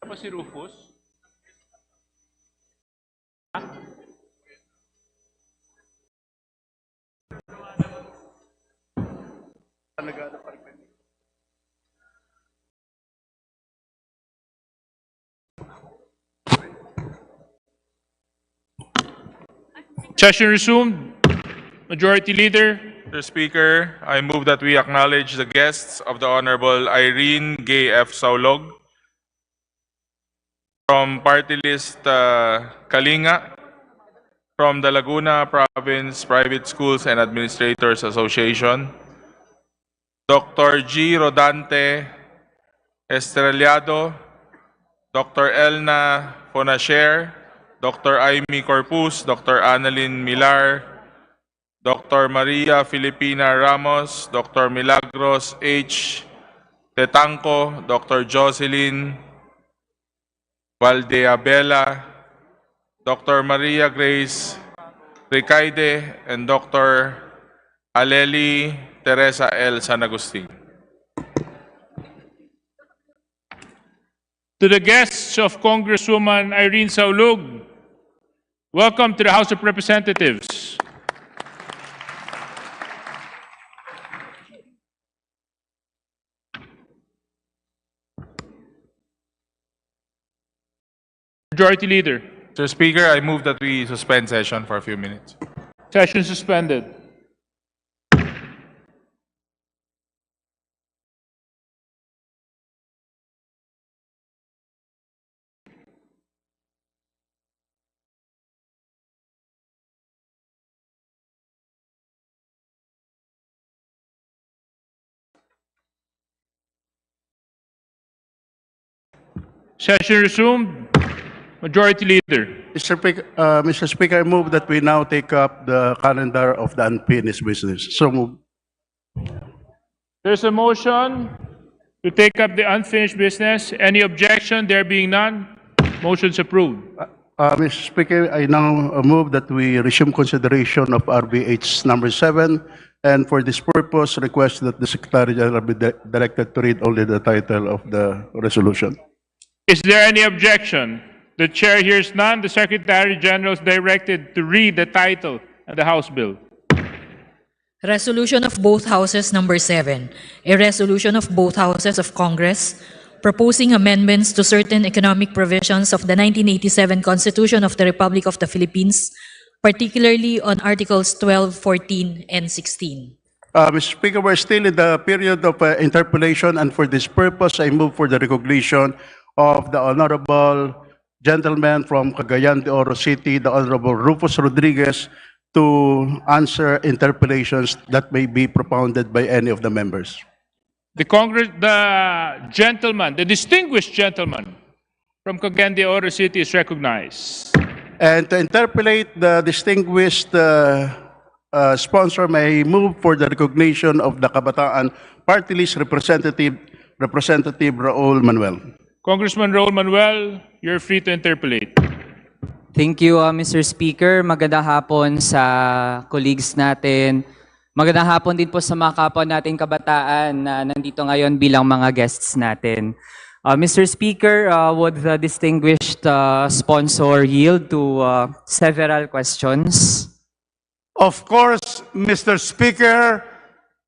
Pa si Rufus? Session resumed. Majority Leader. Mr. Speaker, I move that we acknowledge the guests of the Honorable Irene Gay F. Saulog from Party List Kalinga, from the Laguna Province Private Schools and Administrators Association, Dr. G. Rodante Estrellado, Dr. Elna Fonasher, Dr. Aimee Corpus, Dr. Annalyn Millar, Dr. Maria Filipina Ramos, Dr. Milagros H. Tetanco, Dr. Jocelyn Valdeabella, Dr. Maria Grace Ricaide, and Dr. Aleli Teresa L. San Agustin. To the guests of Congresswoman Irene Saulog, welcome to the House of Representatives. Majority Leader. Mr. Speaker, I move that we suspend session for a few minutes. Session suspended. Session resumed. Majority Leader. Mr. Speaker, I move that we now take up the calendar of the unfinished business. So move. There's a motion to take up the unfinished business. Any objection? There being none, motion's approved. Mr. Speaker, I now move that we resume consideration of RBH number 7, and for this purpose, request that the Secretary General be directed to read only the title of the resolution. Is there any objection? The chair hears none. The Secretary General is directed to read the title of the House bill. Resolution of both Houses number 7, a resolution of both Houses of Congress proposing amendments to certain economic provisions of the 1987 Constitution of the Republic of the Philippines, particularly on Articles 12, 14, and 16. Mr. Speaker, we're still in the period of interpellation, and for this purpose, I move for the recognition of the Honorable Gentleman from Cagayan de Oro City, the Honorable Rufus Rodriguez, to answer interpellations that may be propounded by any of the members. The gentleman, the distinguished gentleman from Cagayan de Oro City is recognized. And to interpolate the distinguished sponsor, may move for the recognition of the Kabataan Party List Representative Raul Manuel. Congressman Raul Manuel, you're free to interpolate. Thank you, Mr. Speaker. Magandang hapon sa colleagues natin. Magandang hapon din po sa mga kapwa nating kabataan na nandito ngayon bilang mga guests natin. Mr. Speaker, would the distinguished sponsor yield to several questions? Of course, Mr. Speaker,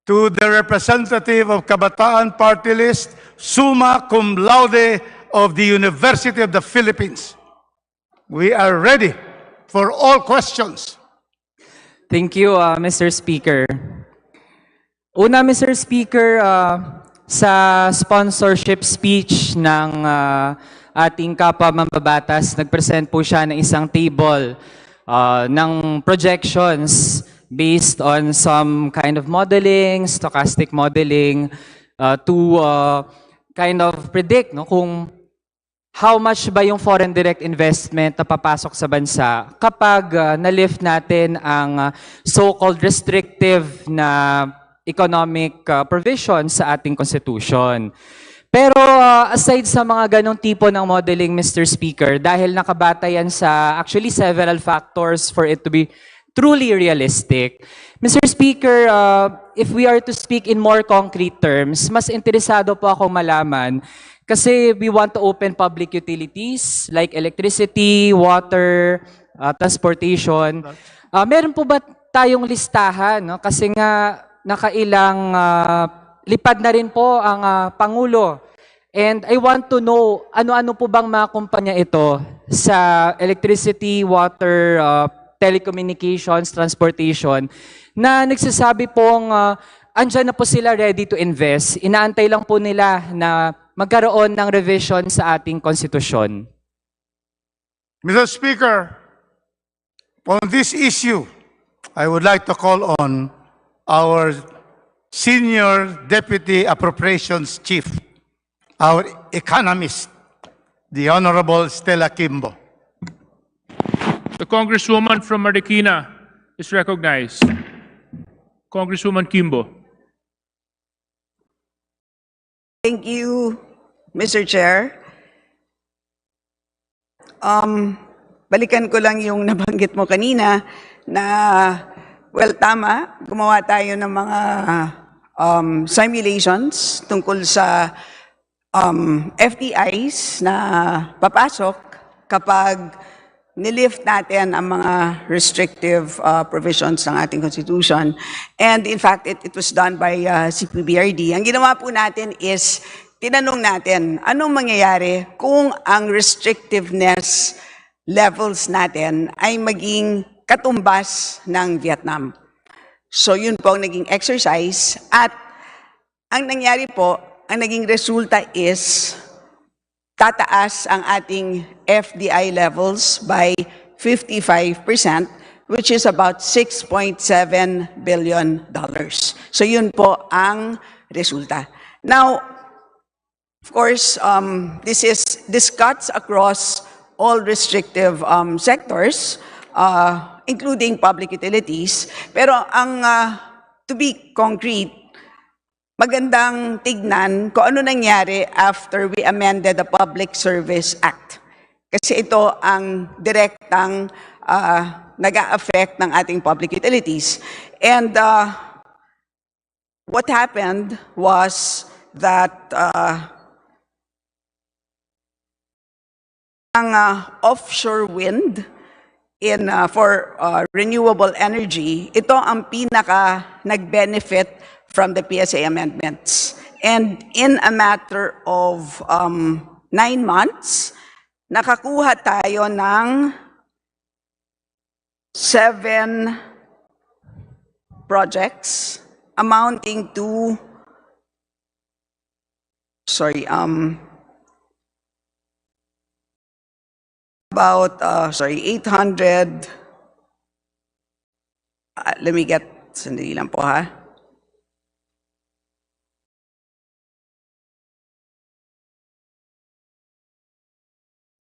to the representative of Kabataan Party List, summa cum laude of the University of the Philippines. We are ready for all questions. Thank you, Mr. Speaker. Una, Mr. Speaker, sa sponsorship speech ng ating kapwa mambabatas, nag-present po siya ng isang table ng projections based on some kind of modeling, stochastic modeling, to kind of predict kung how much ba yung foreign direct investment na papasok sa bansa kapag na-lift natin ang so-called restrictive na economic provisions sa ating constitution. Pero aside sa mga ganong tipo ng modeling, Mr. Speaker, dahil nakabata yan sa actually several factors for it to truly realistic. Mr. Speaker, if we are to speak in more concrete terms, mas interesado po ako malaman kasi we want to open public utilities like electricity, water, transportation. Meron po ba tayong listahan? No? Kasi nga nakailang lipad na rin po ang Pangulo. And I want to know, ano-ano po bang mga kumpanya ito sa electricity, water, telecommunications, transportation, na nagsasabi pong andyan na po sila ready to invest. Inaantay lang po nila na magkaroon ng revision sa ating konstitusyon. Mr. Speaker, on this issue, I would like to call on our Senior Deputy Appropriations Chief, our economist, the Honorable Stella Kimbo. The Congresswoman from Marikina is recognized. Congresswoman Kimbo. Thank you, Mr. Chair. Balikan ko lang yung nabanggit mo kanina na, well, tama, gumawa tayo ng mga simulations tungkol sa FDIs na papasok kapag nilift natin ang mga restrictive provisions ng ating Constitution. And in fact, it was done by CPBRD. Ang ginawa po natin is, tinanong natin, anong mangyayari kung ang restrictiveness levels natin ay maging katumbas ng Vietnam. So yun po ang naging exercise. At ang nangyari po, ang naging resulta is, tataas ang ating FDI levels by 55%, which is about $6.7 billion. So yun po ang resulta. Now, of course, this cuts across all restrictive sectors, including public utilities. Pero ang, to be concrete, magandang tignan kung ano nangyari after we amended the Public Service Act. Kasi ito ang direktang nag-a-affect ng ating public utilities. And what happened was that ang offshore wind for renewable energy, ito ang pinaka nag-benefit from the PSA amendments. And in a matter of 9 months, nakakuha tayo ng 7 projects amounting to, about 800, let me get, sandali lang po ha.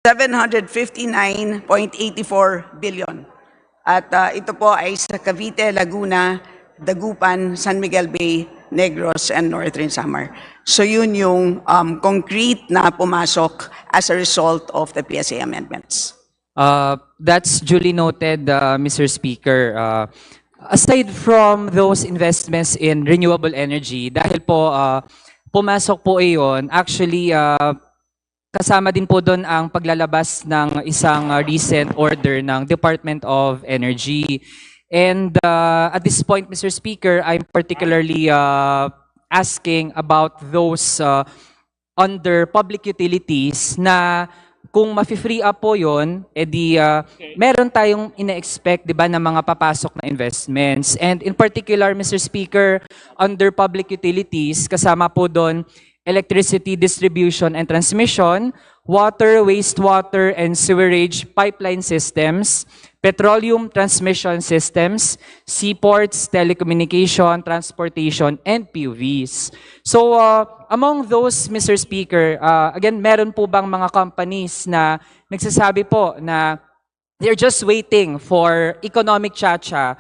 759.84 billion. At ito po ay sa Cavite, Laguna, Dagupan, San Miguel Bay, Negros, and Northern Samar. So yun yung concrete na pumasok as a result of the PSA amendments. That's duly noted, Mr. Speaker. Aside from those investments in renewable energy, dahil po pumasok po iyon, actually kasama din po doon ang paglalabas ng isang recent order ng Department of Energy. And at this point, Mr. Speaker, I'm particularly asking about those under public utilities na kung ma-free up po yun, edi meron tayong ina-expect, di ba, na mga papasok na investments. And in particular, Mr. Speaker, under public utilities, kasama po doon electricity distribution and transmission, water, wastewater, and sewerage pipeline systems, petroleum transmission systems, seaports, telecommunication, transportation, and PUVs. So, among those, Mr. Speaker, again, meron po bang mga companies na nagsasabi po na they're just waiting for economic chacha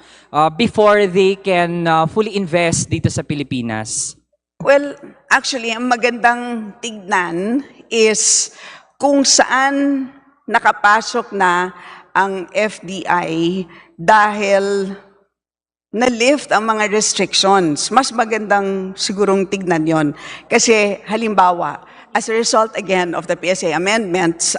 before they can fully invest dito sa Pilipinas? Well, actually, ang magandang tignan is kung saan nakapasok na ang FDI dahil na-lift ang mga restrictions. Mas magandang sigurong tignan yon. Kasi halimbawa, as a result again of the PSA amendments,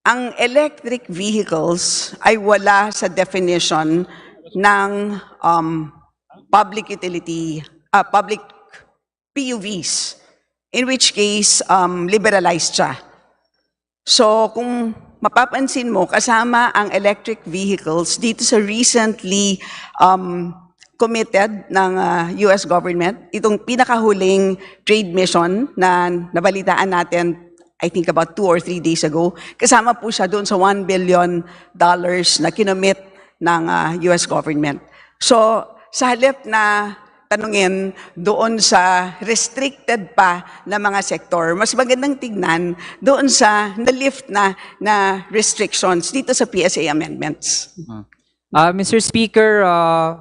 ang electric vehicles ay wala sa definition ng public utility, public PUVs, in which case liberalized siya. So kung mapapansin mo, kasama ang electric vehicles dito sa recently committed ng US government, itong pinakahuling trade mission na nabalitaan natin, I think about 2 or 3 days ago, kasama po siya doon sa $1 billion na kinomit ng US government. So sa halip na tanungin doon sa restricted pa na mga sektor, mas magandang tignan doon sa na-lift na restrictions dito sa PSA amendments. Mr. Speaker,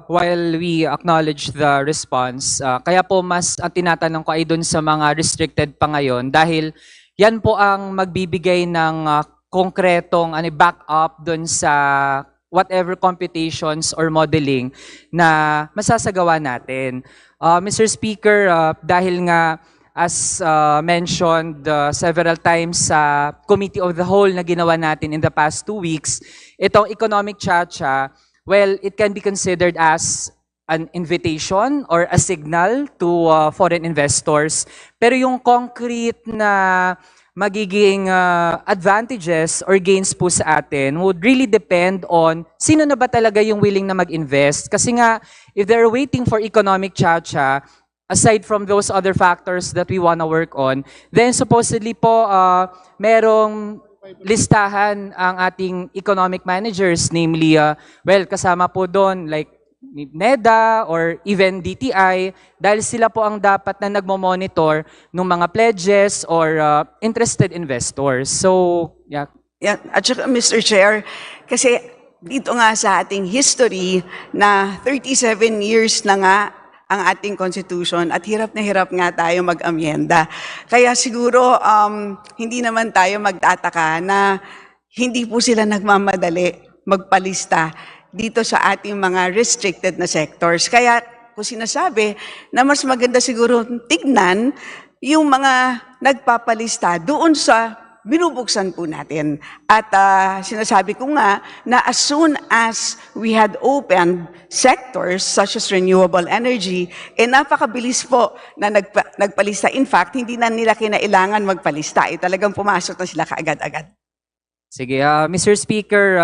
while we acknowledge the response, kaya po mas ang tinatanong ko ay doon sa mga restricted pa ngayon dahil yan po ang magbibigay ng konkretong back-up doon sa whatever computations or modeling na masasagawa natin. Mr. Speaker, dahil nga as mentioned several times sa Committee of the Whole na ginawa natin in the past 2 weeks, itong economic chacha, well, it can be considered as an invitation or a signal to foreign investors. Pero yung concrete na magiging advantages or gains po sa atin would really depend on sino na ba talaga yung willing na mag-invest. Kasi nga, if they're waiting for economic chacha, aside from those other factors that we wanna work on, then supposedly po, merong listahan ang ating economic managers, namely, well, kasama po doon, like, NEDA or even DTI, dahil sila po ang dapat na nagmo-monitor ng mga pledges or interested investors. So, yeah. Yeah, at saka, Mr. Chair, kasi dito nga sa ating history na 37 years na nga ang ating constitution at hirap na hirap nga tayo mag-amyenda. Kaya siguro hindi naman tayo magtataka na hindi po sila nagmamadali magpalista dito sa ating mga restricted na sectors. Kaya kung sinasabi na mas maganda siguro tignan yung mga nagpapalista doon sa binubuksan po natin. At sinasabi ko nga na as soon as we had opened sectors such as renewable energy, napakabilis po na nagpalista. In fact, hindi na nila kinailangan magpalista. Talagang pumasok na sila kaagad-agad. Sige, Mr. Speaker,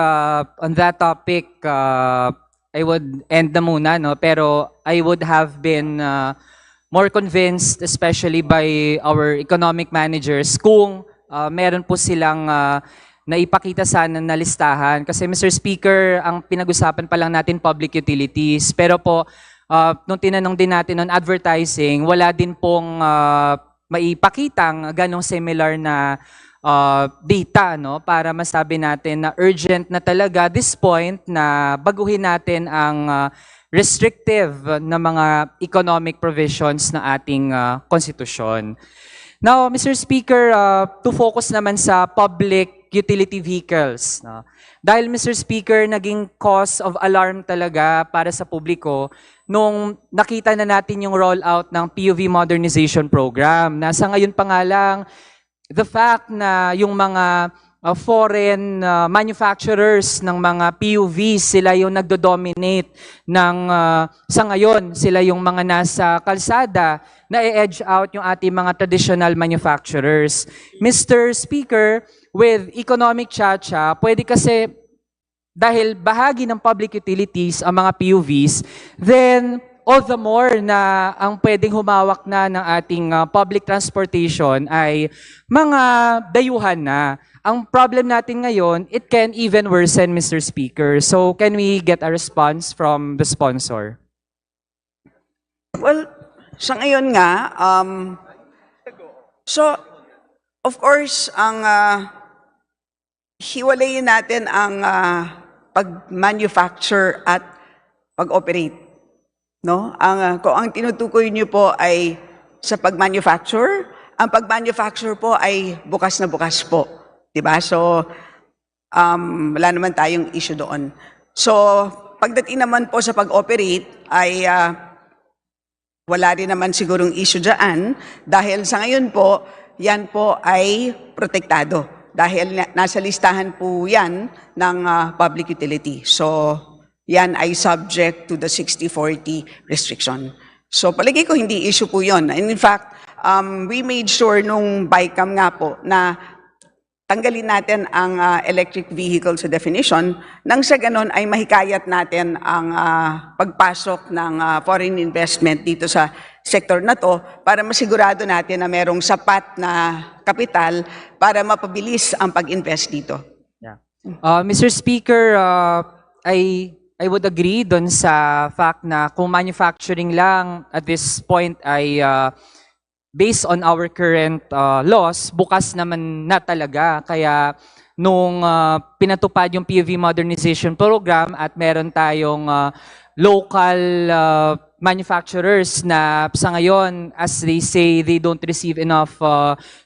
on that topic, I would end na muna, no? Pero I would have been more convinced, especially by our economic managers, kung meron po silang naipakita sana na listahan. Kasi Mr. Speaker, ang pinag-usapan pa lang natin public utilities. Pero po, nung tinanong din natin on advertising, wala din pong maipakitang ganong similar na data, no, para masabi natin na urgent na talaga this point na baguhin natin ang restrictive na mga economic provisions na ating konstitusyon. Now, Mr. Speaker, to focus naman sa public utility vehicles. No? Dahil, Mr. Speaker, naging cause of alarm talaga para sa publiko nung nakita na natin yung rollout ng PUV Modernization Program. Nasa ngayon pa nga lang, the fact na yung mga foreign manufacturers ng mga PUVs, sila yung nagdo-dominate ng, sa ngayon, sila yung mga nasa kalsada na i-edge out yung ating mga traditional manufacturers. Mr. Speaker, with economic chacha, pwede kasi, dahil bahagi ng public utilities ang mga PUVs, then all the more na ang pwedeng humawak na ng ating public transportation ay mga dayuhan na. Ang problem natin ngayon, it can even worsen, Mr. Speaker. So can we get a response from the sponsor? Well, sa ngayon nga, so of course, ang hiwalayin natin ang pag-manufacture at pag-operate. No? Kung ang tinutukoy niyo po ay sa pag-manufacture, ang pag-manufacture po ay bukas na bukas po. Diba? So, wala naman tayong issue doon. So, pagdating naman po sa pag-operate ay wala rin naman sigurong issue dyan dahil sa ngayon po, yan po ay protektado dahil nasa listahan po yan ng public utility. So, yan ay subject to the 60-40 restriction. So, palagi ko hindi issue po yon. And in fact, we made sure nung BICAM nga po na tanggalin natin ang electric vehicle sa definition nang sa ganon ay mahikayat natin ang pagpasok ng foreign investment dito sa sektor na to para masigurado natin na merong sapat na kapital para mapabilis ang pag-invest dito. Yeah. Mr. Speaker, I would agree dun sa fact na kung manufacturing lang at this point ay based on our current laws, bukas naman na talaga. Kaya nung pinatupad yung PUV Modernization Program at meron tayong local manufacturers na sa ngayon, as they say, they don't receive enough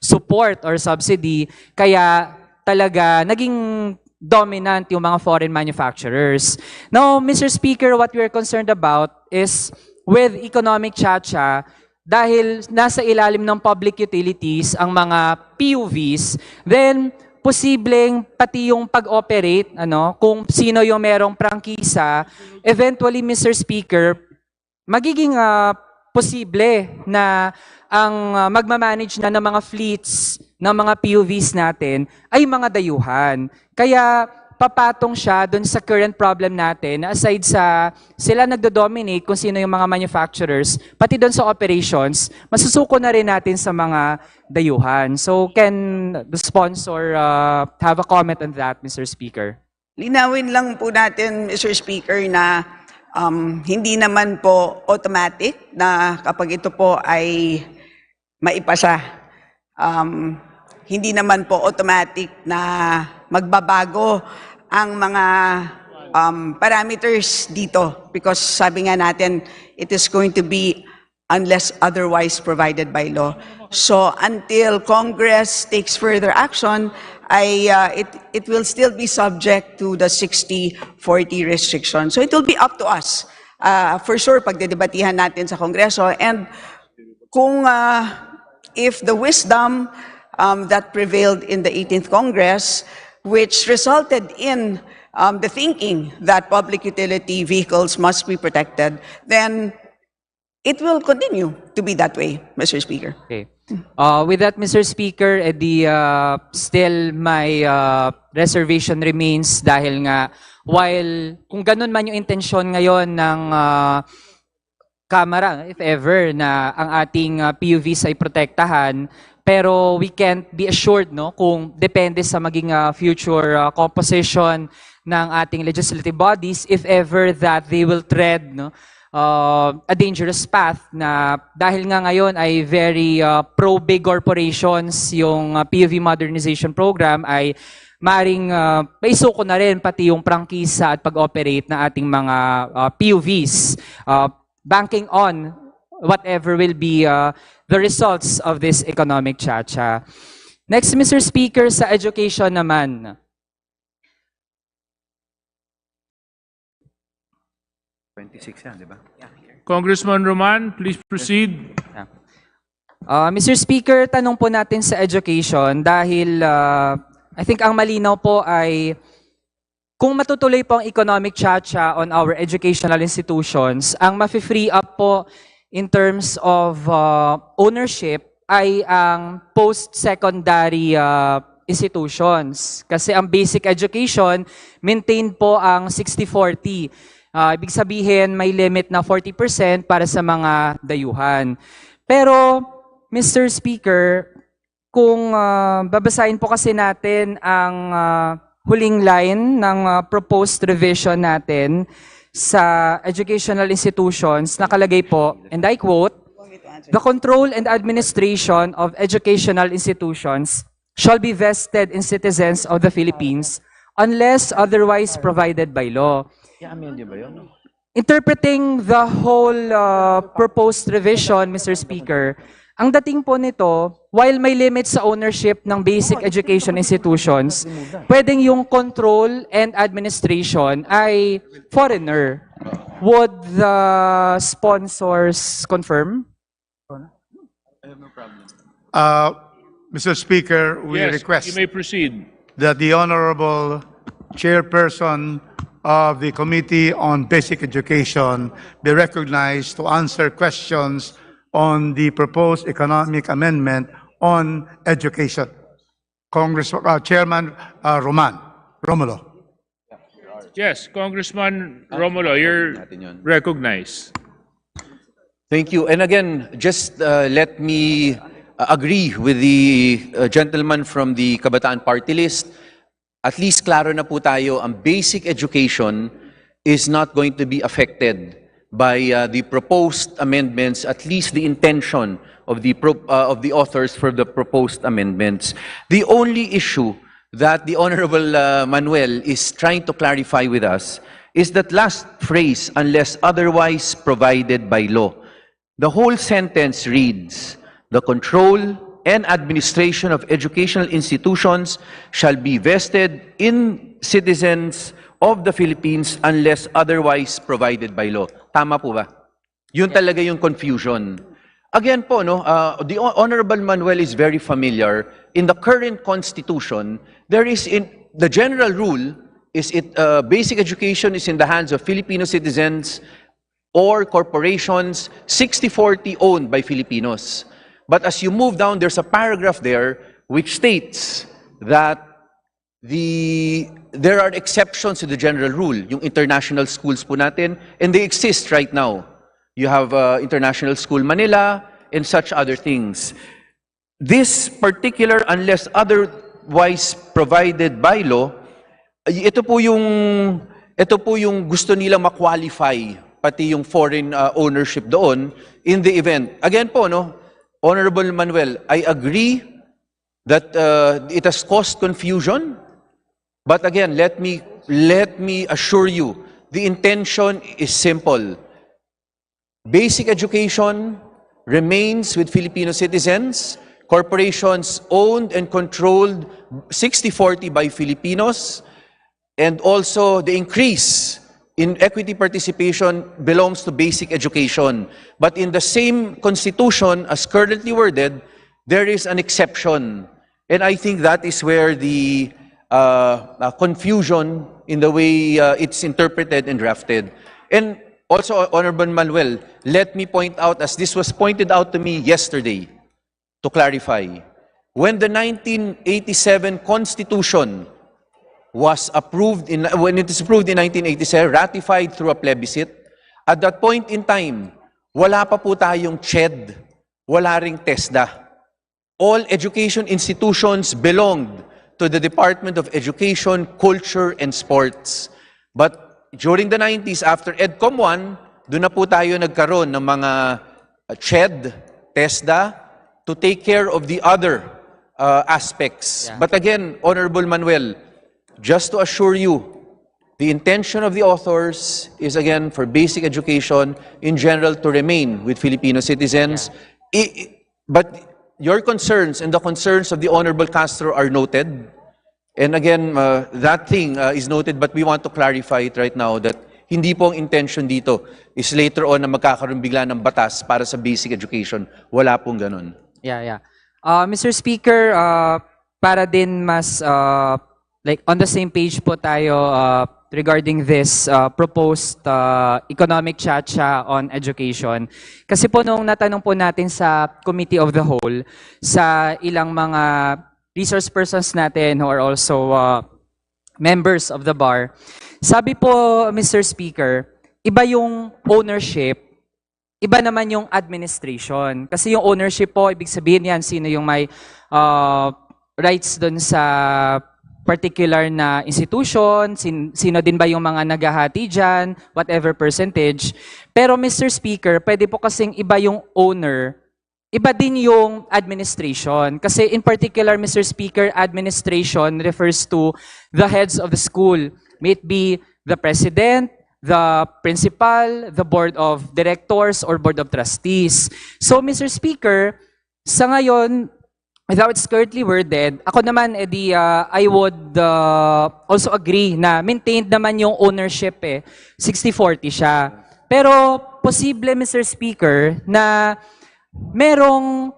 support or subsidy. Kaya talaga naging dominant yung mga foreign manufacturers. Now, Mr. Speaker, what we're concerned about is with economic chacha, dahil nasa ilalim ng public utilities ang mga PUVs, then posibleng pati yung pag-operate, kung sino yung merong prangkisa, eventually, Mr. Speaker, magiging posible na ang magmamanage na ng mga fleets ng mga PUVs natin ay mga dayuhan. Kaya papatong siya dun sa current problem natin, aside sa sila nagdo-dominate kung sino yung mga manufacturers, pati dun sa operations, masusuko na rin natin sa mga dayuhan. So can the sponsor have a comment on that, Mr. Speaker? Linawin lang po natin, Mr. Speaker, na hindi naman po automatic na kapag ito po ay maipasa. Hindi naman po automatic na magbabago ang mga parameters dito because sabi nga natin, it is going to be unless otherwise provided by law. So until Congress takes further action, it will still be subject to the 60-40 restriction. So it will be up to us. For sure, pagdedebatihan natin sa Kongreso. And kung if the wisdom that prevailed in the 18th Congress, which resulted in the thinking that public utility vehicles must be protected, then it will continue to be that way, Mr. Speaker. Okay. With that, Mr. Speaker, still my reservation remains dahil nga while kung ganun man yung intensyon ngayon ng Kamara, if ever, na ang ating PUVs ay protektahan, pero we can't be assured kung depende sa maging future composition ng ating legislative bodies if ever that they will tread a dangerous path na dahil nga ngayon ay very pro-big corporations yung PUV Modernization Program ay maring maisuko na rin pati yung prangkisa at pag-operate na ating mga PUVs banking on whatever will be the results of this economic chacha. Next, Mr. Speaker, sa education naman. Congressman Roman, please proceed. Mr. Speaker, tanong po natin sa education dahil I think ang malinaw po ay kung matutuloy po ang economic chacha on our educational institutions, ang mafi-free up po in terms of ownership ay ang post-secondary institutions. Kasi ang basic education, maintained po ang 60-40. Ibig sabihin, may limit na 40% para sa mga dayuhan. Pero, Mr. Speaker, kung babasahin po kasi natin ang huling line ng proposed revision natin sa educational institutions, nakalagay po, and I quote, "The control and administration of educational institutions shall be vested in citizens of the Philippines unless otherwise provided by law." Interpreting the whole proposed revision, Mr. Speaker, Ang dating po nito, while may limits sa ownership ng basic education institutions, pwedeng yung control and administration ay foreigner. Would the sponsors confirm? Mr. Speaker, we Yes, request you may proceed. that the Honorable Chairperson of the Committee on Basic Education be recognized to answer questions on the proposed economic amendment on education. Chairman Romulo. Yes, Congressman Romulo, you're recognized. Thank you. And again, just let me agree with the gentleman from the Kabataan Party List. At least klaro na po tayo, ang basic education is not going to be affected by the proposed amendments, at least the intention of the authors for the proposed amendments. The only issue that the Honorable Manuel is trying to clarify with us is that last phrase, unless otherwise provided by law. The whole sentence reads, the control and administration of educational institutions shall be vested in citizens of the Philippines unless otherwise provided by law. Tama po ba? Yun talaga yung confusion. Again po, no, the Honorable Manuel is very familiar. In the current constitution, there is the general rule is basic education is in the hands of Filipino citizens or corporations 60-40 owned by Filipinos. But as you move down, there's a paragraph there which states that there are exceptions to the general rule, yung international schools po natin, and they exist right now. You have International School Manila and such other things. This particular, unless otherwise provided by law, ito po yung gusto nilang ma-qualify, pati yung foreign ownership doon in the event. Again po, no, Honorable Manuel, I agree that it has caused confusion. But again, let me assure you, the intention is simple. Basic education remains with Filipino citizens, corporations owned and controlled 60-40 by Filipinos, and also the increase in equity participation belongs to basic education. But in the same constitution as currently worded, there is an exception. And I think that is where the confusion in the way it's interpreted and drafted. And also, Honorable Manuel, let me point out, as this was pointed out to me yesterday, to clarify, when the 1987 Constitution was approved, when it is approved in 1987, ratified through a plebiscite, at that point in time, wala pa po tayong CHED, wala ring TESDA. All education institutions belonged to the Department of Education, Culture, and Sports. But during the 90s, after EDCOM 1, doon na po tayo nagkaroon ng mga CHED, TESDA, to take care of the other aspects. Yeah. But again, Honorable Manuel, just to assure you, the intention of the authors is again for basic education in general to remain with Filipino citizens. Yeah. But your concerns and the concerns of the Honorable Castro are noted. And again, that thing is noted, but we want to clarify it right now that hindi po ang intention dito is later on na magkakaroon bigla ng batas para sa basic education. Wala pong ganun. Yeah. Mr. Speaker, para din mas like on the same page po tayo regarding this proposed economic chacha on education. Kasi po nung natanong po natin sa Committee of the Whole, sa ilang mga resource persons natin who are also members of the bar, sabi po, Mr. Speaker, iba yung ownership, iba naman yung administration. Kasi yung ownership po, ibig sabihin yan, sino yung may rights dun sa particular na institution, sino din ba yung mga naghahati dyan, whatever percentage. Pero Mr. Speaker, pwede po kasing iba yung owner, iba din yung administration. Kasi in particular, Mr. Speaker, administration refers to the heads of the school. May it be the president, the principal, the board of directors, or board of trustees. So Mr. Speaker, Sa ngayon, without it's currently worded, ako naman, I would also agree na maintained naman yung ownership 60-40 siya. Pero posible, Mr. Speaker, na merong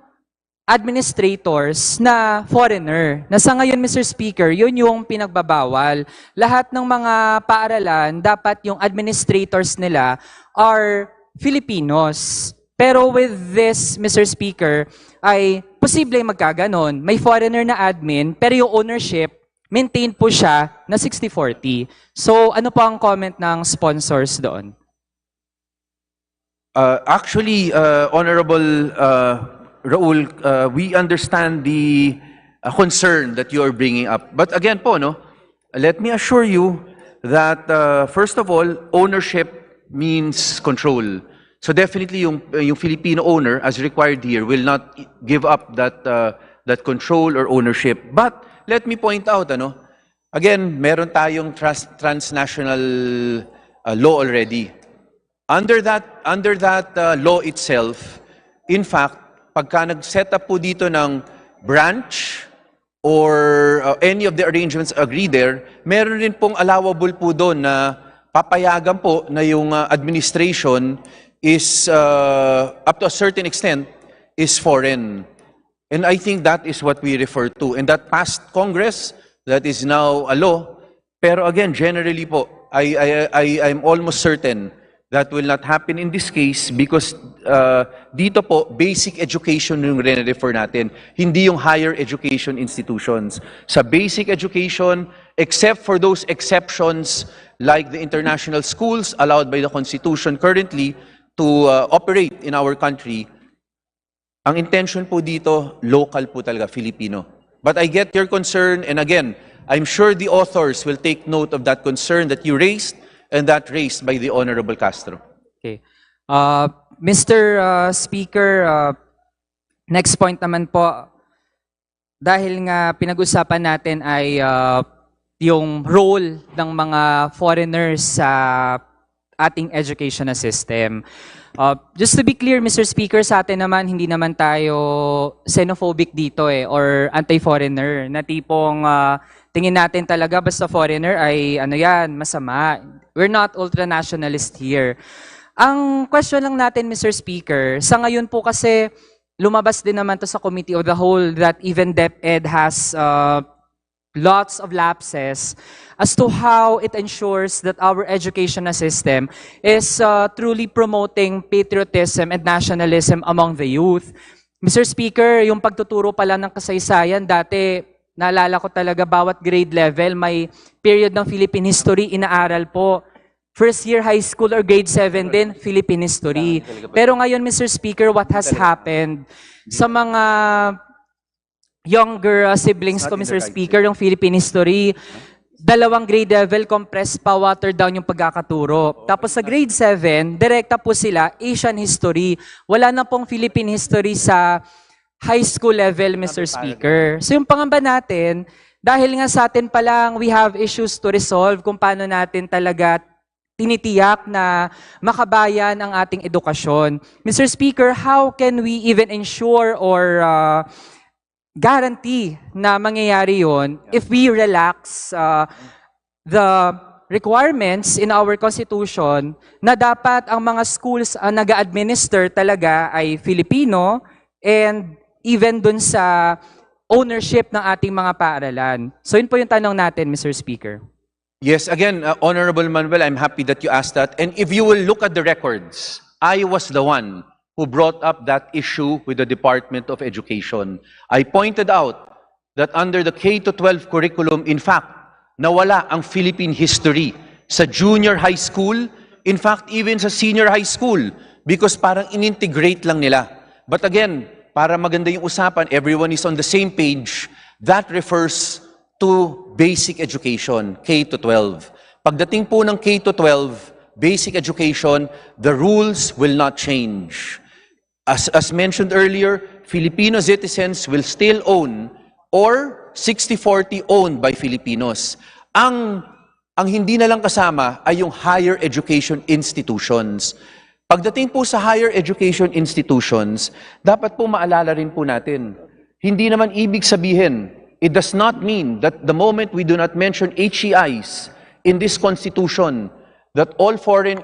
administrators na foreigner. Na sa ngayon, Mr. Speaker, yun yung pinagbabawal. Lahat ng mga paaralan, dapat yung administrators nila are Filipinos. Pero with this, Mr. Speaker, ay posible magkaganon. May foreigner na admin, pero yung ownership, maintain po siya na 60-40. So ano po ang comment ng sponsors doon? Actually, Honorable Raul, we understand the concern that you are bringing up. But again po, no, let me assure you that first of all, ownership means control. So definitely yung Filipino owner, as required here, will not give up that control or ownership. But let me point out, again, meron tayong transnational law already. Under that law itself, in fact, pagka nag-set up po dito ng branch or any of the arrangements agreed there, meron rin pong allowable po doon na papayagan po na yung administration is, up to a certain extent, is foreign. And I think that is what we refer to. And that passed Congress, that is now a law. Pero again, generally po, I'm almost certain that will not happen in this case because dito po, basic education yung re-refer natin, hindi yung higher education institutions. Sa basic education, except for those exceptions like the international schools allowed by the Constitution currently to operate in our country, ang intention po dito, local po talaga, Filipino. But I get your concern, and again, I'm sure the authors will take note of that concern that you raised and that raised by the Honorable Castro. Okay. Mr. Speaker, next point naman po, dahil nga pinag-usapan natin ay yung role ng mga foreigners sa ating educational system. Just to be clear, Mr. Speaker, sa atin naman, hindi naman tayo xenophobic dito or anti-foreigner na tipong tingin natin talaga basta foreigner ay masama. We're not ultranationalist here. Ang question lang natin, Mr. Speaker, sa ngayon po kasi lumabas din naman to sa Committee of the Whole that even DepEd has lots of lapses as to how it ensures that our educational system is truly promoting patriotism and nationalism among the youth. Mr. Speaker, yung pagtuturo pala ng kasaysayan, dati naalala ko talaga bawat grade level may period ng Philippine history inaaral po. First year high school or grade 7 din, Philippine history. Pero ngayon, Mr. Speaker, what has happened sa mga younger siblings ko, Mr. Speaker, yung Philippine history, 2 grade level, compressed pa, watered down yung pagkakaturo. Tapos sa grade 7, direkta po sila, Asian history. Wala na pong Philippine history sa high school level, Mr. Speaker. So yung pangamba natin, dahil nga sa atin pa lang, we have issues to resolve kung paano natin talaga tinitiyak na makabayan ang ating edukasyon. Mr. Speaker, how can we even ensure or guarantee na mangyayari yon if we relax the requirements in our Constitution na dapat ang mga schools nag-administer talaga ay Filipino and even dun sa ownership ng ating mga paaralan. So yun po yung tanong natin, Mr. Speaker. Yes, again, Honorable Manuel, I'm happy that you asked that. And if you will look at the records, I was the one who brought up that issue with the Department of Education. I pointed out that under the K-12 curriculum, in fact, nawala ang Philippine history sa junior high school, in fact, even sa senior high school, because parang inintegrate lang nila. But again, para maganda yung usapan, everyone is on the same page, that refers to basic education, K-12. Pagdating po ng K-12, basic education, the rules will not change. As mentioned earlier, Filipino citizens will still own or 60-40 owned by Filipinos. Ang hindi na lang kasama ay yung higher education institutions. Pagdating po sa higher education institutions, dapat po maalala rin po natin, hindi naman ibig sabihin, it does not mean that the moment we do not mention HEIs in this Constitution, that all foreign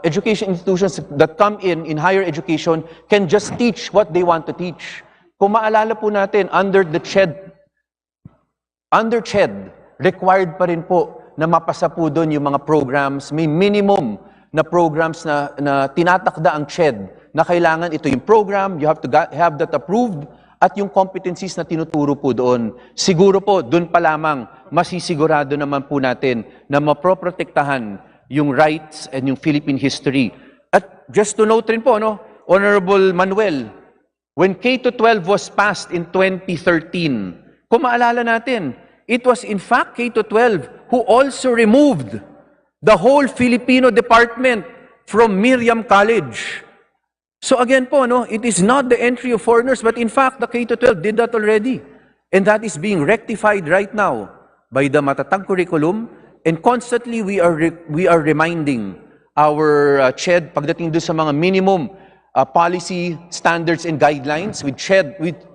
education institutions that come in higher education can just teach what they want to teach. Kung maalala po natin, under CHED, required pa rin po na mapasa po doon yung mga programs, may minimum na programs na tinatakda ang CHED na kailangan ito yung program, you have to have that approved, at yung competencies na tinuturo po doon. Siguro po, doon pa lamang masisigurado naman po natin na maproprotektahan yung rights and yung Philippine history. At just to note rin po, no, Honorable Manuel, when K-12 was passed in 2013, kung maalala natin, it was in fact K-12 who also removed the whole Filipino department from Miriam College. So again po, no, it is not the entry of foreigners, but in fact, the K-12 did that already. And that is being rectified right now by the Matatag curriculum. And constantly, we are reminding our CHED, pagdating doon sa mga minimum policy standards and guidelines with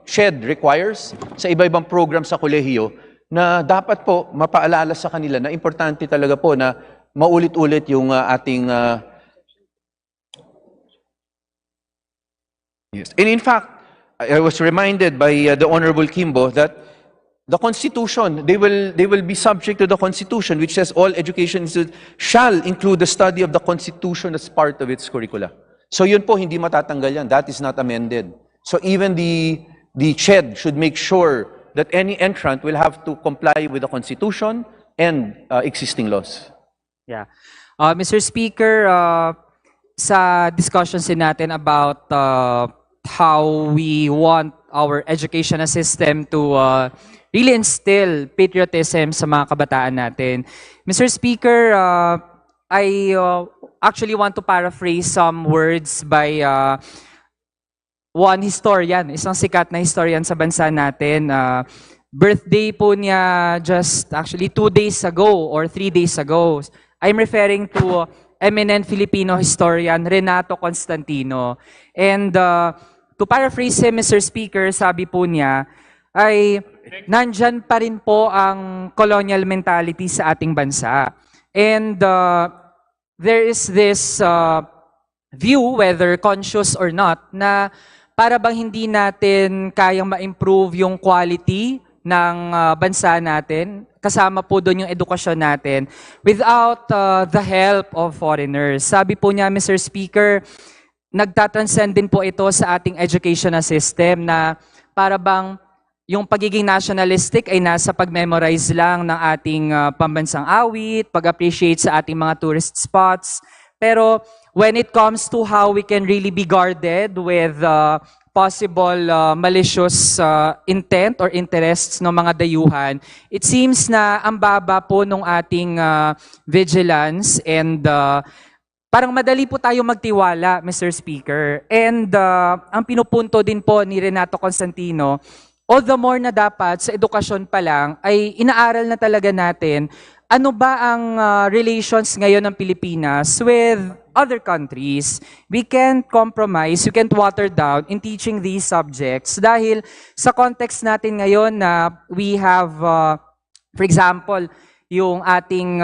CHED requires sa iba-ibang program sa kolehiyo, na dapat po mapaalala sa kanila na importante talaga po na maulit-ulit yung ating yes. And in fact, I was reminded by the Honorable Kimbo that the Constitution, they will be subject to the Constitution, which says all education institutions shall include the study of the Constitution as part of its curricula. So yun po, hindi matatanggal yan. That is not amended. So even the CHED should make sure that any entrant will have to comply with the Constitution and existing laws. Yeah. Mr. Speaker, sa discussions din natin about how we want our educational system to really instill patriotism sa mga kabataan natin. Mr. Speaker, I actually want to paraphrase some words by one historian, isang sikat na historian sa bansa natin. Birthday po niya just actually 2 days ago or 3 days ago. I'm referring to eminent Filipino historian Renato Constantino. And to paraphrase him, Mr. Speaker, sabi po niya, ay nandyan pa rin po ang colonial mentality sa ating bansa. And there is this view, whether conscious or not, na para bang hindi natin kayang ma-improve yung quality ng bansa natin, kasama po doon yung edukasyon natin, without the help of foreigners. Sabi po niya, Mr. Speaker, nagtatranscend din po ito sa ating educational system na para bang yung pagiging nationalistic ay nasa pag-memorize lang ng ating pambansang awit, pag-appreciate sa ating mga tourist spots. Pero when it comes to how we can really be guarded with possible malicious intent or interests ng mga dayuhan, it seems na ang baba po ng ating vigilance and parang madali po tayo magtiwala, Mr. Speaker. And ang pinupunto din po ni Renato Constantino, all the more na dapat sa edukasyon pa lang ay inaaral na talaga natin ano ba ang relations ngayon ng Pilipinas with other countries. We can't compromise, we can't water down in teaching these subjects dahil sa context natin ngayon na we have, for example, yung ating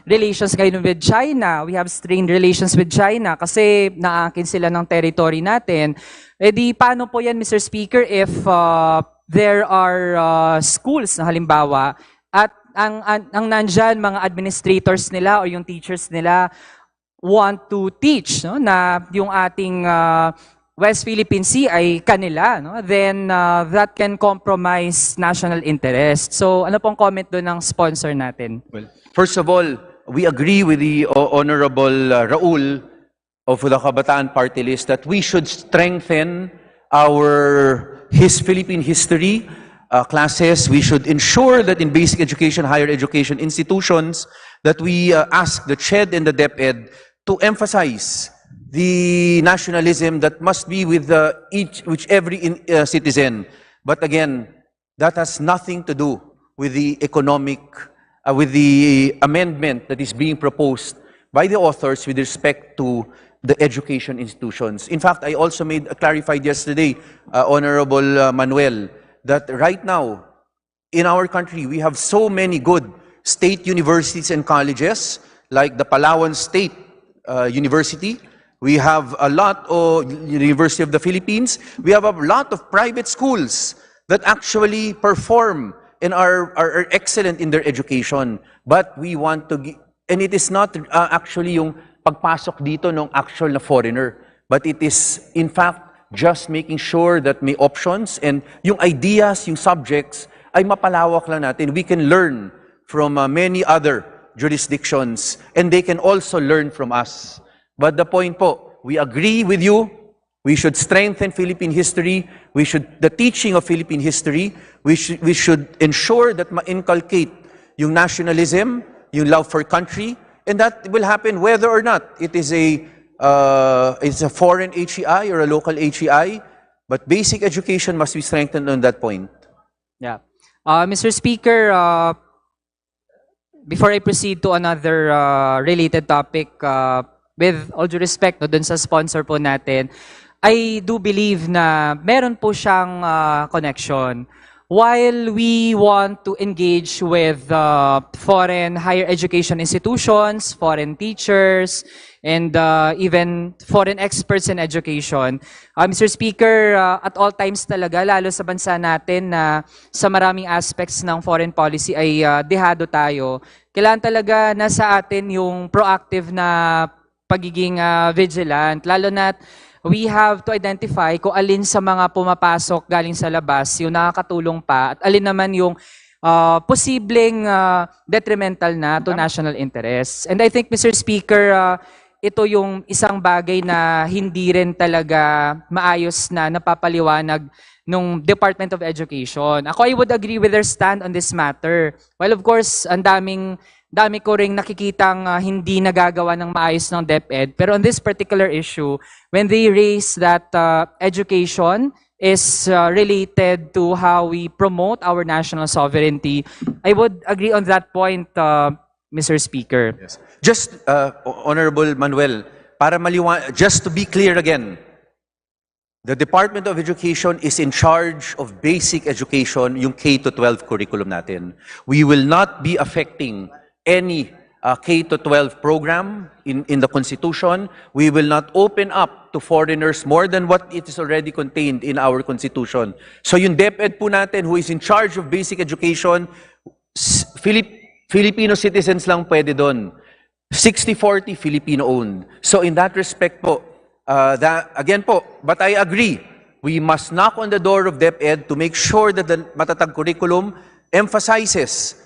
relations ngayon with China. We have strained relations with China kasi naakin sila ng territory natin. E di, paano po yan, Mr. Speaker, if there are schools na halimbawa at ang nandyan mga administrators nila o yung teachers nila want to teach, no, na yung ating West Philippine Sea ay kanila, no, then that can compromise national interest. So ano pong comment doon ng sponsor natin? Well, first of all, we agree with the Honorable Raul of the Kabataan Party List that we should strengthen his Philippine history classes. We should ensure that in basic education, higher education institutions, that we ask the CHED and the DepEd to emphasize the nationalism that must be with every citizen. But again, that has nothing to do with the economic, with the amendment that is being proposed by the authors with respect to the education institutions. In fact, I also clarified yesterday, Honorable Manuel, that right now, in our country, we have so many good state universities and colleges, like the Palawan State University. We have a lot of University of the Philippines. We have a lot of private schools that actually perform and are excellent in their education. But we want to, and it is not actually yung pagpasok dito ng actual na foreigner, but it is in fact just making sure that may options and yung ideas, yung subjects ay mapalawak lang natin. We can learn from many other jurisdictions and they can also learn from us. But the point po, we agree with you. We should strengthen Philippine history. The teaching of Philippine history. We should ensure that ma-inculcate yung nationalism, yung love for country, and that will happen whether or not it is it's a foreign HEI or a local HEI. But basic education must be strengthened on that point. Yeah. Mr. Speaker, before I proceed to another related topic, with all due respect no, dun sa sponsor po natin, I do believe na meron po siyang connection. While we want to engage with foreign higher education institutions, foreign teachers, and even foreign experts in education, Mr. Speaker, at all times talaga, lalo sa bansa natin na sa maraming aspects ng foreign policy ay dehado tayo, kailangan talaga nasa atin yung proactive na pagiging vigilant, lalo na we have to identify kung alin sa mga pumapasok galing sa labas yung nakakatulong pa at alin naman yung posibleng detrimental na to national interests. And I think, Mr. Speaker, ito yung isang bagay na hindi rin talaga maayos na napapaliwanag ng Department of Education. Ako, I would agree with their stand on this matter. Well, of course, ang dami ko ring nakikitang hindi nagagawa ng maayos ng DepEd. Pero on this particular issue, when they raise that education is related to how we promote our national sovereignty, I would agree on that point, Mr. Speaker. Yes. Just, Honorable Manuel, just to be clear again, the Department of Education is in charge of basic education, yung K-12 curriculum natin. We will not be affecting any K-12 program in the Constitution. We will not open up to foreigners more than what it is already contained in our Constitution. So yung DepEd po natin, who is in charge of basic education, Filipino citizens lang pwede doon. 60-40 Filipino-owned. So in that respect po, again po, but I agree, we must knock on the door of DepEd to make sure that the matatag curriculum emphasizes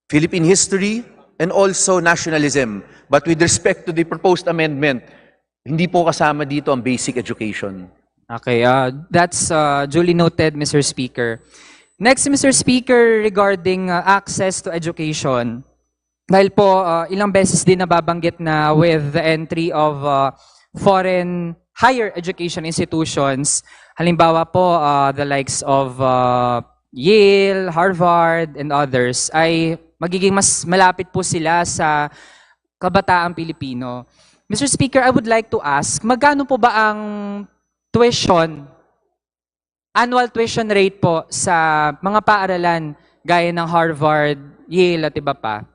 Philippine history and also nationalism. But with respect to the proposed amendment, hindi po kasama dito ang basic education. Okay, that's duly noted, Mr. Speaker. Next, Mr. Speaker, regarding access to education. Dahil po, ilang beses din nababanggit na with the entry of foreign higher education institutions, halimbawa po, the likes of Yale, Harvard, and others, ay magiging mas malapit po sila sa kabataang Pilipino. Mr. Speaker, I would like to ask, magkano po ba ang annual tuition rate po sa mga paaralan gaya ng Harvard, Yale at iba pa?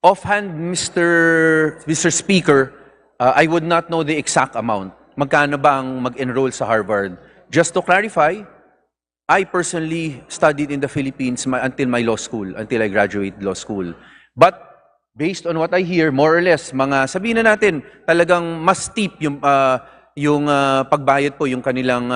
Offhand, Mr. Speaker, I would not know the exact amount. Magkano ba ang mag-enroll sa Harvard? Just to clarify, I personally studied in the Philippines until my law school, until I graduated law school. But based on what I hear, more or less, sabihin na natin, talagang mas steep yung pagbayad po, yung kanilang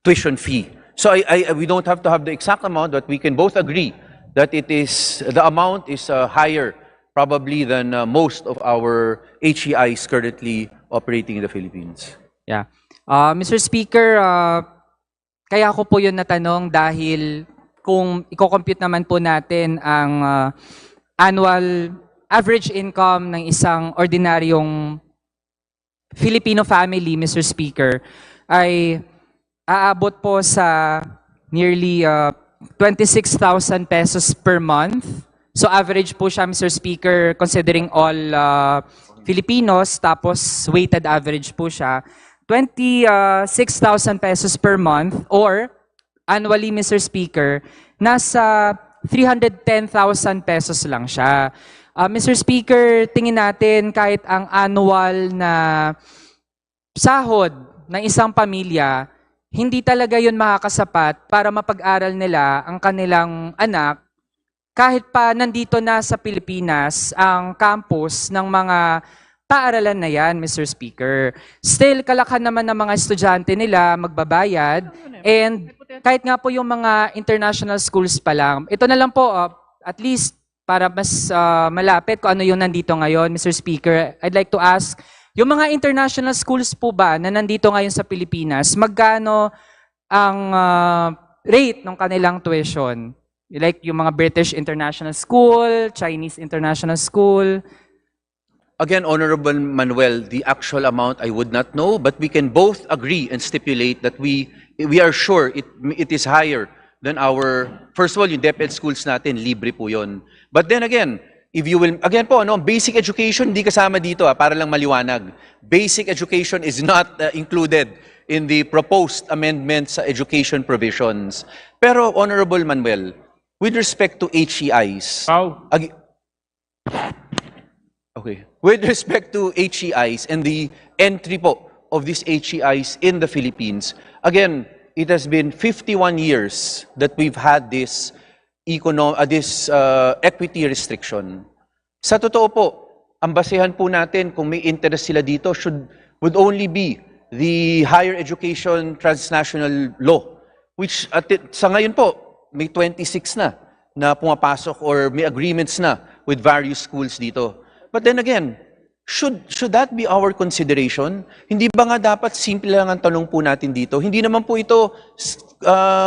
tuition fee. So we don't have to have the exact amount, but we can both agree that the amount is higher probably than most of our HEIs currently operating in the Philippines. Yeah. Mr. Speaker, kaya ko po yun natanong dahil kung i-compute naman po natin ang annual average income ng isang ordinaryong Filipino family, Mr. Speaker, ay aabot po sa nearly 26,000 pesos per month. So average po siya, Mr. Speaker, considering all Filipinos, tapos weighted average po siya, 26,000 pesos per month or annually, Mr. Speaker, nasa 310,000 pesos lang siya. Mr. Speaker, tingin natin kahit ang annual na sahod ng isang pamilya, hindi talaga yun makakasapat para mapag-aral nila ang kanilang anak kahit pa nandito na sa Pilipinas ang campus ng mga paaralan na yan, Mr. Speaker. Still, kalakhan naman ng mga estudyante nila magbabayad and kahit nga po yung mga international schools pa lang. Ito na lang po, at least para mas malapit kung ano yung nandito ngayon, Mr. Speaker, I'd like to ask, yung mga international schools po ba na nandito ngayon sa Pilipinas, magkano ang rate ng kanilang tuition? Like yung mga British International School, Chinese International School? Again, Honorable Manuel, the actual amount I would not know, but we can both agree and stipulate that we are sure it is higher than our, first of all, yung DepEd schools natin, libre po yun. But then again, if you will, again po, basic education, hindi kasama dito, para lang maliwanag. Basic education is not included in the proposed amendments sa education provisions. Pero, Honorable Manuel, with respect to HEIs, okay. With respect to HEIs and the entry po of these HEIs in the Philippines, again, it has been 51 years that we've had this equity restriction. Sa totoo po, ang basehan po natin kung may interest sila dito would only be the higher education transnational law, which sa ngayon po, may 26 na pumapasok or may agreements na with various schools dito. But then again, should that be our consideration? Hindi ba nga dapat simple lang ang tanong po natin dito? Hindi naman po ito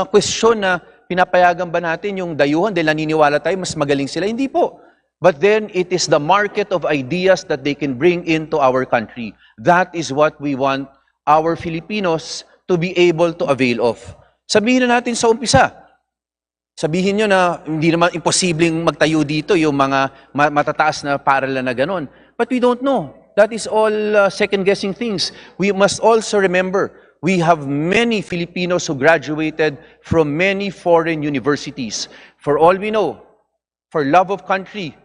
question na pinapayagan ba natin yung dayuhan dahil naniniwala tayo mas magaling sila? Hindi po. But then it is the market of ideas that they can bring into our country. That is what we want our Filipinos to be able to avail of. Sabihin na natin sa umpisa, sabihin nyo na hindi naman imposibleng magtayo dito yung mga matataas na paaralan na ganon. But we don't know. That is all second-guessing things. We must also remember, we have many Filipinos who graduated from many foreign universities. For all we know, for love of country,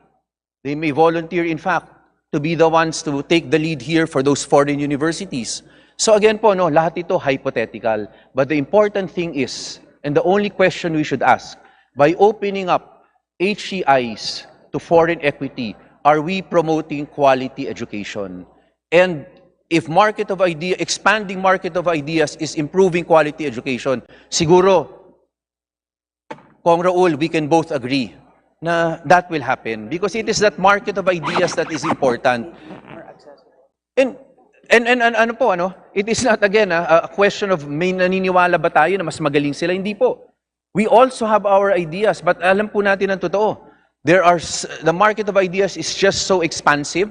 they may volunteer, in fact, to be the ones to take the lead here for those foreign universities. So again po, lahat ito hypothetical. But the important thing is, and the only question we should ask, by opening up HEIs to foreign equity, are we promoting quality education? And if expanding market of ideas is improving quality education, siguro, Kong Raul, we can both agree na that will happen because it is that market of ideas that is important. And ano po, it is not again a question of may naniniwala ba tayo na mas magaling sila, hindi po. We also have our ideas, but alam po natin ang totoo. The market of ideas is just so expansive.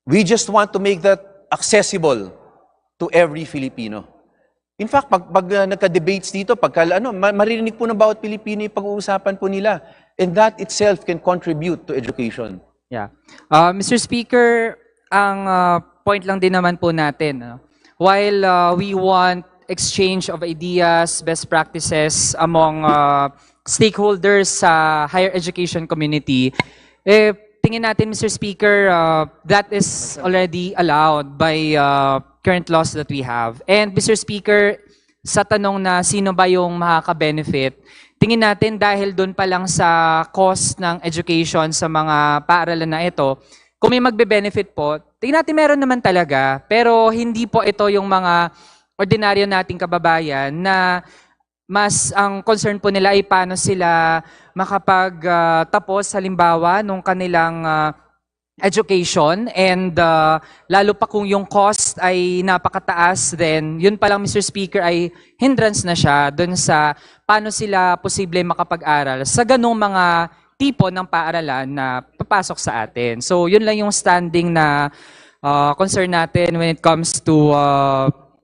We just want to make that accessible to every Filipino. In fact, pag nagka-debates dito, maririnig po ng bawat Pilipino yung pag-uusapan po nila. And that itself can contribute to education. Yeah. Mr. Speaker, ang point lang din naman po natin, while we want exchange of ideas, best practices among stakeholders sa higher education community, tingin natin, Mr. Speaker, that is already allowed by current laws that we have. And Mr. Speaker, sa tanong na sino ba yung makaka-benefit, tingin natin dahil doon pa lang sa cost ng education sa mga paaralan na ito, kung may magbe-benefit po, tingin natin meron naman talaga, pero hindi po ito yung mga ordinaryo nating kababayan na mas ang concern po nila ay paano sila makapagtapos halimbawa nung kanilang education and lalo pa kung yung cost ay napakataas, then yun pa lang, Mr. Speaker, ay hindrance na siya dun sa paano sila posible makapag-aral sa ganung mga tipo ng paaralan na papasok sa atin. So yun lang yung standing na concern natin when it comes to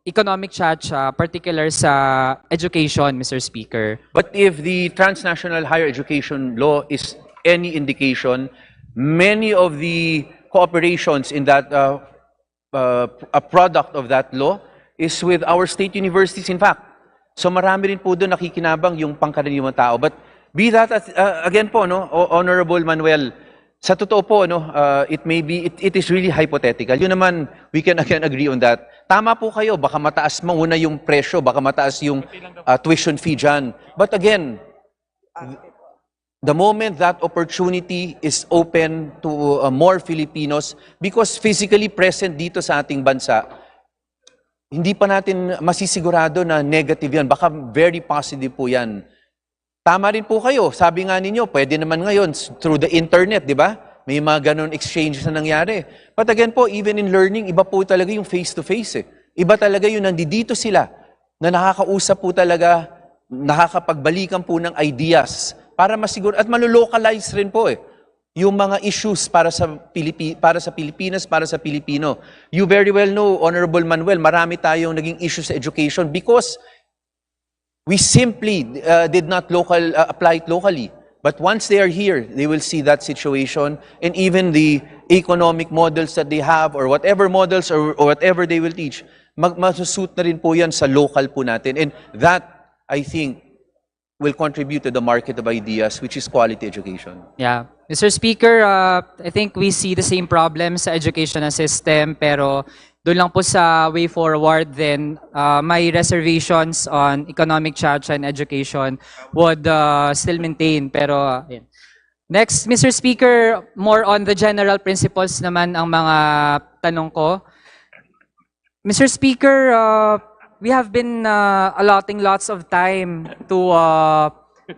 economic chacha, particular sa education, Mr. Speaker. But if the transnational higher education law is any indication, many of the cooperations in that, a product of that law is with our state universities, in fact. So marami rin po doon nakikinabang yung pangkaraniwang tao. But be that, again po, no, Honorable Manuel, sa totoo po, no, it may be, it is really hypothetical. Yun naman, we can again agree on that. Tama po kayo, baka mataas muna yung presyo, baka mataas yung tuition fee dyan. But again, the moment that opportunity is open to more Filipinos, because physically present dito sa ating bansa, hindi pa natin masisigurado na negative yan. Baka very positive po yan. Tama rin po kayo. Sabi nga ninyo, pwede naman ngayon through the internet, di ba? May mga ganun exchanges na nangyari. But again po, even in learning, iba po talaga yung face-to-face. Iba talaga yung nandito sila na nakakausap po talaga, nakakapagbalikan po ng ideas para masiguro at malolocalize rin po yung mga issues para sa Pilipinas, para sa Pilipino. You very well know, Honorable Manuel, marami tayong naging issues sa education because we simply did not apply it locally. But once they are here, they will see that situation and even the economic models that they have or whatever models or whatever they will teach, masusuit na rin po yan sa local po natin. And that, I think, will contribute to the market of ideas, which is quality education. Yeah. Mr. Speaker, I think we see the same problems sa educational system, pero doon lang po sa way forward, then my reservations on economic charge and education would still maintain. Pero, yun. Next, Mr. Speaker, more on the general principles naman ang mga tanong ko. Mr. Speaker, we have been allotting lots of time to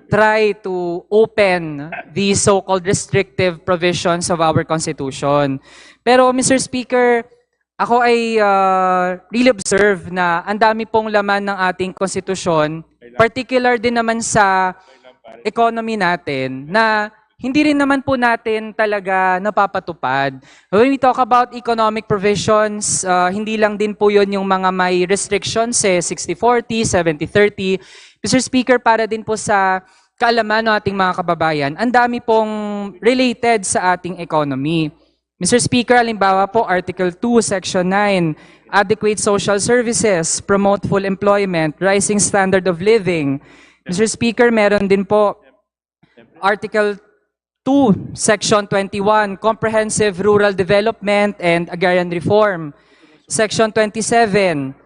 try to open the so-called restrictive provisions of our Constitution. Pero, Mr. Speaker, ako ay really observe na ang dami pong laman ng ating Constitution, particular din naman sa economy natin, na hindi rin naman po natin talaga napapatupad. When we talk about economic provisions, hindi lang din po yun yung mga may restrictions, 60-40, 70-30. Mr. Speaker, para din po sa kaalaman ng ating mga kababayan, ang dami pong related sa ating economy. Mr. Speaker, halimbawa po, Article 2, Section 9, adequate social services, promote full employment, rising standard of living. Mr. Speaker, meron din po Article 2, Section 21, comprehensive rural development and agrarian reform. Section 27,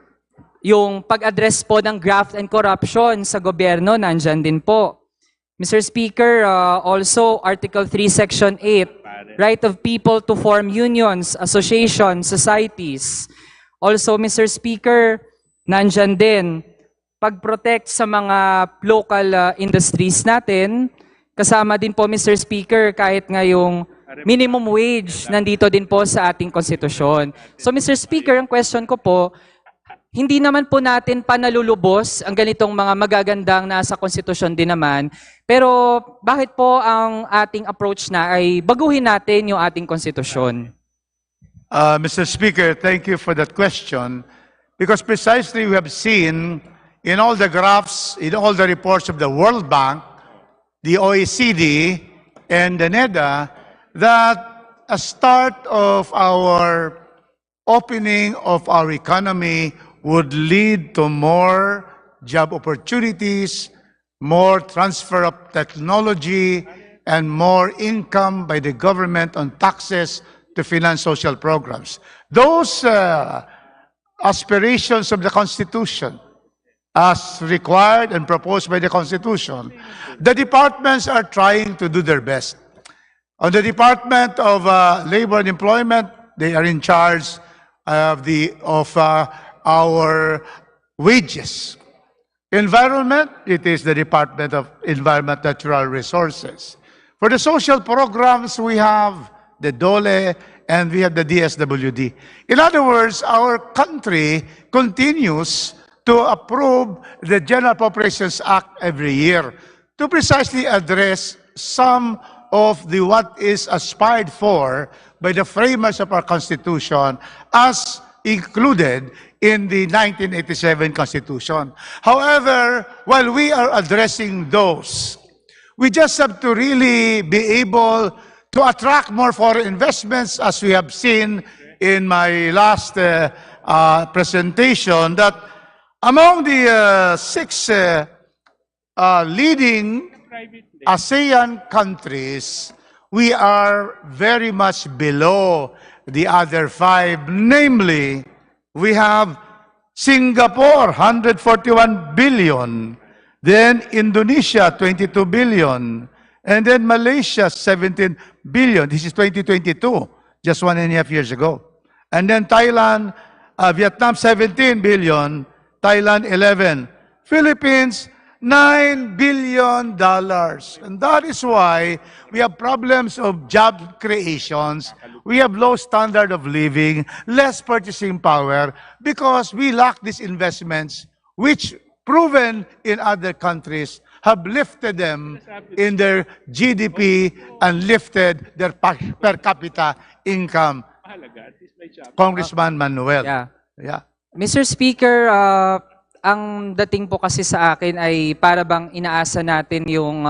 yung pag-address po ng graft and corruption sa gobyerno, nandyan din po. Mr. Speaker, also Article 3, Section 8, right of people to form unions, associations, societies. Also, Mr. Speaker, nandyan din pag-protect sa mga local industries natin. Kasama din po, Mr. Speaker, kahit ngayong minimum wage, nandito din po sa ating konstitusyon. So, Mr. Speaker, ang question ko po, hindi naman po natin panalulubos ang ganitong mga magagandang nasa konstitusyon din naman. Pero bakit po ang ating approach na ay baguhin natin yung ating konstitusyon? Mr. Speaker, thank you for that question. Because precisely we have seen in all the graphs, in all the reports of the World Bank, the OECD, and the NEDA, that a start of our opening of our economy would lead to more job opportunities, more transfer of technology, and more income by the government on taxes to finance social programs. Those aspirations of the Constitution, as required and proposed by the Constitution, the departments are trying to do their best. On the Department of Labor and Employment, they are in charge of our wages. Environment, it is the Department of Environment Natural Resources. For the social programs, we have the DOLE and we have the DSWD. In other words, our country continues to approve the General Appropriations Act every year to precisely address some of the what is aspired for by the framers of our Constitution as included in the 1987 Constitution. However, while we are addressing those, we just have to really be able to attract more foreign investments, as we have seen in my last presentation, that among the six leading ASEAN countries, we are very much below the other five. Namely, we have Singapore, 141 billion. Then Indonesia, 22 billion. And then Malaysia, 17 billion. This is 2022, just 1.5 years ago. And then Thailand, Vietnam, 17 billion. Thailand, 11. Philippines, $9 billion. And that is why we have problems of job creations. We have low standard of living, less purchasing power, because we lack these investments, which proven in other countries have lifted them in their GDP and lifted their per capita income. Congressman Manuel. Yeah. Mr. Speaker, ang dating po kasi sa akin ay para bang inaasa natin yung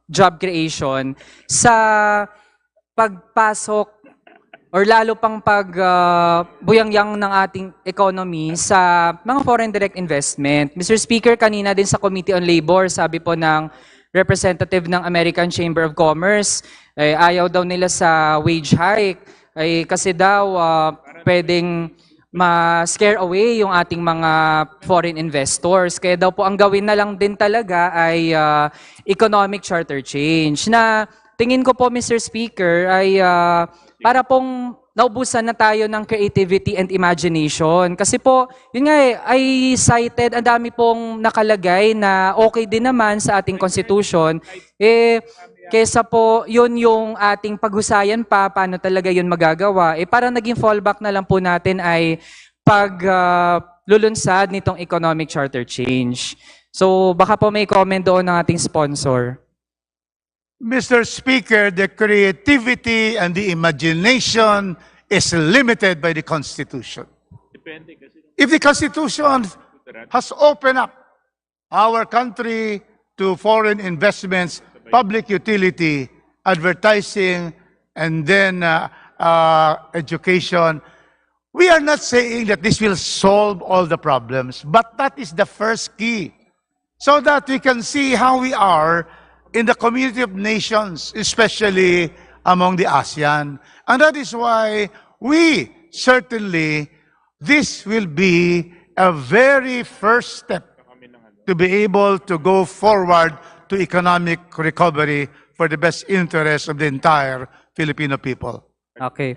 job creation sa pagpasok or lalo pang buyangyang ng ating economy sa mga foreign direct investment. Mr. Speaker, kanina din sa Committee on Labor, sabi po ng representative ng American Chamber of Commerce, ayaw daw nila sa wage hike kasi daw pwedeng ma-scare away yung ating mga foreign investors. Kaya daw po ang gawin na lang din talaga ay economic charter change. Na tingin ko po, Mr. Speaker, ay para pong naubusan na tayo ng creativity and imagination. Kasi po, yun nga ay cited, ang dami pong nakalagay na okay din naman sa ating constitution. Kesa po, yun yung ating paghusayan pa, paano talaga yun magagawa. Parang naging fallback na lang po natin ay lulunsad nitong economic charter change. So baka po may comment doon ng ating sponsor. Mr. Speaker, the creativity and the imagination is limited by the Constitution. If the Constitution has opened up our country to foreign investments, public utility, advertising, and then education, we are not saying that this will solve all the problems, but that is the first key, so that we can see how we are in the community of nations, especially among the ASEAN. And that is why we certainly, this will be a very first step to be able to go forward to economic recovery for the best interest of the entire Filipino people. Okay.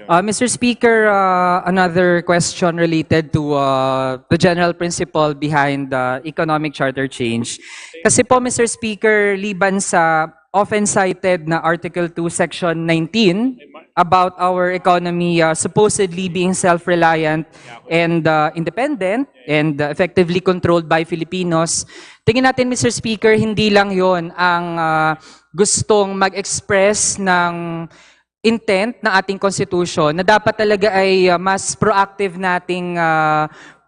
Mr. Speaker, another question related to the general principle behind the economic charter change. Kasi po, Mr. Speaker, liban sa often cited na Article 2, Section 19 about our economy supposedly being self-reliant and independent and effectively controlled by Filipinos, tingin natin, Mr. Speaker, hindi lang yon ang gustong mag-express ng intent ng ating constitution na dapat talaga ay mas proactive nating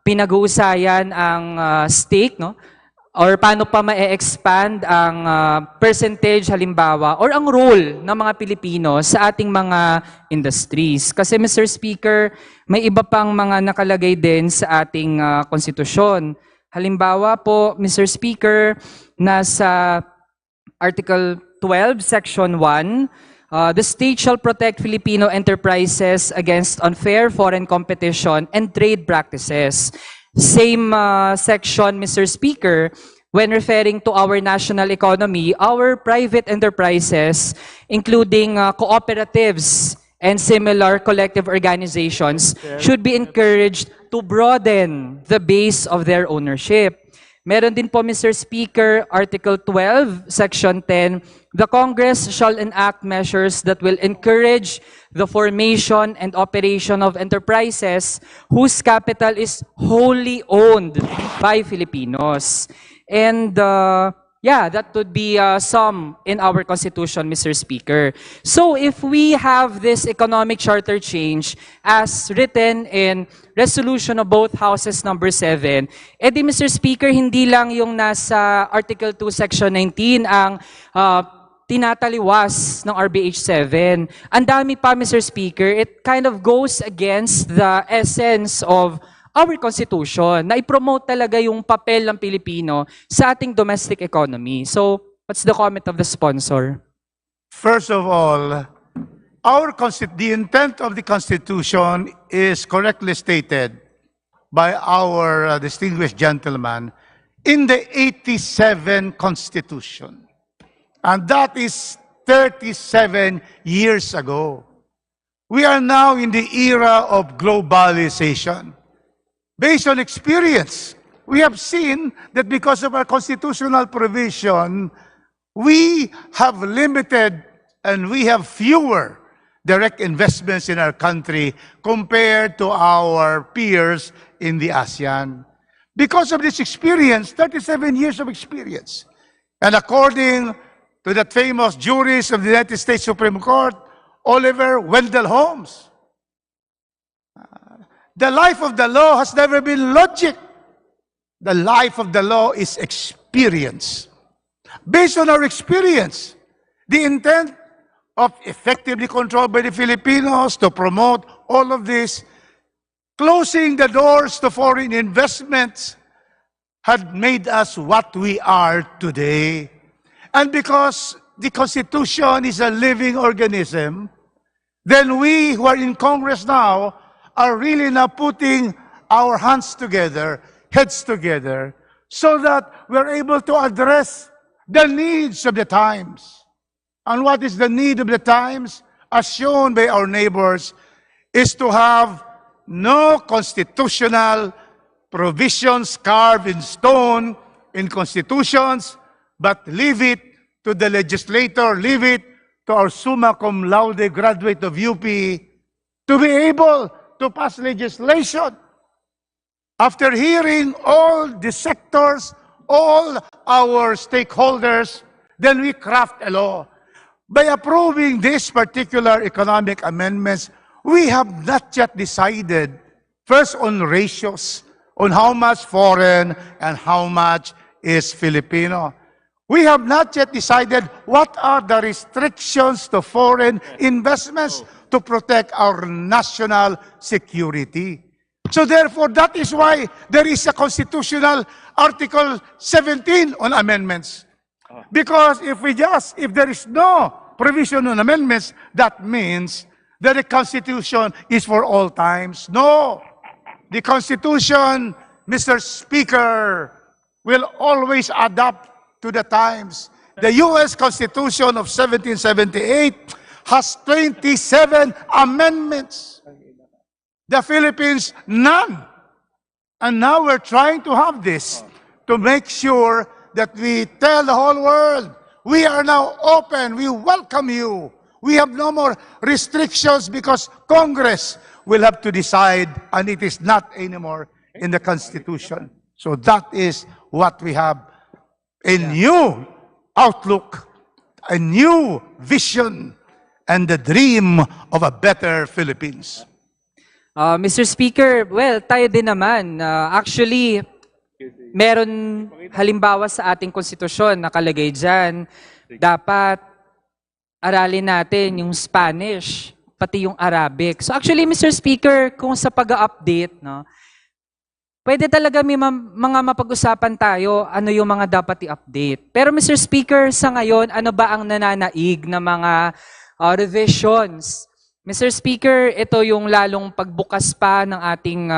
pinag-uusayan ang stake, no? Or paano pa ma-expand ang percentage halimbawa or ang role ng mga Pilipino sa ating mga industries. Kasi Mr. Speaker, may iba pang mga nakalagay din sa ating konstitusyon. Halimbawa po, Mr. Speaker, nasa Article 12, Section 1, the state shall protect Filipino enterprises against unfair foreign competition and trade practices. Same section, Mr. Speaker, when referring to our national economy, our private enterprises, including cooperatives and similar collective organizations, should be encouraged to broaden the base of their ownership. Meron din po, Mr. Speaker, Article 12, Section 10, the Congress shall enact measures that will encourage the formation and operation of enterprises whose capital is wholly owned by Filipinos. And that would be some in our Constitution, Mr. Speaker. So if we have this economic charter change as written in resolution of both houses number 7, edi Mr. Speaker, hindi lang yung nasa Article 2, Section 19 ang tinataliwas ng RBH 7. Ang dami pa, Mr. Speaker. It kind of goes against the essence of our Constitution na i-promote talaga yung papel ng Pilipino sa ating domestic economy. So, what's the comment of the sponsor? First of all, the intent of the Constitution is correctly stated by our distinguished gentleman in the 87 Constitution. And that is 37 years ago. We are now in the era of globalization. Based on experience, we have seen that because of our constitutional provision, we have limited and we have fewer direct investments in our country compared to our peers in the ASEAN. Because of this experience, 37 years of experience, and according to that famous jurist of the United States Supreme Court, Oliver Wendell Holmes, the life of the law has never been logic. The life of the law is experience. Based on our experience, the intent of effectively controlled by the Filipinos to promote all of this, closing the doors to foreign investments, had made us what we are today. And because the Constitution is a living organism, then we who are in Congress now are really now putting our hands together, heads together, so that we're able to address the needs of the times. And what is the need of the times, as shown by our neighbors, is to have no constitutional provisions carved in stone in constitutions, but leave it to the legislator, leave it to our summa cum laude graduate of UP to be able to pass legislation. After hearing all the sectors, all our stakeholders, then we craft a law. By approving these particular economic amendments, we have not yet decided, first on ratios, on how much foreign and how much is Filipino. We have not yet decided what are the restrictions to foreign investments to protect our national security. So therefore, that is why there is a constitutional Article 17 on amendments. Because if there is no provision on amendments, that means that the Constitution is for all times. No, the Constitution, Mr. Speaker, will always adapt to the times. The U.S. Constitution of 1778 has 27 amendments. The Philippines, none. And now we're trying to have this to make sure that we tell the whole world, we are now open, we welcome you. We have no more restrictions because Congress will have to decide, and it is not anymore in the Constitution. So that is what we have, a new outlook, a new vision, and the dream of a better Philippines. Mr. Speaker, well, tayo din naman. Actually, meron halimbawa sa ating konstitusyon nakalagay dyan, dapat aralin natin yung Spanish, pati yung Arabic. So actually, Mr. Speaker, kung sa pag-update, no, pwede talaga may mga mapag-usapan tayo ano yung mga dapat i-update. Pero Mr. Speaker, sa ngayon, ano ba ang nananaig na mga revisions? Mr. Speaker, ito yung lalong pagbukas pa ng ating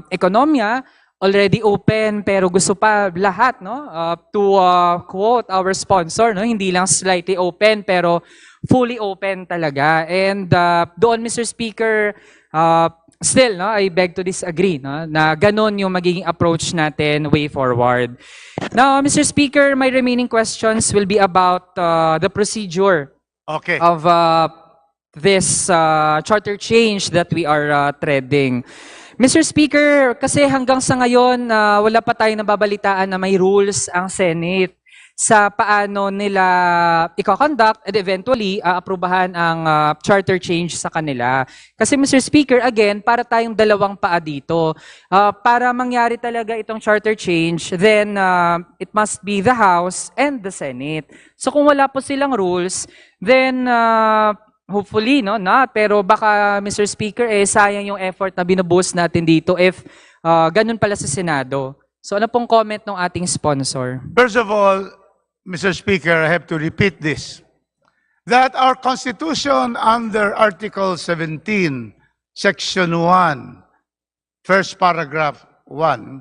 ekonomiya, already open pero gusto pa lahat, no? To quote our sponsor, no? Hindi lang slightly open pero fully open talaga. And doon, Mr. Speaker, still, no, I beg to disagree, no, na ganun yung magiging approach natin way forward. Now, Mr. Speaker, my remaining questions will be about the procedure of this charter change that we are treading. Mr. Speaker, kasi hanggang sa ngayon, wala pa tayong nababalitaan na may rules ang Senate. sa paano nila i-conduct and eventually aprubahan ang charter change sa kanila. Kasi Mr. Speaker, again, para tayong dalawang paa dito. Para mangyari talaga itong charter change, then it must be the House and the Senate. So kung wala po silang rules, then hopefully, no, not. Pero baka, Mr. Speaker, sayang yung effort na binubuhos natin dito if ganun pala sa Senado. So ano pong comment ng ating sponsor? First of all, Mr. Speaker, I have to repeat this, that our Constitution under Article 17, Section 1, first paragraph 1,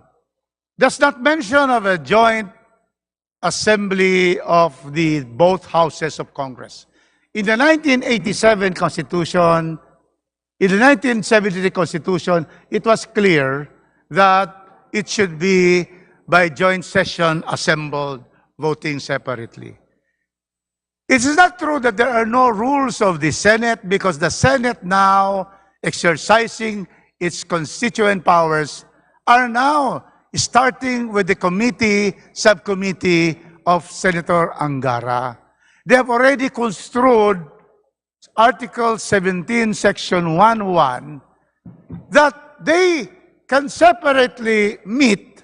does not mention of a joint assembly of the both houses of Congress. In the 1987 Constitution, in the 1973 Constitution, it was clear that it should be by joint session assembled, voting separately. It is not true that there are no rules of the Senate because the Senate now, exercising its constituent powers, are now starting with the subcommittee of Senator Angara. They have already construed Article 17, Section 1.1, that they can separately meet.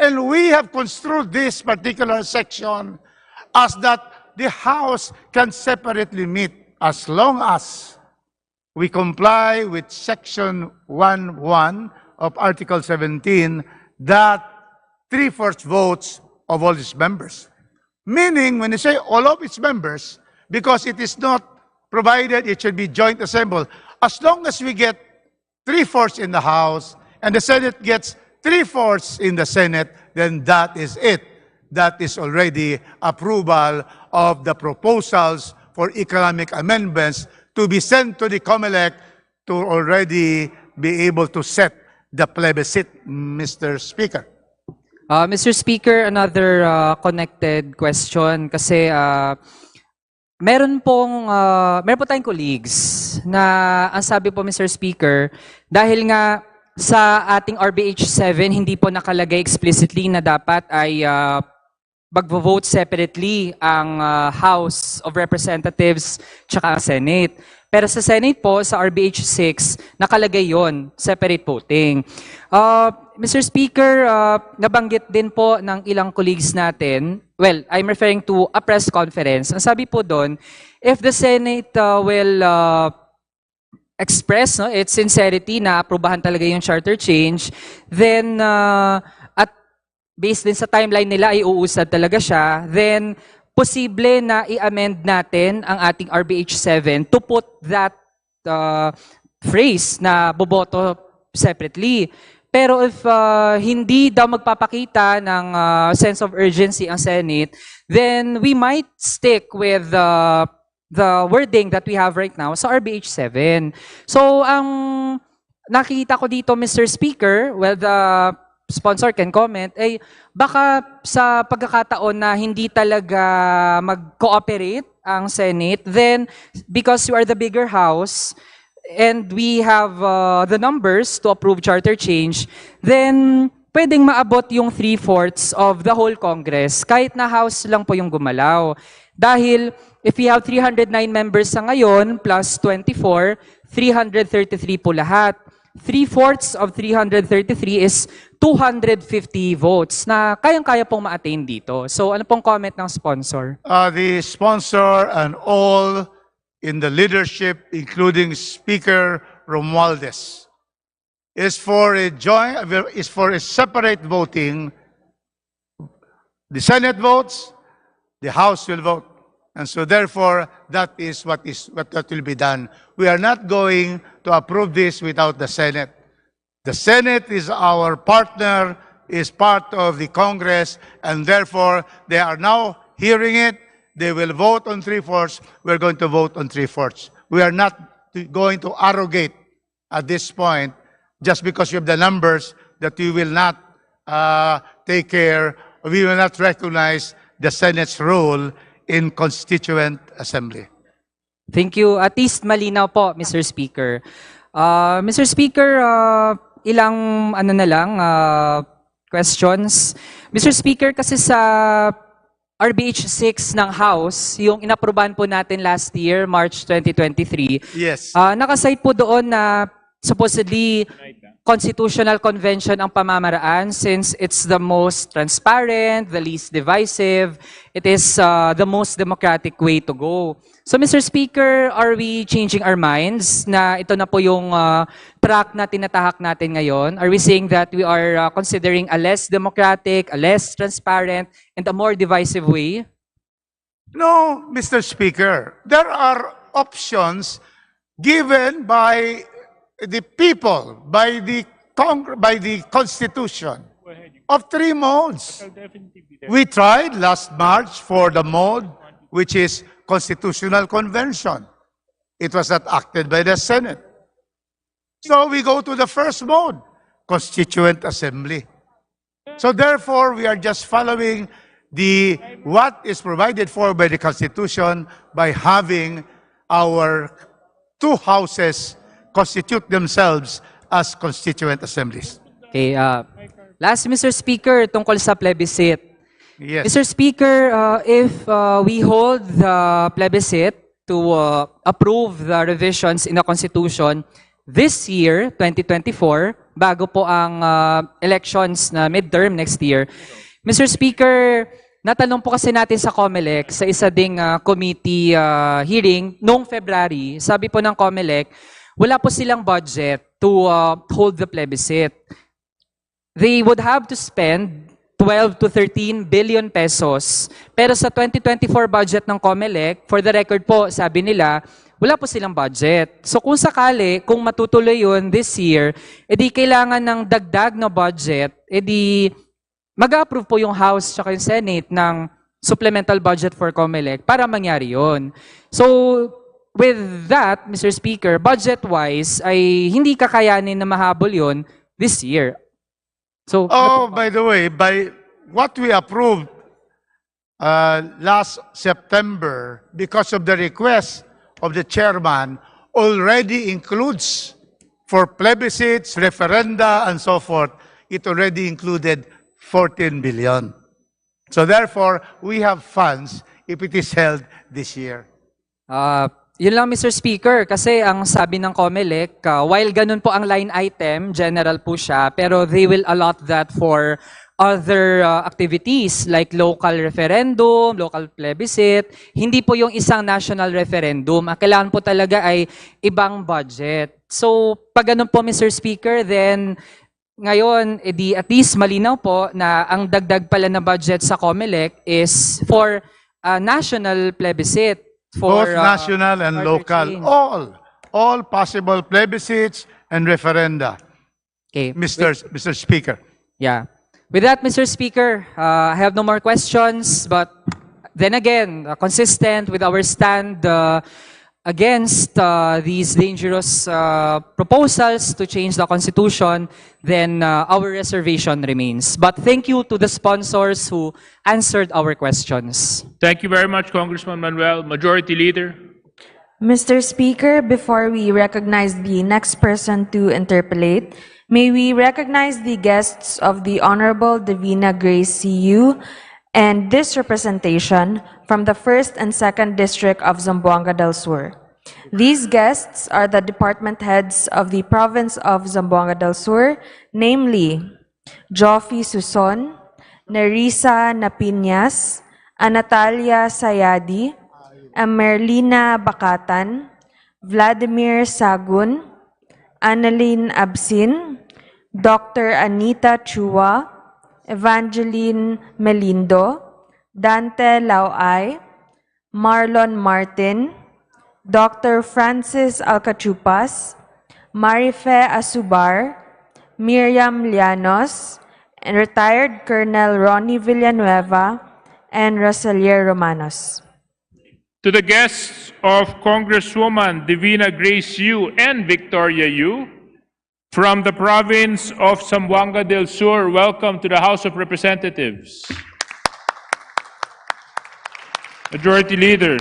And we have construed this particular section as that the House can separately meet as long as we comply with Section 1.1 of Article 17 that 3/4 votes of all its members. Meaning, when you say all of its members, because it is not provided it should be joint assembled, as long as we get 3/4 in the House and the Senate gets 3/4 in the Senate, then that is it. That is already approval of the proposals for economic amendments to be sent to the COMELEC to already be able to set the plebiscite, Mr. Speaker. Mr. Speaker, another connected question kasi meron po tayong colleagues na ang sabi po, Mr. Speaker, dahil nga sa ating RBH 7 hindi po nakalagay explicitly na dapat ay magvo-vote separately ang House of Representatives tsaka ang Senate. Pero sa Senate po, sa RBH 6, nakalagay yon, separate voting. Mr. Speaker, nabanggit din po ng ilang colleagues natin, well, I'm referring to a press conference. Ang sabi po doon, if the Senate will express its sincerity na aprubahan talaga yung charter change, then at based din sa timeline nila ay uusad talaga siya, then posible na i-amend natin ang ating RBH 7 to put that phrase na boboto separately. Pero if hindi daw magpapakita ng sense of urgency ang Senate, then we might stick with the wording that we have right now sa RBH 7. So ang nakikita ko dito, Mr. Speaker, well, the sponsor can comment, ay baka sa pagkakataon na hindi talaga mag-cooperate ang Senate, then because you are the bigger house and we have the numbers to approve charter change, then pwedeng maabot yung 3/4 of the whole Congress, kahit na House lang po yung gumalaw. Dahil if we have 309 members sa ngayon, plus 24, 333 po lahat. 3/4 of 333 is 250 votes na kayang-kaya pong ma-attain dito. So ano pong comment ng sponsor? The sponsor and all in the leadership, including Speaker Romualdez, is for a separate voting. The Senate votes, the House will vote. And so therefore, that is what will be done. We are not going to approve this without the Senate. The Senate is our partner, is part of the Congress, and therefore, they are now hearing it. They will vote on 3/4. We're going to vote on 3/4. We are not going to arrogate at this point, just because you have the numbers, that we will not take care, we will not recognize the Senate's role in Constituent Assembly. Thank you. At least malinaw po, Mr. Speaker. Mr. Speaker, ilang questions. Mr. Speaker, kasi sa RBH 6 ng House, yung inaprubahan po natin last year, March 2023, Yes. nakasite po doon na supposedly constitutional convention ang pamamaraan since it's the most transparent, the least divisive, it is the most democratic way to go. So Mr. Speaker, are we changing our minds na ito na po yung track na tinatahak natin ngayon? Are we saying that we are considering a less democratic, a less transparent, and a more divisive way? No, Mr. Speaker, there are options given by the people, by the Constitution of 3 modes. We tried last March for the mode which is Constitutional Convention. It was not acted by the Senate. So we go to the first mode, Constituent Assembly. So therefore, we are just following what is provided for by the Constitution by having our 2 houses constitute themselves as constituent assemblies. Okay, last Mr. Speaker, tungkol sa plebiscite. Yes. Mr. Speaker, if we hold the plebiscite to approve the revisions in the Constitution this year, 2024, bago po ang elections na midterm next year, Mr. Speaker, natanong po kasi natin sa COMELEC sa isa ding committee hearing noong February, sabi po ng COMELEC, wala po silang budget to hold the plebiscite. They would have to spend 12 to 13 billion pesos. Pero sa 2024 budget ng COMELEC, for the record po, sabi nila, wala po silang budget. So kung sakali, kung matutuloy yun this year, edi kailangan ng dagdag na budget, edi mag-approve po yung House at yung Senate ng supplemental budget for COMELEC para mangyari yun. So, with that, Mr. Speaker, budget-wise, ay hindi kakayanin na mahabol yun this year. So, By the way, by what we approved last September, because of the request of the chairman, already includes for plebiscites, referenda, and so forth, it already included 14 billion. So therefore, we have funds if it is held this year. yun lang, Mr. Speaker, kasi ang sabi ng COMELEC, while ganun po ang line item, general po siya, pero they will allot that for other activities like local referendum, local plebiscite, hindi po yung isang national referendum. Ang kailangan po talaga ay ibang budget. So, pag ganun po, Mr. Speaker, then ngayon, edi at least malinaw po na ang dagdag pala na budget sa COMELEC is for national plebiscite. For, Both national and local. change. All possible plebiscites and referenda, Okay. Mr. Speaker. Yeah. With that, Mr. Speaker, I have no more questions, but then again, consistent with our stand against these dangerous proposals to change the Constitution, then our reservation remains. But thank you to the sponsors who answered our questions. Thank you very much, Congressman Manuel. Majority Leader. Mr. Speaker, before we recognize the next person to interpolate, may we recognize the guests of the Honorable Divina Grace CU and this representation from the 1st and 2nd District of Zamboanga del Sur. These guests are the department heads of the province of Zamboanga del Sur, namely Joffy Suson, Nerissa Napiñas, Anatalia Sayadi, Merlina Bakatan, Vladimir Sagun, Annalyn Absin, Dr. Anita Chua, Evangeline Melindo, Dante Lauay, Marlon Martin, Dr. Francis Alcachupas, Marife Asubar, Miriam Llanos, and retired Colonel Ronnie Villanueva and Rosalier Romanos. To the guests of Congresswoman Divina Grace Yu and Victoria Yu, from the province of Zamboanga del Sur, welcome to the House of Representatives. Majority Leader.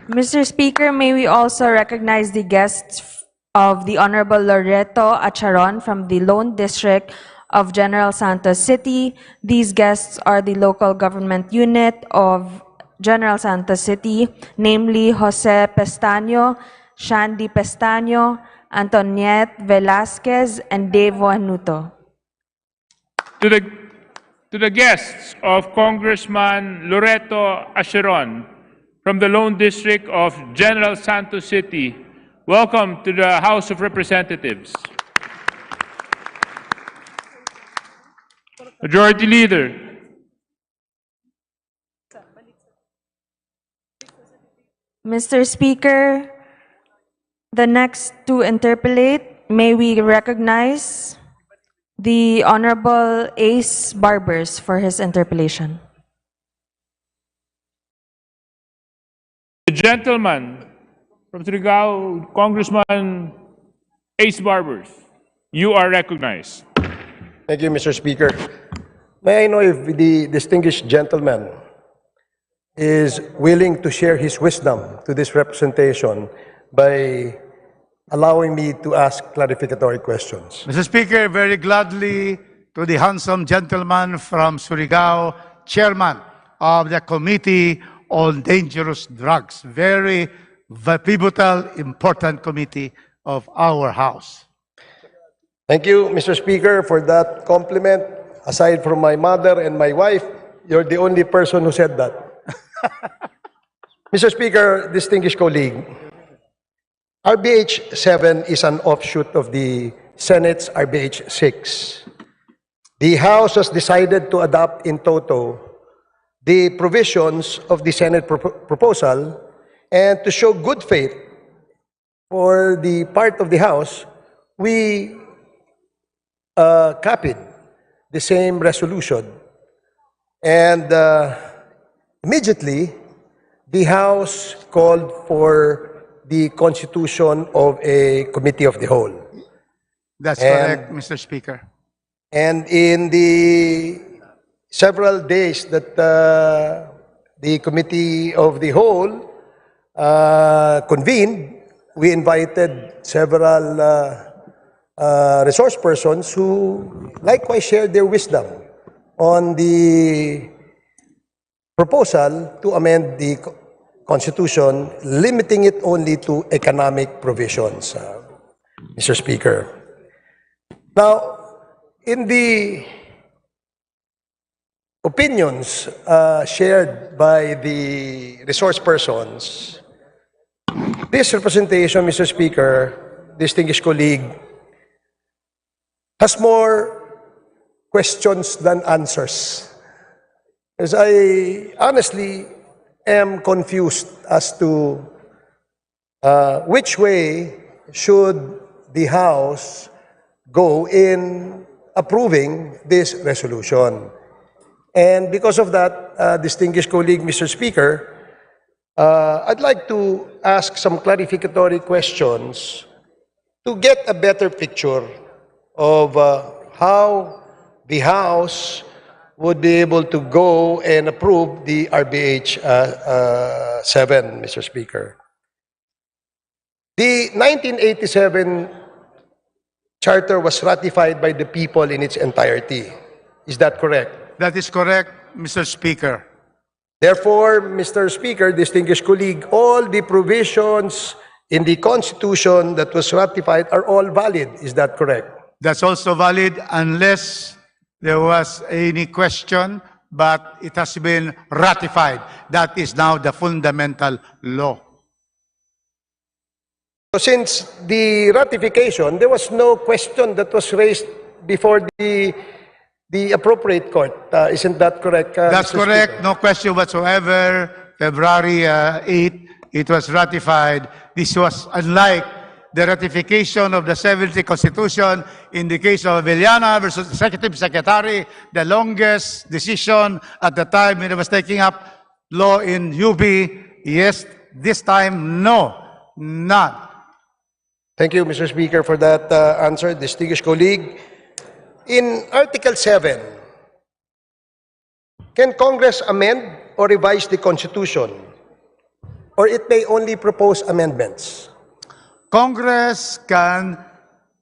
Mr. Speaker, may we also recognize the guests of the Honorable Loreto Acharon from the Lone District of General Santos City. These guests are the local government unit of General Santos City, namely Jose Pestaño, Shandy Pestaño, Antoniette Velasquez, and Dave Juanuto. To the guests of Congressman Loreto Acheron from the Lone District of General Santos City, welcome to the House of Representatives. Majority Leader. Mr. Speaker, the next to interpolate, may we recognize the Honorable Ace Barbers for his interpellation. The gentleman from Surigao, Congressman Ace Barbers, you are recognized. Thank you, Mr. Speaker. May I know if the distinguished gentleman is willing to share his wisdom to this representation by allowing me to ask clarificatory questions? Mr. Speaker, very gladly to the handsome gentleman from Surigao, chairman of the Committee on Dangerous Drugs, very pivotal, important committee of our House. Thank you, Mr. Speaker, for that compliment. Aside from my mother and my wife, you're the only person who said that. Mr. Speaker, distinguished colleague, RBH 7 is an offshoot of the Senate's RBH 6. The House has decided to adopt in toto the provisions of the Senate proposal, and to show good faith for the part of the House, we copied the same resolution. And immediately, the House called for the constitution of a committee of the whole. That's correct, Mr. Speaker. And in the several days that the committee of the whole convened, we invited several resource persons who likewise shared their wisdom on the proposal to amend the Constitution, limiting it only to economic provisions, Mr. Speaker. Now, in the opinions shared by the resource persons, this representation, Mr. Speaker, distinguished colleague, has more questions than answers. As I honestly am confused as to which way should the House go in approving this resolution. And because of that, distinguished colleague, Mr. Speaker, I'd like to ask some clarificatory questions to get a better picture of how the House would be able to go and approve the RBH 7, Mr. Speaker. The 1987 Charter was ratified by the people in its entirety. Is that correct? That is correct, Mr. Speaker. Therefore, Mr. Speaker, distinguished colleague, all the provisions in the Constitution that was ratified are all valid. Is that correct? That's also valid unless there was any question, but it has been ratified. That is now the fundamental law. So since the ratification, there was no question that was raised before the appropriate court. Isn't that correct? That's Mr. correct. Speaker? No question whatsoever. February 8, it was ratified. This was unlike the ratification of the 70th Constitution in the case of Villana versus Executive Secretary, the longest decision at the time when it was taking up law in UP. Yes, this time, no, none. Thank you, Mr. Speaker, for that answer, distinguished colleague. In Article 7, can Congress amend or revise the Constitution? Or it may only propose amendments? Congress can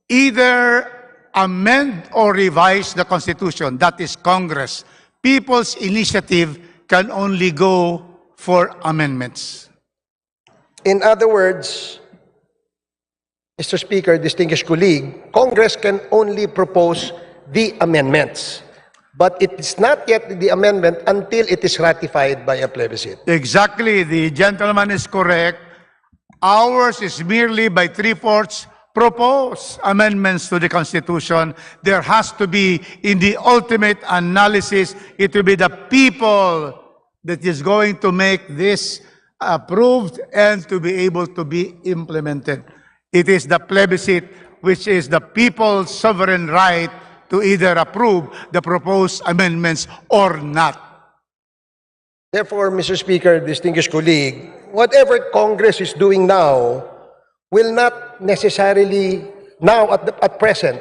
either amend or revise the Constitution. That is Congress. People's initiative can only go for amendments. In other words, Mr. Speaker, distinguished colleague, Congress can only propose the amendments. But it is not yet the amendment until it is ratified by a plebiscite. Exactly. The gentleman is correct. Ours is merely by 3/4 propose amendments to the Constitution. There has to be, in the ultimate analysis, it will be the people that is going to make this approved and to be able to be implemented. It is the plebiscite, which is the people's sovereign right to either approve the proposed amendments or not. Therefore, Mr. Speaker, distinguished colleague, whatever Congress is doing now will not necessarily, now at present,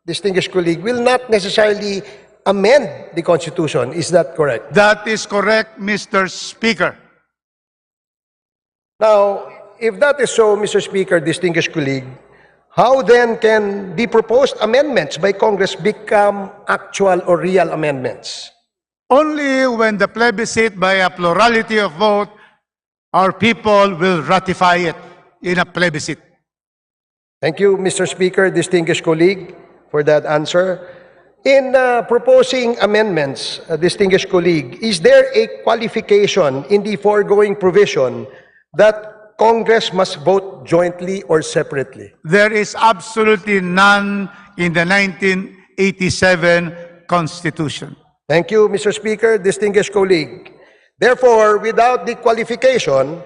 distinguished colleague, will not necessarily amend the Constitution. Is that correct? That is correct, Mr. Speaker. Now, if that is so, Mr. Speaker, distinguished colleague, how then can the proposed amendments by Congress become actual or real amendments? Only when the plebiscite by a plurality of vote, our people will ratify it in a plebiscite. Thank you, Mr. Speaker, distinguished colleague, for that answer. In proposing amendments, distinguished colleague, is there a qualification in the foregoing provision that Congress must vote jointly or separately? There is absolutely none in the 1987 Constitution. Thank you, Mr. Speaker, distinguished colleague. Therefore, without the qualification,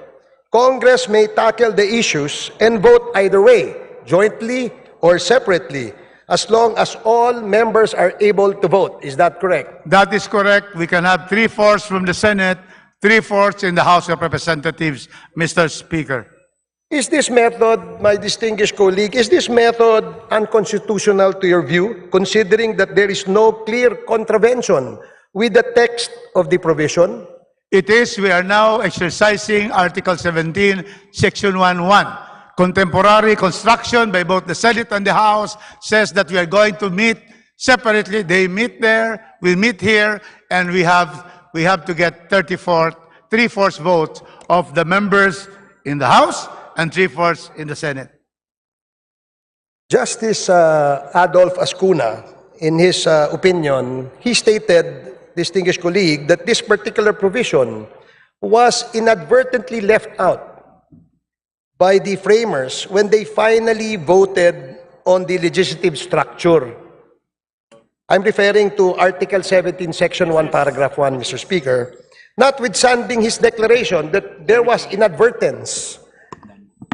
Congress may tackle the issues and vote either way, jointly or separately, as long as all members are able to vote. Is that correct? That is correct. We can have 3/4 from the Senate, 3/4 in the House of Representatives, Mr. Speaker. Is this method, my distinguished colleague, is this method unconstitutional to your view, considering that there is no clear contravention with the text of the provision? It is. We are now exercising Article 17, Section 1(1). Contemporary construction by both the Senate and the House says that we are going to meet separately. They meet there, we meet here, and we have to get 3/4 votes of the members in the House and 3/4 in the Senate. Justice Adolf Ascuna, in his opinion, he stated, distinguished colleague, that this particular provision was inadvertently left out by the framers when they finally voted on the legislative structure. I'm referring to Article 17, Section 1, Paragraph 1, Mr. Speaker, notwithstanding his declaration that there was inadvertence.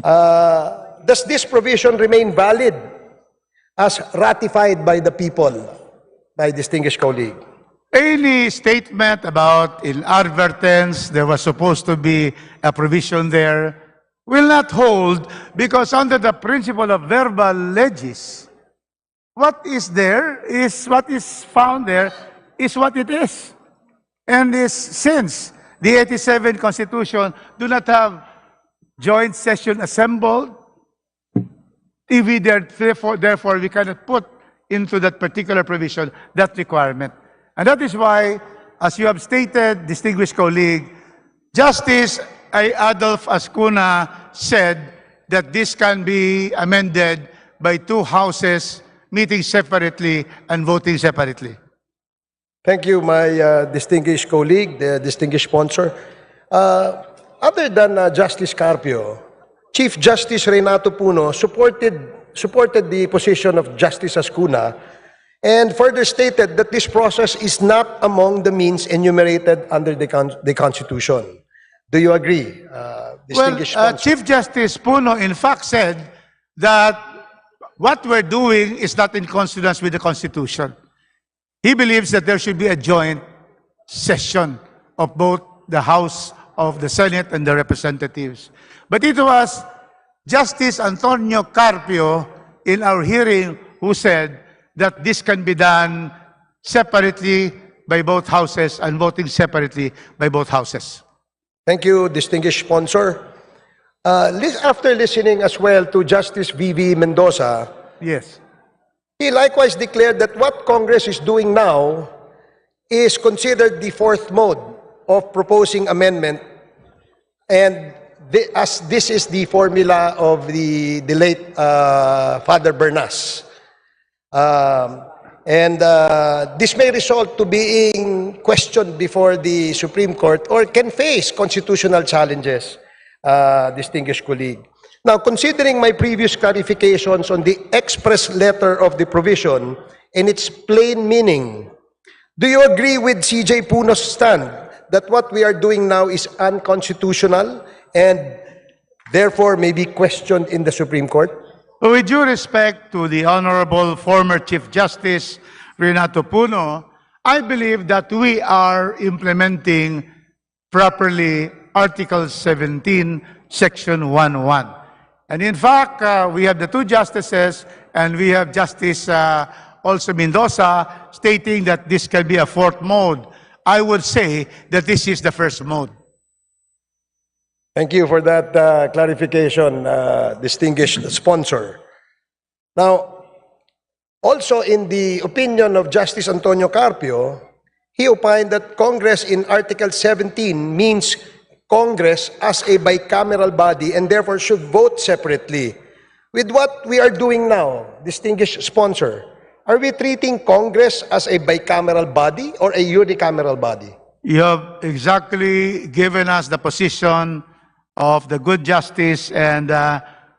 Does this provision remain valid as ratified by the people, my distinguished colleague? Any statement about inadvertence, there was supposed to be a provision there, will not hold, because under the principle of verbal legis, what is there is what is found there is what it is. And since the 87 Constitution do not have joint session assembled, therefore we cannot put into that particular provision that requirement. And that is why, as you have stated, distinguished colleague, Justice Adolf Ascuna said that this can be amended by two houses meeting separately and voting separately. Thank you, my distinguished colleague, the distinguished sponsor. Other than Justice Carpio, Chief Justice Renato Puno supported the position of Justice Ascuna and further stated that this process is not among the means enumerated under the Constitution. Do you agree, distinguished sponsor? Chief Justice Puno, in fact, said that what we're doing is not in consonance with the Constitution. He believes that there should be a joint session of both the House of the Senate and the Representatives. But it was Justice Antonio Carpio in our hearing who said that this can be done separately by both houses and voting separately by both houses. Thank you, distinguished sponsor. After listening as well to Justice V.V. Mendoza, yes, He likewise declared that what Congress is doing now is considered the fourth mode of proposing amendment, and as this is the formula of the late Father Bernas. This may result to being questioned before the Supreme Court or can face constitutional challenges, distinguished colleague. Now, considering my previous clarifications on the express letter of the provision and its plain meaning, do you agree with C.J. Puno's stand that what we are doing now is unconstitutional and therefore may be questioned in the Supreme Court? With due respect to the Honorable former Chief Justice Renato Puno, I believe that we are implementing properly Article 17, Section 1.1. And in fact, we have the two justices and we have Justice also Mendoza stating that this can be a fourth mode. I would say that this is the first mode. Thank you for that clarification, distinguished sponsor. Now, also in the opinion of Justice Antonio Carpio, he opined that Congress in Article 17 means Congress as a bicameral body and therefore should vote separately. With what we are doing now, distinguished sponsor, are we treating Congress as a bicameral body or a unicameral body? You have exactly given us the position of the good justice, and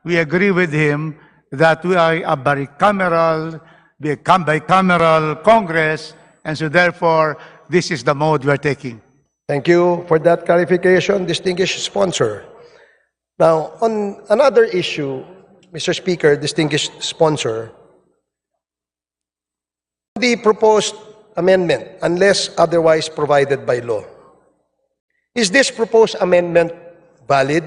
we agree with him that we are a bicameral Congress, and so therefore this is the mode we are taking. Thank you for that clarification, distinguished sponsor. Now, on another issue, Mr. Speaker, distinguished sponsor, the proposed amendment, unless otherwise provided by law, is this proposed amendment valid?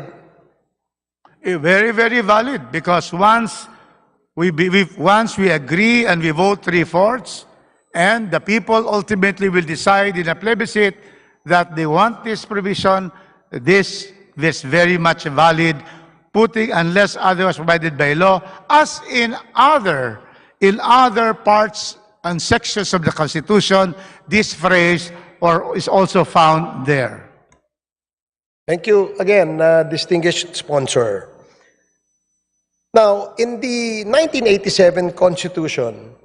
Very, very valid, because once we agree and we vote 3/4, and the people ultimately will decide in a plebiscite that they want this provision, this is very much valid, putting unless otherwise provided by law, as in other parts and sections of the Constitution, this phrase is also found there. Thank you again, distinguished sponsor. Now, in the 1987 Constitution,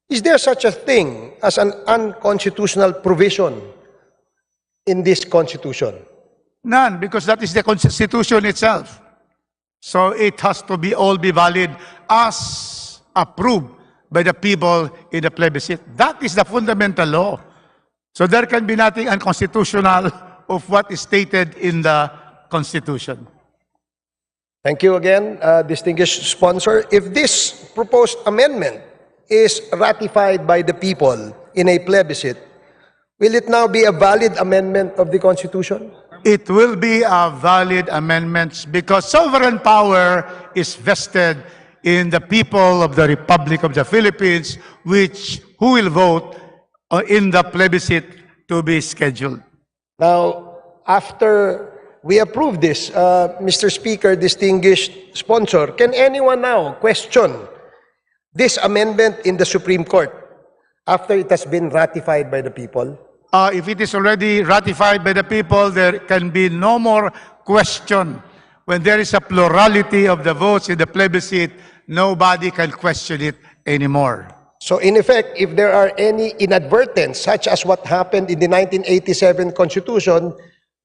is there such a thing as an unconstitutional provision in this Constitution? None, because that is the Constitution itself. So it has to be valid as approved by the people in the plebiscite. That is the fundamental law. So there can be nothing unconstitutional of what is stated in the Constitution. Thank you again, distinguished sponsor. If this proposed amendment is ratified by the people in a plebiscite, will it now be a valid amendment of the Constitution? It will be a valid amendment because sovereign power is vested in the people of the Republic of the Philippines, who will vote in the plebiscite to be scheduled. Now, after we approve this, Mr. Speaker, distinguished sponsor, can anyone now question this amendment in the Supreme Court after it has been ratified by the people? If it is already ratified by the people, there can be no more question. When there is a plurality of the votes in the plebiscite, nobody can question it anymore. So in effect, if there are any inadvertence, such as what happened in the 1987 Constitution,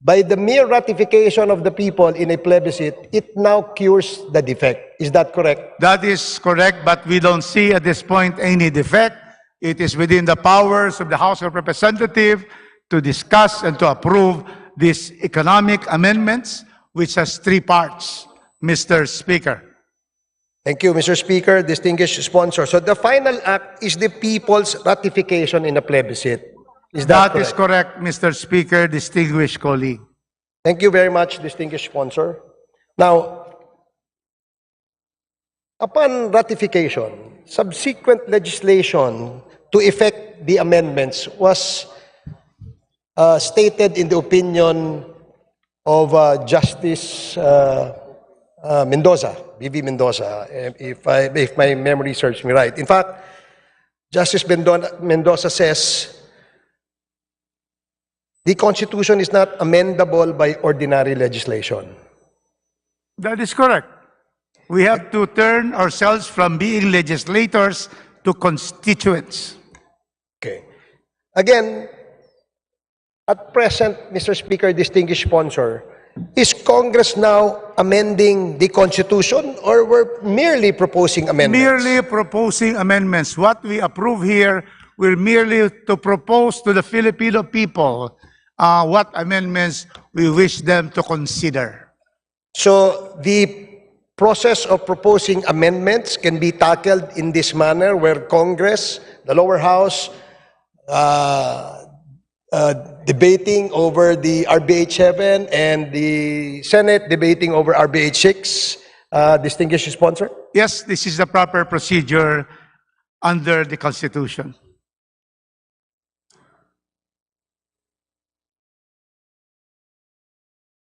by the mere ratification of the people in a plebiscite, it now cures the defect. Is that correct? That is correct, but we don't see at this point any defect. It is within the powers of the House of Representatives to discuss and to approve these economic amendments, which has 3 parts, Mr. Speaker. Thank you, Mr. Speaker, distinguished sponsor. So the final act is the people's ratification in a plebiscite. Is that correct? That is correct, Mr. Speaker, distinguished colleague. Thank you very much, distinguished sponsor. Now, upon ratification, subsequent legislation to effect the amendments was stated in the opinion of Justice Mendoza, B.V. Mendoza, if my memory serves me right. In fact, Justice Mendoza says, the Constitution is not amendable by ordinary legislation. That is correct. We have to turn ourselves from being legislators to constituents. Okay. Again, at present, Mr. Speaker, distinguished sponsor, is Congress now amending the Constitution or we're merely proposing amendments? Merely proposing amendments. What we approve here, we're merely to propose to the Filipino people what amendments we wish them to consider. So the process of proposing amendments can be tackled in this manner where Congress, the lower house, debating over the RBH 7 and the Senate debating over RBH 6, distinguished sponsor? Yes, this is the proper procedure under the Constitution.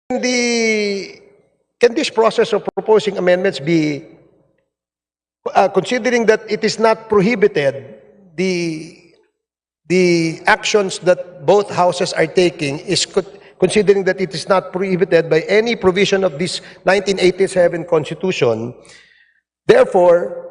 Can this process of proposing amendments be, considering that it is not prohibited, the actions that both houses are taking is considering that it is not prohibited by any provision of this 1987 Constitution, therefore,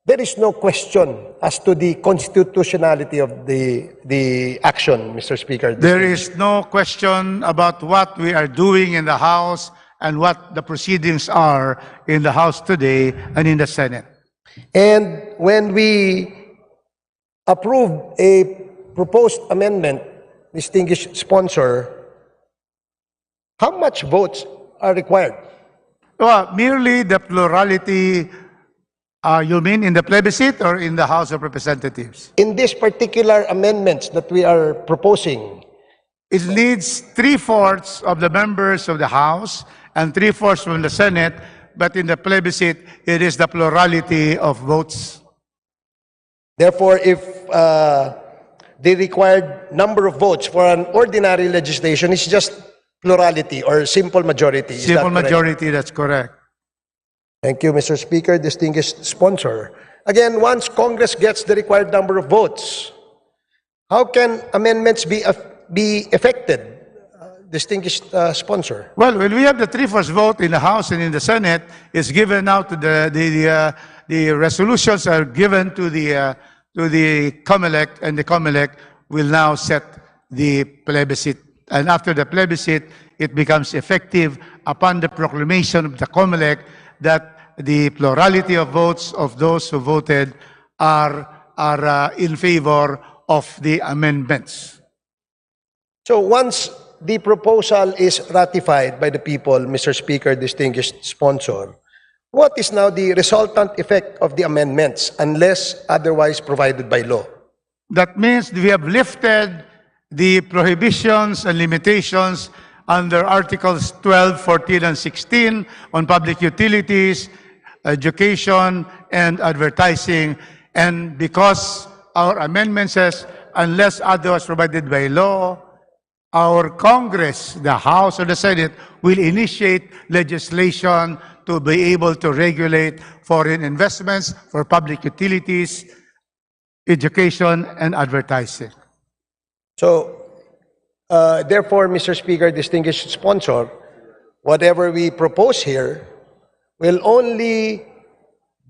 there is no question as to the constitutionality of the action, Mr. Speaker. There is no question about what we are doing in the House and what the proceedings are in the House today and in the Senate. And when we approve a proposed amendment, distinguished sponsor, how much votes are required? Well, merely the plurality, you mean in the plebiscite or in the House of Representatives? In this particular amendments that we are proposing, it needs 3/4 of the members of the House and 3/4 from the Senate, but in the plebiscite, it is the plurality of votes. Therefore, if the required number of votes for an ordinary legislation is just plurality or simple majority. Is Simple that correct? majority, that's correct. Thank you, Mr. Speaker, distinguished sponsor. Again, once Congress gets the required number of votes, how can amendments be effected, distinguished sponsor? Well, when we have the 3/4 vote in the House and in the Senate, it's given out to the resolutions are given to the COMELEC, and the COMELEC will now set the plebiscite. And after the plebiscite, it becomes effective upon the proclamation of the COMELEC that the plurality of votes of those who voted are in favor of the amendments. So once the proposal is ratified by the people, Mr. Speaker, distinguished sponsor, what is now the resultant effect of the amendments unless otherwise provided by law? That means we have lifted the prohibitions and limitations under Articles 12, 14, and 16 on public utilities, education, and advertising. And because our amendment says, unless otherwise provided by law, our Congress, the House or the Senate, will initiate legislation to be able to regulate foreign investments for public utilities, education, and advertising. So, therefore, Mr. Speaker, distinguished sponsor, whatever we propose here will only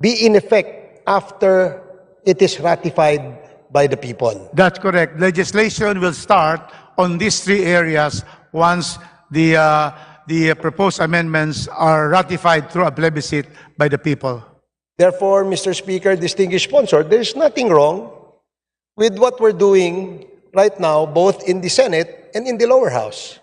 be in effect after it is ratified by the people. That's correct. Legislation will start on these three areas once the proposed amendments are ratified through a plebiscite by the people. Therefore, Mr. Speaker, distinguished sponsor, there's nothing wrong with what we're doing right now, both in the Senate and in the lower house.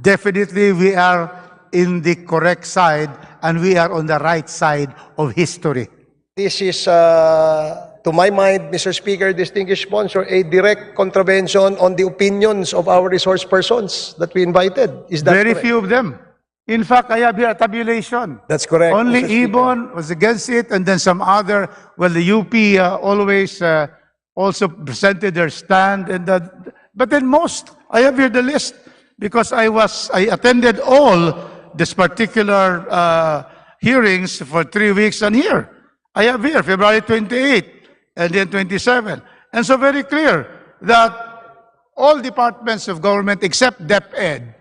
Definitely, we are in the correct side and we are on the right side of history. This is, to my mind, Mr. Speaker, distinguished sponsor, a direct contravention on the opinions of our resource persons that we invited. Is that Very correct? few of them. In fact, I have here a tabulation. That's correct. Only Mr. Speaker. Ibon was against it, and then some other. Well, the UP always also presented their stand, and but then most. I have here the list because I attended all this particular hearings for 3 weeks, and here I have here February 28. and then 27. And so very clear that all departments of government except DepEd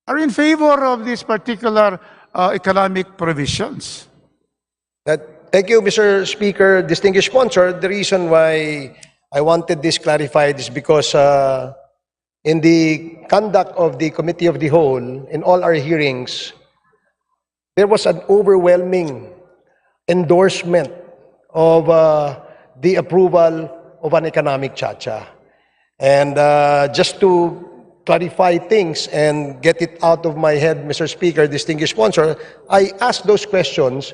are in favor of these particular economic provisions. Thank you, Mr. Speaker. Distinguished sponsor, the reason why I wanted this clarified is because in the conduct of the Committee of the Whole, in all our hearings, there was an overwhelming endorsement of the approval of an economic cha-cha. And just to clarify things and get it out of my head, Mr. Speaker, distinguished sponsor, I asked those questions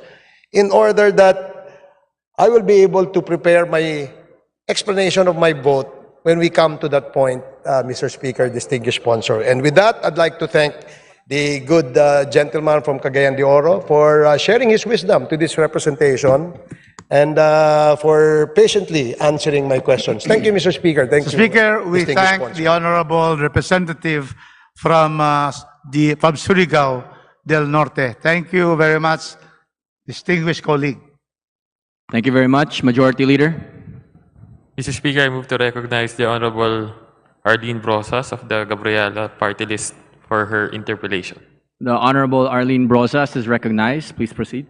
in order that I will be able to prepare my explanation of my vote when we come to that point, Mr. Speaker, distinguished sponsor. And with that, I'd like to thank the good gentleman from Cagayan de Oro for sharing his wisdom to this representation and for patiently answering my questions. Thank you, Mr. Speaker. Thank you, Speaker, we distinguished thank sponsor. the honorable representative from Surigao del Norte. Thank you very much, distinguished colleague. Thank you very much, Majority Leader. Mr. Speaker, I move to recognize the Honorable Arlene Brosas of the Gabriela Party List for her interpellation. The Honorable Arlene Brosas is recognized. Please proceed.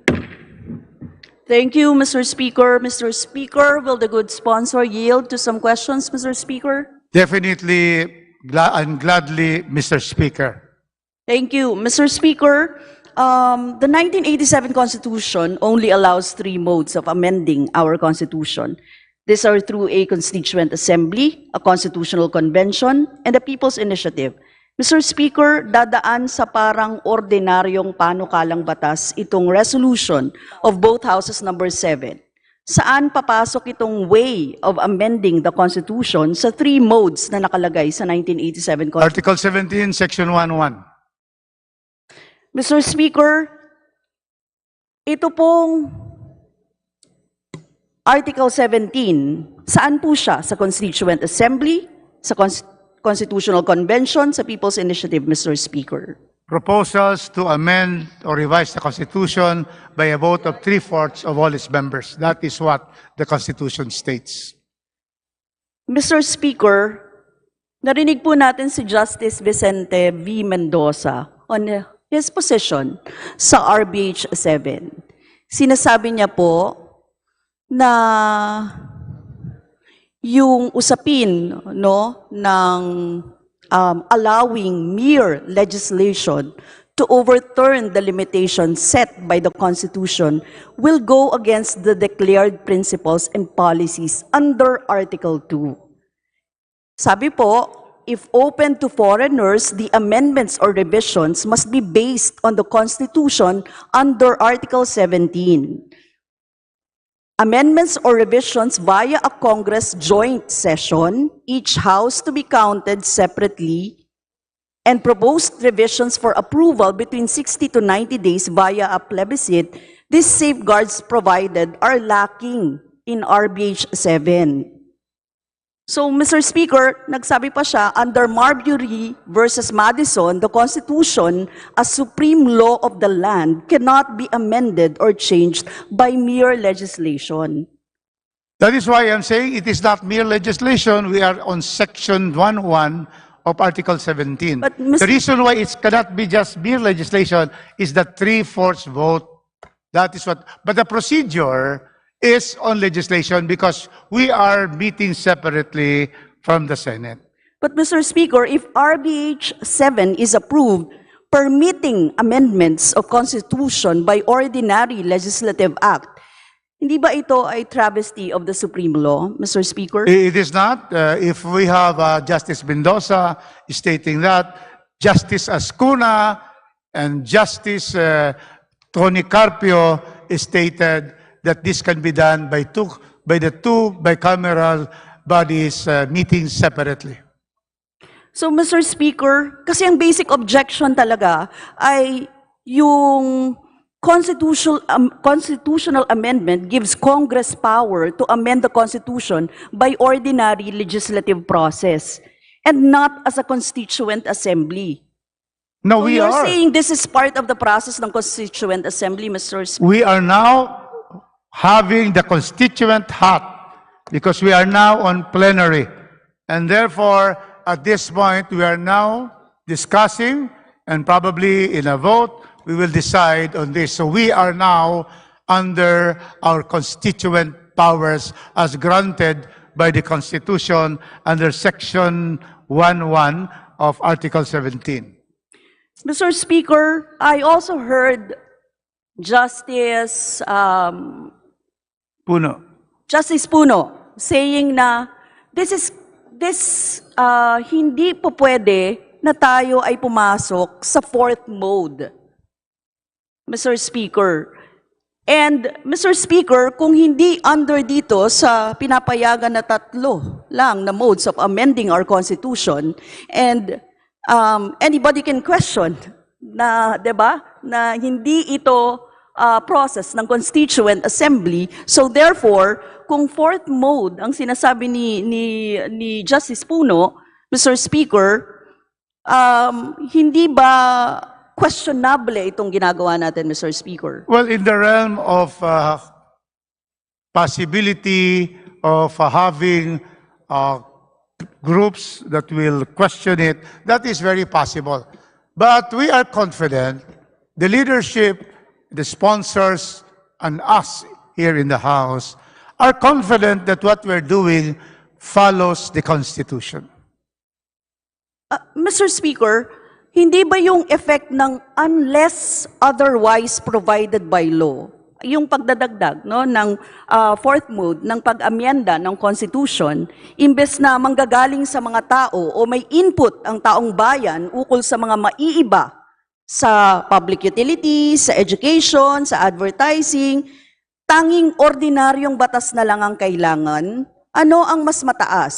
Thank you, Mr. Speaker. Mr. Speaker, will the good sponsor yield to some questions, Mr. Speaker? Definitely and gladly, Mr. Speaker. Thank you, Mr. Speaker. The 1987 Constitution only allows 3 modes of amending our Constitution. These are through a Constituent Assembly, a Constitutional Convention, and a People's Initiative. Mr. Speaker, dadaan sa parang ordinaryong panukalang batas itong resolution of both houses number 7. Saan papasok itong way of amending the Constitution sa 3 modes na nakalagay sa 1987 Constitution? Article 17, Section 1.1. Mr. Speaker, ito pong Article 17, saan po siya? Sa Constituent Assembly, sa Constitutional Convention, sa People's Initiative, Mr. Speaker? Proposals to amend or revise the Constitution by a vote of 3/4 of all its members. That is what the Constitution states. Mr. Speaker, narinig po natin si Justice Vicente V. Mendoza on his position sa RBH 7. Sinasabi niya po na yung usapin ng allowing mere legislation to overturn the limitations set by the Constitution will go against the declared principles and policies under Article 2. Sabi po, if open to foreigners, the amendments or revisions must be based on the Constitution under Article 17. Amendments or revisions via a Congress joint session, each house to be counted separately, and proposed revisions for approval between 60 to 90 days via a plebiscite, these safeguards provided are lacking in RBH 7. So, Mr. Speaker, nagsabi pa siya, under Marbury versus Madison, the Constitution, as supreme law of the land, cannot be amended or changed by mere legislation. That is why I'm saying it is not mere legislation. We are on Section 1.1 of Article 17. But, The reason why it cannot be just mere legislation is the 3/4 vote. That is what. But the procedure is on legislation because we are meeting separately from the Senate. But, Mr. Speaker, if RBH 7 is approved, permitting amendments of Constitution by ordinary legislative act, hindi ba ito ay travesty of the supreme law, Mr. Speaker? It is not. If we have Justice Mendoza stating that, Justice Ascuna and Justice Tony Carpio stated that this can be done by the two bicameral bodies meeting separately. So, Mr. Speaker, kasi ang basic objection talaga ay yung constitutional amendment gives Congress power to amend the Constitution by ordinary legislative process and not as a constituent assembly. No, So we you're are. saying this is part of the process ng constituent assembly, Mr. Speaker? We are now having the constituent hat because we are now on plenary. And therefore, at this point, we are now discussing, and probably in a vote, we will decide on this. So we are now under our constituent powers as granted by the Constitution under Section 1.1 of Article 17. Mr. Speaker, I also heard Justice Puno saying na hindi po pwede na tayo ay pumasok sa fourth mode, Mr. Speaker. And Mr. Speaker, kung hindi under dito sa pinapayagan na tatlo lang na modes of amending our Constitution, and anybody can question na, 'di ba, na hindi ito process ng Constituent Assembly. So therefore, kung fourth mode ang sinasabi ni Justice Puno, Mr. Speaker, hindi ba questionable itong ginagawa natin, Mr. Speaker? Well, in the realm of possibility of having groups that will question it, that is very possible. But we are confident, the leadership, the sponsors, and us here in the House are confident that what we're doing follows the Constitution. Mr. Speaker, hindi ba yung effect ng unless otherwise provided by law, yung pagdadagdag ng fourth mode ng pag-amyenda ng Constitution, imbes na manggagaling sa mga tao o may input ang taong bayan ukol sa mga maiiba sa public utilities, sa education, sa advertising, tanging ordinaryong batas na lang ang kailangan? Ano ang mas mataas?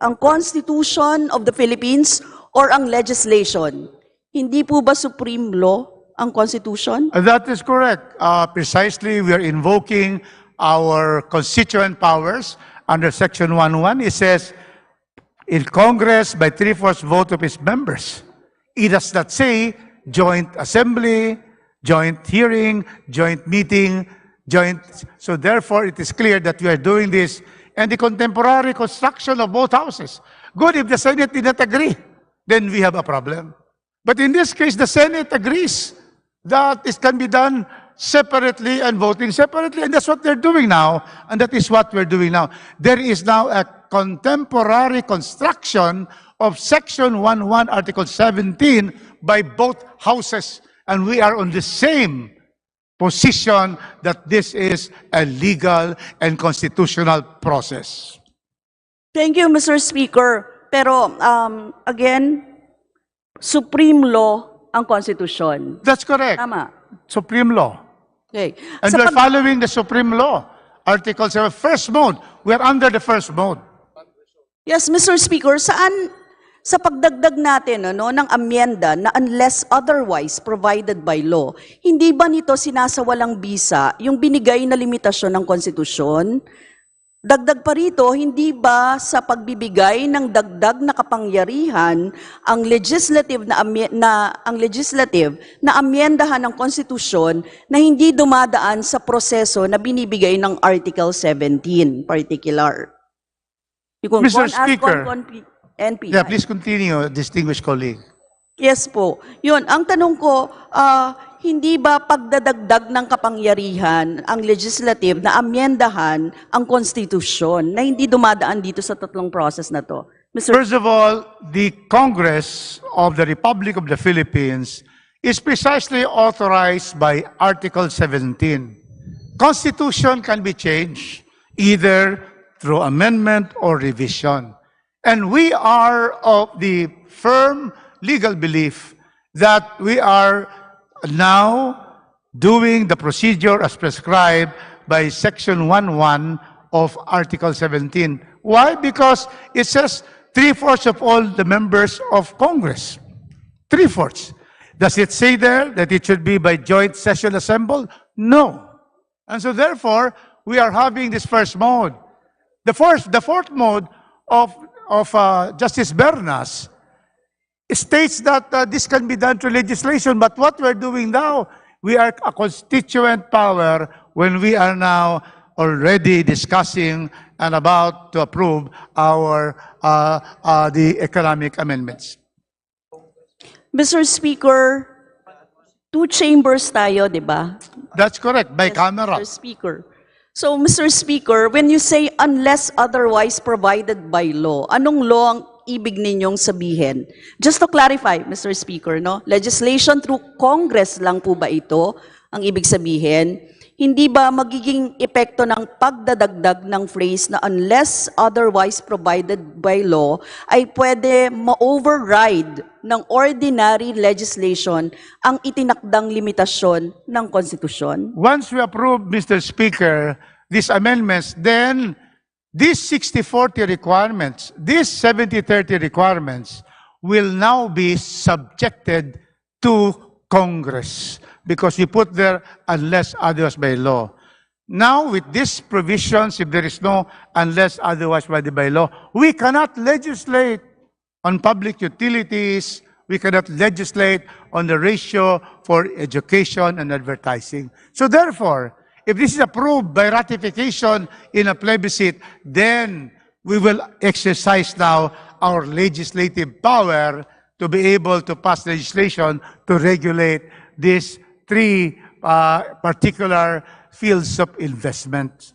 Ang Constitution of the Philippines or ang legislation? Hindi po ba supreme law ang Constitution? That is correct. Precisely, we are invoking our constituent powers under Section 1.1. It says, in Congress by 3/4 vote of its members. It does not say joint assembly, joint hearing, joint meeting, joint. So therefore, it is clear that we are doing this and the contemporary construction of both houses. Good, if the Senate did not agree, then we have a problem. But in this case, the Senate agrees that it can be done separately and voting separately, and that's what they're doing now, and that is what we're doing now. There is now a contemporary construction of Section 1.1, Article 17 by both houses, and we are on the same position that this is a legal and constitutional process. Thank you, Mr. Speaker. Pero again, supreme law ang Constitution. That's correct. Tama. Supreme law. Okay. And we're following the supreme law. Article 7, first mode. We're under the first mode. Yes, Mr. Speaker, sa pagdagdag natin ng amyenda na unless otherwise provided by law, hindi ba nito sinasawalang bisa yung binigay na limitasyon ng Konstitusyon? Dagdag pa rito, hindi ba sa pagbibigay ng dagdag na kapangyarihan ang legislative na amyendahan ng konstitusyon na hindi dumadaan sa proseso na binibigay ng Article 17 particular? Mr. Speaker, NP. yeah, please continue, distinguished colleague. Yes po. Yun, ang tanong ko, hindi ba pagdadagdag ng kapangyarihan ang legislative na amyendahan ang konstitusyon na hindi dumadaan dito sa tatlong process na to? First of all, the Congress of the Republic of the Philippines is precisely authorized by Article 17. Constitution can be changed either through amendment or revision. And we are of the firm legal belief that we are now doing the procedure as prescribed by Section 1.1 of Article 17. Why? Because it says 3/4 of all the members of Congress. 3/4. Does it say there that it should be by joint session assembled? No. And so therefore, we are having this first mode. The fourth mode of Justice Bernas states that this can be done through legislation, but what we're doing now, we are a constituent power when we are now already discussing and about to approve our the economic amendments. Mr. Speaker, two chambers tayo, di ba? That's correct, by camera. Mr. Speaker. So, Mr. Speaker, when you say unless otherwise provided by law, anong law ang ibig ninyong sabihin? Just to clarify, Mr. Speaker, no? Legislation through Congress lang po ba ito ang ibig sabihin? Hindi ba magiging epekto ng pagdadagdag ng phrase na unless otherwise provided by law ay pwede ma-override ng ordinary legislation ang itinakdang limitasyon ng konstitusyon? Once we approve, Mr. Speaker, these amendments, then these 60-40 requirements, these 70-30 requirements will now be subjected to Congress because we put there unless otherwise by law. Now, with these provisions, if there is no unless otherwise by law, we cannot legislate on public utilities, we cannot legislate on the ratio for education and advertising. So therefore, if this is approved by ratification in a plebiscite, then we will exercise now our legislative power to be able to pass legislation to regulate these three particular fields of investment.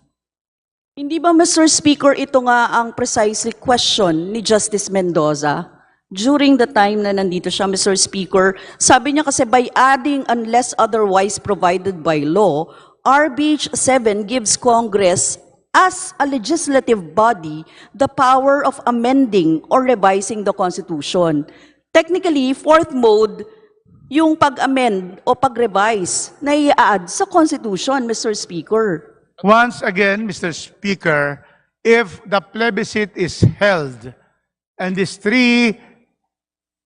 Hindi ba, Mr. Speaker, ito nga ang precisely question ni Justice Mendoza during the time na nandito siya, Mr. Speaker? Sabi niya kasi by adding unless otherwise provided by law, RBH 7 gives Congress as a legislative body the power of amending or revising the Constitution. Technically, fourth mode, yung pag-amend o pag-revise na i-add sa Constitution, Mr. Speaker. Once again, Mr. Speaker, if the plebiscite is held and these three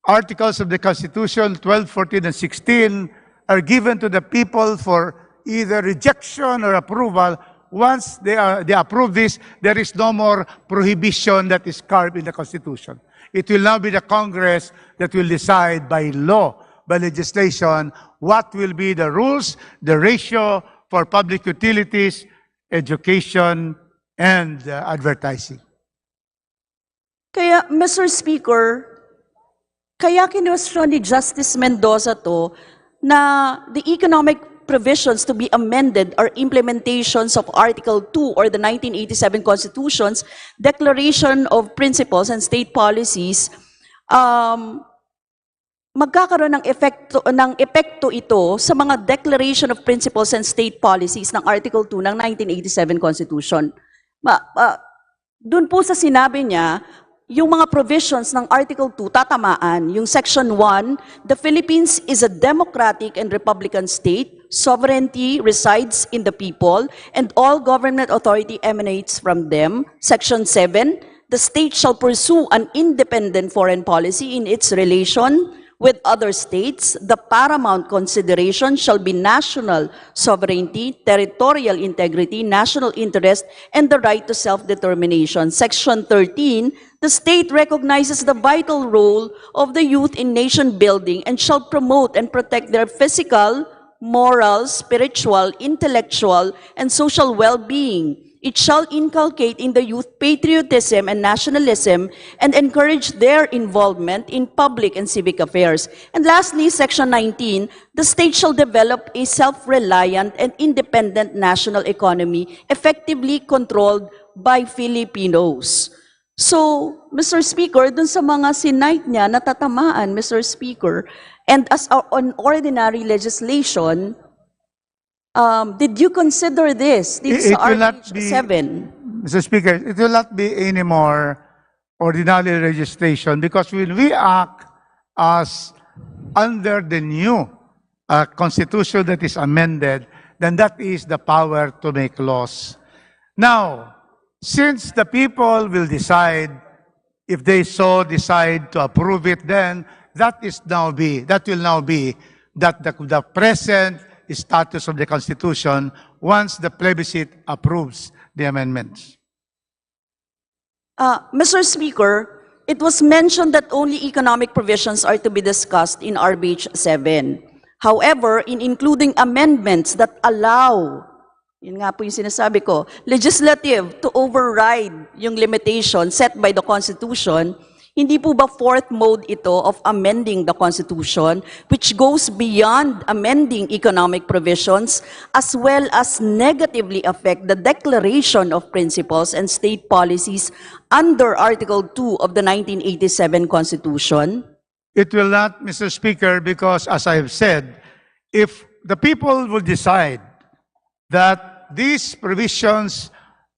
articles of the Constitution, 12, 14, and 16, are given to the people for either rejection or approval, once they approve this, there is no more prohibition that is carved in the Constitution. It will now be the Congress that will decide by law, by legislation, what will be the rules, the ratio for public utilities, education, and advertising. Kaya, Mr. Speaker, kaya kinwestiyon ni Justice Mendoza to na the economic provisions to be amended are implementations of Article 2 or the 1987 Constitution's Declaration of Principles and State Policies, magkakaroon ng epekto ito sa mga Declaration of Principles and State Policies ng Article 2 ng 1987 Constitution. Doon po sa sinabi niya, yung mga provisions ng Article 2 tatamaan. Yung Section 1, the Philippines is a democratic and republican state. Sovereignty resides in the people and all government authority emanates from them. Section 7, the state shall pursue an independent foreign policy in its relation with other states. The paramount consideration shall be national sovereignty, territorial integrity, national interest, and the right to self-determination. Section 13, the state recognizes the vital role of the youth in nation building and shall promote and protect their physical, moral, spiritual, intellectual, and social well-being. It shall inculcate in the youth patriotism and nationalism and encourage their involvement in public and civic affairs. And lastly, Section 19, the state shall develop a self-reliant and independent national economy effectively controlled by Filipinos. So, Mr. Speaker, dun sa mga sinight niya natatamaan, Mr. Speaker, and as on ordinary legislation, did you consider this? This It will not RBH be, 7. Mr. Speaker, it will not be any more ordinary registration because when we act as under the new constitution that is amended, then that is the power to make laws. Now, since the people will decide, if they so decide to approve it, then that will now be the present status of the Constitution once the plebiscite approves the amendments. Mr. Speaker, it was mentioned that only economic provisions are to be discussed in RBH 7. However, in including amendments that allow Yun nga po yung sinasabi ko. Legislative to override yung limitation set by the Constitution. Hindi po ba fourth mode ito of amending the Constitution, which goes beyond amending economic provisions as well as negatively affect the declaration of principles and state policies under Article 2 of the 1987 Constitution? It will not, Mr. Speaker, because as I have said, if the people will decide that these provisions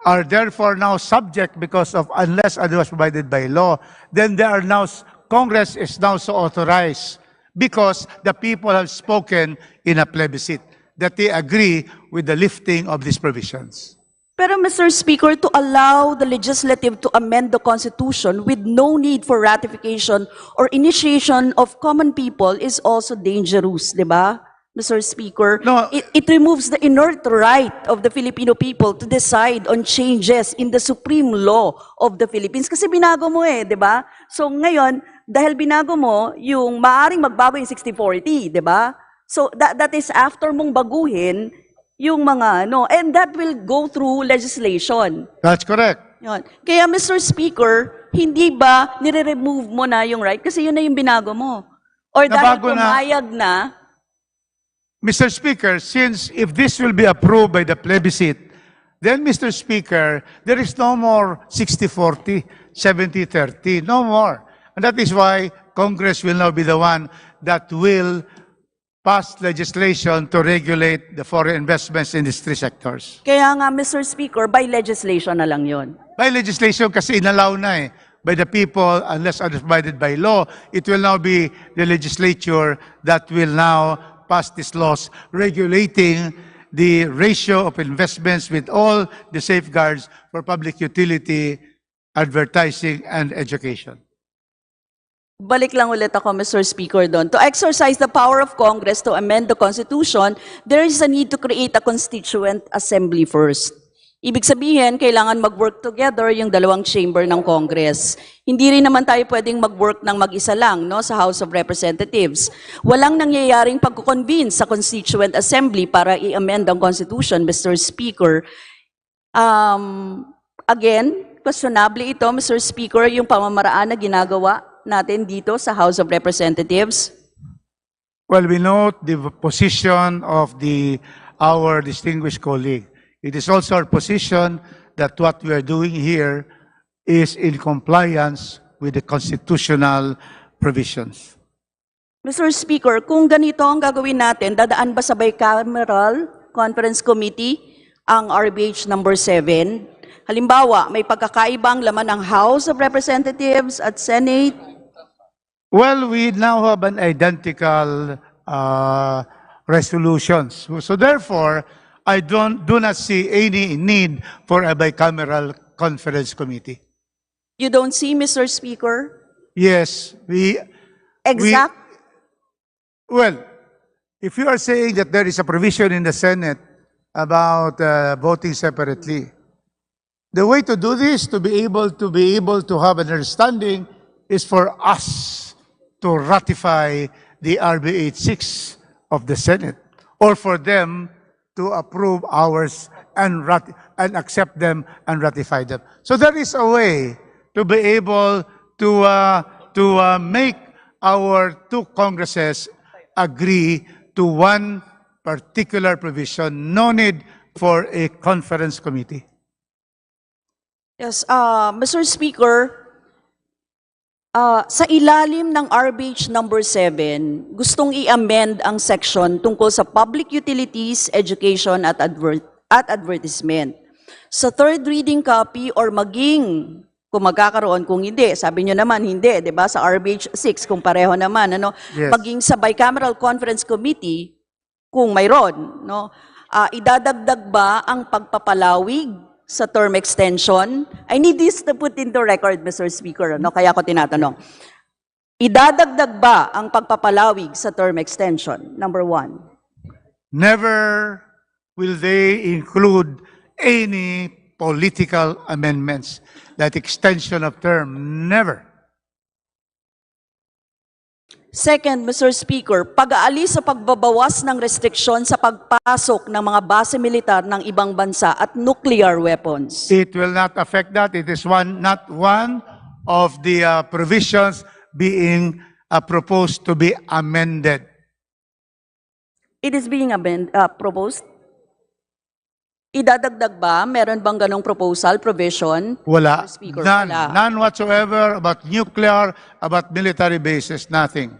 are therefore now subject because of unless otherwise provided by law, then they are now, Congress is now so authorized because the people have spoken in a plebiscite that they agree with the lifting of these provisions. Pero Mr. Speaker, to allow the legislative to amend the Constitution with no need for ratification or initiation of common people is also dangerous, di ba? Mr. Speaker, No. it removes the inert right of the Filipino people to decide on changes in the supreme law of the Philippines. Kasi binago mo di ba? So ngayon, dahil binago mo, yung maaaring magbago yung 60-40, di ba? So that is after mong baguhin yung mga, and that will go through legislation. That's correct. Yun. Kaya Mr. Speaker, hindi ba nire-remove mo na yung right? Kasi yun na yung binago mo. Or dahil Nabago na. pumayag na, Mr. Speaker, since if this will be approved by the plebiscite, then, Mr. Speaker, there is no more 60-40, 70-30, no more. And that is why Congress will now be the one that will pass legislation to regulate the foreign investments in these three sectors. kaya nga Mr. Speaker, by legislation na lang yun. By legislation kasi inalaw na by the people unless otherwise provided by law. It will now be the legislature that will now pass these laws regulating the ratio of investments with all the safeguards for public utility, advertising, and education. Balik lang ulit ako, Mr. Speaker, doon. To exercise the power of Congress to amend the Constitution, there is a need to create a constituent assembly first. Ibig sabihin, kailangan mag-work together yung dalawang chamber ng Congress. Hindi rin naman tayo pwedeng mag-work ng mag-isa lang sa House of Representatives. Walang nangyayaring pagkukonvince sa Constituent Assembly para i-amend ang Constitution, Mr. Speaker. Again, questionable ito, Mr. Speaker, yung pamamaraan na ginagawa natin dito sa House of Representatives. Well, we note the position of our distinguished colleague. It is also our position that what we are doing here is in compliance with the constitutional provisions. Mr. Speaker, kung ganito ang gagawin natin, dadaan ba sa bicameral conference committee ang RBH number 7? Halimbawa, may pagkakaibang laman ng House of Representatives at Senate. Well, we now have an identical resolutions. So therefore, I do not see any need for a bicameral conference committee. You don't see, Mr. Speaker? Yes, well, if you are saying that there is a provision in the Senate about voting separately, the way to do this, to be able to have an understanding, is for us to ratify the RBH 6 of the Senate, or for them to approve ours and accept them and ratify them. So there is a way to be able to make our two Congresses agree to one particular provision. No need for a conference committee. Yes, Mr. Speaker, sa ilalim ng RBH number 7, gustong i-amend ang section tungkol sa public utilities, education at advertisement. Sa third reading copy or maging kung magkakaroon, kung hindi, sabi nyo naman hindi, 'di ba? Sa RBH 6 kung pareho naman, Yes. maging sa bicameral conference committee kung mayroon, idadagdag ba ang pagpapalawig sa term extension? I need this to put into record, Mr. Speaker, kaya ako tinatanong. Idadagdag ba ang pagpapalawig sa term extension? Number 1. Never will they include any political amendments, that extension of term, never. Second, Mr. Speaker, pag-aalis sa pagbabawas ng restriksyon sa pagpasok ng mga base militar ng ibang bansa at nuclear weapons. It will not affect that. It is not one of the provisions being proposed to be amended. It is being proposed. Idadagdag ba? Meron bang ganong proposal, provision? Wala. Mr. Speaker, None. wala. None whatsoever about nuclear, about military bases, nothing.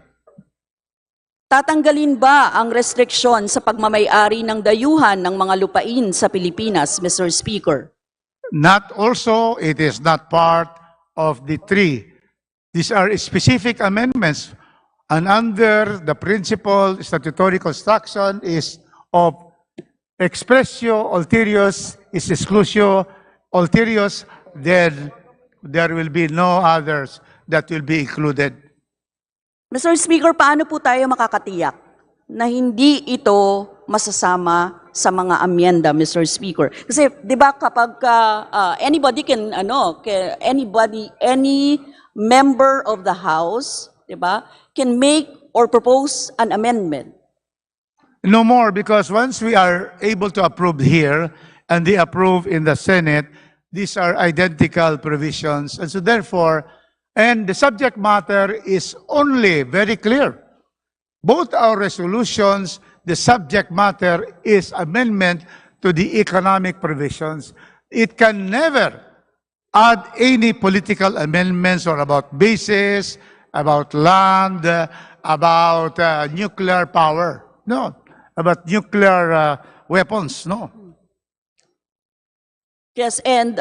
Tatanggalin ba ang restriksyon sa pagmamayari ng dayuhan ng mga lupain sa Pilipinas, Mr. Speaker? Not also, it is not part of the three. These are specific amendments, and under the principle statutory construction is of expressio ulterius is exclusio ulterius, then there will be no others that will be included. Mr. Speaker, paano po tayo makakatiyak na hindi ito masasama sa mga amyenda, Mr. Speaker? Kasi 'di ba kapag any member of the House, 'di ba, can make or propose an amendment. No more, because once we are able to approve here and they approve in the Senate, these are identical provisions. And so therefore, and the subject matter is only very clear. Both our resolutions, the subject matter is amendment to the economic provisions. It can never add any political amendments or about bases, about land, about nuclear power. No, about nuclear weapons. No. Yes, and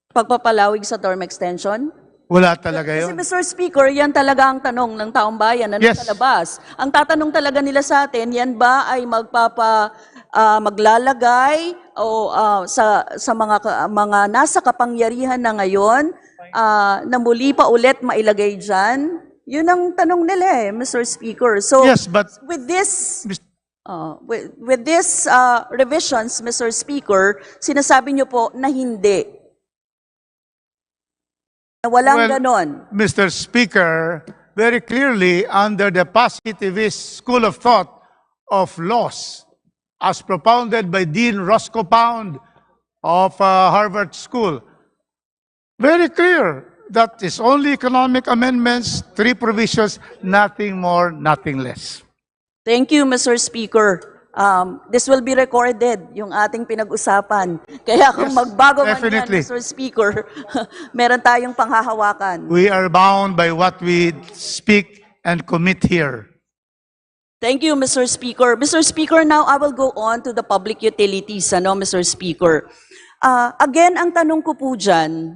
pagpapalawig sa term extension? Wala talaga Kasi yun. Mr. Speaker, yan talaga ang tanong ng taong bayan na Yes. nasa labas. Ang tatanong talaga nila sa atin, yan ba ay maglalagay o sa mga nasa kapangyarihan na ngayon na muli pa ulit mailagay dyan? Yun ang tanong nila Mr. Speaker. So Yes, but with this with this revisions, Mr. Speaker, sinasabi niyo po na hindi. Na walang ganon. Mr. Speaker, very clearly under the positivist school of thought of laws, as propounded by Dean Roscoe Pound of Harvard School, very clear that is only economic amendments, three provisions, nothing more, nothing less. Thank you, Mr. Speaker. This will be recorded, yung ating pinag-usapan. Kaya kung Yes, magbago man yan, definitely. Mr. Speaker, meron tayong panghahawakan. We are bound by what we speak and commit here. Thank you, Mr. Speaker. Mr. Speaker, now I will go on to the public utilities, Mr. Speaker. Again, ang tanong ko po dyan,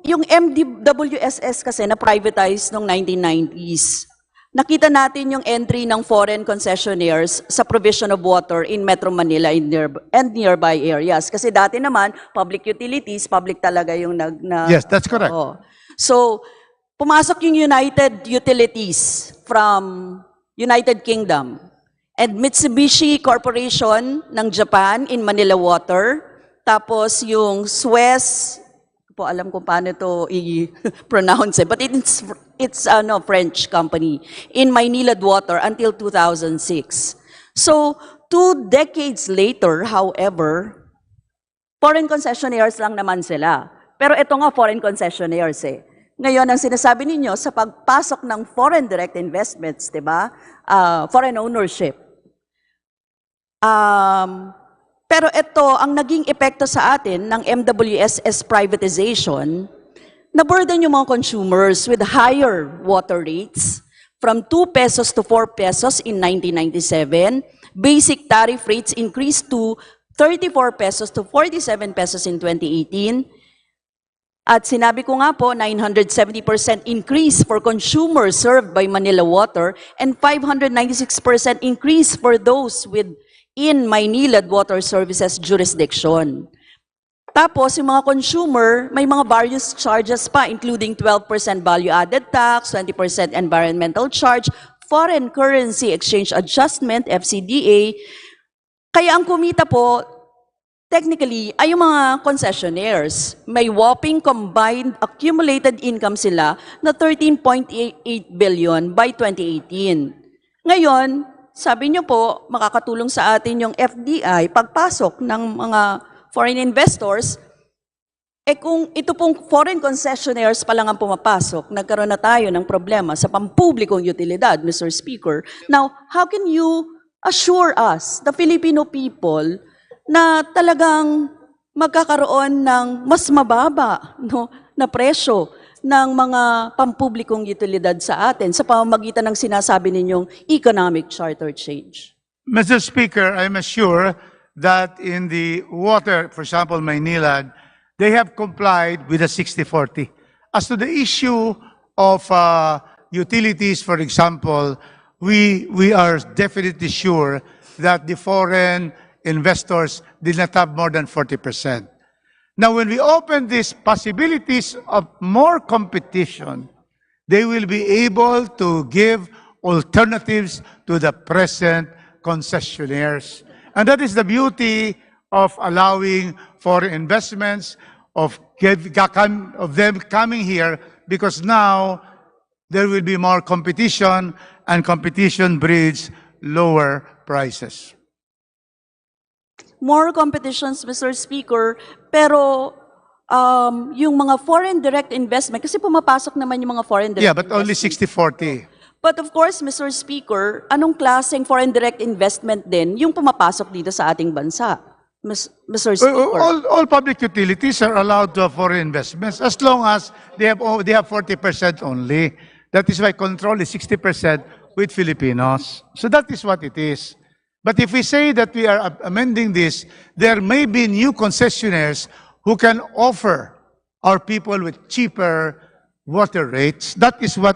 yung MDWSS kasi na-privatize noong 1990s, nakita natin yung entry ng foreign concessionaires sa provision of water in Metro Manila and nearby areas. Kasi dati naman, public utilities, public talaga yung Yes, that's correct. So, pumasok yung United Utilities from United Kingdom and Mitsubishi Corporation ng Japan in Manila Water. Tapos yung Suez, po alam kung paano ito i-pronounce but it's French company in Maynilad Water until 2006. So 2 decades later, however, foreign concessionaires lang naman sila. Pero ito nga foreign concessionaires Ngayon, ang sinasabi ninyo sa pagpasok ng foreign direct investments, 'di ba? Foreign ownership. Pero ito, ang naging epekto sa atin ng MWSS privatization, na-burden yung mga consumers with higher water rates from 2 pesos to 4 pesos in 1997. Basic tariff rates increased to 34 pesos to 47 pesos in 2018. At sinabi ko nga po, 970% increase for consumers served by Manila Water and 596% increase for those in Maynilad Water Services jurisdiction. Tapos, yung mga consumer, may mga various charges pa, including 12% value-added tax, 20% environmental charge, foreign currency exchange adjustment, FCDA. Kaya ang kumita po, technically, ay yung mga concessionaires, may whopping combined accumulated income sila na 13.88 billion by 2018. Ngayon, sabi niyo po, makakatulong sa atin yung FDI, pagpasok ng mga foreign investors, kung ito pong foreign concessionaires pa lang ang pumapasok, nagkaroon na tayo ng problema sa pampublikong utilidad, Mr. Speaker. Now, how can you assure us, the Filipino people, na talagang magkakaroon ng mas mababa na presyo ng mga pampublikong utilidad sa atin sa pamamagitan ng sinasabi ninyong economic charter change? Mr. Speaker, I'm sure that in the water, for example, Maynilad, they have complied with the 60-40. As to the issue of utilities, for example, we are definitely sure that the foreign investors did not have more than 40%. Now, when we open these possibilities of more competition, they will be able to give alternatives to the present concessionaires. And that is the beauty of allowing foreign investments, of them coming here, because now there will be more competition, and competition breeds lower prices. More competitions, Mr. Speaker, pero yung mga foreign direct investment, kasi pumapasok naman yung mga foreign direct Yeah, but only 60-40. But of course, Mr. Speaker, anong klaseng foreign direct investment din yung pumapasok dito sa ating bansa? Mr. Speaker. All public utilities are allowed to have foreign investments as long as they have 40% only. That is why control is 60% with Filipinos. So that is what it is. But if we say that we are amending this, there may be new concessionaires who can offer our people with cheaper water rates. That is what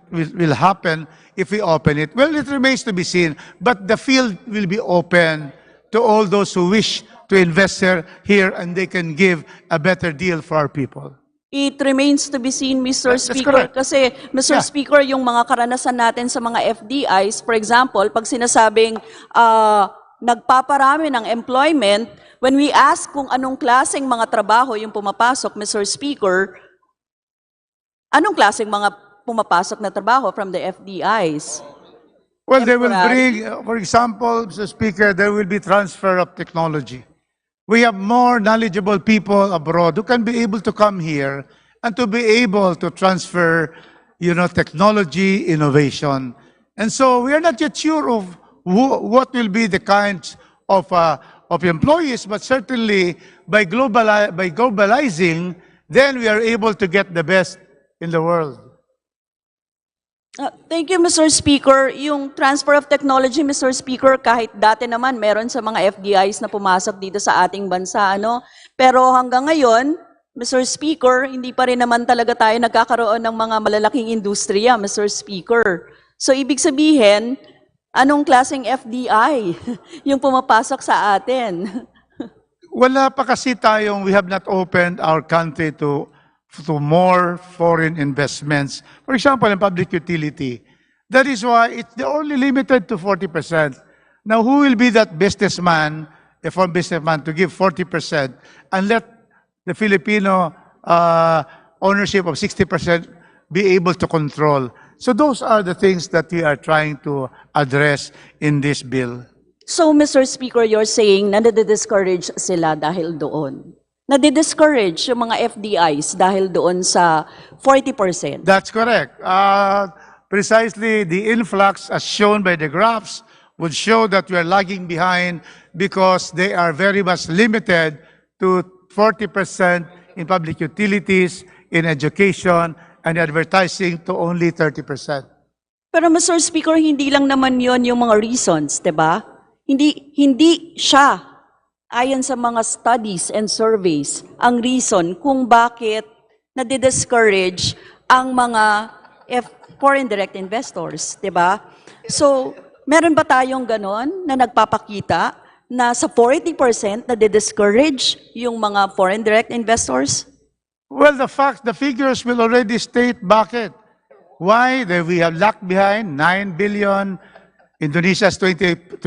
will happen if we open it. Well, it remains to be seen, but the field will be open to all those who wish to invest here, and they can give a better deal for our people. It remains to be seen, Mr. That's Speaker. correct. Kasi, Mr. Speaker, yung mga karanasan natin sa mga FDIs, for example, pag sinasabing nagpaparami ng employment, when we ask kung anong klaseng mga trabaho yung pumapasok, Mr. Speaker, anong klaseng mga pumapasok na trabaho from the FDIs? Well, they will bring, for example, Mr. Speaker, there will be transfer of technology. We have more knowledgeable people abroad who can be able to come here and to be able to transfer, technology, innovation. And so we are not yet sure of what will be the kinds of employees, but certainly by globalizing, then we are able to get the best in the world. Thank you, Mr. Speaker. Yung transfer of technology, Mr. Speaker, kahit dati naman meron sa mga FDIs na pumasok dito sa ating bansa, Pero hanggang ngayon, Mr. Speaker, hindi pa rin naman talaga tayo nagkakaroon ng mga malalaking industriya, Mr. Speaker. So ibig sabihin, anong klaseng FDI yung pumapasok sa atin? Wala pa kasi we have not opened our country to more foreign investments. For example, in public utility. That is why they're only limited to 40%. Now, who will be that businessman, a foreign businessman, to give 40% and let the Filipino ownership of 60% be able to control? So those are the things that we are trying to address in this bill. So, Mr. Speaker, you're saying na nade-discourage sila dahil doon? Nade-discourage yung mga FDIs dahil doon sa 40%? That's correct. Precisely the influx as shown by the graphs would show that we are lagging behind because they are very much limited to 40% in public utilities, in education, and advertising to only 30%. Pero Mr. Speaker, hindi lang naman yon yung mga reasons, 'di ba? Hindi siya, ayon sa mga studies and surveys, ang reason kung bakit nade-discourage ang mga foreign direct investors, 'di ba? So, meron ba tayong ganon na nagpapakita na sa 40% nade-discourage yung mga foreign direct investors? Well, the figures will already state bakit. Why? We have lagged behind 9 billion. Indonesia's 28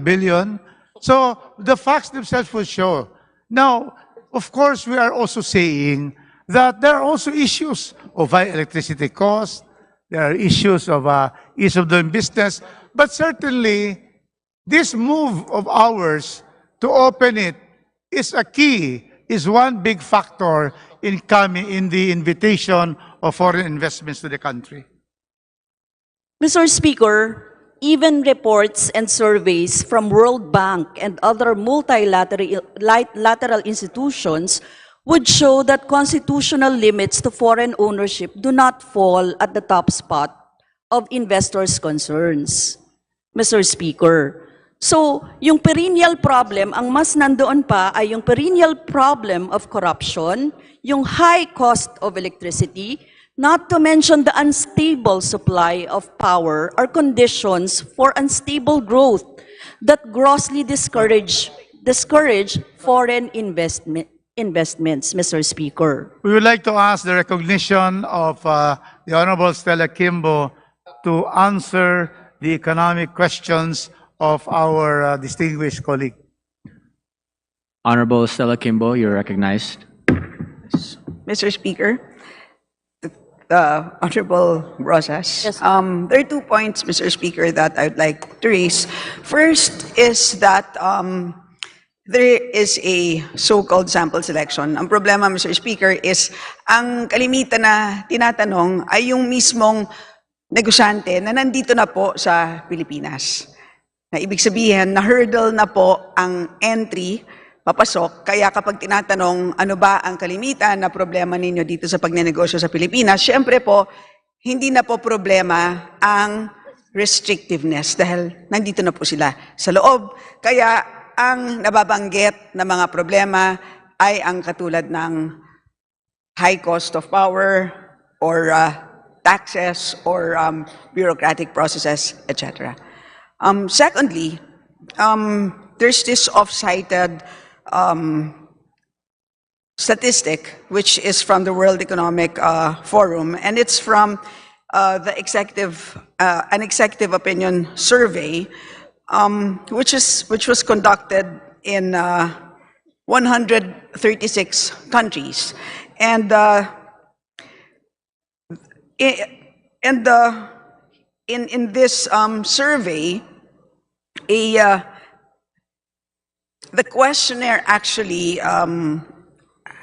billion. So the facts themselves will show. Now, of course, we are also saying that there are also issues of high electricity costs, there are issues of ease of doing business, but certainly this move of ours to open it is a key, is one big factor in coming in the invitation of foreign investments to the country. Mr. Speaker, even reports and surveys from World Bank and other multilateral institutions would show that constitutional limits to foreign ownership do not fall at the top spot of investors' concerns, Mr. Speaker. So, yung perennial problem, ang mas nandoon pa ay yung perennial problem of corruption, yung high cost of electricity, not to mention the unstable supply of power are conditions for unstable growth that grossly discourage foreign investments, Mr. Speaker. We would like to ask the recognition of the Honorable Stella Kimbo to answer the economic questions of our distinguished colleague. Honorable Stella Kimbo, you're recognized. Mr. Speaker, Honorable Rosas, Yes. there are 2 points, Mr. Speaker, that I'd like to raise. First is that there is a so-called sample selection. Ang problema, Mr. Speaker, is ang kalimitan na tinatanong ay yung mismong negosyante na nandito na po sa Pilipinas. Na ibig sabihin, na-hurdle na po ang entry, papasok. Kaya kapag tinatanong ano ba ang kalimitan na problema ninyo dito sa pagnenegosyo sa Pilipinas, syempre po, hindi na po problema ang restrictiveness dahil nandito na po sila sa loob. Kaya ang nababanggit na mga problema ay ang katulad ng high cost of power or taxes or bureaucratic processes, etc. Secondly, there's this oft-cited statistic, which is from the World Economic Forum, and it's from an executive opinion survey, which was conducted in 136 countries, and in this survey, the questionnaire actually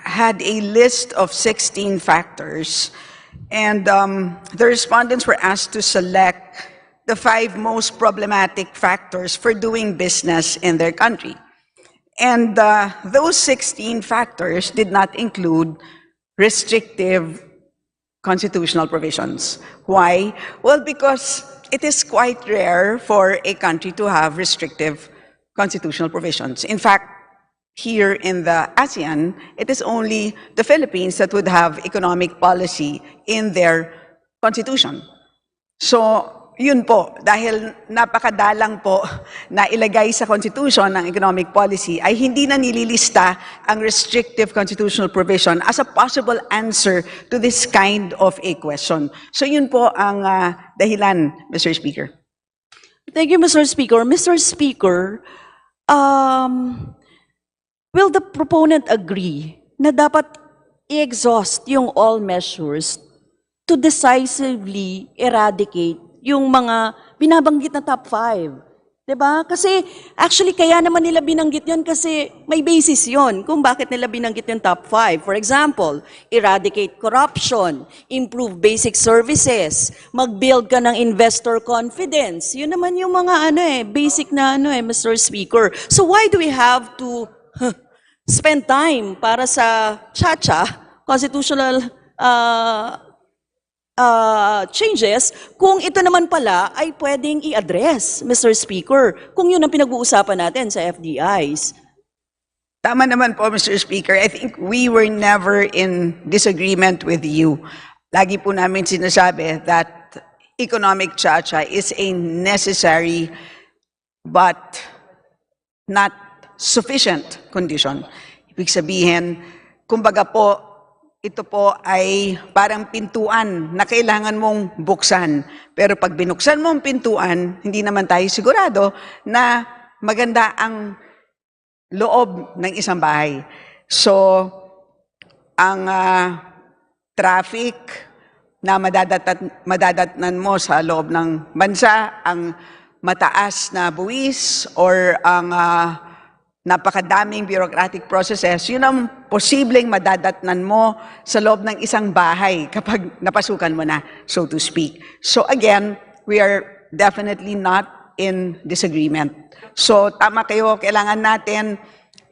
had a list of 16 factors, and the respondents were asked to select the 5 most problematic factors for doing business in their country. And those 16 factors did not include restrictive constitutional provisions. Why? Well, because it is quite rare for a country to have restrictive constitutional provisions. In fact, here in the ASEAN, it is only the Philippines that would have economic policy in their constitution. So, yun po, dahil napakadalang po na ilagay sa constitution ng economic policy, ay hindi na nililista ang restrictive constitutional provision as a possible answer to this kind of a question. So yun po ang dahilan, Mr. Speaker. Thank you, Mr. Speaker. Mr. Speaker, will the proponent agree na dapat i-exhaust yung all measures to decisively eradicate yung mga binabanggit na top 5? Diba? Kasi actually kaya naman nila binanggit yan kasi may basis yon kung bakit nila binanggit yung top 5. For example, eradicate corruption, improve basic services, mag-build ka ng investor confidence. Yun naman yung mga basic na Mr. Speaker. So why do we have to spend time para sa constitutional changes, kung ito naman pala ay pwedeng i-address, Mr. Speaker, kung yun ang pinag-uusapan natin sa FDIs? Tama naman po, Mr. Speaker. I think we were never in disagreement with you. Lagi po namin sinasabi that economic chacha is a necessary but not sufficient condition. Ibig sabihin, kumbaga po, ito po ay parang pintuan na kailangan mong buksan. Pero pag binuksan mo ang pintuan, hindi naman tayo sigurado na maganda ang loob ng isang bahay. So, ang traffic na madadatnan mo sa loob ng bansa, ang mataas na buwis or ang napakadaming bureaucratic processes, yun ang posibleng madadatnan mo sa loob ng isang bahay kapag napasukan mo na, so to speak. So again, we are definitely not in disagreement. So tama kayo, kailangan natin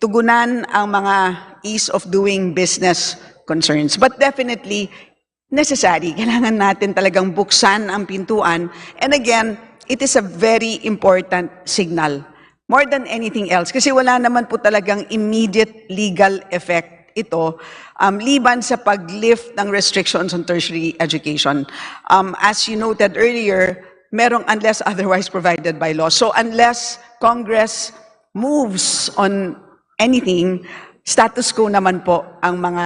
tugunan ang mga ease of doing business concerns. But definitely, necessary. Kailangan natin talagang buksan ang pintuan. And again, it is a very important signal. More than anything else. Kasi wala naman po talagang immediate legal effect ito, liban sa pag-lift ng restrictions on tertiary education. As you noted earlier, merong unless otherwise provided by law. So unless Congress moves on anything, status quo naman po ang mga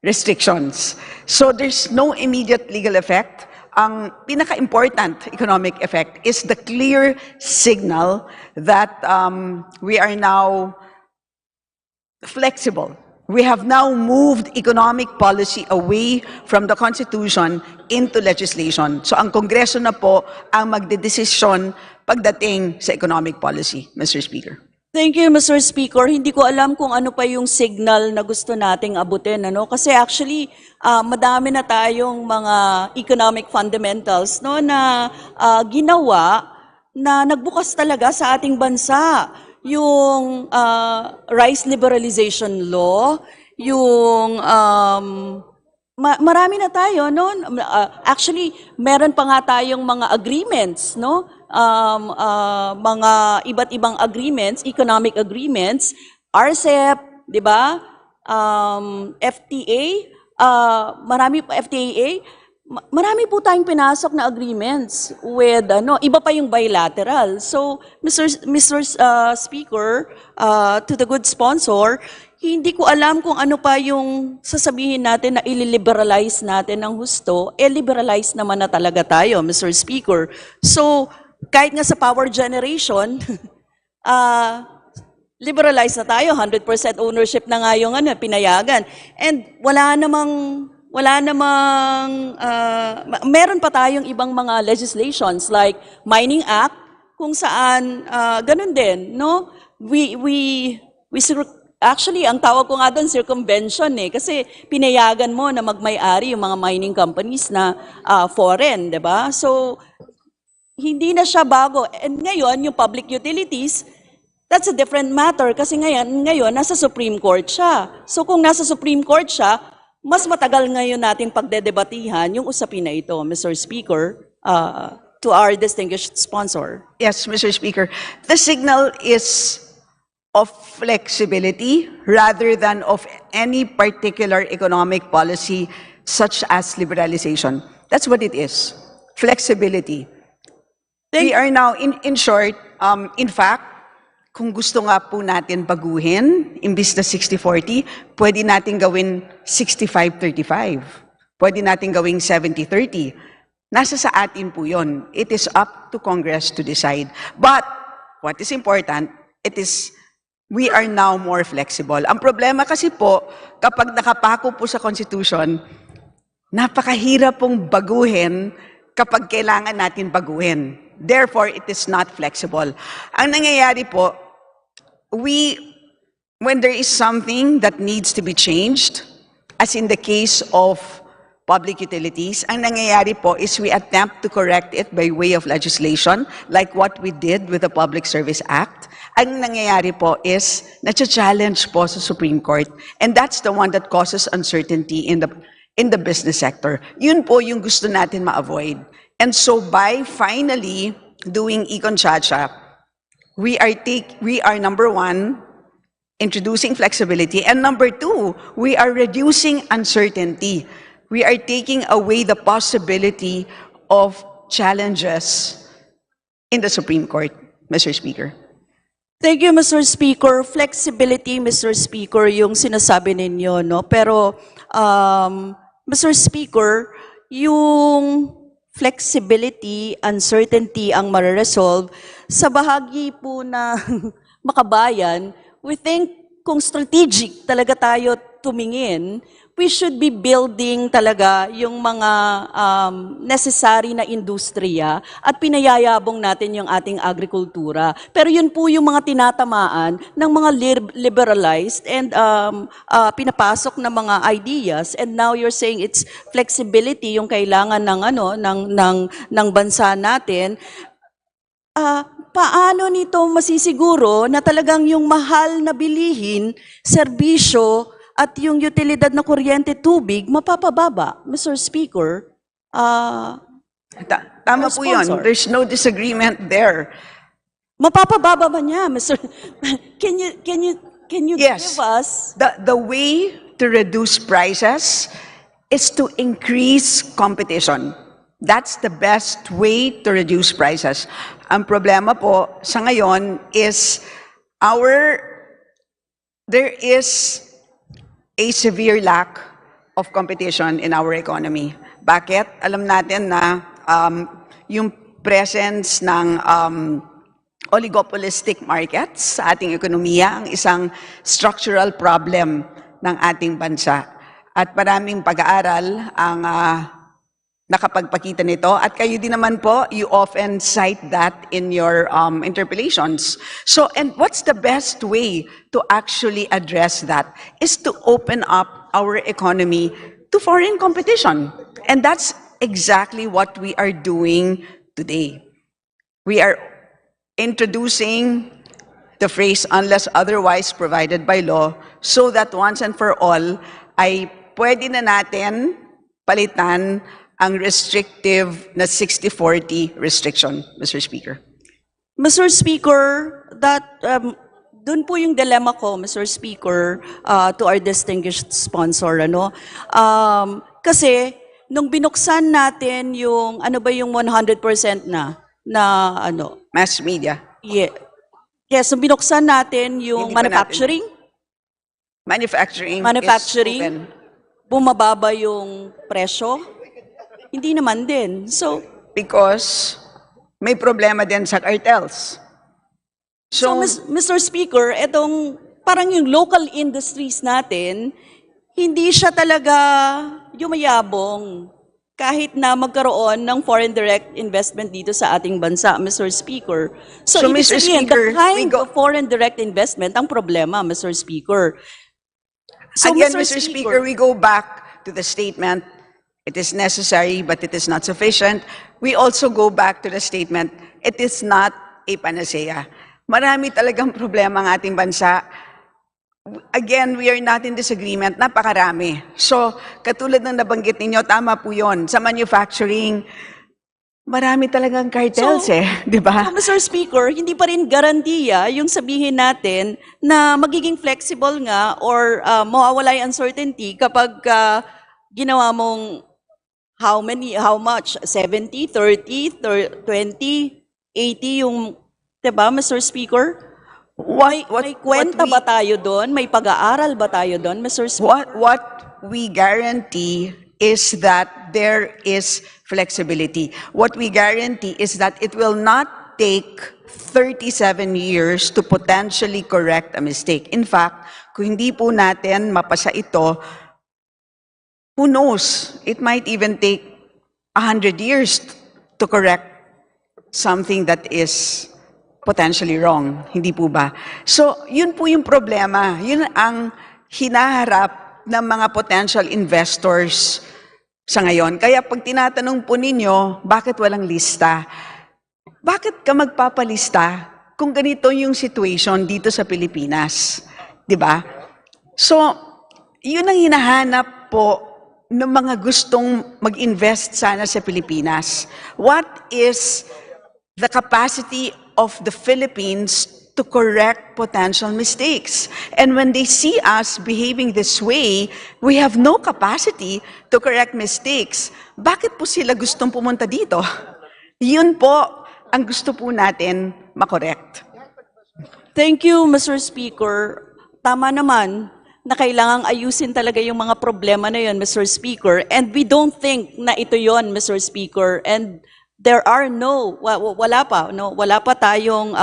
restrictions. So there's no immediate legal effect. Ang pinaka-important economic effect is the clear signal that we are now flexible. We have now moved economic policy away from the Constitution into legislation. So ang Kongreso na po ang magdedesisyon pagdating sa economic policy, Mr. Speaker. Thank you, Mr. Speaker. Hindi ko alam kung ano pa yung signal na gusto nating abutin. Kasi actually, madami na tayong mga economic fundamentals na ginawa na nagbukas talaga sa ating bansa. Yung rice liberalization law, yung marami na tayo. Actually, meron pa nga tayong mga agreements, mga iba't ibang agreements, economic agreements, RCEP, di ba? FTA, marami po tayong pinasok na agreements with, iba pa yung bilateral. So, Mr. Speaker, to the good sponsor, hindi ko alam kung ano pa yung sasabihin natin na ililiberalize natin ng husto, liberalize naman na talaga tayo, Mr. Speaker. So, kahit nga sa power generation, liberalize na tayo, 100% ownership na nga yung pinayagan. And meron pa tayong ibang mga legislations like Mining Act, kung saan, ganun din, actually, ang tawag ko nga doon, circumvention kasi pinayagan mo na magmay-ari yung mga mining companies na foreign, di ba? So, hindi na siya bago. And ngayon, yung public utilities, that's a different matter kasi ngayon nasa Supreme Court siya. So kung nasa Supreme Court siya, mas matagal ngayon nating pagdedebatihan yung usapin na ito, Mr. Speaker, to our distinguished sponsor. Yes, Mr. Speaker. The signal is of flexibility rather than of any particular economic policy such as liberalization. That's what it is. Flexibility. We are now, in short, in fact, kung gusto nga po natin baguhin, imbis na 60-40, pwede natin gawin 65-35. Pwede natin gawing 70-30. Nasa sa atin po yun. It is up to Congress to decide. But what is important, we are now more flexible. Ang problema kasi po, kapag nakapako po sa Constitution, napakahirap pong baguhin kapag kailangan natin baguhin. Therefore, it is not flexible. Ang nangyayari po, when there is something that needs to be changed, as in the case of public utilities, ang nangyayari po is we attempt to correct it by way of legislation, like what we did with the Public Service Act. Ang nangyayari po is na-challenge po sa Supreme Court, and that's the one that causes uncertainty in the business sector. Yun po yung gusto natin ma-avoid. And so by finally doing Econ Chacha, we are number one, introducing flexibility, and number two, we are reducing uncertainty. We are taking away the possibility of challenges in the Supreme Court, Mr. Speaker. Thank you, Mr. Speaker. Flexibility, Mr. Speaker, yung sinasabi ninyo, Pero, Mr. Speaker, yung flexibility, uncertainty ang mareresolve sa bahagi po na makabayan, we think kung strategic talaga tayo tumingin, we should be building talaga yung mga necessary na industriya at pinayayabong natin yung ating agrikultura. Pero yun po yung mga tinatamaan ng mga liberalized and pinapasok na mga ideas, and now you're saying it's flexibility yung kailangan ng bansa natin. Paano nito masisiguro na talagang yung mahal na bilihin, serbisyo, at yung utilidad na kuryente, tubig, mapapababa, Mr. Speaker? Tama po yun. There's no disagreement there. Mapapababa ba niya, Mr. Can you Yes. give us? The way to reduce prices is to increase competition. That's the best way to reduce prices. Ang problema po sa ngayon is there is a severe lack of competition in our economy. Bakit? Alam natin na yung presence ng oligopolistic markets sa ating ekonomiya ang isang structural problem ng ating bansa. At maraming pag-aaral ang nakapagpakita nito. At kayo din naman po, you often cite that in your interpellations. So, and what's the best way to actually address that is to open up our economy to foreign competition. And that's exactly what we are doing today. We are introducing the phrase unless otherwise provided by law so that once and for all ay pwede na natin palitan ang restrictive na 60-40 restriction, Mr. Speaker. Mr. Speaker, dun po yung dilemma ko, Mr. Speaker, to our distinguished sponsor, kasi nung binuksan natin yung, yung 100% na mass media. Yeah. Yes, nung binuksan natin yung Hindi pa manufacturing, Manufacturing is open. bumababa yung presyo. Hindi naman din. So, because may problema din sa cartels. So, Mr. Speaker, itong parang yung local industries natin, hindi siya talaga yumayabong kahit na magkaroon ng foreign direct investment dito sa ating bansa, Mr. Speaker. So ibig Mr. sabihin, Speaker, the kind of foreign direct investment ang problema, Mr. Speaker. So, Again, Mr. Speaker, we go back to the statement, it is necessary, but it is not sufficient. We also go back to the statement, it is not a panacea. Marami talagang problema ang ating bansa. Again, we are not in disagreement, napakarami. So, katulad ng nabanggit ninyo, tama po yun. Sa manufacturing, marami talagang cartels di ba? Mr. Speaker, hindi pa rin garantiya yung sabihin natin na magiging flexible nga or mawawala yung uncertainty kapag ginawa mong how much? 70, 30, 20, 80 yung, diba, Mr. Speaker? May kwenta ba tayo doon? May pag-aaral ba tayo doon, Mr. Speaker? What we guarantee is that there is flexibility. What we guarantee is that it will not take 37 years to potentially correct a mistake. In fact, kung hindi po natin mapasa ito, who knows, it might even take 100 years to correct something that is potentially wrong. Hindi po ba? So, yun po yung problema. Yun ang hinaharap ng mga potential investors sa ngayon. Kaya pag tinatanong po ninyo, bakit walang lista? Bakit ka magpapalista kung ganito yung situation dito sa Pilipinas? Di ba? So, yun ang hinahanap po ng mga gustong mag-invest sana sa Pilipinas. What is the capacity of the Philippines to correct potential mistakes? And when they see us behaving this way, we have no capacity to correct mistakes. Bakit po sila gustong pumunta dito? Yun po ang gusto po natin makorekt. Thank you, Mr. Speaker. Tama naman na kailangang ayusin talaga yung mga problema na yun, Mr. Speaker. And we don't think na ito yon, Mr. Speaker. And there are wala pa tayong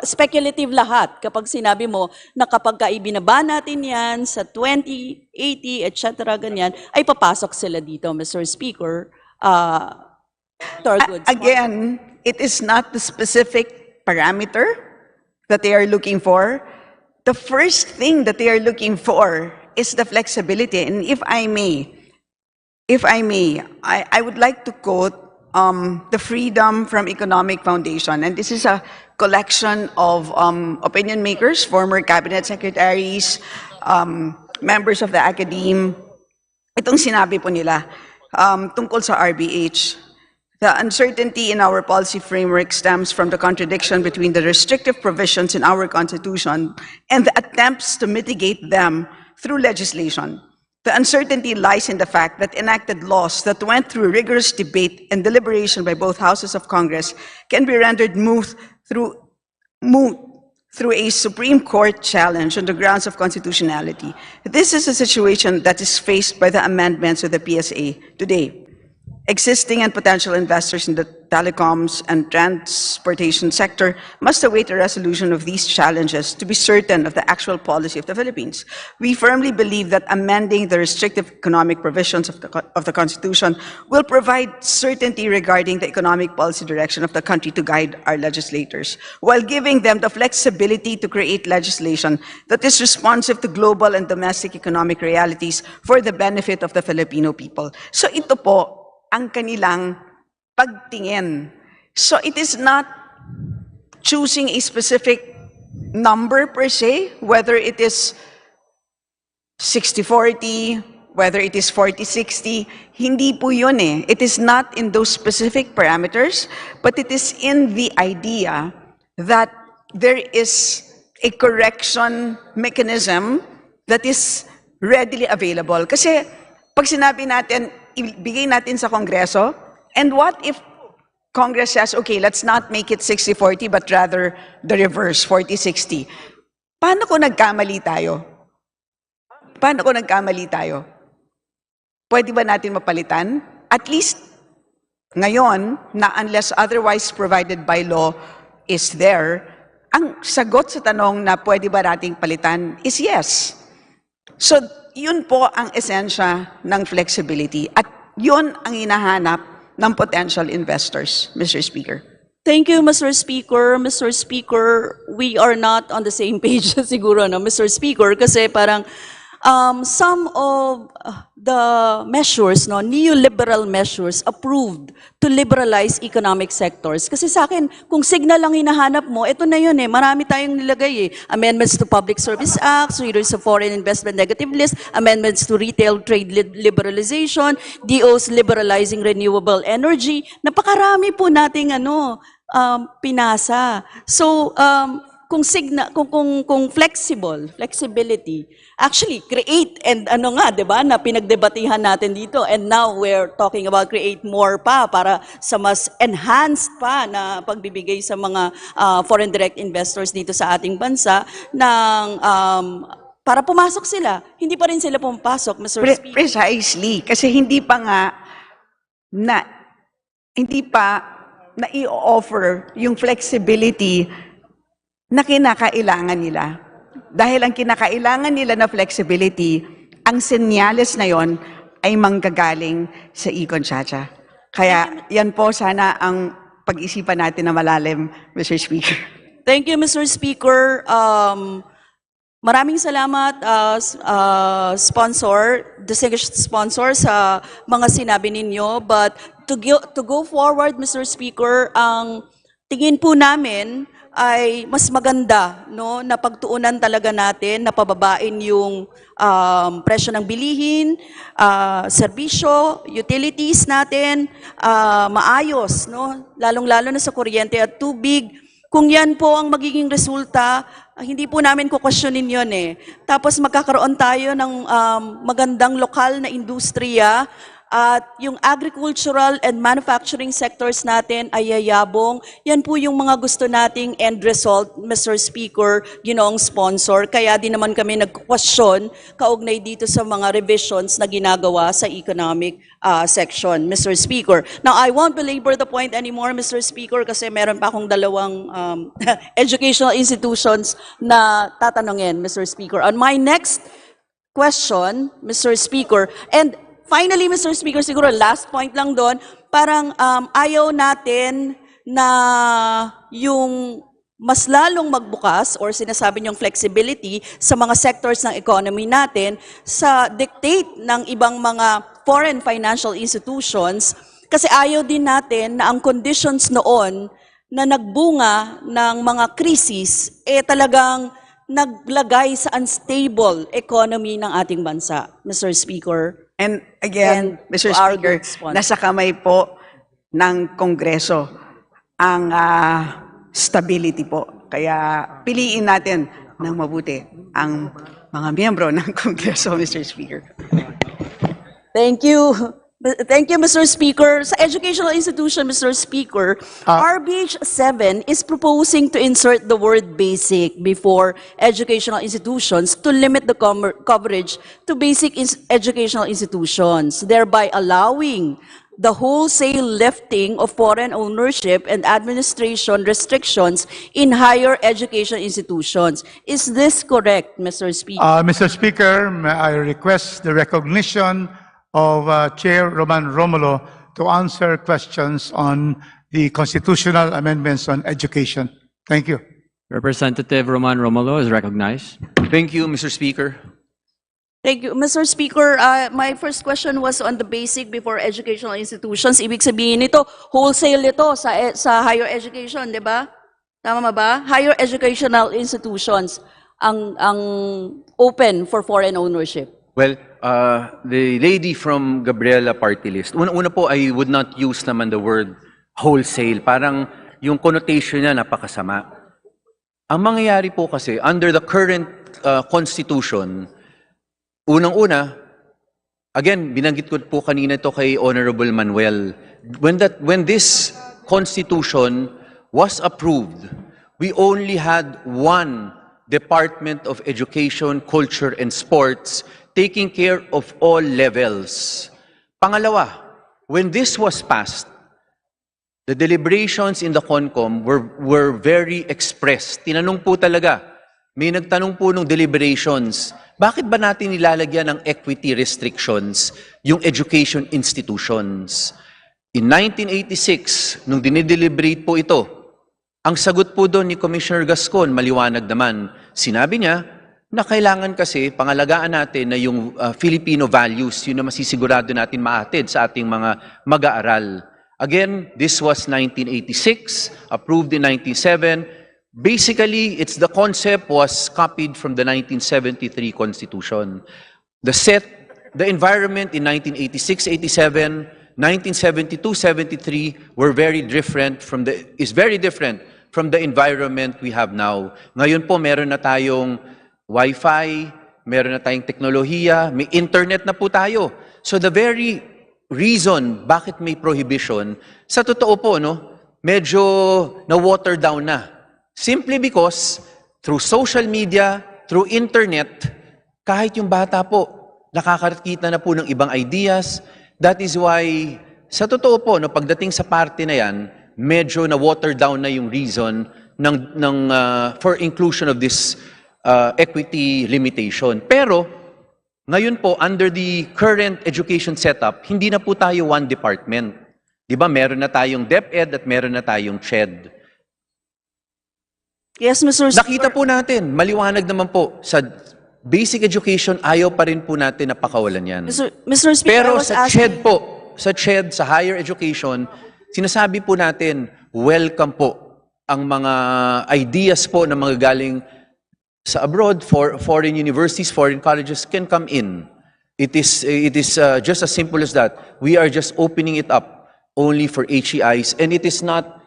speculative lahat kapag sinabi mo na kapag ibinaba natin yan sa 2080, etc. ganyan, ay papasok sila dito, Mr. Speaker. Again, it is not the specific parameter that they are looking for. The first thing that they are looking for is the flexibility. And if I may, I would like to quote the Freedom from Economic Foundation. And this is a collection of opinion makers, former cabinet secretaries, members of the academe. Itong sinabi po nila tungkol sa RBH. The uncertainty in our policy framework stems from the contradiction between the restrictive provisions in our Constitution and the attempts to mitigate them through legislation. The uncertainty lies in the fact that enacted laws that went through rigorous debate and deliberation by both houses of Congress can be rendered moot through a Supreme Court challenge on the grounds of constitutionality. This is a situation that is faced by the amendments of the PSA today. Existing and potential investors in the telecoms and transportation sector must await a resolution of these challenges to be certain of the actual policy of the Philippines. We firmly believe that amending the restrictive economic provisions of the Constitution will provide certainty regarding the economic policy direction of the country to guide our legislators, while giving them the flexibility to create legislation that is responsive to global and domestic economic realities for the benefit of the Filipino people. So ito po ang kanilang pagtingin. So it is not choosing a specific number per se, whether it is 60-40, whether it is 40-60, hindi po yun eh. It is not in those specific parameters, but it is in the idea that there is a correction mechanism that is readily available. Kasi pag sinabi natin, ibigay natin sa Kongreso, and what if Congress says, okay, let's not make it 60-40, but rather the reverse, 40-60. Paano kung nagkamali tayo? Paano kung nagkamali tayo? Pwede ba natin mapalitan? At least, ngayon, na unless otherwise provided by law is there, ang sagot sa tanong na pwede ba nating palitan is yes. So, yun po ang esensya ng flexibility at yun ang hinahanap ng potential investors, Mr. Speaker. Thank you, Mr. Speaker. Mr. Speaker, we are not on the same page siguro, no, Mr. Speaker, kasi parang some of the measures, no, neoliberal measures approved to liberalize economic sectors. Kasi sa akin, kung signal lang hinahanap mo, ito na yun eh, marami tayong nilagay eh. Amendments to Public Service Act, readers of Foreign Investment Negative List, amendments to Retail Trade Liberalization, DOs liberalizing renewable energy. Napakarami po nating pinasa. So, kung flexibility, actually create and di ba, na pinagdebatihan natin dito, and now we're talking about create more pa para sa mas enhanced pa na pagbibigay sa mga foreign direct investors dito sa ating bansa ng para pumasok sila. Hindi pa rin sila pumapasok, Mr. Speaker. Precisely, kasi hindi pa i-offer yung flexibility na kinakailangan nila. Dahil ang kinakailangan nila na flexibility, ang senyales na yon ay manggagaling sa e-Conchacha. Kaya yan po sana ang pag-isipan natin na malalim, Mr. Speaker. Thank you, Mr. Speaker. Maraming salamat, distinguished sponsor, sa mga sinabi ninyo. But to go forward, Mr. Speaker, ang tingin po namin ay mas maganda, no, na pagtuunan talaga natin na pababain yung presyo ng bilihin, serbisyo, utilities natin, maayos, no, lalong-lalo na sa kuryente at tubig. Kung yan po ang magiging resulta, hindi po namin kukwestiyonin yun eh. Tapos magkakaroon tayo ng magandang lokal na industriya At yung agricultural and manufacturing sectors natin ay yayabong. Yan po yung mga gusto nating end result, Mr. Speaker, ginoong sponsor. Kaya din naman kami nag-question kaugnay dito sa mga revisions na ginagawa sa economic section, Mr. Speaker. Now, I won't belabor the point anymore, Mr. Speaker, kasi meron pa akong dalawang educational institutions na tatanungin, Mr. Speaker. On my next question, Mr. Speaker, and finally, Mr. Speaker, siguro last point lang doon, parang ayaw natin na yung mas lalong magbukas or sinasabi niyong flexibility sa mga sectors ng economy natin sa dictate ng ibang mga foreign financial institutions kasi ayaw din natin na ang conditions noon na nagbunga ng mga krisis talagang naglagay sa unstable economy ng ating bansa, Mr. Speaker. And again, Mr. Speaker, nasa kamay po ng Kongreso ang stability po. Kaya piliin natin ng mabuti ang mga miyembro ng Kongreso, Mr. Speaker. Thank you. Thank you, Mr. Speaker. Sa educational institution, Mr. Speaker, RBH 7 is proposing to insert the word basic before educational institutions to limit the coverage to basic educational institutions, thereby allowing the wholesale lifting of foreign ownership and administration restrictions in higher education institutions. Is this correct, Mr. Speaker? Mr. Speaker, may I request the recognition of Chair Roman Romulo to answer questions on the constitutional amendments on education. Thank you. Representative Roman Romulo is recognized. Thank you, Mr. Speaker. Thank you. Mr. Speaker, my first question was on the basic before educational institutions. Ibig sabihin nito, wholesale ito sa higher education, di ba? Tama ba? Higher educational institutions ang open for foreign ownership. Well, the lady from Gabriela Party List, una po, I would not use naman the word wholesale. Parang yung connotation niya napakasama. Ang mangyayari po kasi, under the current constitution, unang-una, again, binanggit ko po kanina ito kay Honorable Manuel. When this constitution was approved, we only had one Department of Education, Culture, and Sports taking care of all levels. Pangalawa, when this was passed, the deliberations in the CONCOM were very expressed. Tinanong po talaga, may nagtanong po nung deliberations, bakit ba natin nilalagyan ng equity restrictions yung education institutions? In 1986, nung dinideliberate po ito, ang sagot po doon ni Commissioner Gascon, maliwanag naman, sinabi niya na kailangan kasi pangalagaan natin na yung Filipino values, yun na masisigurado natin maatid sa ating mga mag-aaral. Again, this was 1986, approved in 1997. Basically, the concept was copied from the 1973 Constitution. The environment in 1986-87, 1972-73 were very different is very different from the environment we have now. Ngayon po, meron na tayong Wi-Fi, meron na tayong teknolohiya, may internet na po tayo. So the very reason bakit may prohibition, sa totoo po, medyo na-water down na. Simply because, through social media, through internet, kahit yung bata po, nakakakita na po ng ibang ideas. That is why, sa totoo po, pagdating sa parte na yan, medyo na-water down na yung reason for inclusion of this equity limitation. Pero, ngayon po, under the current education setup, hindi na po tayo one department. Di ba, meron na tayong DepEd at meron na tayong CHED. Yes, Mr. Speaker. Nakita po natin, maliwanag naman po, sa basic education, ayaw pa rin po natin na pakawalan yan. Mr. Speaker, pero sa CHED po, sa higher education, sinasabi po natin, welcome po ang mga ideas po na mga galing sa abroad, foreign universities, foreign colleges can come in. It is just as simple as that. We are just opening it up only for HEIs, and it is not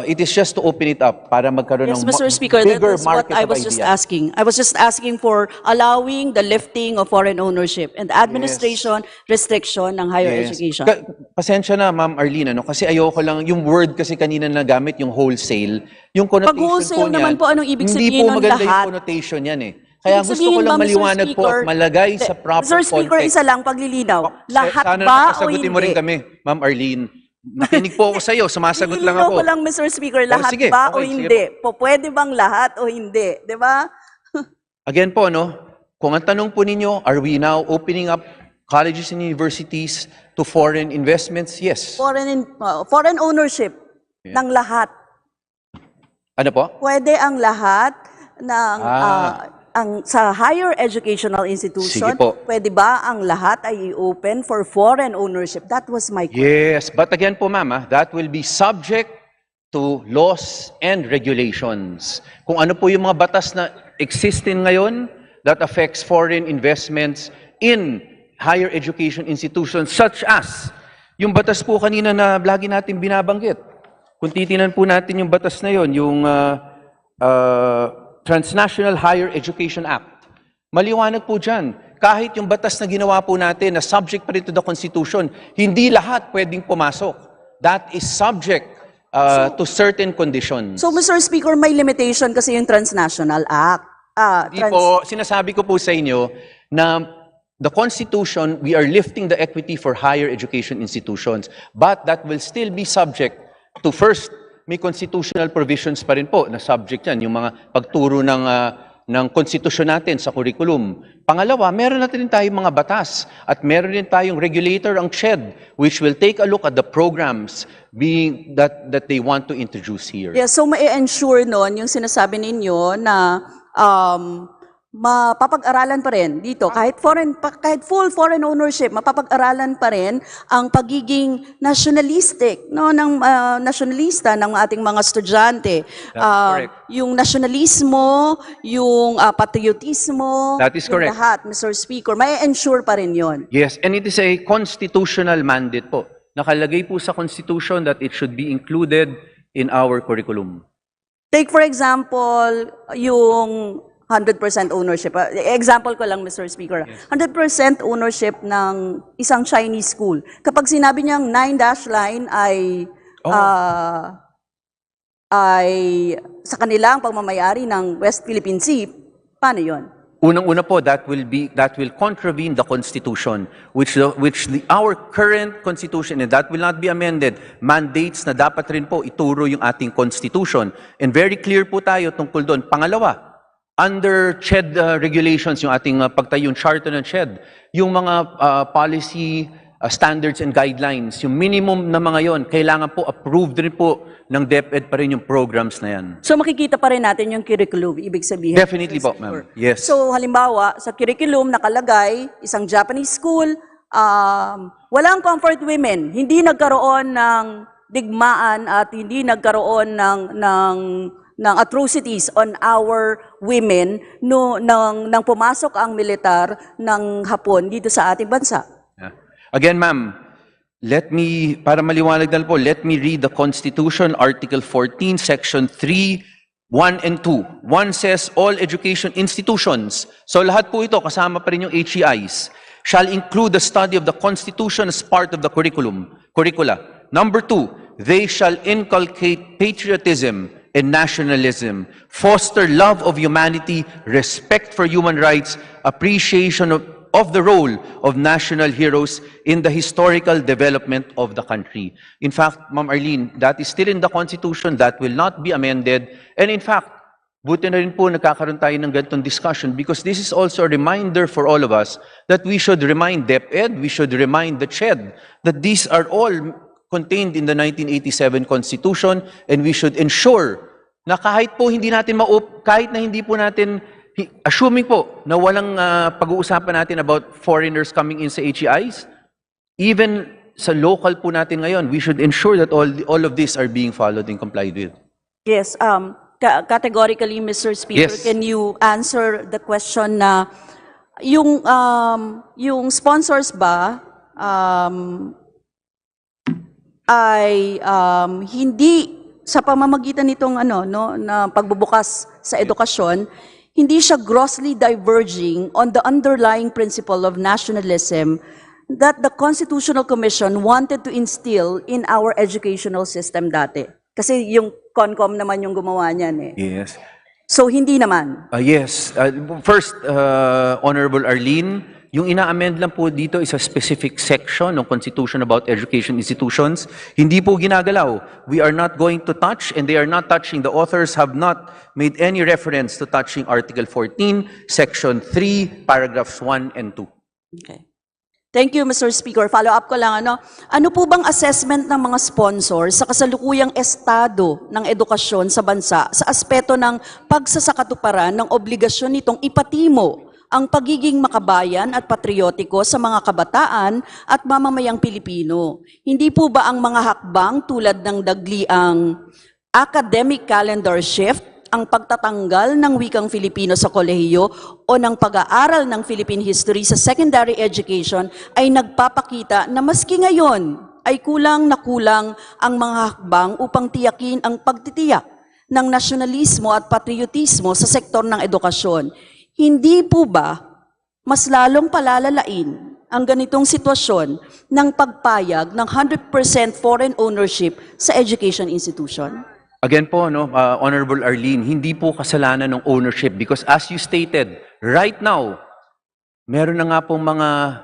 it is just to open it up para magkaroon Yes, ng Mr. Speaker, that bigger is what market I of was just ideas. asking. I was just asking for allowing the lifting of foreign ownership and administration restriction ng higher Yes. education. Pasensya na, Ma'am Arlene, kasi ayoko lang, yung word kasi kanina nagamit, yung wholesale, yung connotation Pag wholesale po niyan, naman po, anong ibig hindi sabihin po nun maganda lahat? yung connotation yan eh. Kaya Ibig gusto sabihin ko lang ba, Mr. maliwanag po at Speaker, malagay sa proper Mr. Speaker, context. isa lang paglilinaw. Lahat Sana ba o nakasagutin mo rin hindi? kami, Ma'am Arlene. Nakinig po ako sa iyo, sumasagot lang Nililinaw ako. ko lang, Mr. Speaker, lahat sige, ba o okay, sige hindi? Pwede bang lahat o hindi? Di ba? Again po, kung ang tanong po ninyo, are we now opening up colleges and universities to foreign investments? Yes. Foreign ownership ng lahat. Ano po? Pwede ang lahat ng sa higher educational institution, Sige po. pwede ba ang lahat ay i-open for foreign ownership? That was my question. Yes, but again po ma'am, that will be subject to laws and regulations. Kung ano po yung mga batas na existing ngayon that affects foreign investments in higher education institutions such as yung batas po kanina na lagi natin binabanggit. Kung titinan po natin yung batas na yon, yung Transnational Higher Education Act. Maliwanag po dyan. Kahit yung batas na ginawa po natin na subject pa rin to the Constitution, hindi lahat pwedeng pumasok. That is subject to certain conditions. So, Mr. Speaker, may limitation kasi yung Transnational Act. Hindi po, sinasabi ko po sa inyo na the Constitution, we are lifting the equity for higher education institutions, but that will still be subject to first, may constitutional provisions pa rin po na subject yan, yung mga pagturo ng konstitusyon natin sa curriculum. Pangalawa, meron natin tayong mga batas at meron din tayong regulator, ang CHED, which will take a look at the programs being that they want to introduce here. Yeah, so ma-ensure nun yung sinasabi ninyo na mapapag-aralan pa rin dito, kahit full foreign ownership, mapapag-aralan pa rin ang pagiging nationalistic, nationalista ng ating mga estudyante. correct. Yung nationalismo, yung patriotismo, That is yung correct. lahat, Mr. Speaker, may ensure pa rin yon. Yes, and it is a constitutional mandate po. Nakalagay po sa Constitution that it should be included in our curriculum. Take for example, yung 100% ownership. Example ko lang, Mr. Speaker. 100% ownership ng isang Chinese school. Kapag sinabi niyang 9-dash line ay sa kanilang pagmamayari ng West Philippine Sea, paano yon? Unang-una po, that will contravene the Constitution, our current Constitution, and that will not be amended, mandates na dapat rin po ituro yung ating Constitution. And very clear po tayo tungkol doon. Pangalawa, under CHED regulations, yung ating pagtayong charter ng CHED, yung mga policy standards and guidelines, yung minimum na mga yon, kailangan po approved rin po ng DepEd pa rin yung programs na yan. So makikita pa rin natin yung curriculum, ibig sabihin. Definitely po, ma'am. Yes. So halimbawa, sa curriculum nakalagay, isang Japanese school, walang comfort women, hindi nagkaroon ng digmaan at hindi nagkaroon ng atrocities on our women nang pumasok ang militar ng Hapon dito sa ating bansa. Again, ma'am, para maliwanag na po, let me read the Constitution, Article 14, Section 3, 1 and 2. 1 says, all education institutions, so lahat po ito, kasama pa rin yung HEIs, shall include the study of the Constitution as part of the curricula. Number 2, they shall inculcate patriotism and nationalism, foster love of humanity, respect for human rights, appreciation of the role of national heroes in the historical development of the country. In fact, Ma'am Arlene, that is still in the Constitution, that will not be amended. And in fact, buti na rin po nagkakaroon tayo ng ganitong discussion because this is also a reminder for all of us that we should remind DepEd, we should remind the CHED that these are all contained in the 1987 Constitution and we should ensure na kahit na hindi po natin assuming po na walang pag-uusapan natin about foreigners coming in sa HEIs, even sa local po natin ngayon, we should ensure that all of these are being followed and complied with. Yes, categorically, Mr. Speaker, Yes. can you answer the question na yung sponsors ba ay hindi sa pamamagitan nitong na pagbubukas sa edukasyon, hindi siya grossly diverging on the underlying principle of nationalism that the Constitutional Commission wanted to instill in our educational system dati. Kasi yung CONCOM naman yung gumawa niyan eh. Yes. So hindi naman. Yes. First, Honorable Arlene, yung ina-amend lang po dito is a specific section ng Constitution about education institutions. Hindi po ginagalaw. We are not going to touch and they are not touching. The authors have not made any reference to touching Article 14, Section 3, Paragraphs 1 and 2. Okay. Thank you, Mr. Speaker. Follow up ko lang, ano po bang assessment ng mga sponsors sa kasalukuyang estado ng edukasyon sa bansa sa aspeto ng pagsasakatuparan ng obligasyon nitong ipatimo ang pagiging makabayan at patriotiko sa mga kabataan at mamamayang Pilipino? Hindi po ba ang mga hakbang tulad ng dagliang academic calendar shift, ang pagtatanggal ng wikang Filipino sa kolehiyo o ng pag-aaral ng Philippine history sa secondary education ay nagpapakita na maski ngayon ay kulang na kulang ang mga hakbang upang tiyakin ang pagtitiyak ng nasyonalismo at patriotismo sa sektor ng edukasyon? Hindi po ba mas lalong palalalain ang ganitong sitwasyon ng pagpayag ng 100% foreign ownership sa education institution? Again po, Honorable Arlene, hindi po kasalanan ng ownership because as you stated, right now, meron na nga pong mga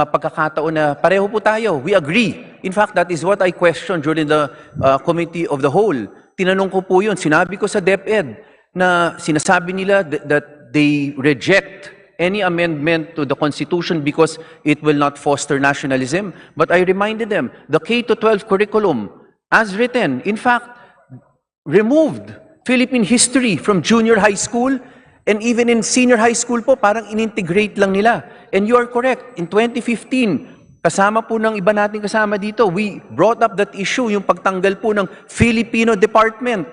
pagkakataon na pareho po tayo. We agree. In fact, that is what I questioned during the Committee of the Whole. Tinanong ko po yun, sinabi ko sa DepEd na sinasabi nila that they reject any amendment to the Constitution because it will not foster nationalism. But I reminded them, the K-12 curriculum, as written, in fact, removed Philippine history from junior high school and even in senior high school po, parang inintegrate lang nila. And you are correct, in 2015, kasama po ng iba nating kasama dito, we brought up that issue, yung pagtanggal po ng Filipino Department.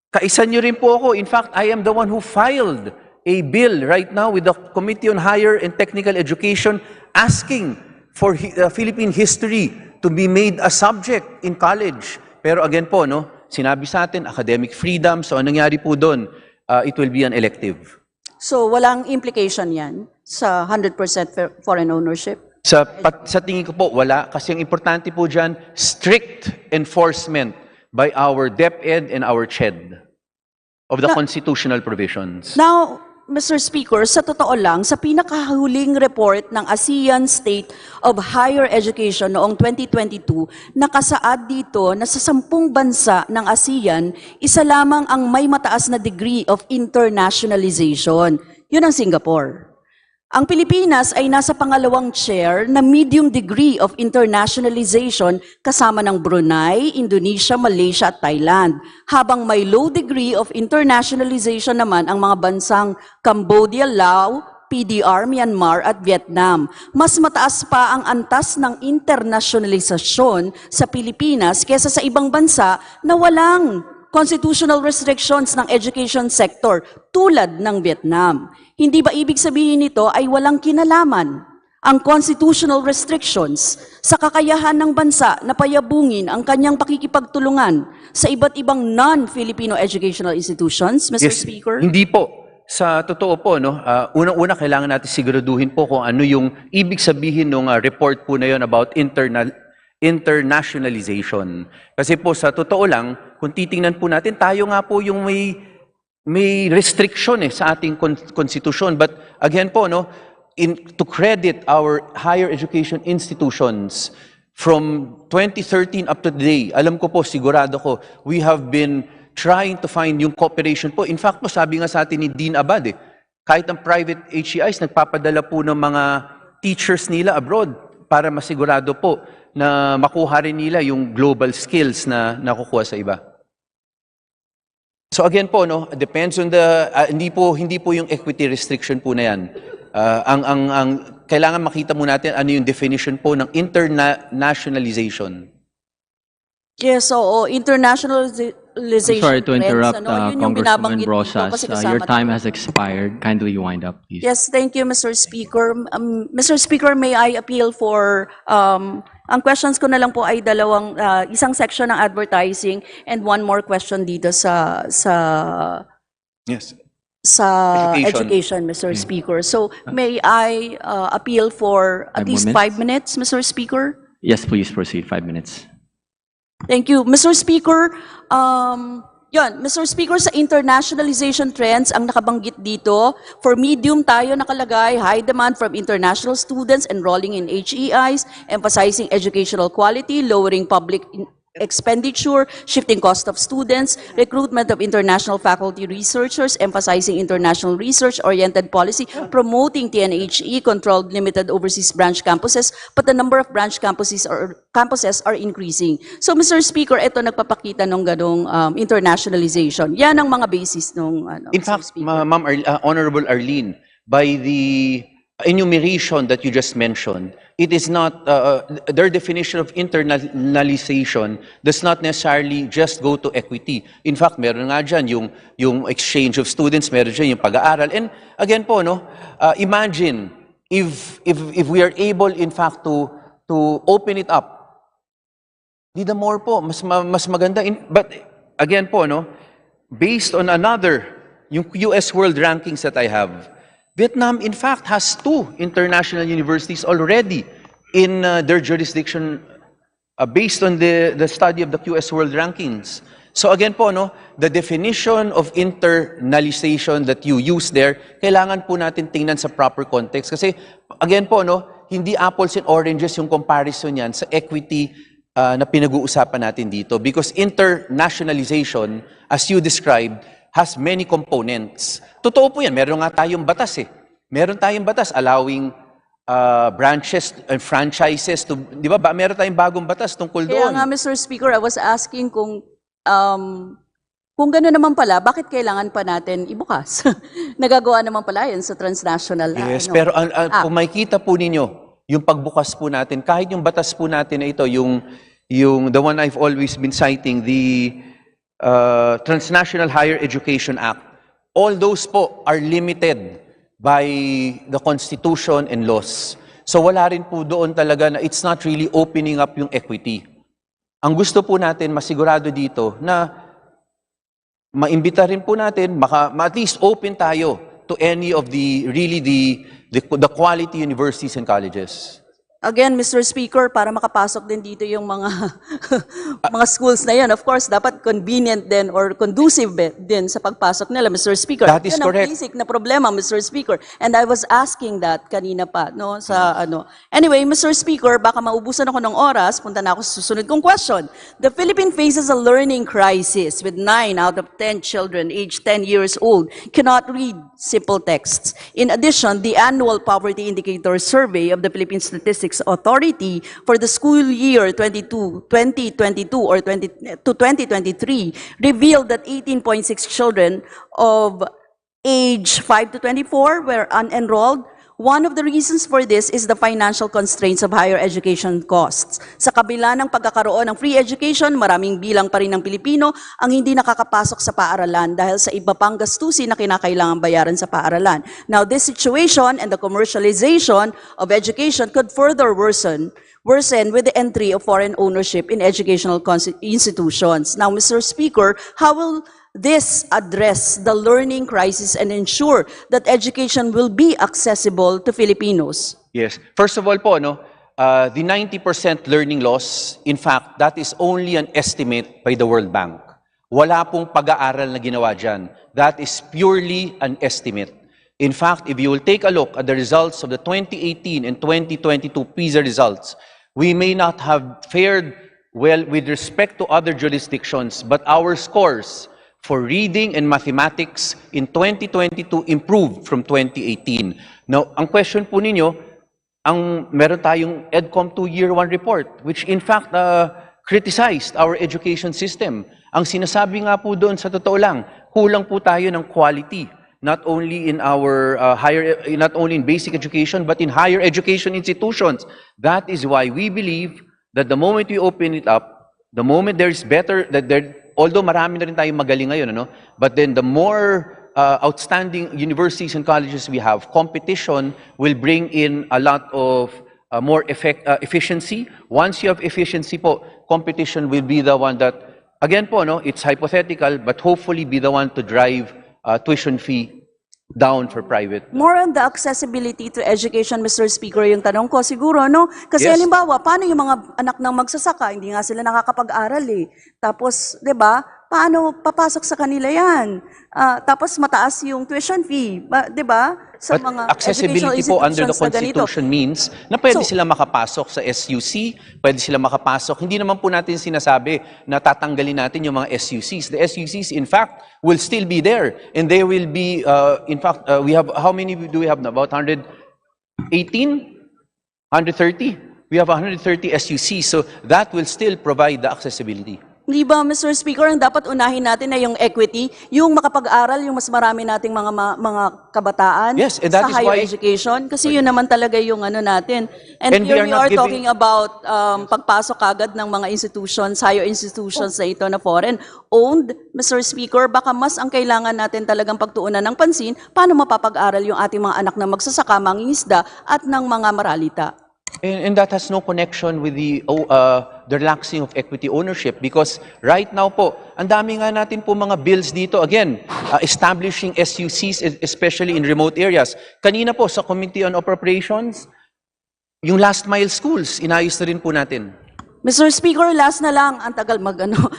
Kaisa nyo rin po ako. In fact, I am the one who filed a bill right now with the Committee on Higher and Technical Education asking for Philippine history to be made a subject in college. Pero again po, sinabi sa atin, academic freedom. So, anong nangyari po doon? It will be an elective. So, walang implication yan sa 100% foreign ownership? Sa tingin ko po, wala. Kasi ang importante po dyan, strict enforcement by our DepEd and our CHED of the constitutional provisions. Now, Mr. Speaker, sa totoo lang, sa pinakahuling report ng ASEAN State of Higher Education noong 2022, nakasaad dito na sa 10 bansa ng ASEAN, isa lamang ang may mataas na degree of internationalization. Yun ang Singapore. Ang Pilipinas ay nasa pangalawang chair na medium degree of internationalization kasama ng Brunei, Indonesia, Malaysia at Thailand. Habang may low degree of internationalization naman ang mga bansang Cambodia, Laos, PDR, Myanmar at Vietnam. Mas mataas pa ang antas ng internationalisasyon sa Pilipinas kesa sa ibang bansa na walang constitutional restrictions ng education sector tulad ng Vietnam. Hindi ba ibig sabihin nito ay walang kinalaman ang constitutional restrictions sa kakayahan ng bansa na payabungin ang kanyang pakikipagtulungan sa iba't ibang non-Filipino educational institutions, Mr. Speaker? Hindi po. Sa totoo po, unang-una kailangan natin siguraduhin po kung ano yung ibig sabihin ng report po na yun about internationalization. Kasi po sa totoo lang, kung titingnan po natin, tayo nga po yung may restriction sa ating konstitusyon. But again po, to credit our higher education institutions from 2013 up to today, alam ko po, sigurado ko, we have been trying to find yung cooperation po. In fact po, sabi nga sa atin ni Dean Abad, kahit ang private HEIs, nagpapadala po ng mga teachers nila abroad para masigurado po na makuha rin nila yung global skills na nakukuha sa iba. So again po, depends on the, hindi po yung equity restriction po na yan. Ang kailangan makita mo natin ano yung definition po ng internationalization. Yes, so internationalization. I'm sorry to interrupt, Congresswoman Rosas. Your time has expired. Kindly wind up, please. Yes, thank you, Mr. Speaker. Mr. Speaker, may I appeal for Ang questions ko na lang po ay isang section ng advertising and one more question dito sa Yes. education, Mr. Speaker. So may I appeal for at 5 least more 5 minutes, Mr. Speaker? Yes, please proceed. 5 minutes. Thank you. Mr. Speaker, Mr. Speaker, sa internationalization trends, ang nakabanggit dito, for medium tayo nakalagay, high demand from international students enrolling in HEIs, emphasizing educational quality, lowering public expenditure, shifting cost of students, recruitment of international faculty researchers, emphasizing international research-oriented policy, promoting TNHE, controlled limited overseas branch campuses, but the number of branch campuses are increasing. So, Mr. Speaker, ito nagpapakita ng ganong internationalization. Yan ang mga basis ng In fact, Honorable Arlene, by the enumeration that you just mentioned, it is not, their definition of internalization does not necessarily just go to equity. In fact, meron nga dyan yung exchange of students, meron dyan yung pag-aaral. And again po, imagine if we are able, in fact, to open it up, the more po, mas maganda. But again po, based on yung US World Rankings that I have, Vietnam, in fact, has 2 international universities already in their jurisdiction based on the study of the QS World Rankings. So again po, the definition of internalization that you use there, kailangan po natin tingnan sa proper context. Kasi again po, hindi apples and oranges yung comparison yan sa equity na pinag-uusapan natin dito. Because internationalization, as you described, has many components. Totoo po yan. Meron nga tayong batas eh. Meron tayong batas allowing branches and franchises to, di ba? Meron tayong bagong batas tungkol doon. Kaya nga, Mr. Speaker, I was asking kung gano'n naman pala, bakit kailangan pa natin ibukas? Nagagawa naman pala yan sa transnational. Yes, pero kung makikita po ninyo, yung pagbukas po natin, kahit yung batas po natin na ito, yung the one I've always been citing, the Transnational Higher Education Act, all those po are limited by the Constitution and laws. So wala rin po doon talaga na it's not really opening up yung equity. Ang gusto po natin, masigurado dito na maimbita rin po natin, at least open tayo to any of the quality universities and colleges. Again, Mr. Speaker, para makapasok din dito yung mga mga schools na yan, of course, dapat convenient din or conducive din sa pagpasok nila, Mr. Speaker. That is correct. Yan ang basic na problema, Mr. Speaker. And I was asking that kanina pa, Anyway, Mr. Speaker, baka maubusan ako ng oras, punta na ako sa susunod kong question. The Philippines faces a learning crisis with 9 out of 10 children aged 10 years old cannot read simple texts. In addition, the annual poverty indicator survey of the Philippine Statistics Authority for the school year 2022 or to 2023 revealed that 18.6 children of age 5 to 24 were unenrolled. One of the reasons for this is the financial constraints of higher education costs. Sa kabila ng pagkakaroon ng free education, maraming bilang pa rin ng Pilipino ang hindi nakakapasok sa paaralan dahil sa iba pang gastusin na kinakailangan bayaran sa paaralan. Now, this situation and the commercialization of education could further worsen with the entry of foreign ownership in educational institutions. Now, Mr. Speaker, how will this address the learning crisis and ensure that education will be accessible to Filipinos? Yes. First of all po, the 90% learning loss, in fact, that is only an estimate by the World Bank. Wala pong pag-aaral na ginawa dyan. That is purely an estimate. In fact, if you will take a look at the results of the 2018 and 2022 PISA results, we may not have fared well with respect to other jurisdictions, but our scores for reading and mathematics in 2022 improved from 2018. Now, ang question po ninyo, meron tayong EDCOM 2 Year 1 report, which in fact criticized our education system. Ang sinasabi nga po doon, sa totoo lang, kulang po tayo ng quality, not only in our not only in basic education, but in higher education institutions. That is why we believe that the moment we open it up, the moment there is better, although marami na rin tayong magaling ngayon, but then the more outstanding universities and colleges we have, competition will bring in a lot of more efficiency. Once you have efficiency po, competition will be the one that, again po, no, it's hypothetical, but hopefully be the one to drive tuition fee down for private. More on the accessibility to education, Mr. Speaker, yung tanong ko siguro, no? Kasi Yes. halimbawa, paano yung mga anak ng magsasaka? Hindi nga sila nakakapag-aral eh. Tapos, di ba, paano papasok sa kanila yan? Tapos mataas yung tuition fee, di ba? Sa But mga accessibility educational po under the institutions na ganito. Constitution means na pwede So- sila makapasok sa SUC, pwede sila makapasok. Hindi naman po natin sinasabi na tatanggalin natin yung mga SUCs. The SUCs, in fact, will still be there. And they will be, in fact, we have, how many do we have now? About 118? 130? We have 130 SUCs. So that will still provide the accessibility. Di ba, Mr. Speaker, ang dapat unahin natin na yung equity, yung makapag-aral, yung mas marami nating mga kabataan Yes, and that sa is higher why- education. Kasi yun naman talaga yung ano natin. And And we here are we not are giving- talking about pagpasok agad ng mga institutions, higher institutions na ito na foreign-owned. Mr. Speaker, baka mas ang kailangan natin talagang pagtuunan ng pansin, paano mapapag-aral yung ating mga anak na magsasaka, mangingisda, at ng mga maralita. And that has no connection with the relaxing of equity ownership because right now po, ang dami nga natin po mga bills dito, again, establishing SUCs, especially in remote areas. Kanina po sa Committee on Appropriations, yung last mile schools, inayos na rin po natin. Mr. Speaker, last na lang, ang tagal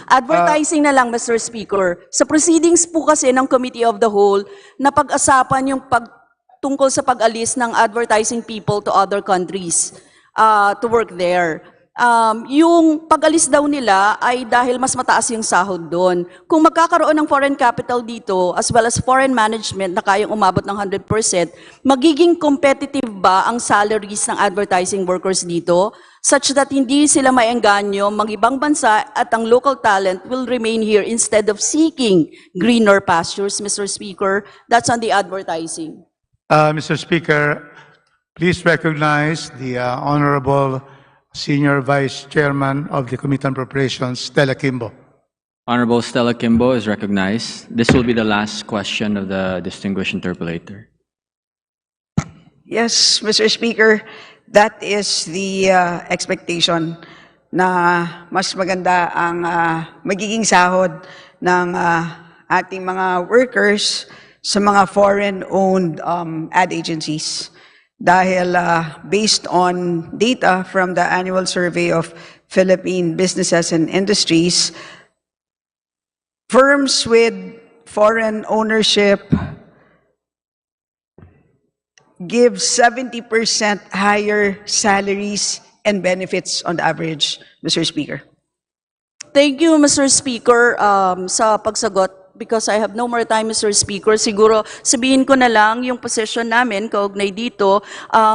advertising na lang, Mr. Speaker. Sa proceedings po kasi ng Committee of the Whole, napag-asapan yung tungkol sa pag-alis ng advertising people to other countries to work there. Yung pag-alis daw nila ay dahil mas mataas yung sahod doon. Kung magkakaroon ng foreign capital dito, as well as foreign management na kayang umabot ng 100%, magiging competitive ba ang salaries ng advertising workers dito? Such that hindi sila maengganyo mag-ibang bansa at ang local talent will remain here instead of seeking greener pastures, Mr. Speaker. That's on the advertising. Mr. Speaker, please recognize the Honorable Senior Vice Chairman of the Committee on Appropriations, Stella Kimbo. Honorable Stella Kimbo is recognized. This will be the last question of the distinguished interpolator. Yes, Mr. Speaker, that is the expectation na mas maganda ang magiging sahod ng ating mga workers sa mga foreign-owned ad agencies. Dahil based on data from the annual survey of Philippine businesses and industries, firms with foreign ownership give 70% higher salaries and benefits on average, Mr. Speaker. Thank you, Mr. Speaker, sa pagsagot. Because I have no more time, Mr. Speaker, siguro sabihin ko na lang yung position namin kaugnay dito.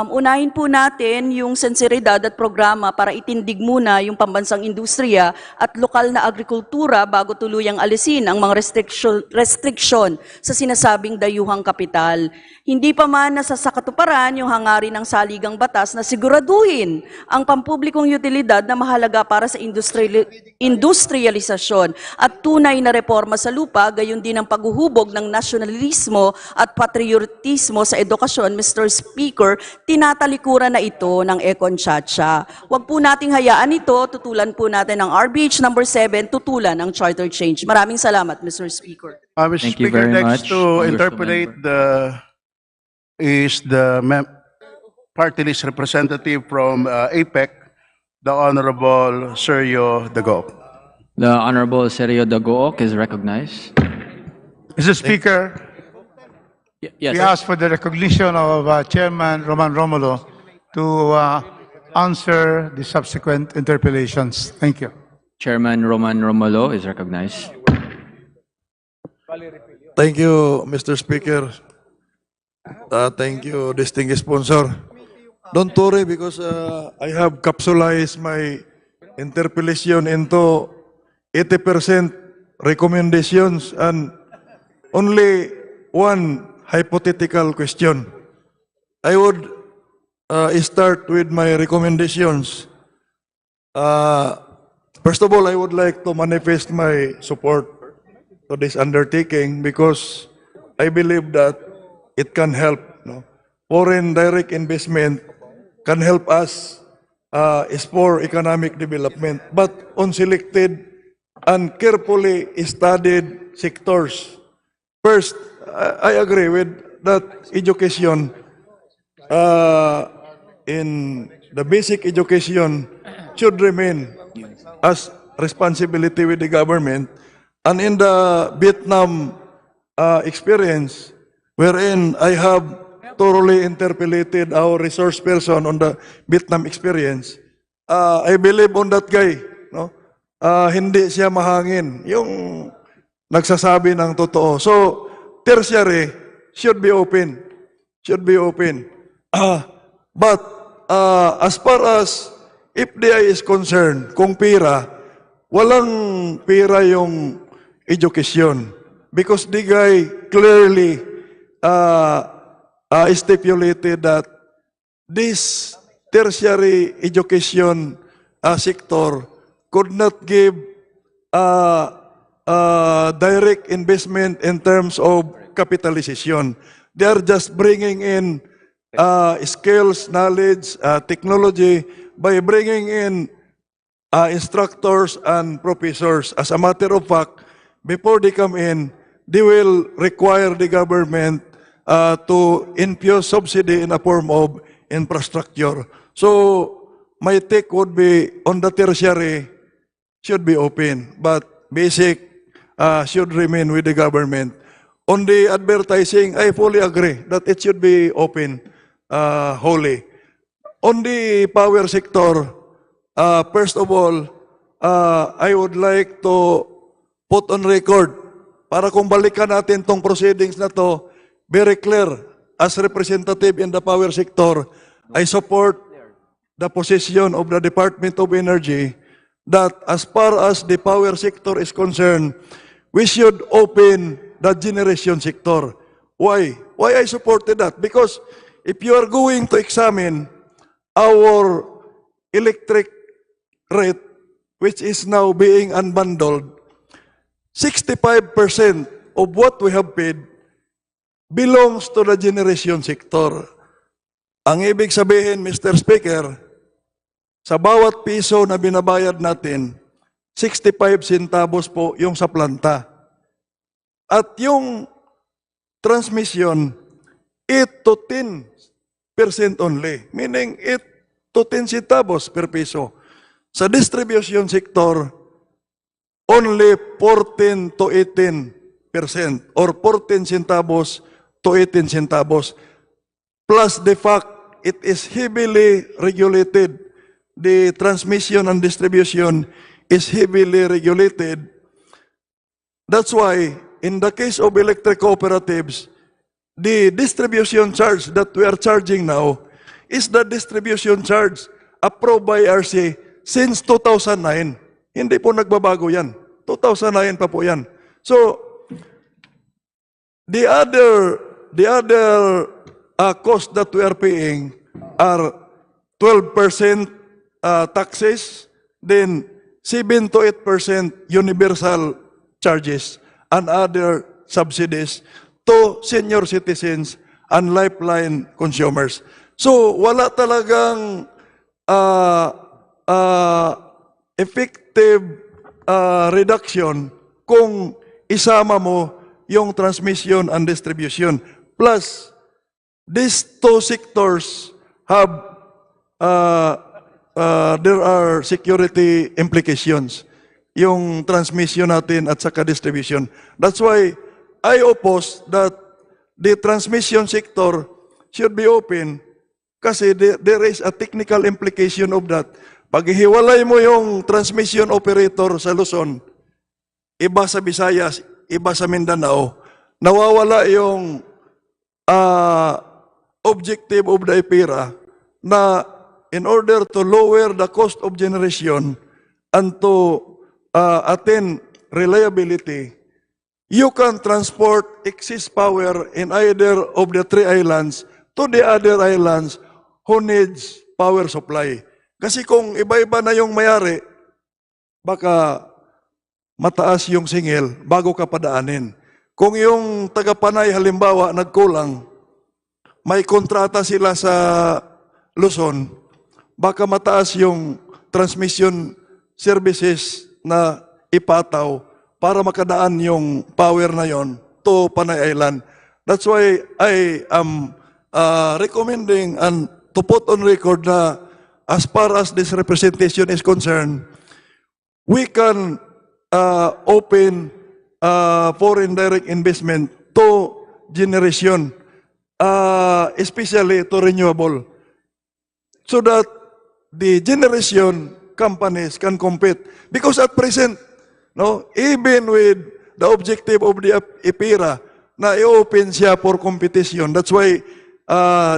Unahin po natin yung sensibilidad at programa para itindig muna yung pambansang industriya at lokal na agrikultura bago tuluyang alisin ang mga restriction sa sinasabing dayuhang kapital. Hindi pa man nasasakatuparan yung hangarin ng saligang batas na siguraduhin ang pampublikong utilidad na mahalaga para sa industrialisasyon at tunay na reforma sa lupa, gayon din ang paghuhubog ng nasyonalismo at patriotismo sa edukasyon, Mr. Speaker, tinatalikuran na ito ng Econ Chacha. Huwag po nating hayaan ito, tutulan po natin ang RBH number 7, tutulan ang charter change. Maraming salamat, Mr. Speaker. Mr. Thank you Speaker, very next much, to Congresswoman interpolate is the party list representative from APEC, the Honorable Sergio Dago. The Honorable Sergio Dagook is recognized. Mr. Speaker, Yes, we sir. ask for the recognition of Chairman Roman Romulo to answer the subsequent interpellations. Thank you. Chairman Roman Romulo is recognized. Thank you, Mr. Speaker. Thank you, distinguished sponsor. Don't worry because I have capsulized my interpellation into 80% recommendations and only one hypothetical question. I would start with my recommendations. First of all, I would like to manifest my support to this undertaking because I believe that it can help. No? Foreign direct investment can help us explore economic development, but on selected and carefully studied sectors. First, I agree with that education, in the basic education should remain as responsibility with the government. And in the Vietnam experience, wherein I have thoroughly interpellated our resource person on the Vietnam experience, I believe on that guy, no? Hindi siya mahangin, yung nagsasabi ng totoo. So, tertiary should be open. Should be open. But as far as FDI is concerned, kung pira, walang pira yung education. Because the guy clearly stipulated that this tertiary education sector could not give direct investment in terms of capitalization. They are just bringing in skills, knowledge, technology by bringing in instructors and professors. As a matter of fact, before they come in, they will require the government to infuse subsidy in a form of infrastructure. So my take would be on the tertiary should be open, but basic should remain with the government. On the advertising, I fully agree that it should be open wholly. On the power sector, first of all, I would like to put on record, para kung balikan natin tong proceedings na to, very clear, as representative in the power sector, I support the position of the Department of Energy that as far as the power sector is concerned, we should open the generation sector. Why? Why I supported that? Because if you are going to examine our electric rate, which is now being unbundled, 65% of what we have paid belongs to the generation sector. Ang ibig sabihin, Mr. Speaker, sa bawat piso na binabayad natin, 65 centavos po yung sa planta. At yung transmission, 8 to 10% only. Meaning 8 to 10 centavos per piso. Sa distribution sector, only 14 to 18% or 14 centavos to 18 centavos. Plus the fact it is heavily regulated. The transmission and distribution is heavily regulated. That's why, in the case of electric cooperatives, the distribution charge that we are charging now is the distribution charge approved by RC since 2009. Hindi po nagbabago yan. 2009 pa po yan. So, the other cost that we are paying are 12% taxes, then 7 to 8% universal charges and other subsidies to senior citizens and lifeline consumers. So wala talagang effective reduction kung isama mo yung transmission and distribution. Plus, these two sectors have there are security implications, yung transmission natin at saka distribution. That's why I oppose that the transmission sector should be open kasi there is a technical implication of that. Pag hiwalay mo yung transmission operator sa Luzon, iba sa Visayas, iba sa Mindanao, nawawala yung objective of the EPIRA na in order to lower the cost of generation and to attain reliability, you can transport excess power in either of the three islands to the other islands who needs power supply. Kasi kung iba-iba na yung mayari, baka mataas yung singil bago ka padaanin. Kung yung taga-Panay halimbawa nagkulang, may kontrata sila sa Luzon, baka mataas yung transmission services na ipataw para makadaan yung power na yon to Panay Island. That's why I am recommending and to put on record na as far as this representation is concerned, we can open foreign direct investment to generation, especially to renewable, so that the generation companies can compete. Because at present, no, even with the objective of the IPIRA na i-open siya for competition, that's why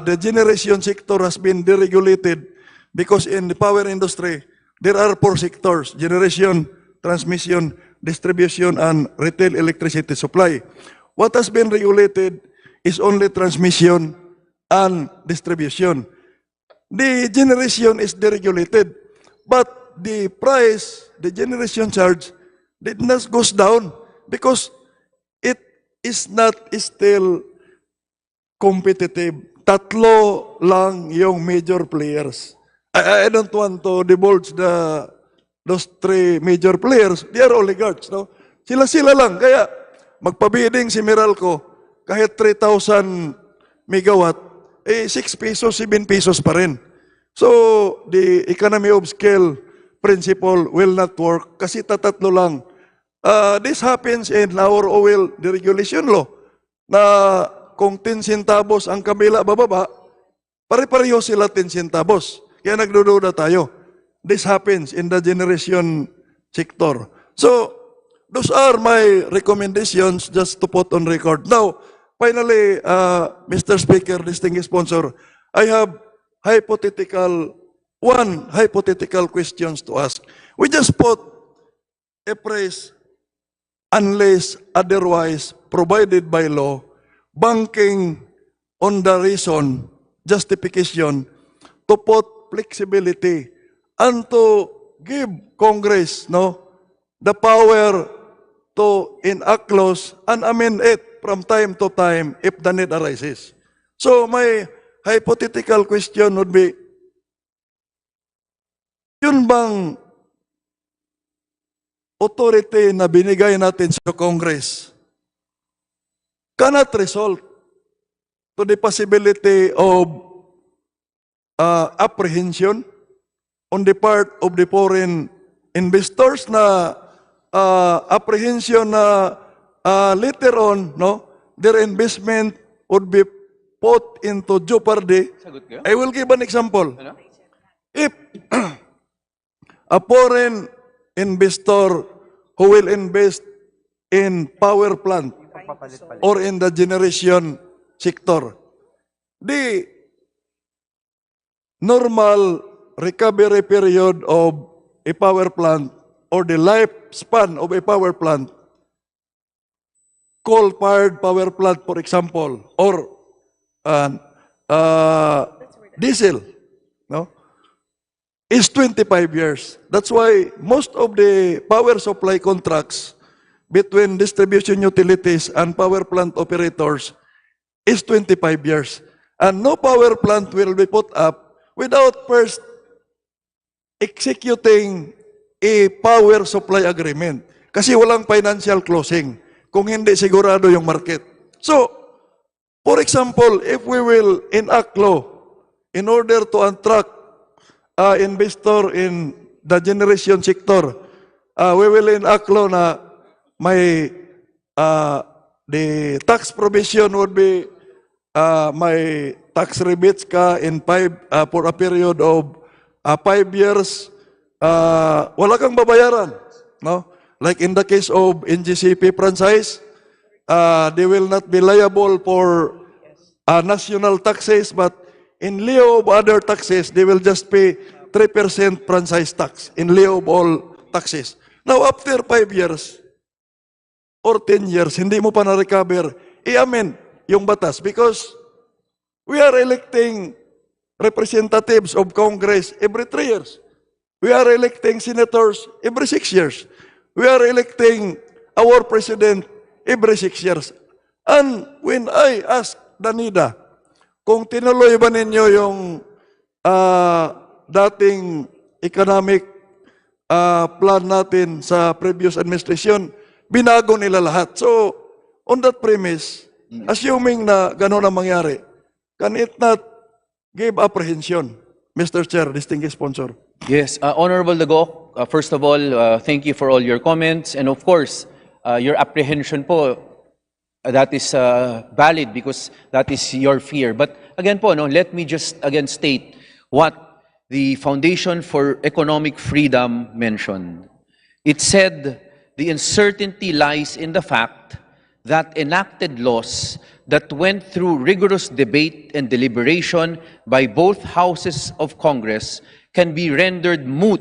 the generation sector has been deregulated, because in the power industry, there are 4 sectors: generation, transmission, distribution, and retail electricity supply. What has been regulated is only transmission and distribution. The generation is deregulated, but the price, the generation charge, did not goes down because it is not still competitive. Tatlo lang yung major players. I don't want to divulge those 3 major players. They are oligarchs, no? Sila lang. Kaya magpabidding si Meralco, kahit 3,000 megawatt, 6 pesos, 7 pesos pa rin. So, the economy of scale principle will not work kasi tatatlo lang. This happens in our oil deregulation law na kung 10 centavos ang kabila bababa, pare-pareho sila 10 centavos. Kaya nagdududa tayo. This happens in the generation sector. So, those are my recommendations just to put on record. Now, finally, Mr. Speaker, distinguished sponsor, I have one hypothetical questions to ask. We just put a phrase, unless otherwise provided by law, banking on the reason, justification, to put flexibility and to give Congress, the power to enact laws and amend it from time to time if the need arises. So my hypothetical question would be, yun bang authority na binigay natin sa Congress cannot result to the possibility of apprehension on the part of the foreign investors na apprehension na later on, their investment would be put into jeopardy. I will give an example. If a foreign investor who will invest in power plant or in the generation sector, the normal recovery period of a power plant or the lifespan of a power plant, coal-fired power plant, for example, or diesel, is 25 years. That's why most of the power supply contracts between distribution utilities and power plant operators is 25 years. And no power plant will be put up without first executing a power supply agreement. Kasi walang financial closing kung hindi sigurado yung market. So, for example, if we will enact law in order to attract investor in the generation sector, we will enact law na may the tax provision would be may tax rebates ka in for a period of 5 years, wala kang babayaran, like in the case of NGCP franchise, they will not be liable for national taxes, but in lieu of other taxes, they will just pay 3% franchise tax in lieu of all taxes. Now, after 5 years or 10 years, hindi mo pa na-recover, i-amend yung batas because we are electing representatives of Congress every 3 years. We are electing senators every 6 years. We are electing our president every 6 years. And when I asked Danida, kung tinuloy ba ninyo yung dating economic plan natin sa previous administration, binago nila lahat. So, on that premise, assuming na gano'n ang mangyari, can it not give apprehension, Mr. Chair, distinguished sponsor? Yes, Honorable Dago, first of all, thank you for all your comments. And of course, your apprehension po, that is valid because that is your fear. But again po, no, let me just again state what the Foundation for Economic Freedom mentioned. It said the uncertainty lies in the fact that enacted laws that went through rigorous debate and deliberation by both houses of Congress can be rendered moot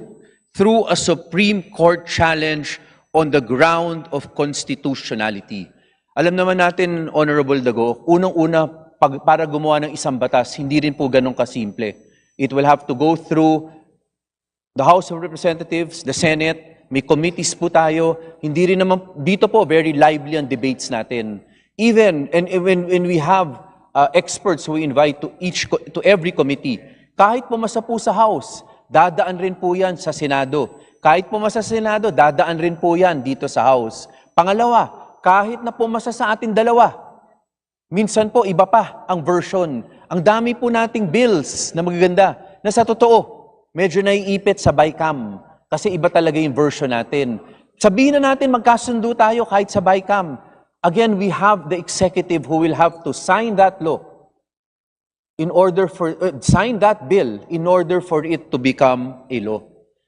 through a Supreme Court challenge on the ground of constitutionality. Alam naman natin, Honorable Dago, unang-una, para gumawa ng isang batas, hindi rin po ganun kasimple. It will have to go through the House of Representatives, the Senate, may committees po tayo. Hindi rin naman, dito po, very lively ang debates natin. Even, and when we have experts who we invite to every committee, kahit pumasa po sa House, dadaan rin po yan sa Senado. Kahit pumasa sa Senado, dadaan rin po yan dito sa House. Pangalawa, kahit na pumasa sa ating dalawa, minsan po iba pa ang version. Ang dami po nating bills na magaganda na sa totoo, medyo naiipit sa BICAM kasi iba talaga yung version natin. Sabihin na natin magkasundo tayo kahit sa BICAM. Again, we have the executive who will have to sign that law in order for sign that bill in order for it to become a law.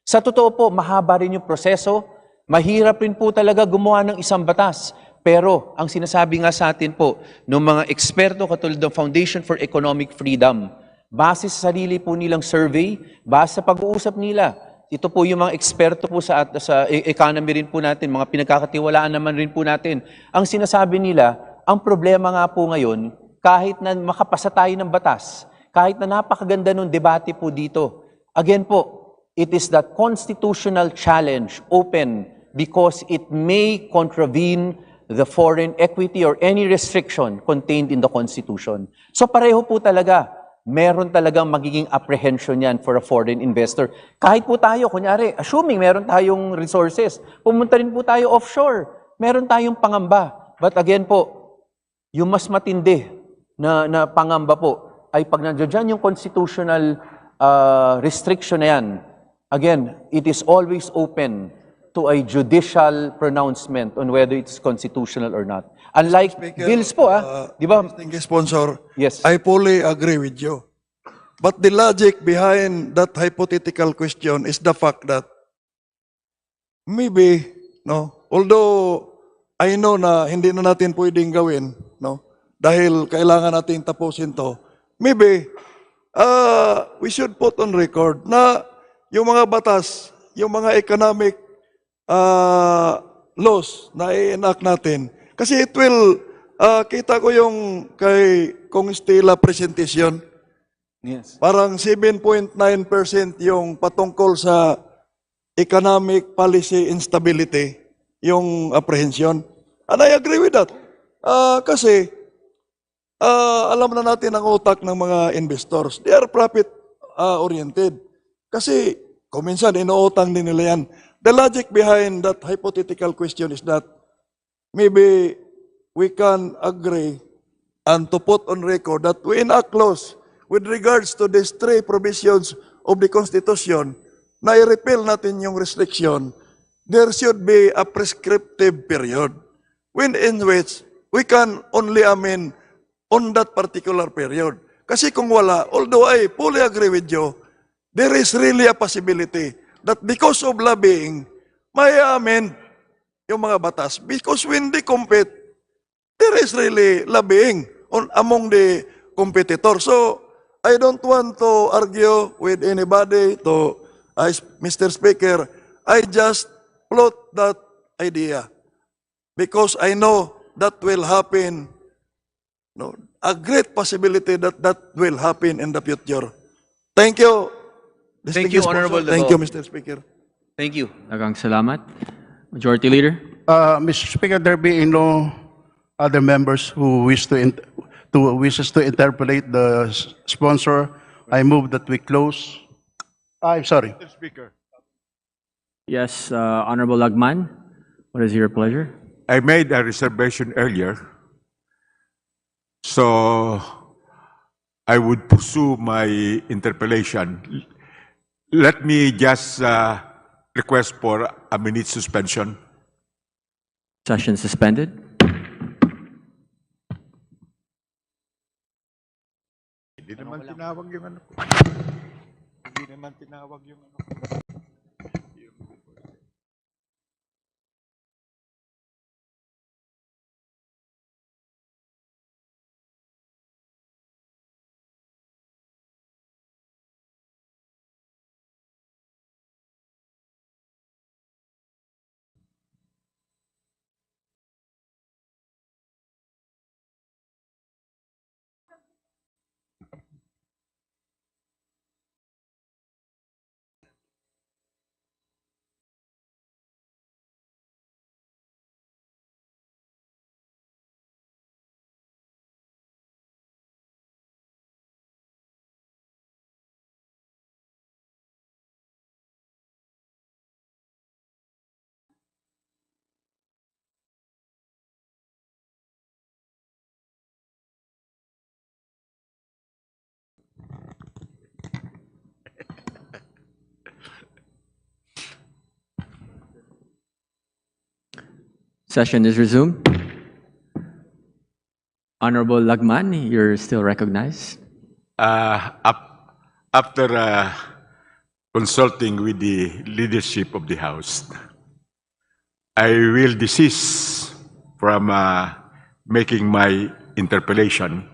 Sa totoo po, mahaba rin yung proseso. Mahirap rin po talaga gumawa ng isang batas. Pero ang sinasabi nga sa atin po ng mga eksperto katulad ng Foundation for Economic Freedom, base sa sarili po nilang survey, base sa pag-uusap nila, ito po yung mga eksperto po sa economy rin po natin, mga pinagkakatiwalaan naman rin po natin. Ang sinasabi nila, ang problema nga po ngayon, kahit na makapasa tayo ng batas, kahit na napakaganda ng debate po dito, again po, it is that constitutional challenge open because it may contravene the foreign equity or any restriction contained in the Constitution. So pareho po talaga, meron talagang magiging apprehension yan for a foreign investor. Kahit po tayo, kunyari, assuming meron tayong resources, pumunta rin po tayo offshore, meron tayong pangamba. But again po, yung mas matindi na pangamba po, ay pag nandiyan yung constitutional restriction na yan, again, it is always open to a judicial pronouncement on whether it's constitutional or not. Unlike Speaker, bills po, di ba? Distinguished sponsor, Yes. I fully agree with you. But the logic behind that hypothetical question is the fact that maybe, no, although I know na hindi na natin pwedeng gawin, no, dahil kailangan natin tapusin to, maybe we should put on record na yung mga batas, yung mga economic laws na i-enact natin. Kasi it will, kita ko yung kay Kong Stella presentation, Yes. parang 7.9% yung patungkol sa economic policy instability, yung apprehension. And I agree with that. Kasi, alam na natin ang utak ng mga investors. They are profit-oriented. Kasi, kung minsan, inuutang din nila yan. The logic behind that hypothetical question is that maybe we can agree and to put on record that we enact laws with regards to these three provisions of the Constitution na i-repeal natin yung restriction, there should be a prescriptive period in which we can only amend on that particular period. Kasi kung wala, although I fully agree with you, there is really a possibility that because of lobbying, may amend yung mga batas. Because when they compete, there is really lobbying among the competitors. So, I don't want to argue with anybody Mr. Speaker, I just float that idea because I know that will happen. No, a great possibility that will happen in the future. Thank you. Thank you, Honorable Thank you, Mr. Speaker. Thank you. Daghang salamat. Majority Leader. Mr. Speaker, there being no other members who wishes to interpolate the sponsor I move that we close. I'm sorry. Yes, Honorable Lagman, what is your pleasure? I made a reservation earlier, so I would pursue my interpellation. Let me just request for a minute suspension. Session suspended. Hindi naman tinawag yung ano ko. Hindi naman tinawag yung ano ko. Session is resumed. Honorable Lagman, you're still recognized. After consulting with the leadership of the House, I will desist from making my interpellation,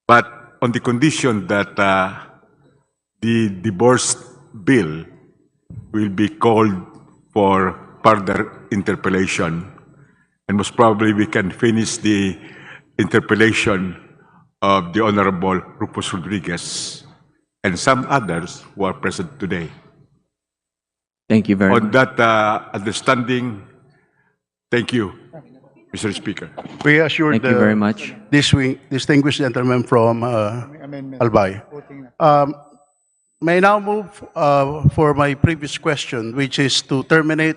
but on the condition that the divorce bill will be called for further interpellation, and most probably we can finish the interpellation of the Honorable Rufus Rodriguez and some others who are present today. Thank you very On much. that understanding, thank you, Mr. Speaker. We assure Thank you very much. distinguished gentleman from Albay. May I now move for my previous question, which is to terminate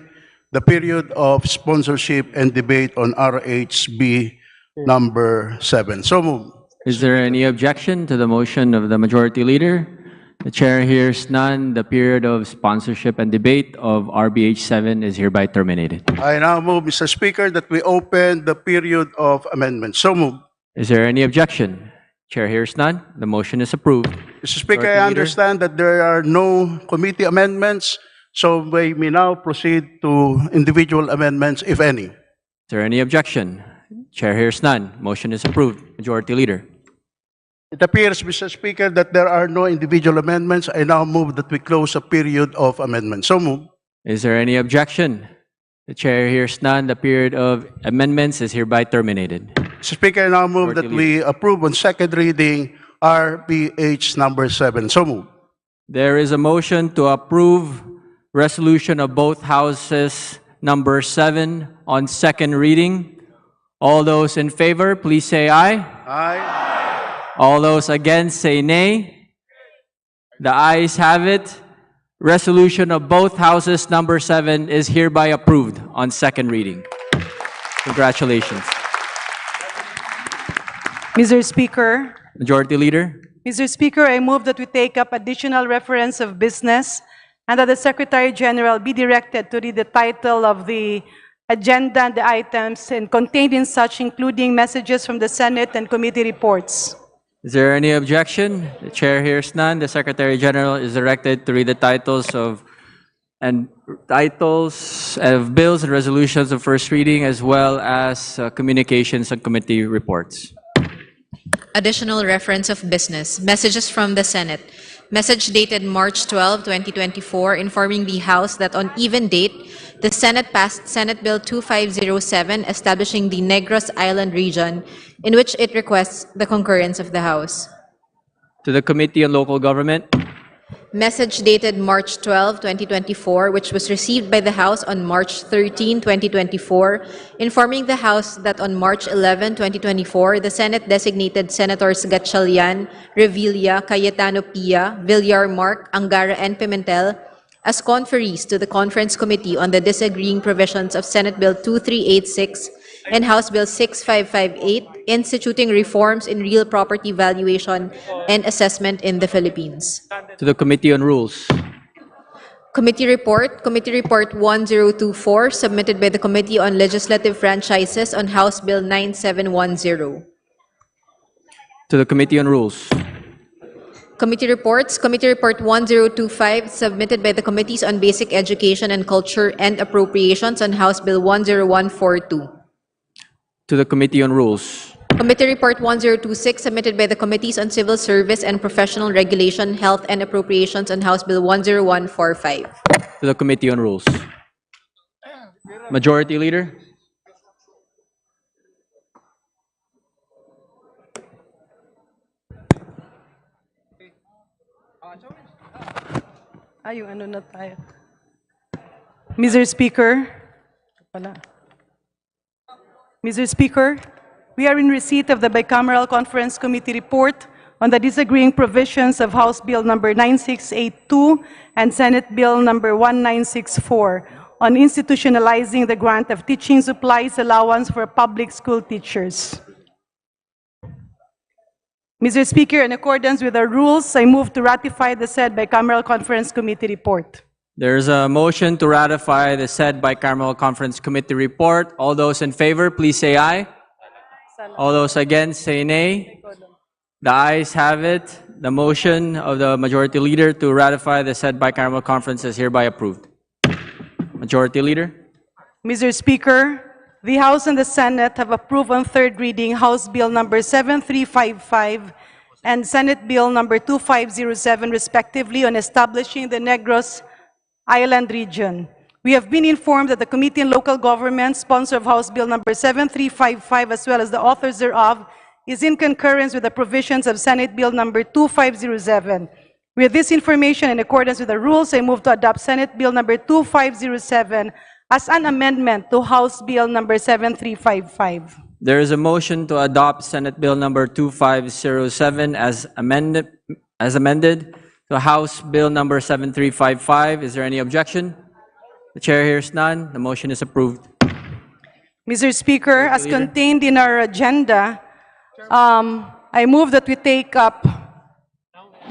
the period of sponsorship and debate on RHB number 7. So move. Is there any objection to the motion of the Majority Leader? The Chair hears none. The period of sponsorship and debate of RBH 7 is hereby terminated. I now move, Mr. Speaker, that we open the period of amendments. So move. Is there any objection? Chair hears none. The motion is approved. Mr. Speaker, Majority I Leader. understand that there are no committee amendments, so we may now proceed to individual amendments, if any. Is there any objection? Chair hears none. Motion is approved. Majority Leader. It appears, Mr. Speaker, that there are no individual amendments. I now move that we close a period of amendments. So move. Is there any objection? The Chair hears none. The period of amendments is hereby terminated. Mr. Speaker, I now move that Majority we approve on second reading RBH number 7. So move. There is a motion to approve resolution of both houses number 7 on second reading. All those in favor, please say aye. Aye. All those against, say nay. The ayes have it. Resolution of both houses number 7 is hereby approved on second reading. Congratulations. Mr. Speaker, Majority Leader. Mr. Speaker, I move that we take up additional reference of business and that the Secretary General be directed to read the title of the agenda and the items and contained in such, including messages from the Senate and committee reports. Is there any objection? The Chair hears none. The Secretary General is directed to read the titles of bills and resolutions of first reading, as well as communications and committee reports. Additional reference of business. Messages from the Senate. Message dated March 12, 2024, informing the House that on even date, the Senate passed Senate Bill 2507 establishing the Negros Island region, in which it requests the concurrence of the House. To the Committee on Local Government. message dated March 12, 2024, which was received by the House on March 13, 2024, informing the House that on March 11, 2024, the Senate designated Senators Gatchalian, Revilla, Cayetano Pia, Villar Mark, Angara, and Pimentel as conferees to the Conference Committee on the Disagreeing Provisions of Senate Bill 2386 and House Bill 6558, instituting reforms in real property valuation and assessment in the Philippines. To the Committee on Rules. Committee Report 1024, submitted by the Committee on Legislative Franchises on House Bill 9710. To the Committee on Rules. Committee Report 1025, submitted by the Committees on Basic Education and Culture and Appropriations on House Bill 10142. To the Committee on Rules. Committee Report 1026, submitted by the Committees on Civil Service and Professional Regulation, Health and Appropriations on House Bill 10145. To the Committee on Rules. Majority Leader. Yung ano na tayo. Mr. Speaker, we are in receipt of the Bicameral Conference Committee report on the disagreeing provisions of House Bill number 9682 and Senate Bill number 1964 on institutionalizing the grant of teaching supplies allowance for public school teachers. Mr. Speaker, in accordance with our rules, I move to ratify the said Bicameral Conference Committee report. There's a motion to ratify the said Bicameral Conference Committee report. All those in favor, please say aye. All those against, say nay. The ayes have it. The motion of the Majority Leader to ratify the said Bicameral Conference is hereby approved. Majority Leader. Mr. Speaker, the House and the Senate have approved on third reading House Bill number 7355 and Senate Bill number 2507, respectively, on establishing the Negros Island region. We have been informed that the Committee on Local Government, sponsor of House Bill number 7355, as well as the authors thereof, is in concurrence with the provisions of Senate Bill number 2507. With this information, in accordance with the rules, I move to adopt Senate Bill number 2507 as an amendment to House Bill number 7355. There is a motion to adopt Senate Bill number 2507 as amended to House Bill number 7355. Is there any objection? The chair hears none. The motion is approved. Mr. Speaker, as contained in our agenda, I move that we take up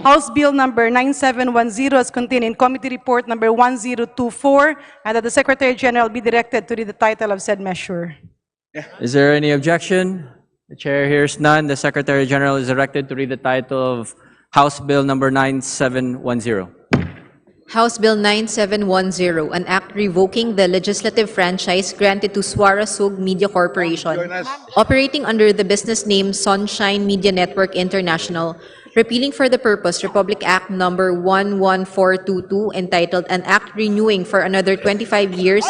House Bill number 9710 as contained in Committee Report number 1024, and that the Secretary General be directed to read the title of said measure. Is there any objection? The chair hears none. The Secretary General is directed to read the title of House Bill number 9710. House Bill 9710, an act revoking the legislative franchise granted to Suara Sug Media Corporation, operating under the business name Sunshine Media Network International, repealing for the purpose Republic Act number 11422, entitled An Act Renewing for Another 25 Years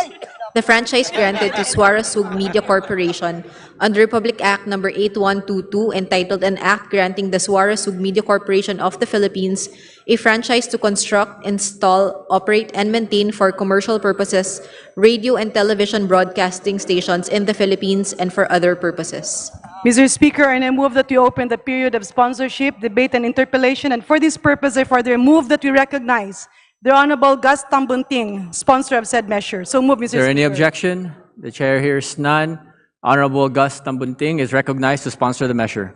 the franchise granted to Suara Sug Media Corporation under Republic Act number 8122, entitled An Act Granting the Suara Sug Media Corporation of the Philippines a franchise to construct, install, operate, and maintain for commercial purposes radio and television broadcasting stations in the Philippines and for other purposes. Mr. Speaker, I move that we open the period of sponsorship, debate, and interpellation, and for this purpose, I further move that we recognize the Honorable Gus Tambunting, sponsor of said measure. So move, Mr. Speaker. Is there any objection? The chair hears none. Honorable Gus Tambunting is recognized to sponsor the measure.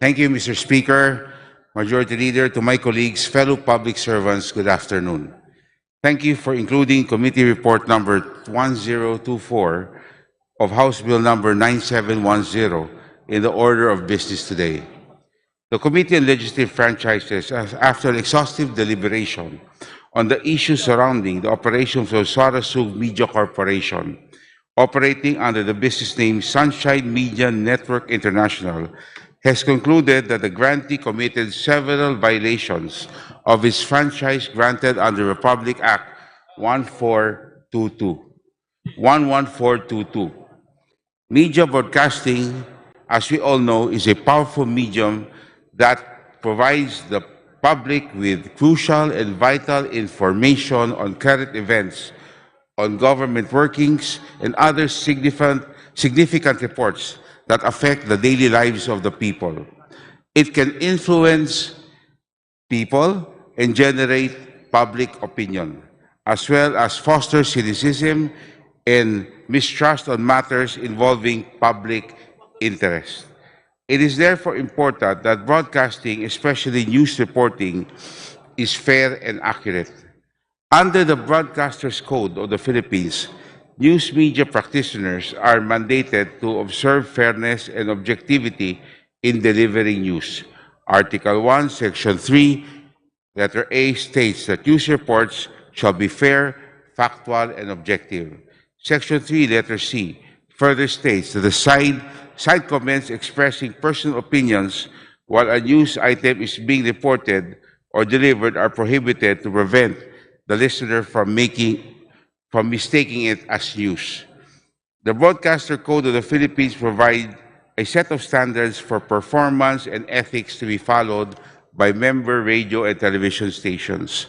Thank you, Mr. Speaker. Majority Leader, to my colleagues, fellow public servants, good afternoon. Thank you for including Committee Report number 1024 of House Bill number 9710 in the order of business today. The Committee on Legislative Franchises, after exhaustive deliberation on the issues surrounding the operations of Suara Sug Media Corporation, operating under the business name Sunshine Media Network International, has concluded that the grantee committed several violations of its franchise granted under Republic Act 11422. Media broadcasting, as we all know, is a powerful medium that provides the public with crucial and vital information on current events, on government workings, and other significant reports that affect the daily lives of the people. It can influence people and generate public opinion, as well as foster cynicism and mistrust on matters involving public interest. It is therefore important that broadcasting, especially news reporting, is fair and accurate. Under the Broadcasters Code of the Philippines, news media practitioners are mandated to observe fairness and objectivity in delivering news. Article 1, Section 3, letter A states that news reports shall be fair, factual, and objective. Section 3, letter C, further states that the side comments expressing personal opinions while a news item is being reported or delivered are prohibited to prevent the listener from mistaking it as news. The Broadcaster Code of the Philippines provides a set of standards for performance and ethics to be followed by member radio and television stations.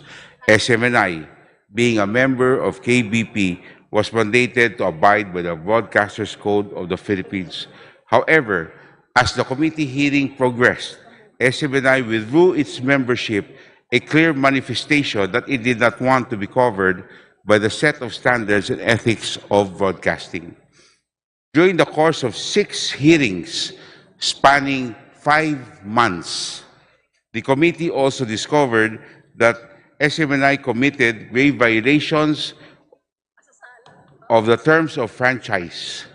SMNI, being a member of KBP, was mandated to abide by the Broadcasters Code of the Philippines. However, as the committee hearing progressed, SMNI withdrew its membership, a clear manifestation that it did not want to be covered by the set of standards and ethics of broadcasting. During the course of 6 hearings spanning 5 months, the committee also discovered that SMNI committed grave violations of the terms of franchise,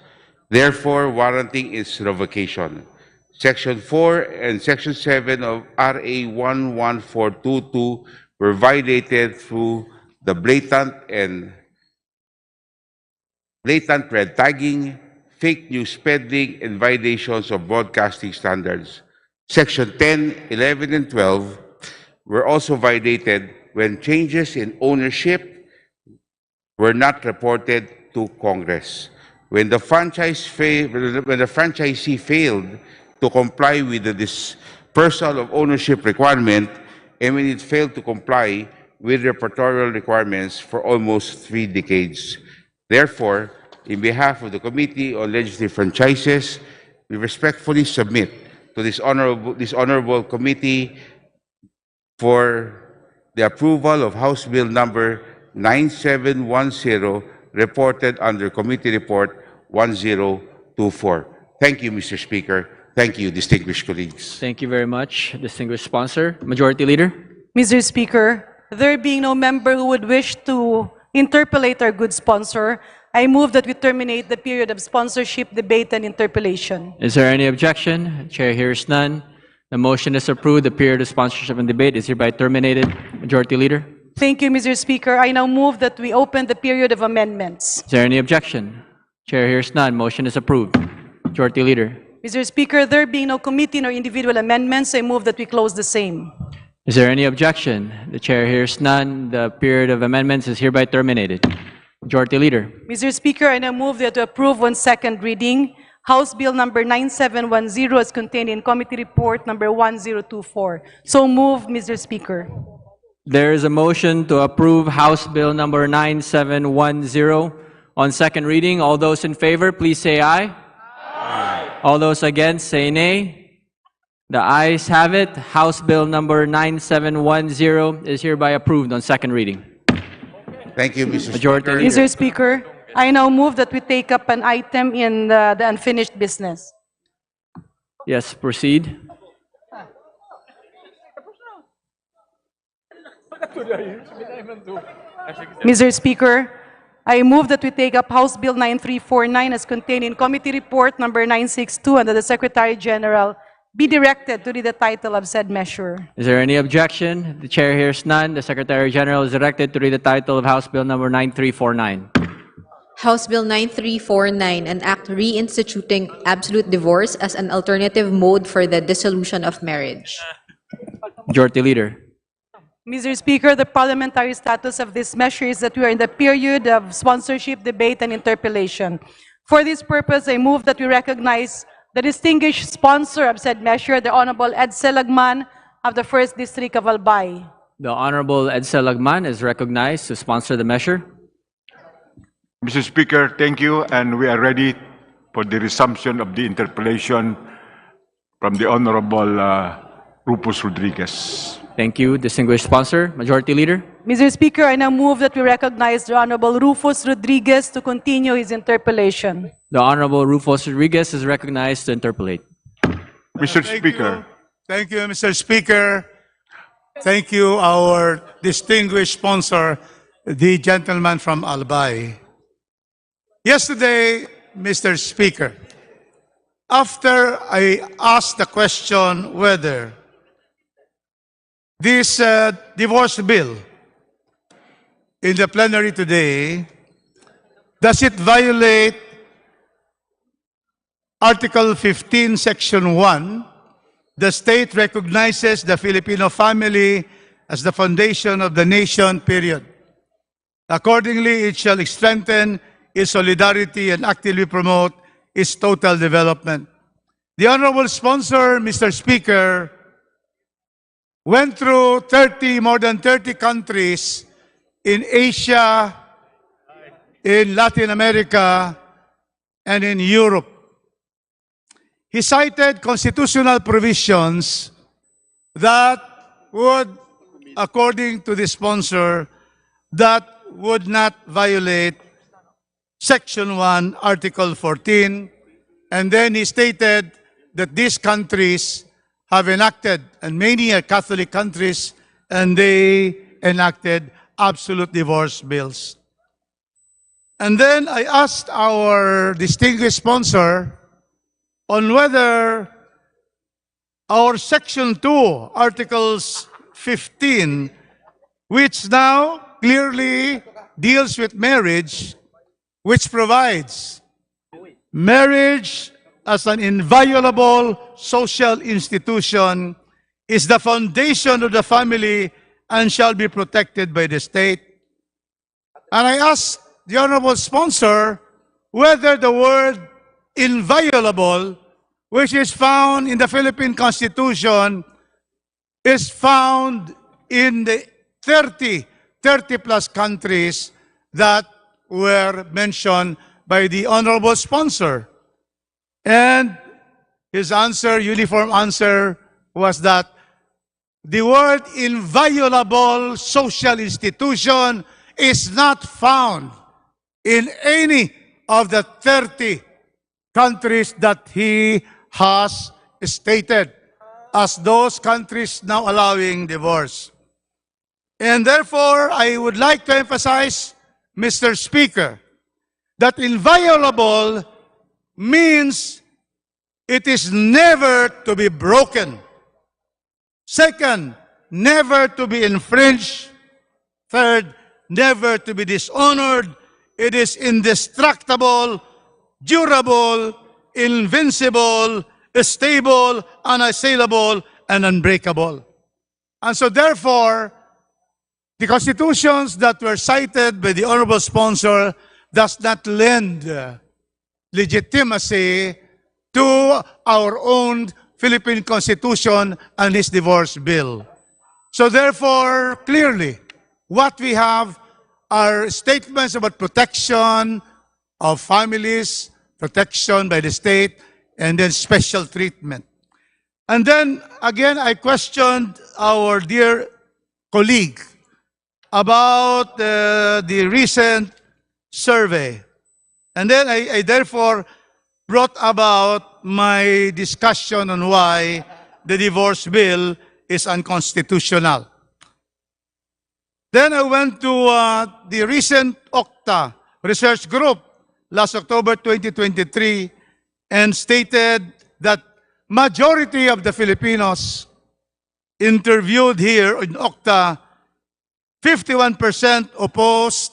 therefore warranting its revocation. Section 4 and Section 7 of RA 11422 were violated through the blatant red tagging, fake news peddling, and violations of broadcasting standards. Section 10, 11, and 12 were also violated when changes in ownership were not reported to Congress. When the franchisee failed to comply with the dispersal of ownership requirement, and when it failed to comply with repertorial requirements for almost 3 decades. Therefore, in behalf of the Committee on Legislative Franchises, we respectfully submit to this honorable committee for the approval of House Bill number 9710, reported under Committee Report 1024. Thank you, Mr. Speaker. Thank you, distinguished colleagues. Thank you very much, distinguished sponsor. Majority Leader. Mr. Speaker, there being no member who would wish to interpolate our good sponsor, I move that we terminate the period of sponsorship, debate, and interpellation. Is there any objection? Chair hears none. The motion is approved. The period of sponsorship and debate is hereby terminated. Majority Leader. Thank you, Mr. Speaker. I now move that we open the period of amendments. Is there any objection? Chair hears none. Motion is approved. Majority Leader. Mr. Speaker, there being no committee nor individual amendments, I move that we close the same. Is there any objection? The chair hears none. The period of amendments is hereby terminated. Majority Leader. Mr. Speaker, I now move that to approve on second reading House Bill number 9710 as contained in Committee Report number 1024. So move, Mr. Speaker. There is a motion to approve House Bill number 9710 on second reading. All those in favor, please say aye. Aye. All those against, say nay. The ayes have it. House Bill number 9710 is hereby approved on second reading. Thank you, Mr. Majority Speaker. Leader. Mr. Speaker, I now move that we take up an item in the unfinished business. Yes, proceed. Mr. Speaker, I move that we take up House Bill 9349 as contained in Committee Report number 962 and that the Secretary General be directed to read the title of said measure. Is there any objection? The chair hears none. The Secretary General is directed to read the title of House Bill number 9349. House Bill 9349, an act reinstituting absolute divorce as an alternative mode for the dissolution of marriage. Majority Leader. Mr. Speaker, the parliamentary status of this measure is that we are in the period of sponsorship, debate, and interpellation. For this purpose, I move that we recognize the distinguished sponsor of said measure, the Honorable Ed Selagman, of the 1st District of Albay. The Honorable Edsel Lagman is recognized to sponsor the measure. Mr. Speaker, thank you, and we are ready for the resumption of the interpellation from the Honorable Rufus Rodriguez. Thank you, distinguished sponsor. Majority Leader. Mr. Speaker, I now move that we recognize the Honorable Rufus Rodriguez to continue his interpellation. The Honorable Rufus Rodriguez is recognized to interpellate. Mr. Speaker. Thank you, Mr. Speaker. Thank you, our distinguished sponsor, the gentleman from Albay. Yesterday, Mr. Speaker, after I asked the question whether this divorce bill in the plenary today, does it violate Article 15, Section 1, the state recognizes the Filipino family as the foundation of the nation, period. Accordingly, it shall strengthen its solidarity and actively promote its total development. The honorable sponsor, Mr. Speaker, went through more than 30 countries in Asia, in Latin America, and in Europe. He cited constitutional provisions that would, according to the sponsor, that would not violate Section 1, Article 14, and then he stated that these countries have enacted, and many are Catholic countries, and they enacted absolute divorce bills. And then I asked our distinguished sponsor on whether our Section 2, Articles 15, which now clearly deals with marriage, which provides marriage as an inviolable social institution, is the foundation of the family and shall be protected by the state. And I asked the honorable sponsor whether the word inviolable, which is found in the Philippine Constitution, is found in the 30 plus countries that were mentioned by the honorable sponsor. And his answer, uniform answer, was that the word inviolable social institution is not found in any of the 30 countries that he has stated as those countries now allowing divorce. And therefore, I would like to emphasize, Mr. Speaker, that inviolable means it is never to be broken. Second, never to be infringed. Third, never to be dishonored. It is indestructible, durable, invincible, stable, unassailable, and unbreakable. And so therefore, the constitutions that were cited by the honorable sponsor does not lend legitimacy to our own Philippine Constitution and its divorce bill. So therefore, clearly, what we have are statements about protection of families, protection by the state, and then special treatment. And then, again, I questioned our dear colleague about the recent survey. And then I therefore brought about my discussion on why the divorce bill is unconstitutional. Then I went to the recent Okta research group last October 2023 and stated that majority of the Filipinos interviewed here in Okta, 51% opposed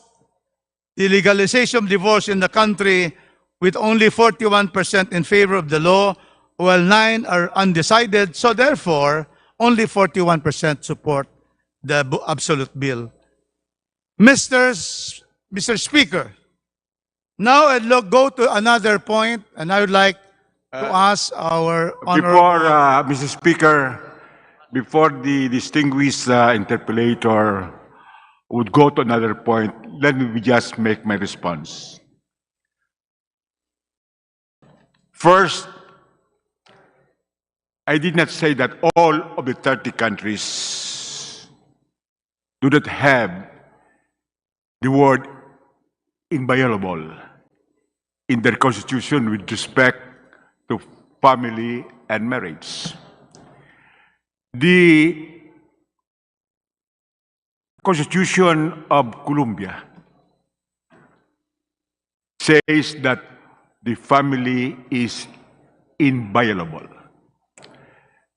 the legalization of divorce in the country, with only 41% in favor of the law, while 9 are undecided. So therefore, only 41% support the absolute bill. Mr. Speaker, now I'd go to another point, and I would like to ask our honorable... Before, Mr. Speaker, before the distinguished interpellator would go to another point, let me just make my response. First, I did not say that all of the 30 countries do not have the word inviolable in their constitution with respect to family and marriage. The Constitution of Colombia says that the family is inviolable.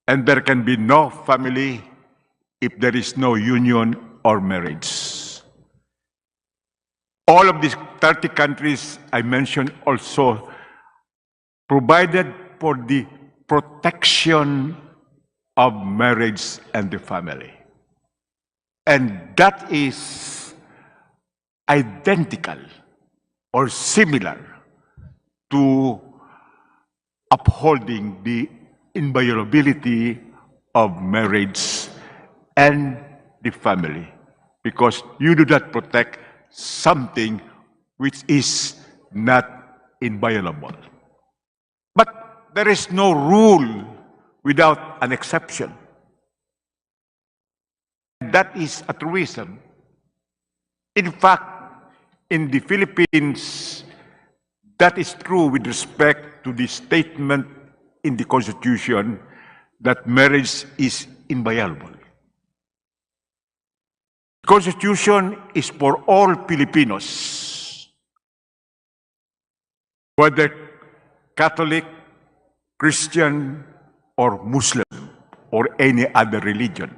And there can be no family if there is no union or marriage. All of these 30 countries I mentioned also provided for the protection of marriage and the family. And that is identical or similar to upholding the inviolability of marriage and the family, because you do not protect something which is not inviolable. But there is no rule without an exception. That is a truism. In fact, in the Philippines, that is true with respect to the statement in the Constitution that marriage is inviolable. The Constitution is for all Filipinos, whether Catholic, Christian, or Muslim, or any other religion.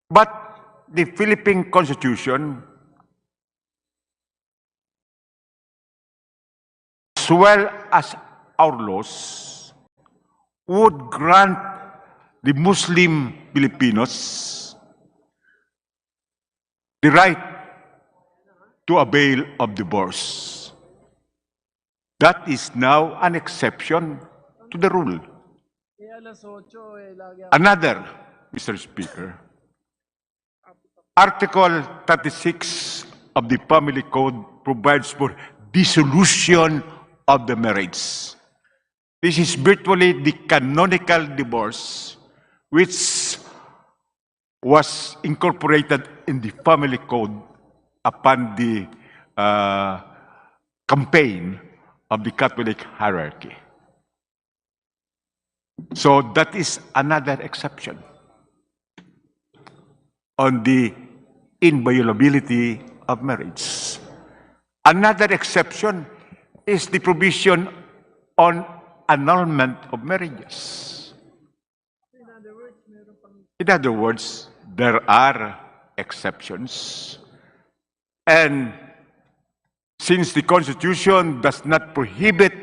But the Philippine Constitution, as well as our laws, would grant the Muslim Filipinos the right to avail of divorce. That is now an exception to the rule. Another, Mr. Speaker, Article 36 of the Family Code provides for dissolution of the marriage. This is virtually the canonical divorce which was incorporated in the Family Code upon the campaign of the Catholic hierarchy. So that is another exception on the inviolability of marriage. Another exception is the provision on annulment of marriages. In other words, there are exceptions. And since the Constitution does not prohibit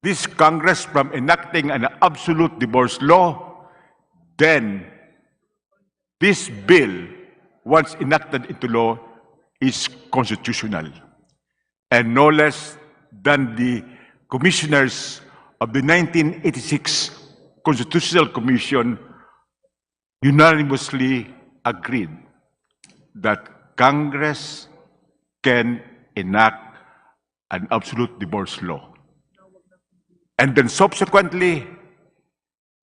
this Congress from enacting an absolute divorce law, then this bill, once enacted into law, is constitutional. And no less than the commissioners of the 1986 Constitutional Commission unanimously agreed that Congress can enact an absolute divorce law. And then subsequently,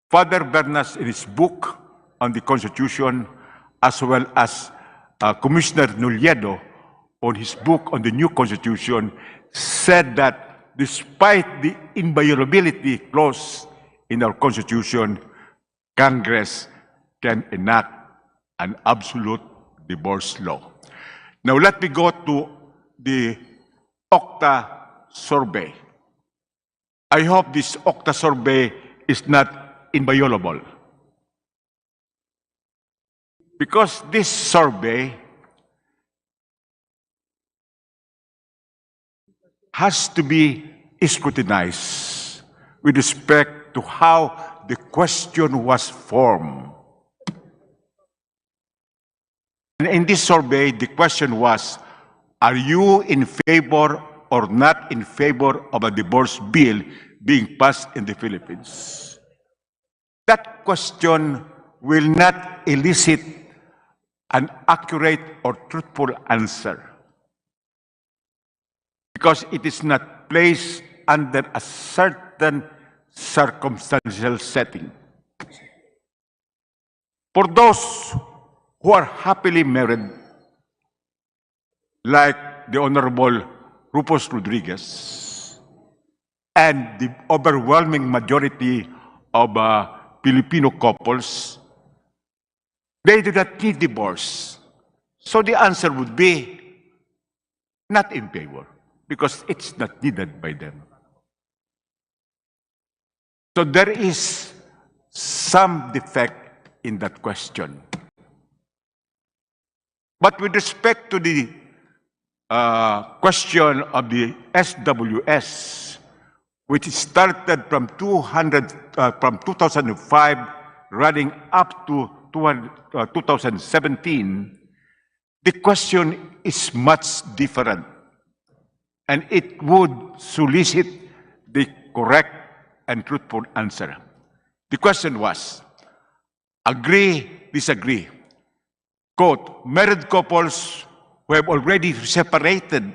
Father Bernas, in his book on the Constitution, as well as Commissioner Noliedo, on his book on the new Constitution, said that despite the inviolability clause in our Constitution, Congress can enact an absolute divorce law. Now let me go to the OCTA survey. I hope this OCTA survey is not inviolable, because this survey has to be scrutinized with respect to how the question was formed. And in this survey, the question was, are you in favor or not in favor of a divorce bill being passed in the Philippines? That that question will not elicit an accurate or truthful answer because it is not placed under a certain circumstantial setting. For those who are happily married, like the Honorable Rufus Rodriguez, and the overwhelming majority of Filipino couples, they do not need divorce. So the answer would be not in favor because it's not needed by them. So there is some defect in that question. But with respect to the question of the SWS, which started from 2005 running up to 2017, the question is much different. And it would solicit the correct and truthful answer. The question was, agree, disagree. Quote, married couples who have already separated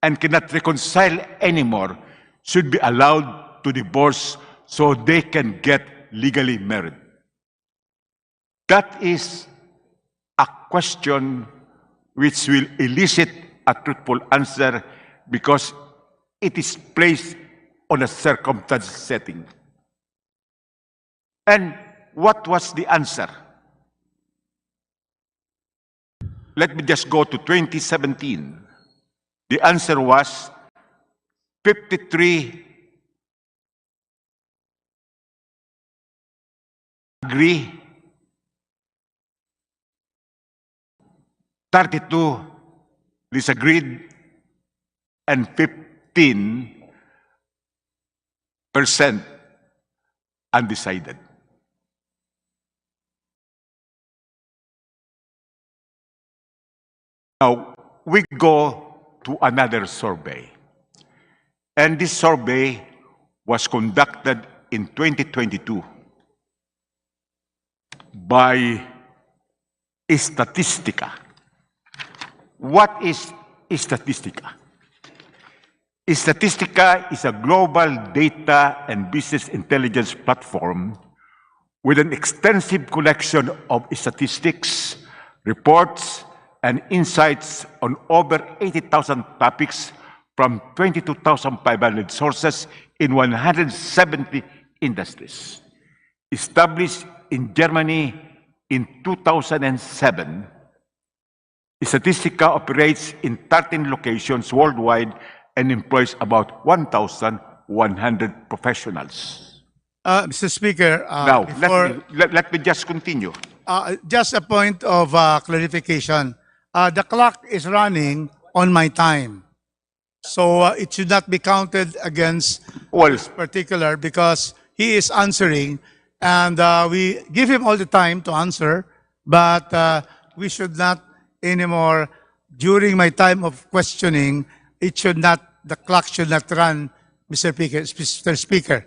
and cannot reconcile anymore should be allowed to divorce so they can get legally married. That is a question which will elicit a truthful answer because it is placed on a circumstance setting. And what was the answer? Let me just go to 2017. The answer was 53 agree, 32 disagreed, and 15% undecided. Now, we go to another survey. And this survey was conducted in 2022 by Statistica. What is Statistica? Statistica is a global data and business intelligence platform with an extensive collection of statistics, reports, and insights on over 80,000 topics from 22,500 sources in 170 industries. Established in Germany in 2007, Statistica operates in 13 locations worldwide and employs about 1,100 professionals. Mr. Speaker, Now, let me just continue. just a point of clarification. The clock is running on my time. So it should not be counted against this particular because he is answering and we give him all the time to answer, but we should not anymore, during my time of questioning, the clock should not run, Mr. Speaker.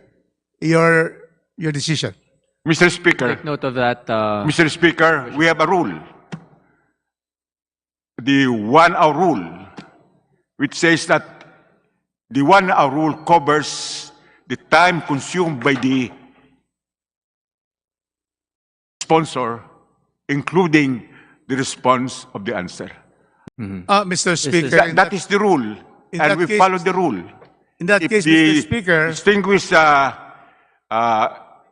Your decision. Mr. Speaker. Take note of that. Mr. Speaker, we have a rule. The 1 hour rule, which says that the 1 hour rule covers the time consumed by the sponsor, including the response of the answer. Mr. Speaker. That is the rule, and we follow the rule. In that case, Mr. Speaker. Distinguished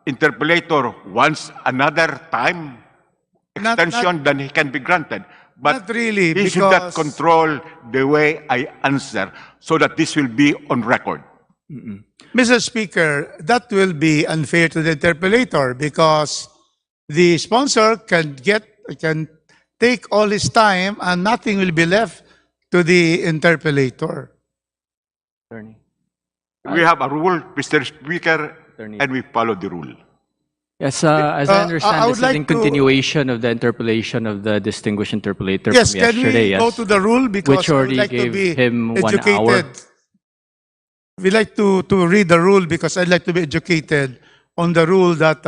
interpolator wants another time extension, then he can be granted. But not really, he should not control the way I answer so that this will be on record. Mr. Speaker, that will be unfair to the interpolator because the sponsor can take all his time and nothing will be left to the interpolator. Attorney. We have a rule, Mr. Speaker, and we follow the rule. Yes, as I understand, I this would is in like to- continuation of the interpolation of the distinguished interpolator Yes, from can yesterday. we go to the rule because which I would already like to gave be him 1 educated. hour. We like to read the rule because I'd like to be educated on the rule that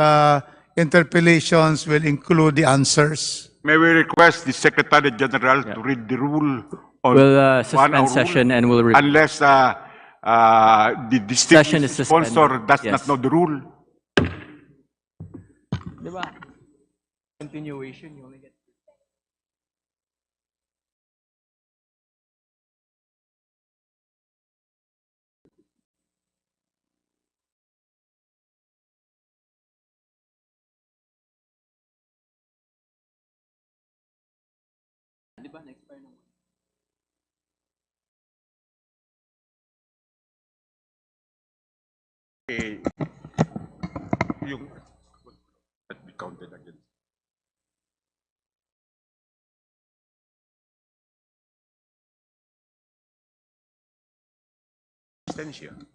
interpellations will include the answers. May we request the Secretary General to read the rule on We'll one-hour suspend session rule, and we'll review. unless the Session is distinguished sponsor suspended. does Yes. not know the rule. Continuation, you only get. Eh, yung that be counted again. Abstention.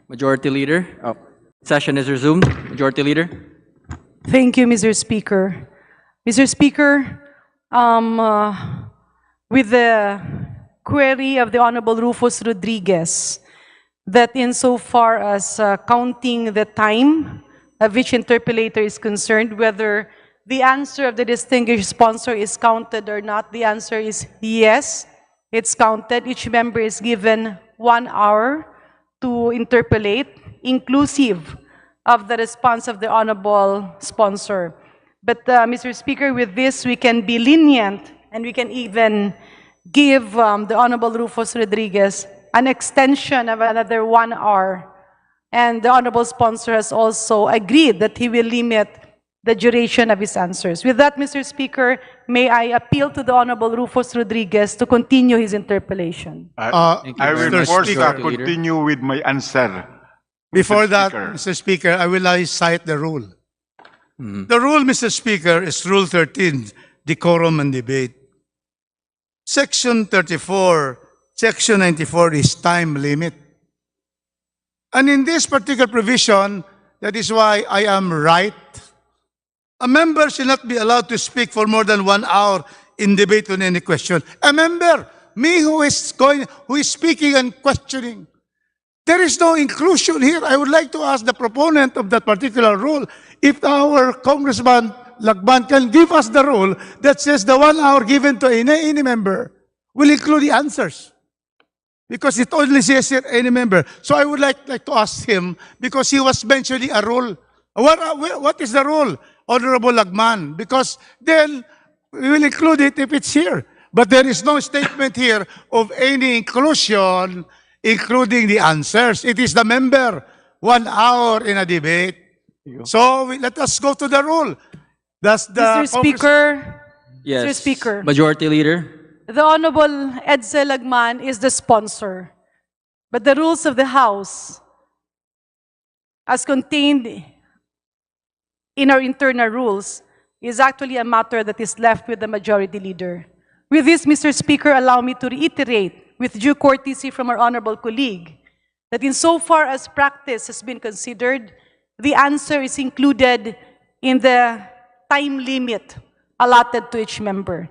Majority Leader. Session is resumed. Majority Leader. Thank you, Mr. Speaker. Mr. Speaker, with the query of the Honorable Rufus Rodriguez, that insofar as counting the time of which interpellator is concerned, whether the answer of the distinguished sponsor is counted or not, the answer is yes, it's counted. Each member is given 1 hour to interpellate, inclusive of the response of the honorable sponsor. But Mr. Speaker, with this, we can be lenient and we can even give the Honorable Rufus Rodriguez an extension of another 1 hour. And the honorable sponsor has also agreed that he will limit the duration of his answers. With that, Mr. Speaker, may I appeal to the Honorable Rufus Rodriguez to continue his interpellation. I will Mr. force Speaker. continue with my answer. Before that, Speaker. Mr. Speaker, I will now cite the rule. The rule, Mr. Speaker, is Rule 13, Decorum and Debate. Section 34, Section 94 is time limit. And in this particular provision, that is why I am right. A member should not be allowed to speak for more than 1 hour in debate on any question. A member, me who is speaking and questioning. There is no inclusion here. I would like to ask the proponent of that particular rule if our Congressman Lagban can give us the rule that says the 1 hour given to any member will include the answers. Because it only says here any member. So I would like to ask him, because he was mentioning a rule. What is the rule, Honorable Lagman? Because then we will include it if it's here. But there is no statement here of any inclusion, including the answers. It is the member, 1 hour in a debate. So let us go to the rule. Does the Mr. Speaker, Yes. Mr. Speaker. Majority Leader. The Honorable Edsel Lagman is the sponsor. But the rules of the House, as contained in our internal rules, is actually a matter that is left with the Majority Leader. With this, Mr. Speaker, allow me to reiterate, with due courtesy from our honorable colleague, that insofar as practice has been considered, the answer is included in the time limit allotted to each member.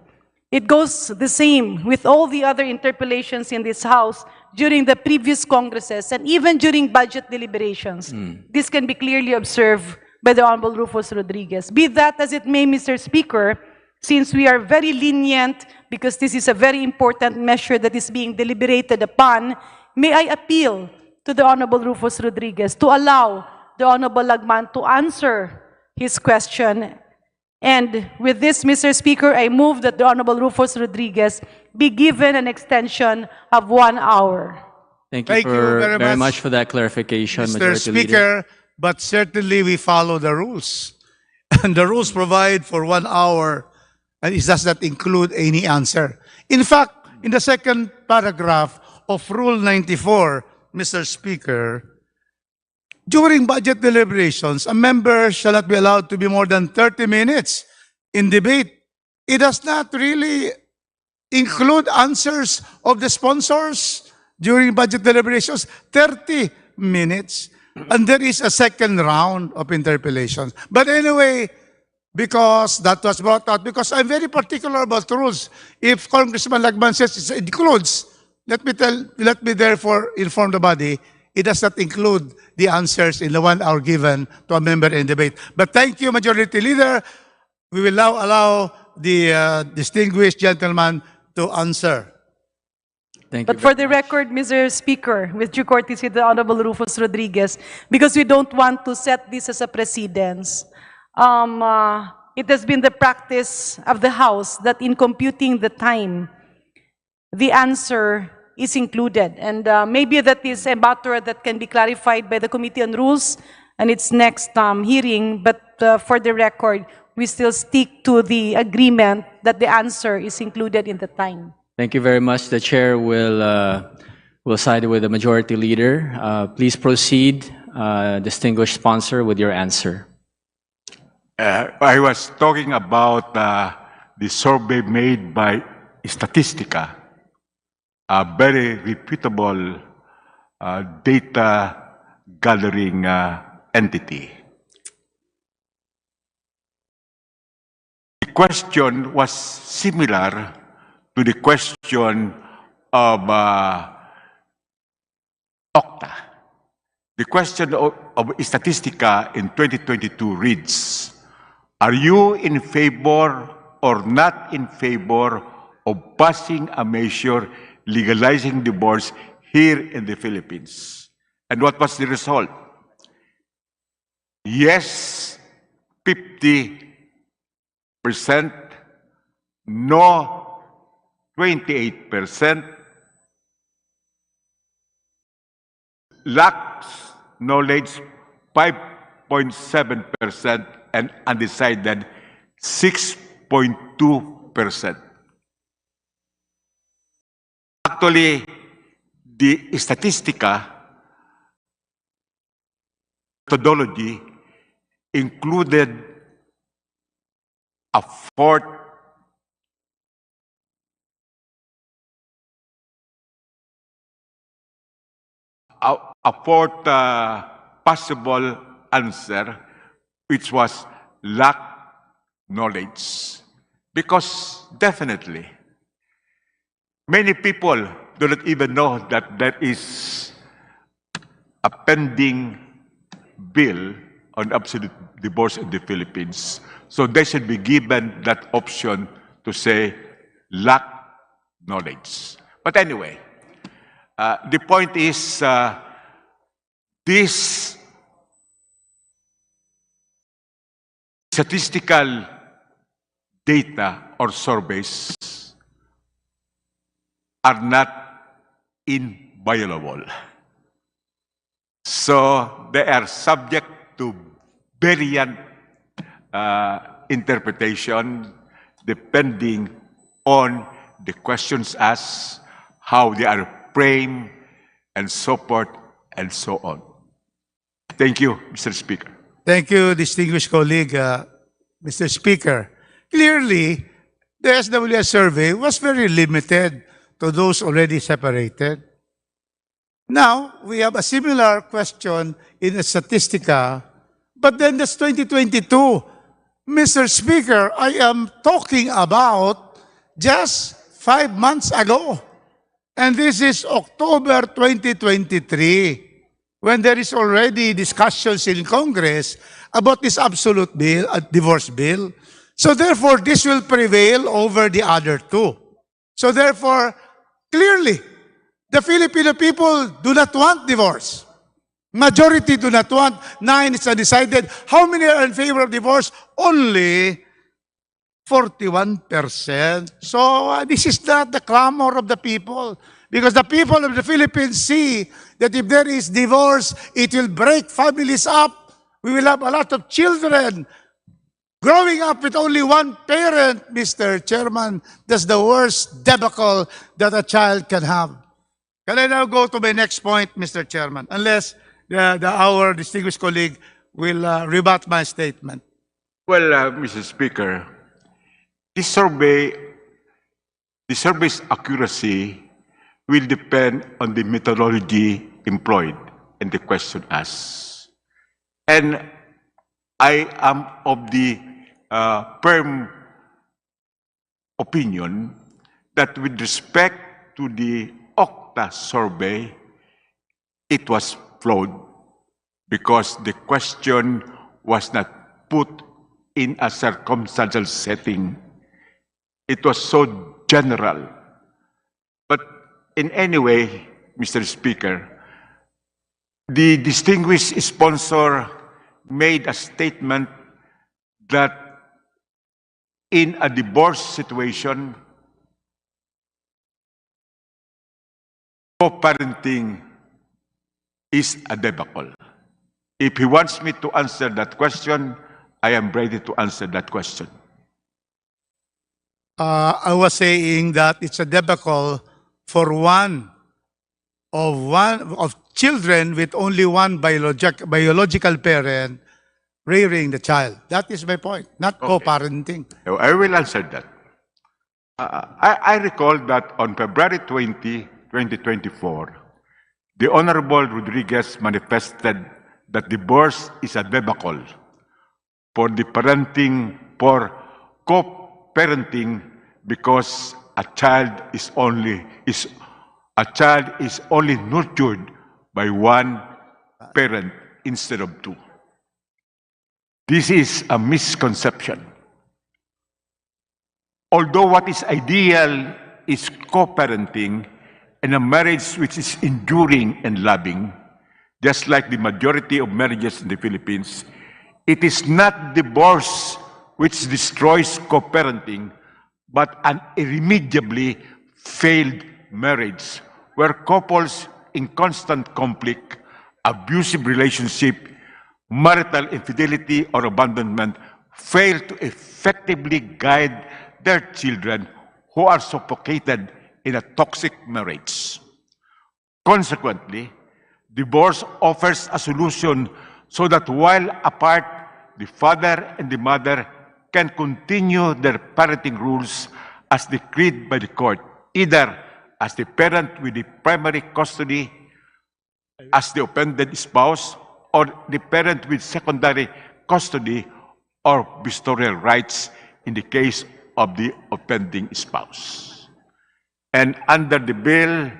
It goes the same with all the other interpellations in this House during the previous Congresses and even during budget deliberations. This can be clearly observed by the Honorable Rufus Rodriguez. Be that as it may, Mr. Speaker, since we are very lenient because this is a very important measure that is being deliberated upon, may I appeal to the Honorable Rufus Rodriguez to allow the Honorable Lagman to answer his question. And with this, Mr. Speaker, I move that the Honorable Rufus Rodriguez be given an extension of 1 hour. Thank you very much for that clarification, Mr. Majority Leader. Speaker, but certainly we follow the rules. And the rules provide for 1 hour, and it does not include any answer. In fact, in the second paragraph of Rule 94, Mr. Speaker, during budget deliberations, a member shall not be allowed to be more than 30 minutes in debate. It does not really include answers of the sponsors during budget deliberations, 30 minutes. And there is a second round of interpellations. But anyway, because that was brought out, because I'm very particular about rules. If Congressman Lagman says it includes, let me therefore inform the body, it does not include the answers in the 1 hour given to a member in debate. But thank you, Majority Leader. We will now allow the distinguished gentleman to answer. Thank But for the record, Mr. Speaker, with due courtesy to the Honorable Rufus Rodriguez, because we don't want to set this as a precedence, it has been the practice of the House that in computing the time, the answer is included. And maybe that is a matter that can be clarified by the Committee on Rules and its next hearing. But for the record, we still stick to the agreement that the answer is included in the time. Thank you very much. The Chair will side with the Majority Leader. Please proceed, distinguished sponsor, with your answer. I was talking about the survey made by Statistica, a very reputable data gathering entity. The question was similar to the question of Okta. The question of Statistica in 2022 reads, are you in favor or not in favor of passing a measure legalizing divorce here in the Philippines? And what was the result? Yes, 50%, no, 28%, lacks knowledge, 5.7%, and undecided, 6.2%. Actually, the Statistica methodology included a fourth possible answer, which was lack knowledge. Because definitely, many people do not even know that there is a pending bill on absolute divorce in the Philippines. So they should be given that option to say lack knowledge. But anyway, the point is these statistical data or surveys are not inviolable. So they are subject to variant interpretation depending on the questions asked, how they are framed, and so forth and so on. Thank you, Mr. Speaker. Thank you, distinguished colleague, Mr. Speaker. Clearly, the SWS survey was very limited to those already separated. Now, we have a similar question in Statistica, but then that's 2022. Mr. Speaker, I am talking about just 5 months ago. And this is October 2023, when there is already discussions in Congress about this absolute bill, a divorce bill. So therefore, this will prevail over the other two. So therefore, clearly, the Filipino people do not want divorce. Majority do not want. 9 is undecided. How many are in favor of divorce? Only 41%. So this is not the clamor of the people. Because the people of the Philippines see that if there is divorce, it will break families up. We will have a lot of children growing up with only one parent, Mr. Chairman. That's the worst debacle that a child can have. Can I now go to my next point, Mr. Chairman? Unless our distinguished colleague will rebut my statement. Well, Mr. Speaker, the survey's accuracy will depend on the methodology employed and the question asked. And I am of the firm opinion that with respect to the Okta survey, it was flawed because the question was not put in a circumstantial setting. It was so general. But in any way, Mr. Speaker, the distinguished sponsor made a statement that in a divorce situation, co-parenting is a debacle. If he wants me to answer that question, I am ready to answer that question. I was saying that it's a debacle for one of children with only one biological parent rearing the child. That is my point, not co-parenting. I will answer that. I recall that on February 20, 2024, the Honorable Rodriguez manifested that divorce is a debacle for the co-parenting because a child is only nurtured by one parent instead of two. This is a misconception. Although what is ideal is co-parenting and a marriage which is enduring and loving, just like the majority of marriages in the Philippines, it is not divorce which destroys co-parenting, but an irremediably failed marriage where couples in constant conflict, abusive relationship, marital infidelity or abandonment fail to effectively guide their children who are suffocated in a toxic marriage. Consequently, divorce offers a solution so that while apart, the father and the mother can continue their parenting rules as decreed by the court, either as the parent with the primary custody, as the offended spouse, or the parent with secondary custody or vistorial rights in the case of the offending spouse. And under the bill,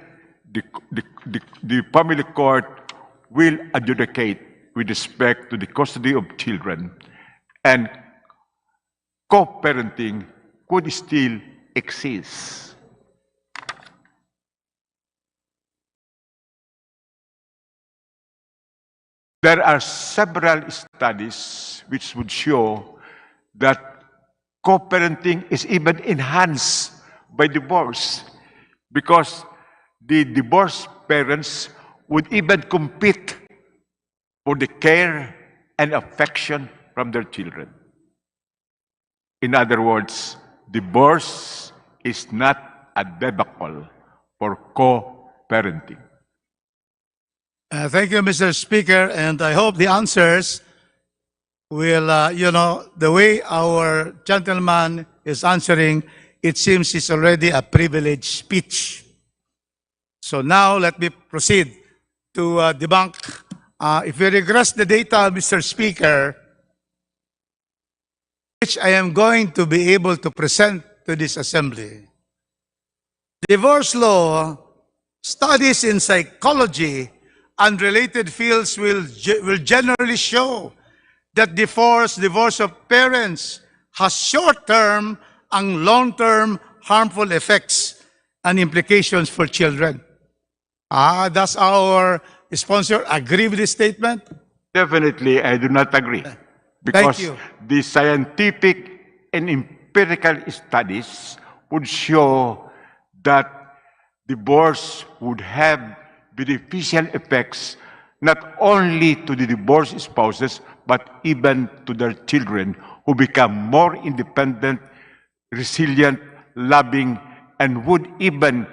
the family court will adjudicate with respect to the custody of children, and co-parenting could still exist. There are several studies which would show that co-parenting is even enhanced by divorce because the divorced parents would even compete for the care and affection from their children. In other words, divorce is not a debacle for co-parenting. Thank you, Mr. Speaker, and I hope the answers will, the way our gentleman is answering, it seems it's already a privileged speech. So now let me proceed to debunk. If you regress the data, Mr. Speaker, which I am going to be able to present to this assembly, divorce law, studies in psychology, and related fields will generally show that divorce of parents has short-term and long-term harmful effects and implications for children. Does our sponsor agree with this statement? Definitely, I do not agree. Because the scientific and empirical studies would show that divorce would have beneficial effects not only to the divorced spouses, but even to their children who become more independent, resilient, loving, and would even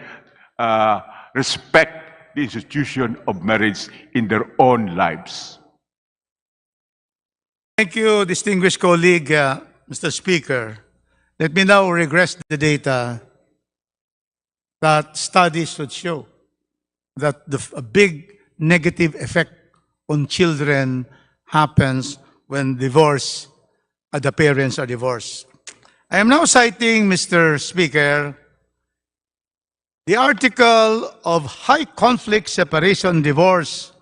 respect the institution of marriage in their own lives. Thank you, distinguished colleague, Mr. Speaker. Let me now regress the data that studies would show that a big negative effect on children happens when the parents are divorced. I am now citing, Mr. Speaker, the article of High Conflict Separation Divorce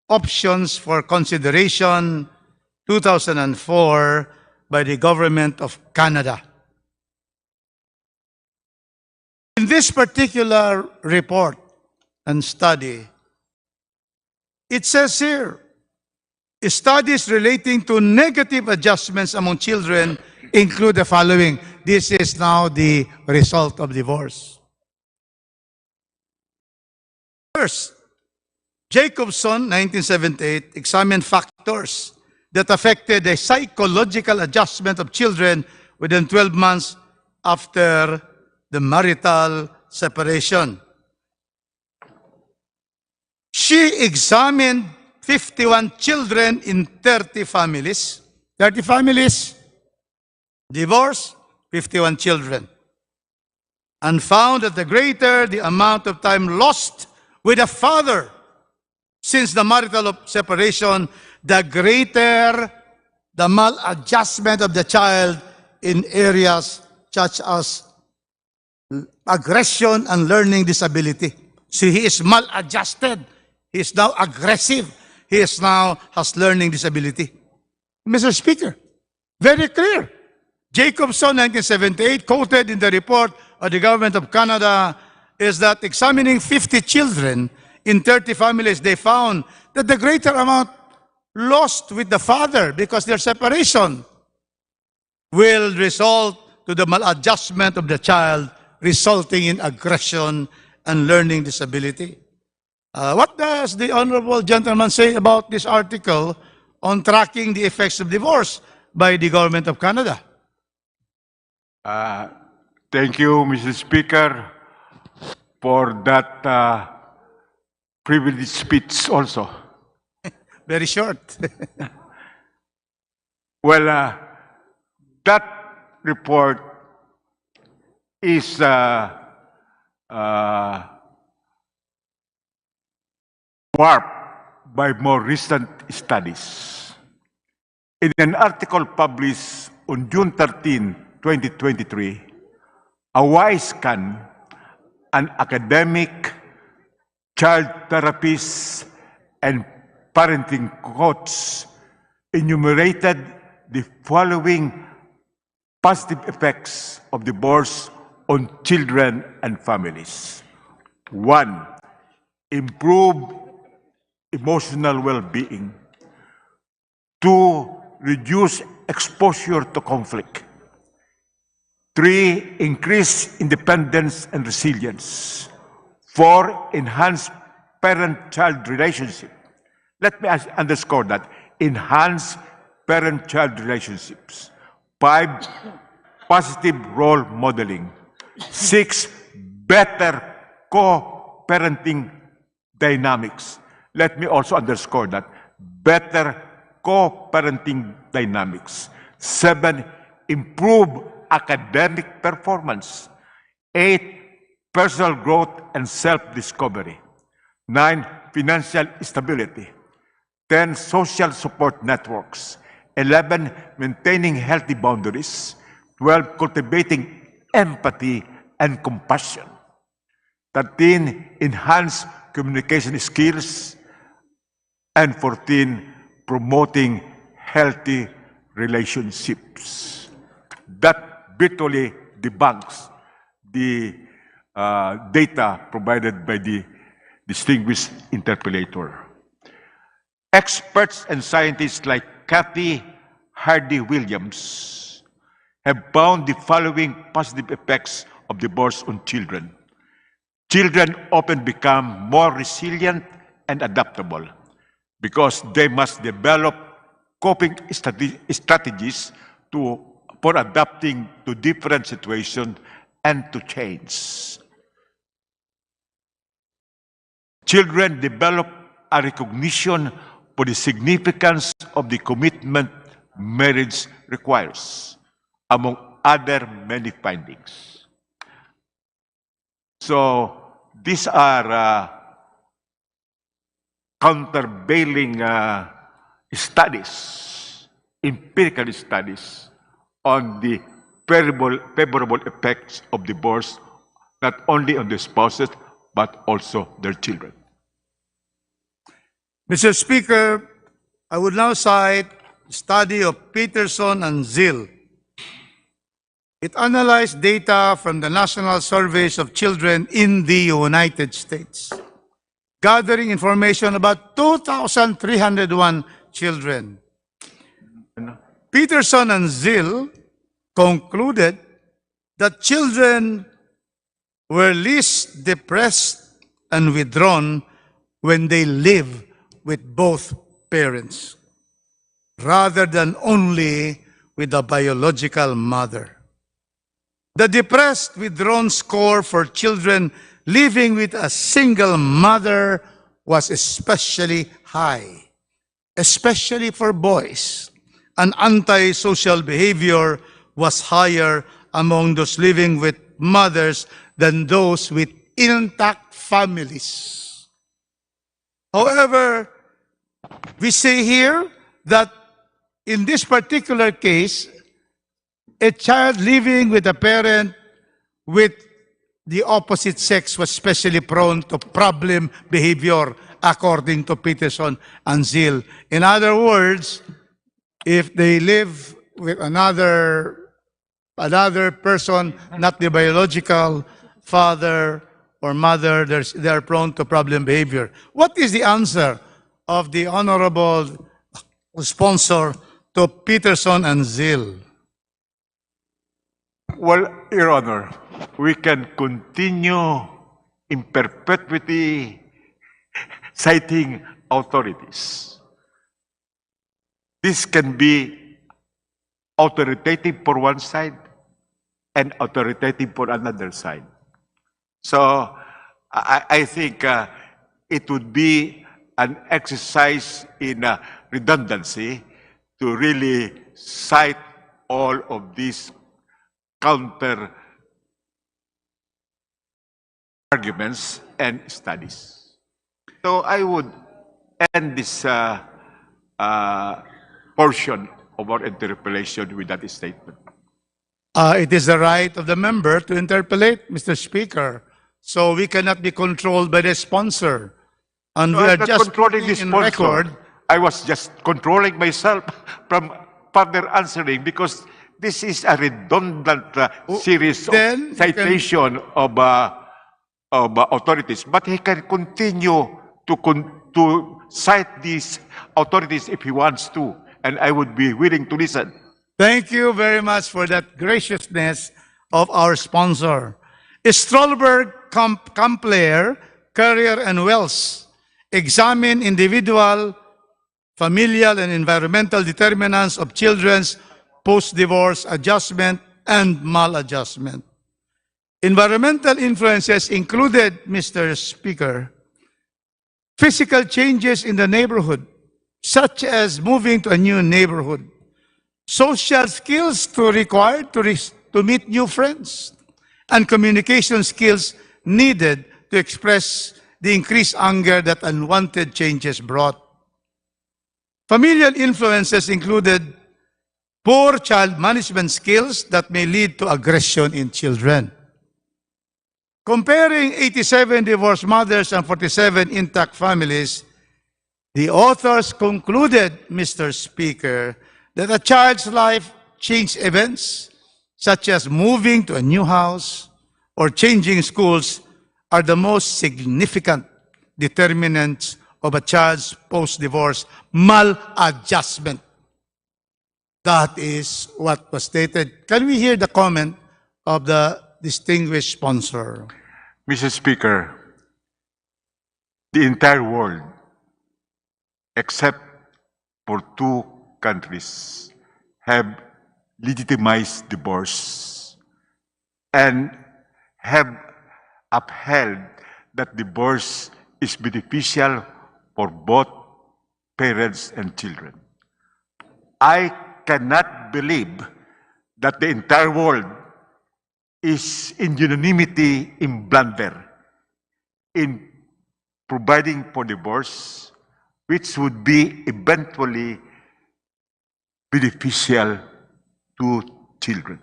Options for Consideration 2004 by the Government of Canada. In this particular report and study, it says here, studies relating to negative adjustments among children include the following. This is now the result of divorce. First, Jacobson, 1978, examined factors that affected the psychological adjustment of children within 12 months after the marital separation. She examined 51 children in 30 families. 30 families, divorce, 51 children. And found that the greater the amount of time lost with a father since the marital separation, the greater the maladjustment of the child in areas such as aggression and learning disability. So he is maladjusted. He is now aggressive. He is now has learning disability. Mr. Speaker, very clear. Jacobson, 1978, quoted in the report of the Government of Canada, is that examining 50 children in 30 families, they found that the greater amount lost with the father because their separation will result to the maladjustment of the child, resulting in aggression and learning disability. What does the honorable gentleman say about this article on tracking the effects of divorce by the Government of Canada? Thank you, Mr. Speaker, for that privileged speech also. Very short. Well, that report is warped by more recent studies. In an article published on June 13, 2023, a WISE-CAN, an academic, child therapist, and parenting coach, enumerated the following positive effects of divorce on children and families. 1, improved emotional well-being. 2, reduce exposure to conflict. 3, increase independence and resilience. 4, enhance parent-child relationship. Let me underscore that. Enhance parent-child relationships. 5, positive role modeling. 6, better co-parenting dynamics. Let me also underscore that. Better co-parenting dynamics. 7, improve academic performance. 8, personal growth and self-discovery. 9, financial stability. 10, social support networks. 11, maintaining healthy boundaries. 12, cultivating empathy and compassion. 13, enhance communication skills. And 14, promoting healthy relationships. That virtually debunks the data provided by the distinguished interpellator. Experts and scientists like Kathy Hardy-Williams have found the following positive effects of divorce on children. Children often become more resilient and adaptable because they must develop coping strategies for adapting to different situations and to change. Children develop a recognition for the significance of the commitment marriage requires, among other many findings. So these are countervailing studies, empirical studies on the favorable effects of divorce, not only on the spouses, but also their children. Mr. Speaker, I would now cite the study of Peterson and Zill. It analyzed data from the National Surveys of Children in the United States, gathering information about 2,301 children. Peterson and Zill concluded that children were least depressed and withdrawn when they live with both parents, rather than only with the biological mother. The depressed withdrawn score for children living with a single mother was especially high, especially for boys. And antisocial behavior was higher among those living with mothers than those with intact families. However, we say here that in this particular case, a child living with a parent with the opposite sex was especially prone to problem behavior, according to Peterson and Zill. In other words, if they live with another person, not the biological father or mother, they are prone to problem behavior. What is the answer of the honorable sponsor to Peterson and Zill? Well, Your Honor, we can continue in perpetuity citing authorities. This can be authoritative for one side and authoritative for another side. So I think it would be an exercise in redundancy to really cite all of these counter arguments and studies. So I would end this portion of our interpellation with that statement. It is the right of the member to interpellate, Mr. Speaker. So we cannot be controlled by the sponsor. And we are just controlling this sponsor. I was just controlling myself from further answering because this is a redundant series of citation of authorities. But he can continue to cite these authorities if he wants to. and I would be willing to listen. Thank you very much for that graciousness of our sponsor. Stolberg Kampler, Career and Wells, examine individual, familial, and environmental determinants of children's post-divorce adjustment and maladjustment. Environmental influences included, Mr. Speaker, physical changes in the neighborhood, such as moving to a new neighborhood, social skills required to meet new friends, and communication skills needed to express the increased anger that unwanted changes brought. Familial influences included poor child management skills that may lead to aggression in children. Comparing 87 divorced mothers and 47 intact families, the authors concluded, Mr. Speaker, that a child's life change events, such as moving to a new house or changing schools, are the most significant determinants of a child's post-divorce maladjustment. That is what was stated. Can we hear the comment of the distinguished sponsor? Mr. Speaker, the entire world, except for 2 countries, have legitimized divorce and have upheld that divorce is beneficial for both parents and children. I cannot believe that the entire world is in unanimity in blunder in providing for divorce, which would be eventually beneficial to children.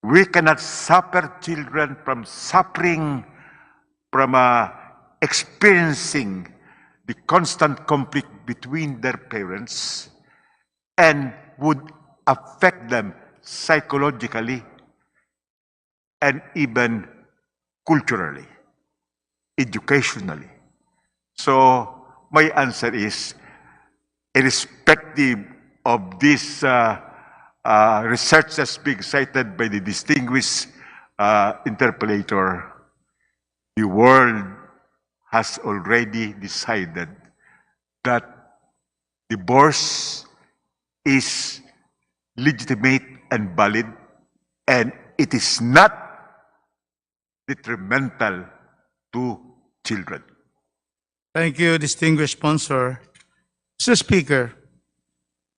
We cannot suffer children from suffering, from experiencing the constant conflict between their parents, and would affect them psychologically and even culturally, educationally. So my answer is, irrespective of this research that's being cited by the distinguished interpellator, the world has already decided that divorce is legitimate and valid, and it is not detrimental to children. Thank you, distinguished sponsor. Mr. Speaker,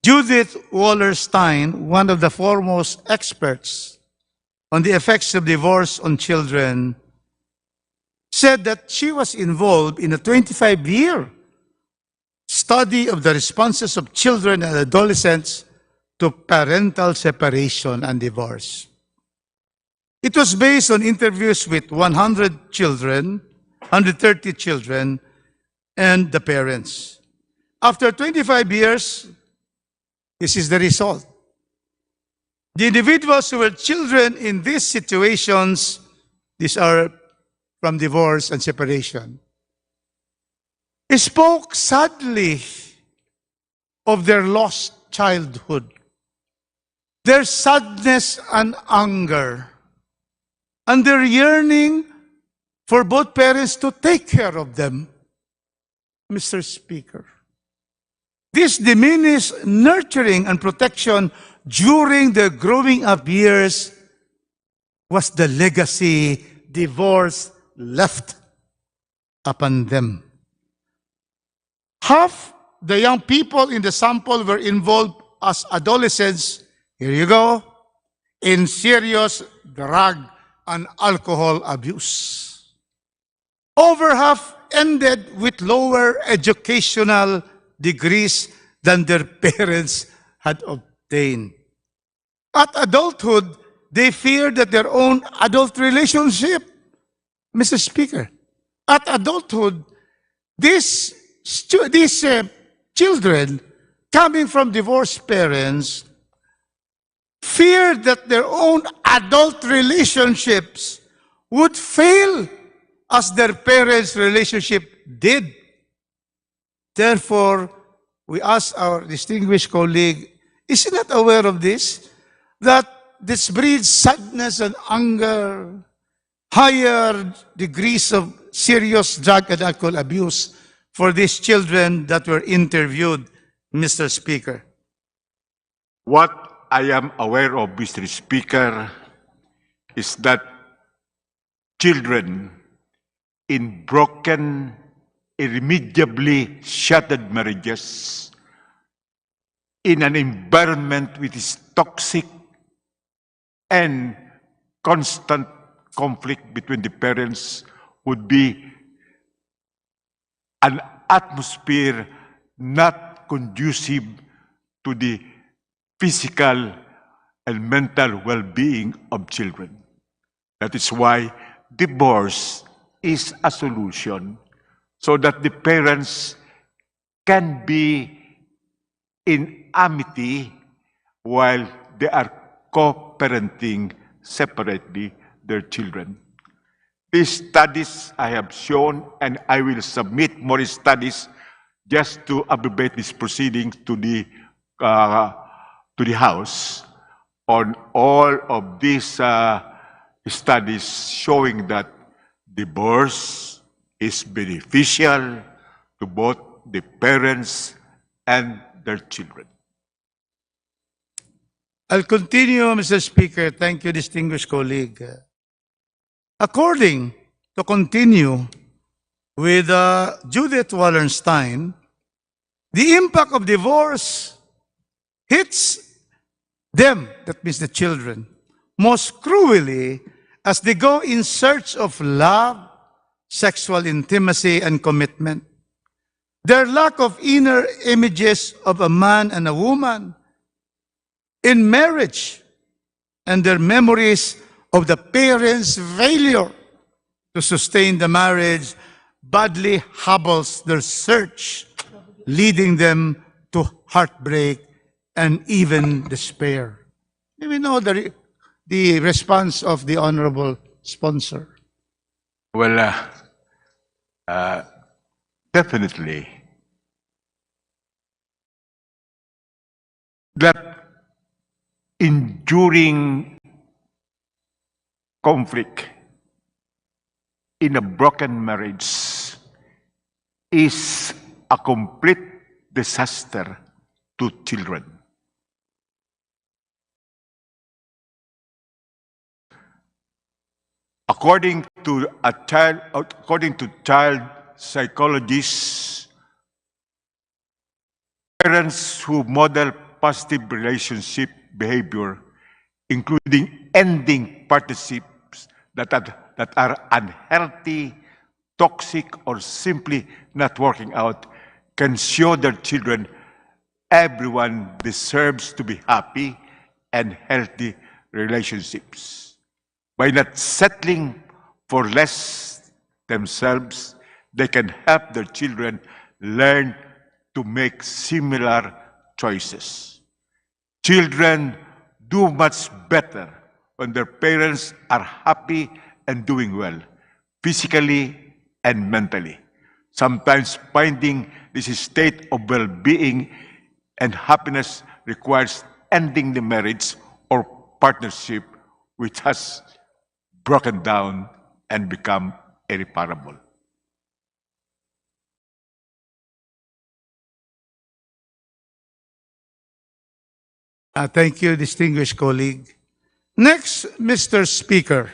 Judith Wallerstein, one of the foremost experts on the effects of divorce on children, said that she was involved in a 25-year study of the responses of children and adolescents to parental separation and divorce. It was based on interviews with 100 children, 130 children, and the parents. After 25 years, this is the result. The individuals who were children in these situations, these are from divorce and separation, spoke sadly of their lost childhood, their sadness and anger, and their yearning for both parents to take care of them. Mr. Speaker, this diminished nurturing and protection during their growing up years was the legacy divorce left upon them. Half the young people in the sample were involved as adolescents, here you go, in serious drug and alcohol abuse. Over half ended with lower educational degrees than their parents had obtained. At adulthood, they feared that their own adult relationship, Mr. Speaker, at adulthood, these children coming from divorced parents feared that their own adult relationships would fail as their parents' relationship did. Therefore, we ask our distinguished colleague, is he not aware of this? That this breeds sadness and anger, higher degrees of serious drug and alcohol abuse for these children that were interviewed, Mr. Speaker. What I am aware of, Mr. Speaker, is that children in broken, irremediably shattered marriages, in an environment which is toxic and constant conflict between the parents, would be an atmosphere not conducive to the physical and mental well-being of children. That is why divorce is a solution, so that the parents can be in amity while they are co-parenting separately their children. These studies I have shown, and I will submit more studies just to abbreviate these proceedings to the House on all of these studies showing that divorce is beneficial to both the parents and their children. I'll continue, Mr. Speaker. Thank you, distinguished colleague. According to continue with Judith Wallenstein, the impact of divorce hits them, that means the children, most cruelly as they go in search of love, sexual intimacy, and commitment. Their lack of inner images of a man and a woman in marriage, and their memories of the parents' failure to sustain the marriage badly hobbles their search, leading them to heartbreak and even despair. We know the response of the honorable sponsor. Well, definitely that enduring conflict in a broken marriage is a complete disaster to children. According to child psychologists, parents who model positive relationship behavior, including ending partnerships that are unhealthy, toxic, or simply not working out, can show their children everyone deserves to be happy and healthy relationships. By not settling for less themselves, they can help their children learn to make similar choices. Children do much better when their parents are happy and doing well, physically and mentally. Sometimes finding this state of well-being and happiness requires ending the marriage or partnership which has broken down and become irreparable. Thank you, distinguished colleague. Next, Mr. Speaker.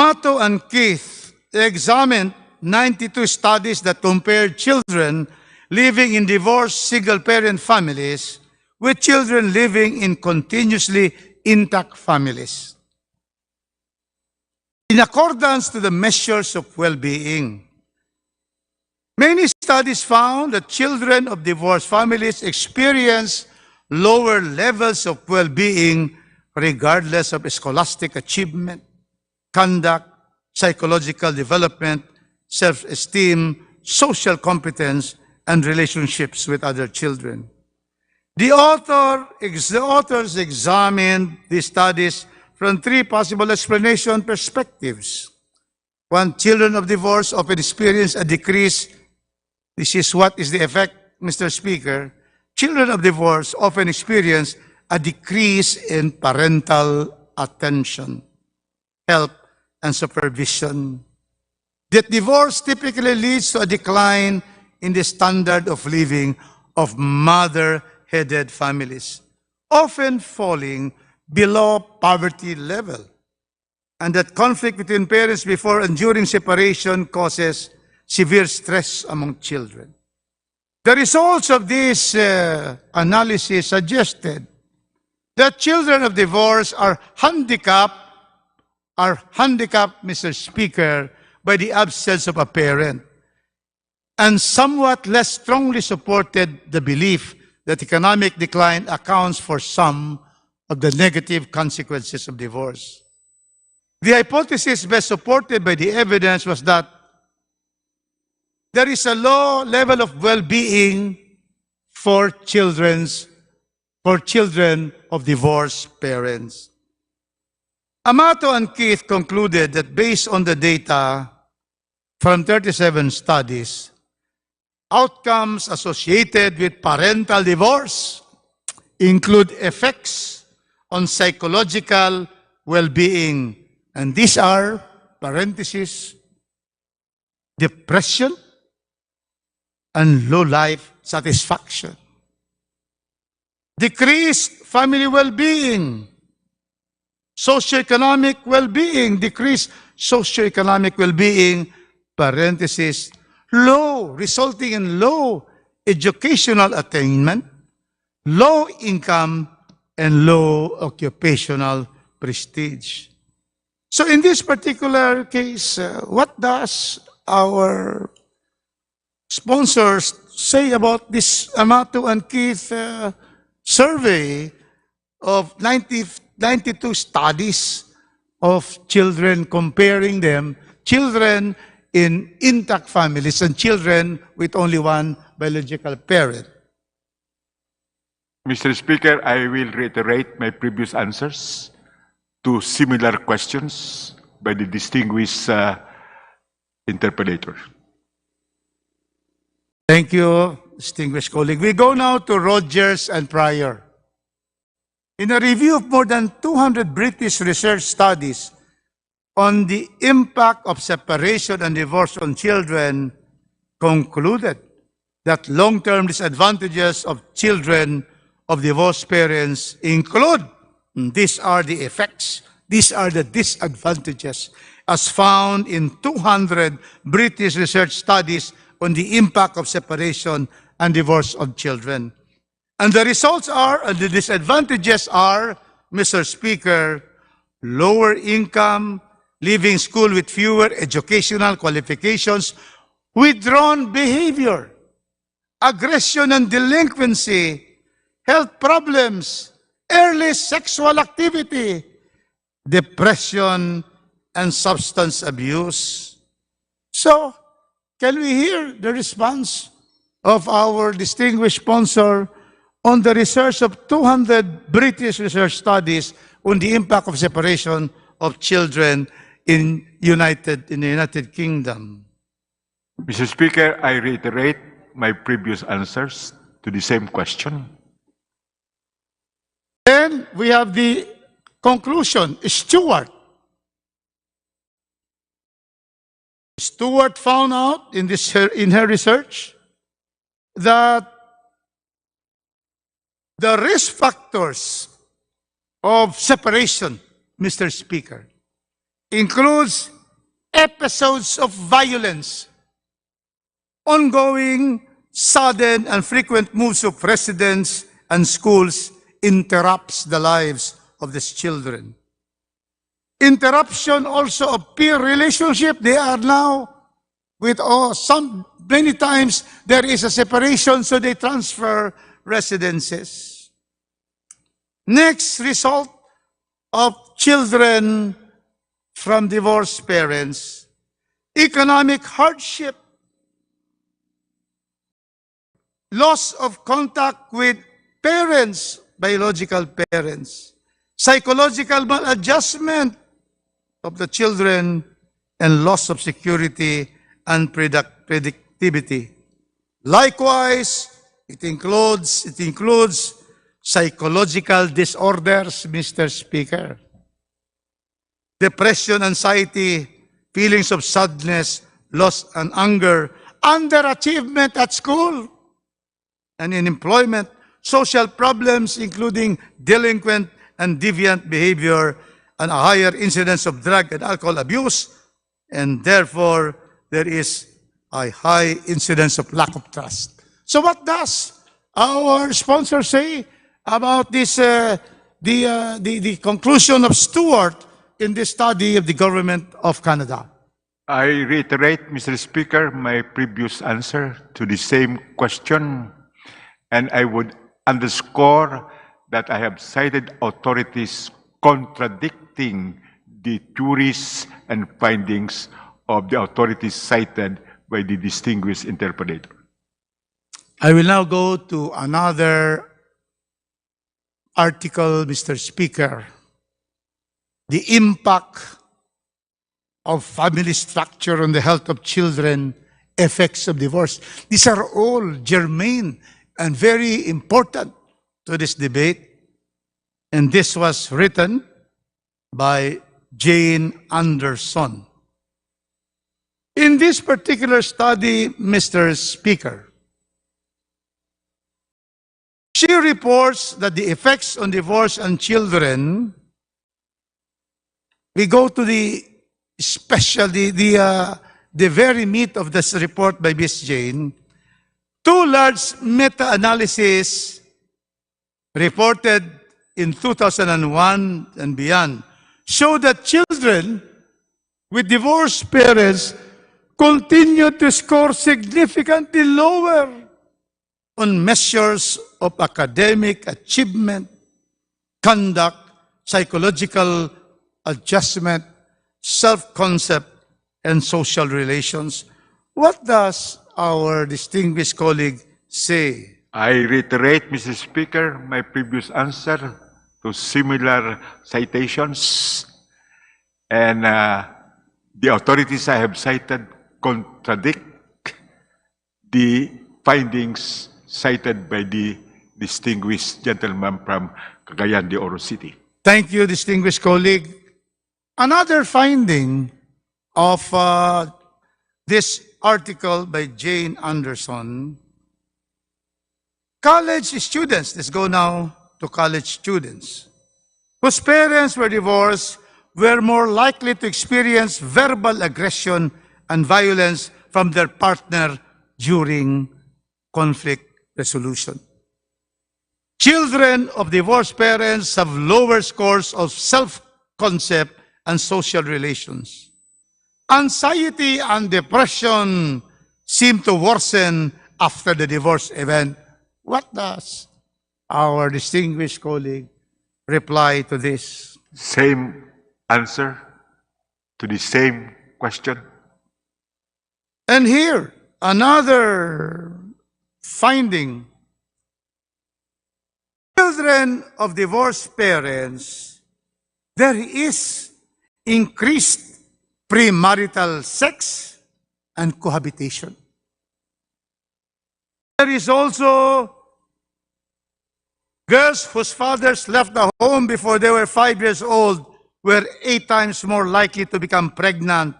Mato and Keith examined 92 studies that compared children living in divorced single-parent families with children living in continuously intact families, in accordance to the measures of well-being. Many studies found that children of divorced families experience lower levels of well-being regardless of scholastic achievement, conduct, psychological development, self-esteem, social competence, and relationships with other children. The authors examined these studies from three possible explanation perspectives. One, children of divorce often experience a decrease This is what is the effect, Mr. Speaker. Children of divorce often experience a decrease in parental attention, help, and supervision. That divorce typically leads to a decline in the standard of living of mother-headed families, often falling below poverty level. And that conflict between parents before and during separation causes severe stress among children. The results of this analysis suggested that children of divorce are handicapped, Mr. Speaker, by the absence of a parent, and somewhat less strongly supported the belief that economic decline accounts for some of the negative consequences of divorce. The hypothesis best supported by the evidence was that there is a low level of well-being for children of divorced parents. Amato and Keith concluded that based on the data from 37 studies, outcomes associated with parental divorce include effects on psychological well-being, and these are, parentheses, depression and low life satisfaction. Decreased family well-being, socioeconomic well-being, decreased socioeconomic well-being, parentheses, low, resulting in low educational attainment, low income, and low occupational prestige. So in this particular case, what does our sponsors say about this Amato and Keith survey of 92 studies of children, comparing them, children in intact families and children with only one biological parent? Mr. Speaker, I will reiterate my previous answers to similar questions by the distinguished interpellator. Thank you, distinguished colleague. We go now to Rogers and Pryor. In a review of more than 200 British research studies on the impact of separation and divorce on children, concluded that long-term disadvantages of children of divorced parents include, these are the effects, these are the disadvantages, as found in 200 British research studies on the impact of separation and divorce of children. And the results are, and the disadvantages are, Mr. Speaker, lower income, leaving school with fewer educational qualifications, withdrawn behavior, aggression and delinquency, health problems, early sexual activity, depression, and substance abuse. So, can we hear the response of our distinguished sponsor on the research of 200 British research studies on the impact of separation of children in the United Kingdom? Mr. Speaker, I reiterate my previous answers to the same question. Then we have the conclusion. Stewart found out in her research that the risk factors of separation, Mr. Speaker, includes episodes of violence, ongoing, sudden, and frequent moves of residents and schools interrupts the lives of these children. Interruption also of peer relationship. They are now with many times there is a separation, so they transfer residences. Next result of children from divorced parents, economic hardship, loss of contact with parents, biological parents, psychological maladjustment of the children, and loss of security and predictability. Likewise, it includes psychological disorders, Mr. Speaker. Depression, anxiety, feelings of sadness, loss and anger, underachievement at school and in employment, social problems including delinquent and deviant behavior, and a higher incidence of drug and alcohol abuse, and therefore there is a high incidence of lack of trust. So what does our sponsor say about this, the conclusion of Stewart in this study of the government of Canada? I reiterate, Mr. Speaker, my previous answer to the same question, and I would underscore that I have cited authorities contradicting the theories and findings of the authorities cited by the distinguished interpreter. I will now go to another article, Mr. Speaker. The impact of family structure on the health of children, effects of divorce. These are all germane and very important to this debate. And this was written by Jane Anderson. In this particular study, Mr. Speaker, she reports that the effects on divorce and children, we go to the very meat of this report by Ms. Jane. Two large meta-analyses reported in 2001 and beyond show that children with divorced parents continue to score significantly lower on measures of academic achievement, conduct, psychological adjustment, self-concept, and social relations. What does our distinguished colleague say? I reiterate, Mr. Speaker, my previous answer to similar citations, and the authorities I have cited contradict the findings cited by the distinguished gentleman from Cagayan de Oro City. Thank you, distinguished colleague. Another finding of this article by Jane Anderson, college students, let's go now to college students, whose parents were divorced were more likely to experience verbal aggression and violence from their partner during conflict resolution. Children of divorced parents have lower scores of self-concept and social relations. Anxiety and depression seem to worsen after the divorce event. What does our distinguished colleague reply to this? Same answer to the same question. And here, another finding. Children of divorced parents, there is increased premarital sex and cohabitation. There is also girls whose fathers left the home before they were 5 years old were 8 times more likely to become pregnant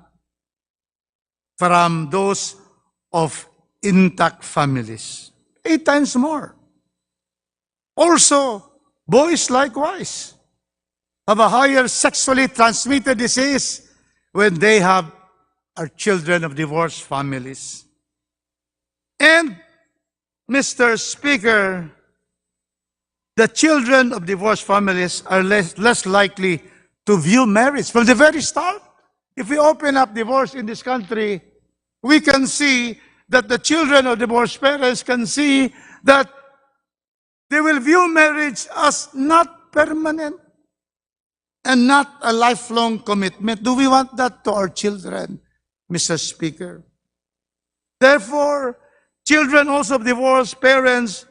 from those of intact families. 8 times more. Also, boys likewise have a higher sexually transmitted disease when they are children of divorced families. And, Mr. Speaker, the children of divorced families are less likely to view marriage from the very start. If we open up divorce in this country, we can see that the children of divorced parents can see that they will view marriage as not permanent and not a lifelong commitment. Do we want that to our children, Mr. Speaker? Therefore, children also of divorced parents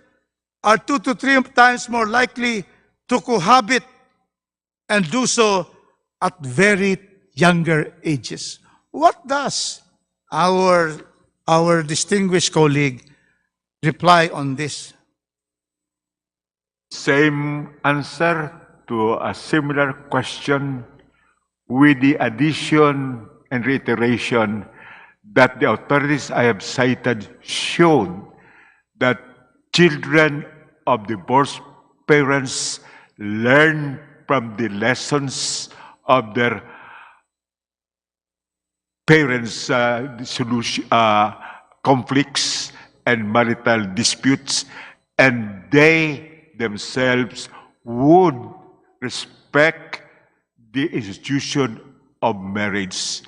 are 2 to 3 times more likely to cohabit and do so at very younger ages. What does our distinguished colleague reply on this? Same answer to a similar question with the addition and reiteration that the authorities I have cited showed that children of divorced parents learn from the lessons of their parents' conflicts and marital disputes, and they themselves would respect the institution of marriage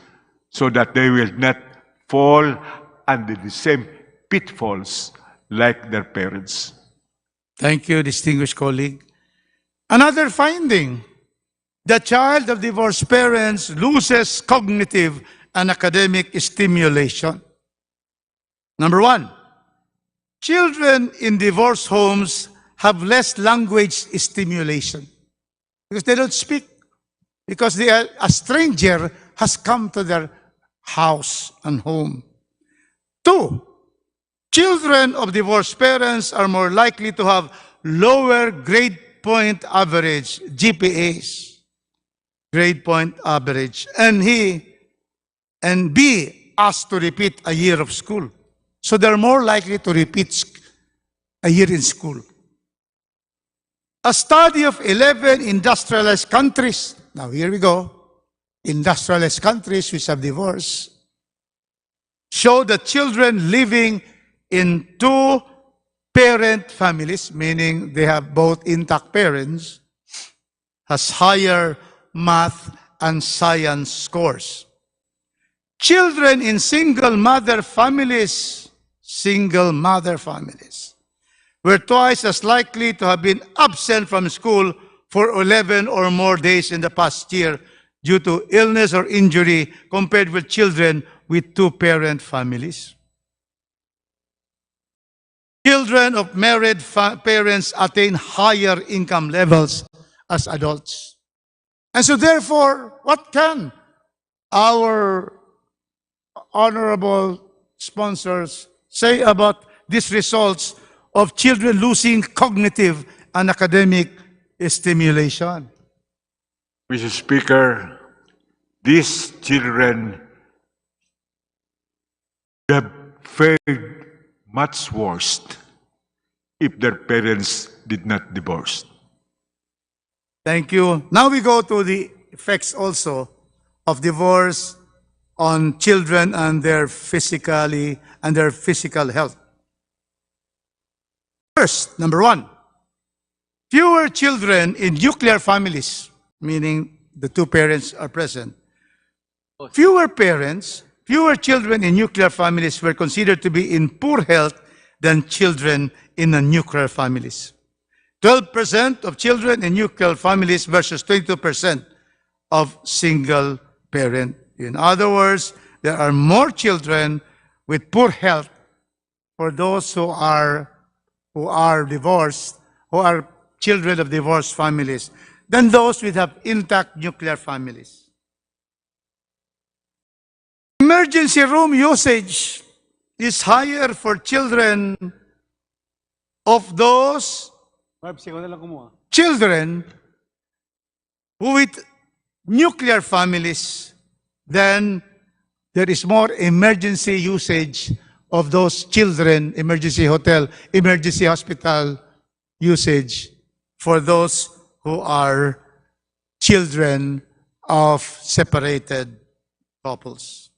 so that they will not fall under the same pitfalls like their parents. Thank you, distinguished colleague. Another finding, the child of divorced parents loses cognitive and academic stimulation. Number one, children in divorced homes have less language stimulation because they don't speak, because a stranger has come to their house and home. Two, children of divorced parents are more likely to have lower grade point average, GPAs, grade point average, and be asked to repeat a year of school. So they're more likely to repeat a year in school. A study of 11 industrialized countries, now here we go, industrialized countries which have divorce, show that children living in two-parent families, meaning they have both intact parents, has higher math and science scores. Children in single-mother families were twice as likely to have been absent from school for 11 or more days in the past year due to illness or injury compared with children with two-parent families. Children of married parents attain higher income levels as adults. And so therefore, what can our honorable sponsors say about these results of children losing cognitive and academic stimulation? Mr. Speaker, these children have fared much worse if their parents did not divorce. Thank you. Now we go to the effects also of divorce on children and their physical health. First, number one, fewer children in nuclear families, meaning the two parents are present. Fewer children in nuclear families were considered to be in poor health than children in non-nuclear families. 12% of children in nuclear families versus 22% of single parent. In other words, there are more children with poor health for those who are divorced, who are children of divorced families, than those with intact nuclear families. Emergency room usage is higher for children of those children who with nuclear families, then there is more emergency usage of those children, emergency hospital usage for those who are children of separated couples.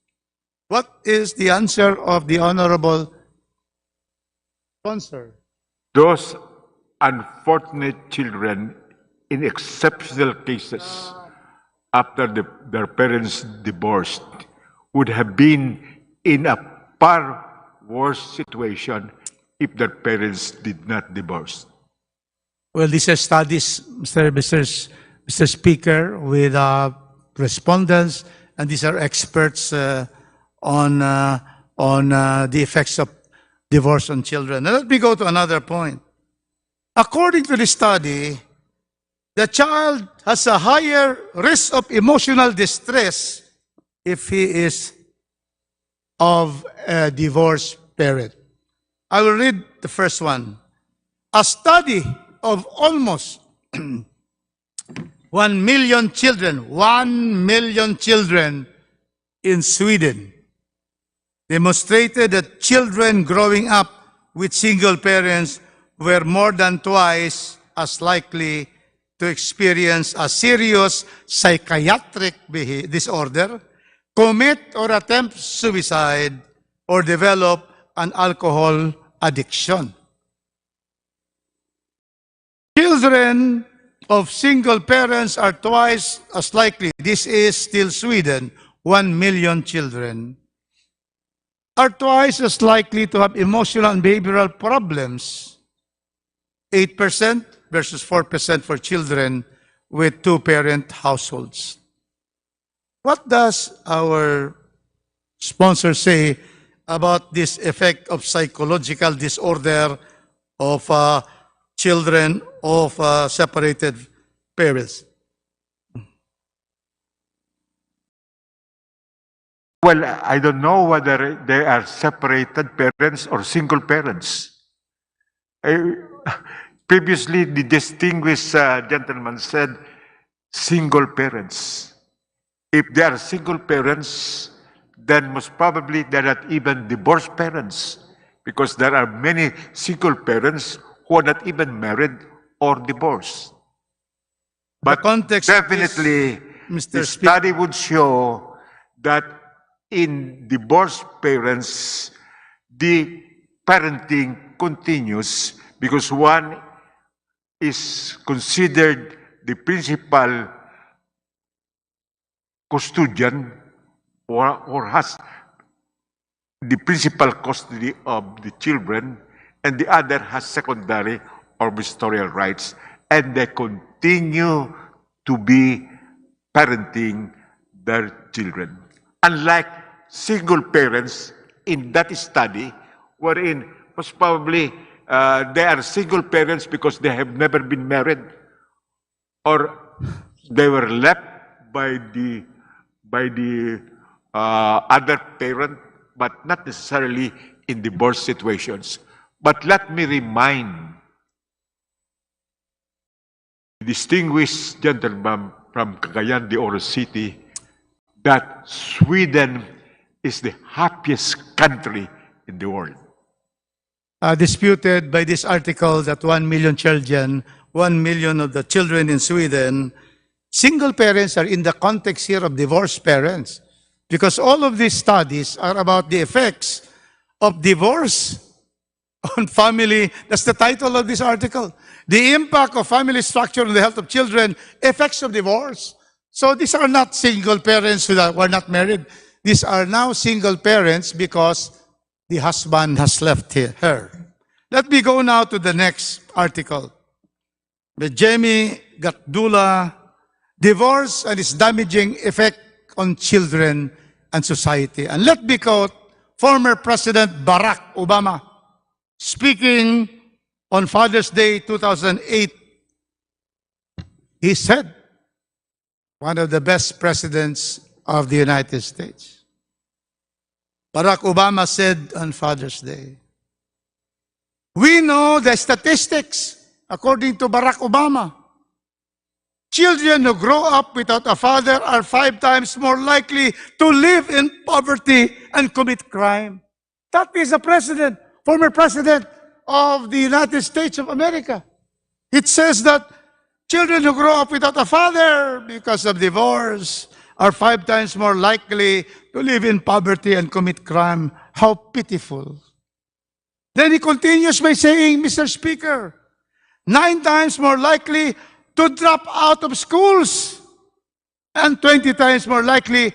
What is the answer of the honorable sponsor? Those unfortunate children in exceptional cases after their parents divorced would have been in a far worse situation if their parents did not divorce. Well, these are studies, Mr. Speaker, with respondents, and these are experts on the effects of divorce on children. Now, let me go to another point. According to the study, the child has a higher risk of emotional distress if he is of a divorced parent. I will read the first one. A study of almost 1 million children, 1 million children in Sweden demonstrated that children growing up with single parents were more than twice as likely to experience a serious psychiatric disorder, commit or attempt suicide, or develop an alcohol addiction. Children of single parents are twice as likely, this is still Sweden, 1 million children, are twice as likely to have emotional and behavioral problems, 8% versus 4% for children with two-parent households. What does our sponsor say about this effect of psychological disorder of children of separated parents? Well, I don't know whether they are separated parents or single parents. Previously, the distinguished gentleman said single parents. If they are single parents, then most probably they're not even divorced parents, because there are many single parents who are not even married or divorced. But definitely, the study would show that in divorced parents, the parenting continues because one is considered the principal custodian or has the principal custody of the children, and the other has secondary or ministerial rights, and they continue to be parenting their children. Unlike single parents in that study, wherein most probably they are single parents because they have never been married, or they were left by the other parent, but not necessarily in divorce situations. But let me remind the distinguished gentleman from Cagayan de Oro City that Sweden is the happiest country in the world. Disputed by this article that 1 million children, 1 million of the children in Sweden, single parents are in the context here of divorced parents, because all of these studies are about the effects of divorce on family. That's the title of this article. The impact of family structure on the health of children, effects of divorce. So these are not single parents who were not married. These are now single parents because the husband has left her. Let me go now to the next article. By Jamie Gatdula, Divorce and its Damaging Effect on Children and Society. And let me quote former President Barack Obama, speaking on Father's Day 2008. He said, one of the best presidents of the United States. Barack Obama said on Father's Day, we know the statistics, according to Barack Obama. Children who grow up without a father are 5 times more likely to live in poverty and commit crime. That is a president, former president of the United States of America. It says that children who grow up without a father because of divorce are 5 times more likely to live in poverty and commit crime. How pitiful. Then he continues by saying, Mr. Speaker, 9 times more likely to drop out of schools and 20 times more likely,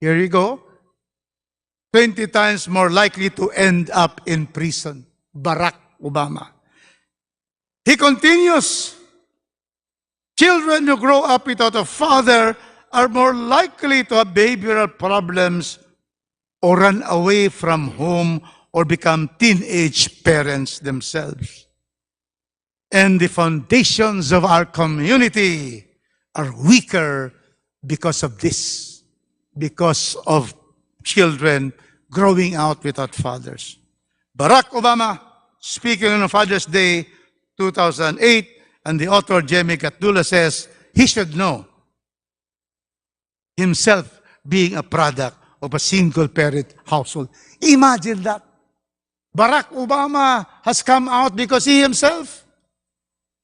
here you go, 20 times more likely to end up in prison. Barack Obama. He continues, children who grow up without a father are more likely to have behavioral problems or run away from home or become teenage parents themselves. And the foundations of our community are weaker because of this, because of children growing out without fathers. Barack Obama, speaking on Father's Day 2008, and the author Jamie Katdula says he should know himself being a product of a single-parent household. Imagine that. Barack Obama has come out because he himself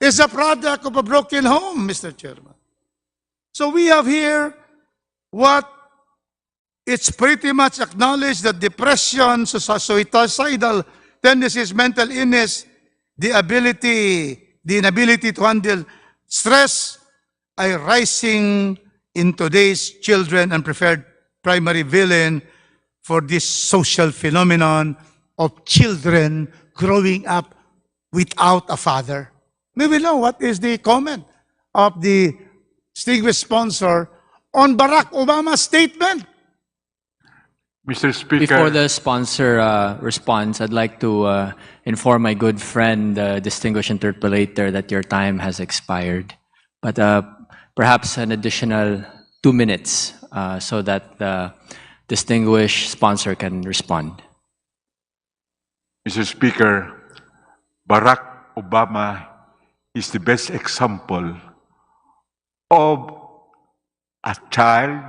is a product of a broken home, Mr. Chairman. So we have here what it's pretty much acknowledged that depression, suicidal tendencies, mental illness, the inability to handle stress are rising in today's children and preferred primary villain for this social phenomenon of children growing up without a father. May we know what is the comment of the distinguished sponsor on Barack Obama's statement? Mr. Speaker. Before the sponsor responds, I'd like to inform my good friend, distinguished interpolator, that your time has expired. But perhaps an additional 2 minutes so that the distinguished sponsor can respond. Mr. Speaker, Barack Obama is the best example of a child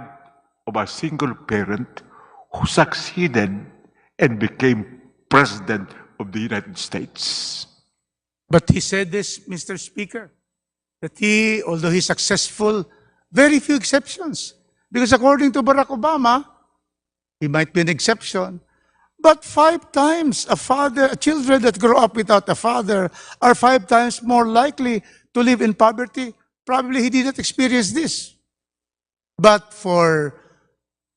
of a single parent who succeeded and became President of the United States. But he said this, Mr. Speaker, that he, although he's successful, very few exceptions. Because according to Barack Obama, he might be an exception, but 5 times children that grow up without a father are 5 times more likely to live in poverty. Probably he did not experience this. But for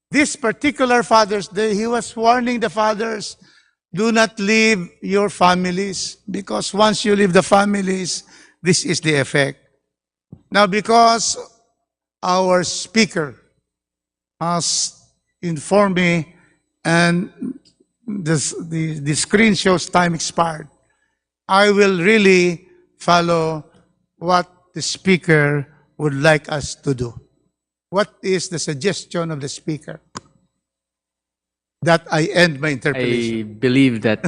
this particular Father's Day, he was warning the fathers, do not leave your families, because once you leave the families, this is the effect. Now, because our speaker has informed me and the screen shows time expired, I will really follow what the speaker would like us to do. What is the suggestion of the speaker? That I end my interpellation. I believe that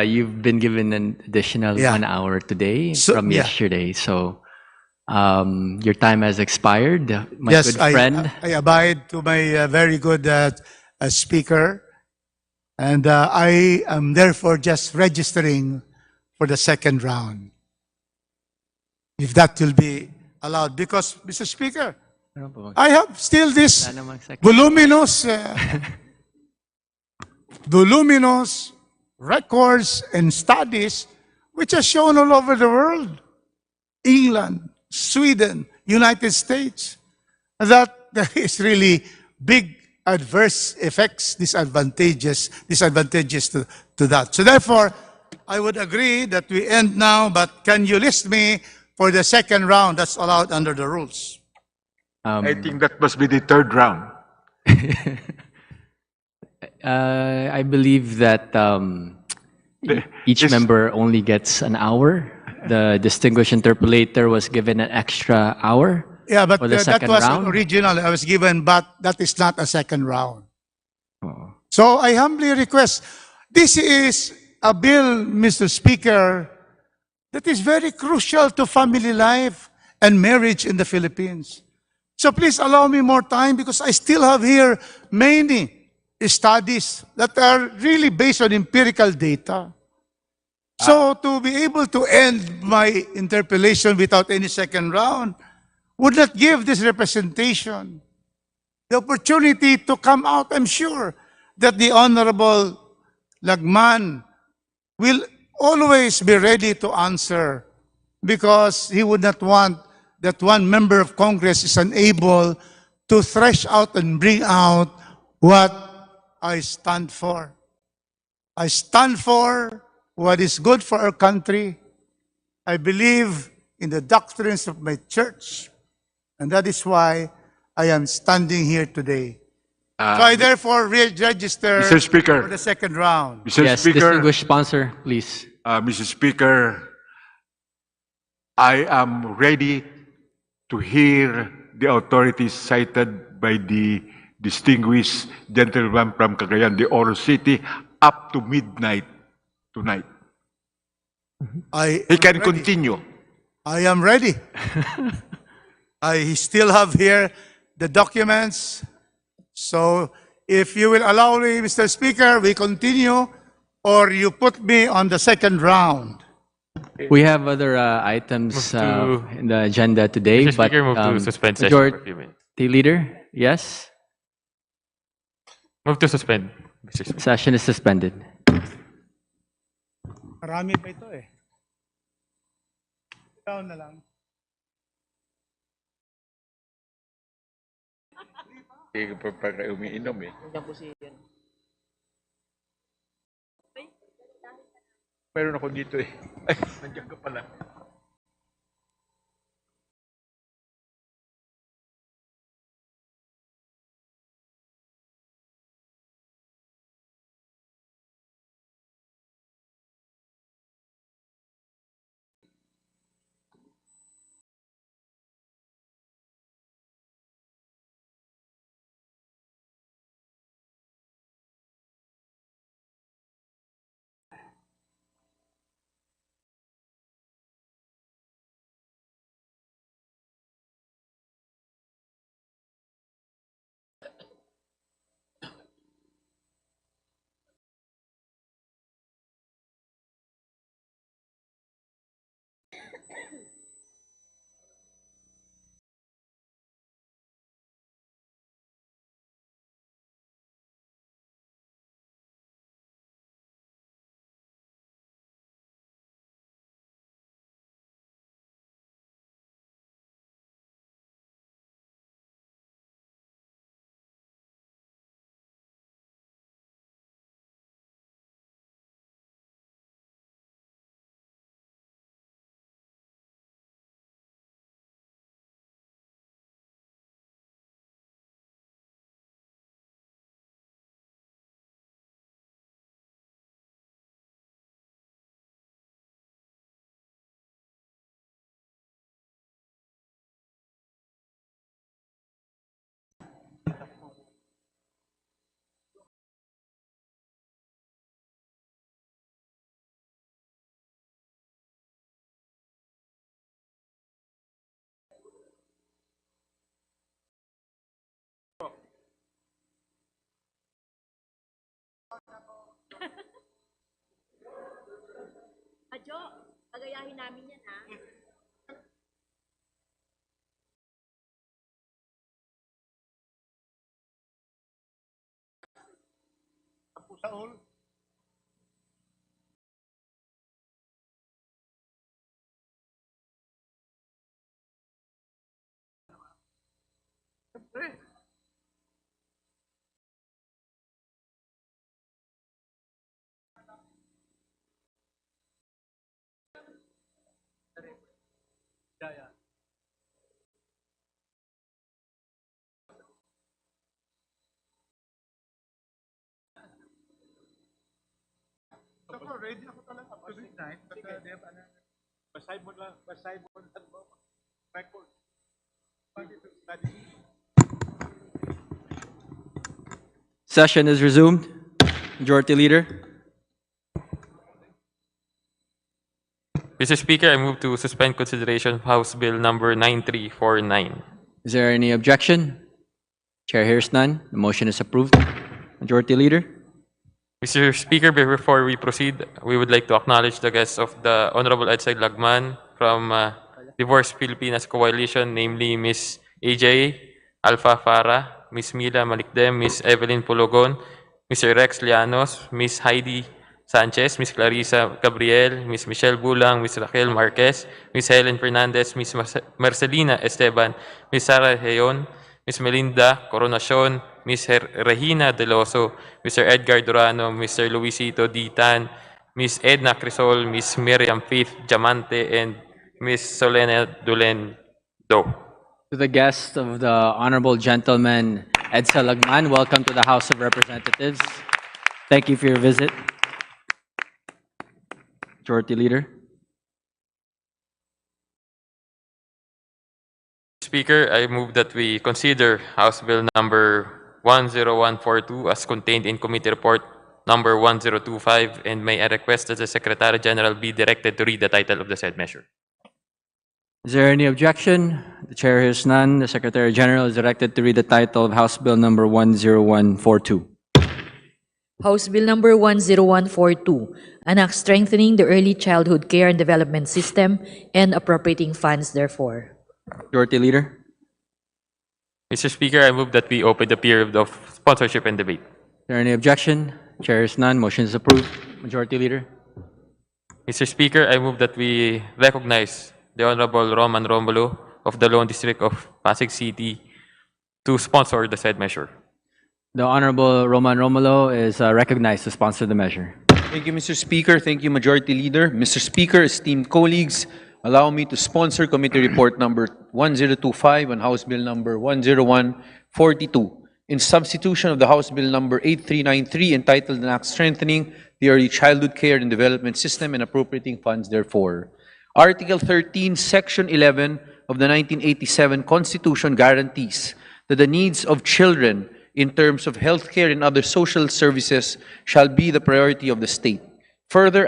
you've been given an additional 1 hour today from yesterday. So your time has expired, my good friend. I abide to my very good speaker, and I am therefore just registering for the second round. If that will be allowed, because, Mr. Speaker, I have still this voluminous records and studies which are shown all over the world, England, Sweden, United States, that there is really big adverse effects, disadvantages to that. So therefore, I would agree that we end now, but can you list me for the second round that's allowed under the rules? I think that must be the third round. I believe that each member only gets an hour. The distinguished interpolator was given an extra hour. Yeah, but for the that second was round. original. I was given, but that is not a second round. So I humbly request, this is a bill, Mr. Speaker, that is very crucial to family life and marriage in the Philippines. So please allow me more time, because I still have here many studies that are really based on empirical data. So to be able to end my interpellation without any second round would not give this representation the opportunity to come out. I'm sure that the Honorable Lagman will always be ready to answer, because he would not want that one member of Congress is unable to thresh out and bring out what I stand for. I stand for what is good for our country. I believe in the doctrines of my church, and that is why I am standing here today. So I therefore register Mr. Speaker, for the second round. Mr. Speaker, distinguished sponsor, please. Mr. Speaker, I am ready to hear the authorities cited by the distinguished gentleman from Cagayan de Oro City up to midnight tonight. He can continue. I am ready. I still have here the documents. So if you will allow me, Mr. Speaker, we continue, or you put me on the second round. We have other items in the agenda today, Mr. Speaker, move to suspend session for a few minutes. Majority Leader, yes? Move to suspend, Mr. Speaker. Session is suspended. Marami pa ito eh. Down na lang. Hindi ko pa umiinom eh. Meron ako dito eh. Ay, nandiyan ka pala. Adjo, pagayahin namin yan, ha? Saul. Ready ako talaga up to midnight. But basahin mo lang record. Session is resumed. Majority Leader. Mr. Speaker, I move to suspend consideration of House Bill number 9349. Is there any objection? Chair hears none. The motion is approved. Majority Leader. Mr. Speaker, before we proceed, we would like to acknowledge the guests of the Honorable Edsel Lagman from Divorce Filipinas Coalition, namely Ms. AJ Alpha Farah, Ms. Mila Malikdem, Ms. Evelyn Pulogon, Mr. Rex Llanos, Ms. Heidi Sanchez, Ms. Clarissa Gabriel, Ms. Michelle Bulang, Ms. Raquel Marquez, Ms. Helen Fernandez, Ms. Marcelina Esteban, Ms. Sara Heyon, Ms. Melinda Coronacion, Ms. Regina Deloso, Mr. Edgar Durano, Mr. Luisito Ditan, Ms. Edna Crisol, Ms. Miriam Faith Diamante, and Ms. Solena Dulen Do. To the guest of the Honorable Gentleman Edsel Lagman, welcome to the House of Representatives. Thank you for your visit. Majority Leader. Speaker, I move that we consider House Bill number 10142 as contained in Committee Report number 1025, and may I request that the Secretary General be directed to read the title of the said measure. Is there any objection? The chair hears none. The Secretary General is directed to read the title of House Bill number 10142. House Bill number 10142, an act strengthening the early childhood care and development system and appropriating funds therefore. Majority Leader. Mr. Speaker, I move that we open the period of sponsorship and debate. Is there any objection? Chair hears none. Motion is approved. Majority Leader. Mr. Speaker, I move that we recognize the Honorable Roman Romulo of the Lone District of Pasig City to sponsor the said measure. The Honorable Roman Romulo is recognized to sponsor the measure. Thank you, Mr. Speaker. Thank you, Majority Leader. Mr. Speaker, esteemed colleagues, allow me to sponsor Committee Report number 1025 on House Bill number 10142 in substitution of the House Bill number 8393 entitled an act strengthening the early childhood care and development system and appropriating funds therefore. Article 13, Section 11 of the 1987 Constitution guarantees that the needs of children in terms of healthcare and other social services shall be the priority of the state. Further,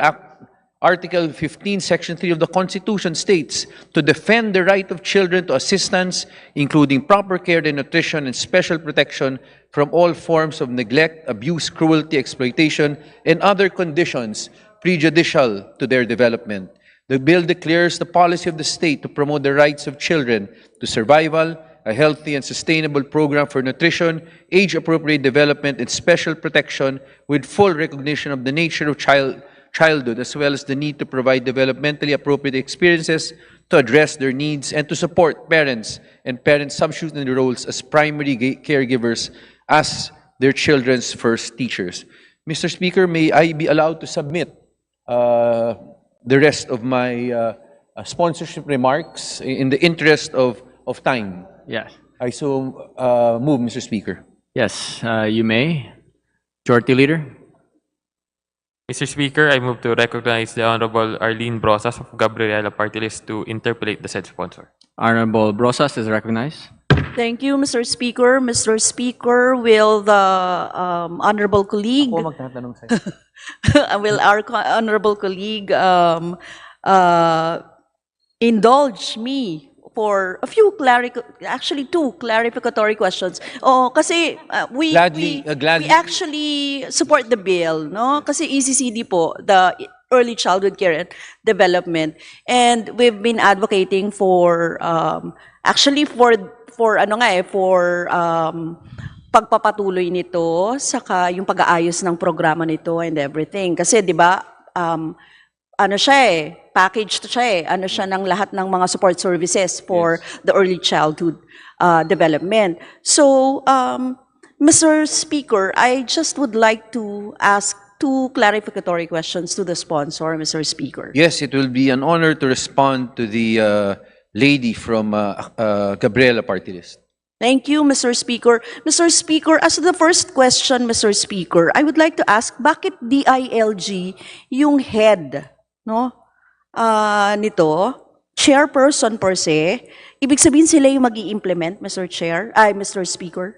Article 15, Section 3 of the Constitution states to defend the right of children to assistance, including proper care and nutrition and special protection from all forms of neglect, abuse, cruelty, exploitation, and other conditions prejudicial to their development. The bill declares the policy of the state to promote the rights of children to survival, a healthy and sustainable program for nutrition, age-appropriate development, and special protection with full recognition of the nature of childhood, as well as the need to provide developmentally appropriate experiences to address their needs and to support parents and parents substituting their roles as primary caregivers as their children's first teachers. Mr. Speaker, may I be allowed to submit the rest of my sponsorship remarks in the interest of time? Yes. I so move, Mr. Speaker. Yes, you may. Majority Leader. Mr. Speaker, I move to recognize the Honorable Arlene Brosas of Gabriela Party List to interpolate the said sponsor. Honorable Brosas is recognized. Thank you, Mr. Speaker. Mr. Speaker, will the honorable colleague, will our honorable colleague indulge me for a few two clarificatory questions. Kasi we actually support the bill, no? Kasi ECCD po, the Early Childhood Care and Development, and we've been advocating for actually for pagpapatuloy nito, saka yung pag-aayos ng programa nito and everything. Kasi 'di ba, ano siya package to siya ano siya ng lahat ng mga support services for the early childhood development. So, Mr. Speaker, I just would like to ask two clarificatory questions to the sponsor, Mr. Speaker. Yes, it will be an honor to respond to the lady from Gabriela Party List. Thank you, Mr. Speaker. Mr. Speaker, as to the first question, Mr. Speaker, I would like to ask, bakit DILG yung head, no? Nito, chairperson per se, ibig sabihin sila yung mag-i-implement, Mr. Speaker?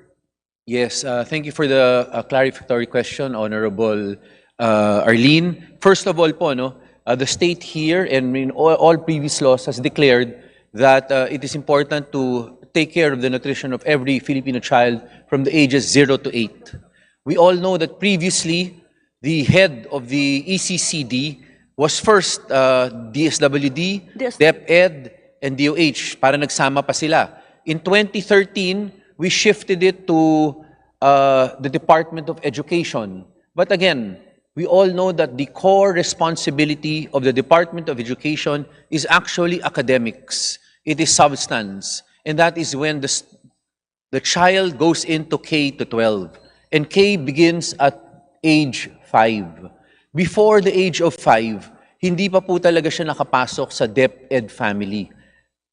Yes, thank you for the clarificatory question, Honorable Arlene. First of all po, the state here and in all previous laws has declared that it is important to take care of the nutrition of every Filipino child from the ages 0 to 8. We all know that previously, the head of the ECCD was first DSWD, DepEd, and DOH, para nagsama pa sila. In 2013, we shifted it to the Department of Education. But again, we all know that the core responsibility of the Department of Education is actually academics. It is substance. And that is when the child goes into K to 12. And K begins at age 5. Before the age of 5, hindi pa po talaga siya nakapasok sa DepEd family.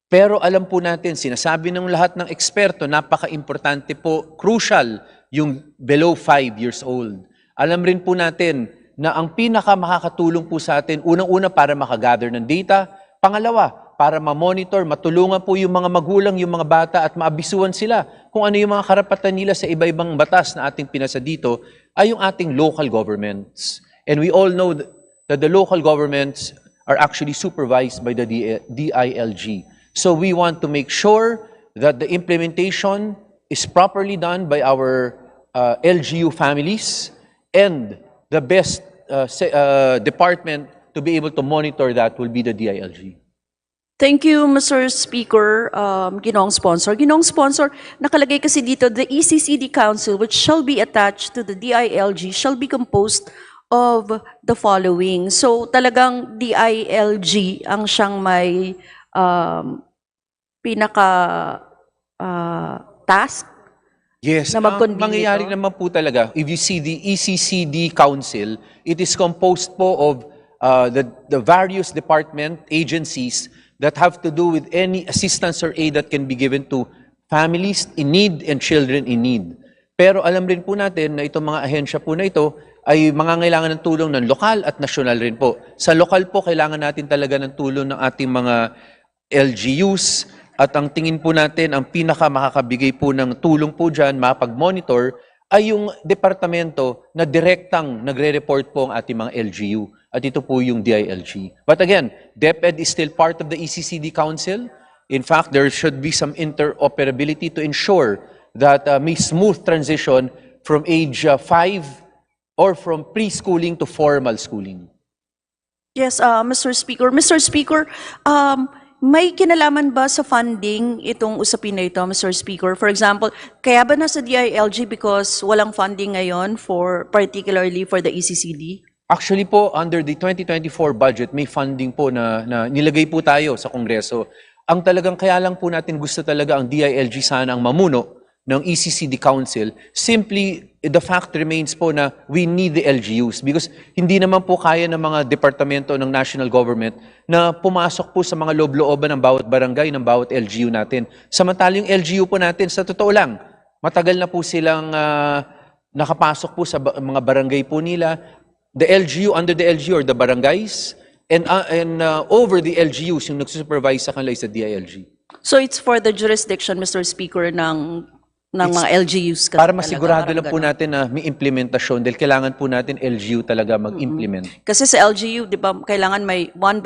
Pero alam po natin, sinasabi ng lahat ng eksperto, napaka-importante po, crucial, yung below 5 years old. Alam rin po natin na ang pinaka makakatulong po sa atin, unang-una para makagather ng data, pangalawa, para ma-monitor, matulungan po yung mga magulang, yung mga bata at maabisuan sila kung ano yung mga karapatan nila sa iba-ibang batas na ating pinasa dito ay yung ating local governments. And we all know that the local governments are actually supervised by the DILG. So we want to make sure that the implementation is properly done by our LGU families, and the best department to be able to monitor that will be the DILG. Thank you, Mr. Speaker, Ginoong Sponsor. Ginoong Sponsor, nakalagay kasi dito, the ECCD Council, which shall be attached to the DILG, shall be composed of the following. So talagang DILG ang siyang may task Yes, na mag-convene mangyayari ito? naman po talaga, if you see the ECCD Council, it is composed po of the various department agencies that have to do with any assistance or aid that can be given to families in need and children in need. Pero alam rin po natin na itong mga ahensya po na ito ay mangangailangan ng tulong ng lokal at nasyonal rin po. Sa lokal po, kailangan natin talaga ng tulong ng ating mga LGUs, at ang tingin po natin, ang pinaka makakabigay po ng tulong po dyan, makapag-monitor, ay yung departamento na direktang nagre-report po ang ating mga LGU. At ito po yung DILG. But again, DepEd is still part of the ECCD Council. In fact, there should be some interoperability to ensure that may smooth transition from age 5 or from preschooling to formal schooling. Yes, Mr. Speaker. Mr. Speaker, may kinalaman ba sa funding itong usapin na ito, Mr. Speaker? For example, kaya ba nasa DILG because walang funding ngayon particularly for the ECCD? Actually po, under the 2024 budget, may funding po na nilagay po tayo sa Kongreso. Ang talagang kaya lang po natin gusto talaga ang DILG sana ang mamuno ng ECCD Council, simply the fact remains po na we need the LGUs because hindi naman po kaya ng mga departamento ng national government na pumasok po sa mga loob-looban ng bawat barangay, ng bawat LGU natin. Samantalang yung LGU po natin, sa totoo lang, matagal na po silang nakapasok po sa mga barangay po nila. The LGU, under the LGU or the barangays, and over the LGUs, yung nagsusupervise sa kanila is the DILG. So it's for the jurisdiction, Mr. Speaker, ng mga LGUs. Para masigurado lang po natin na may implementasyon dahil kailangan po natin LGU talaga mag-implement. Kasi sa LGU, di ba, kailangan may one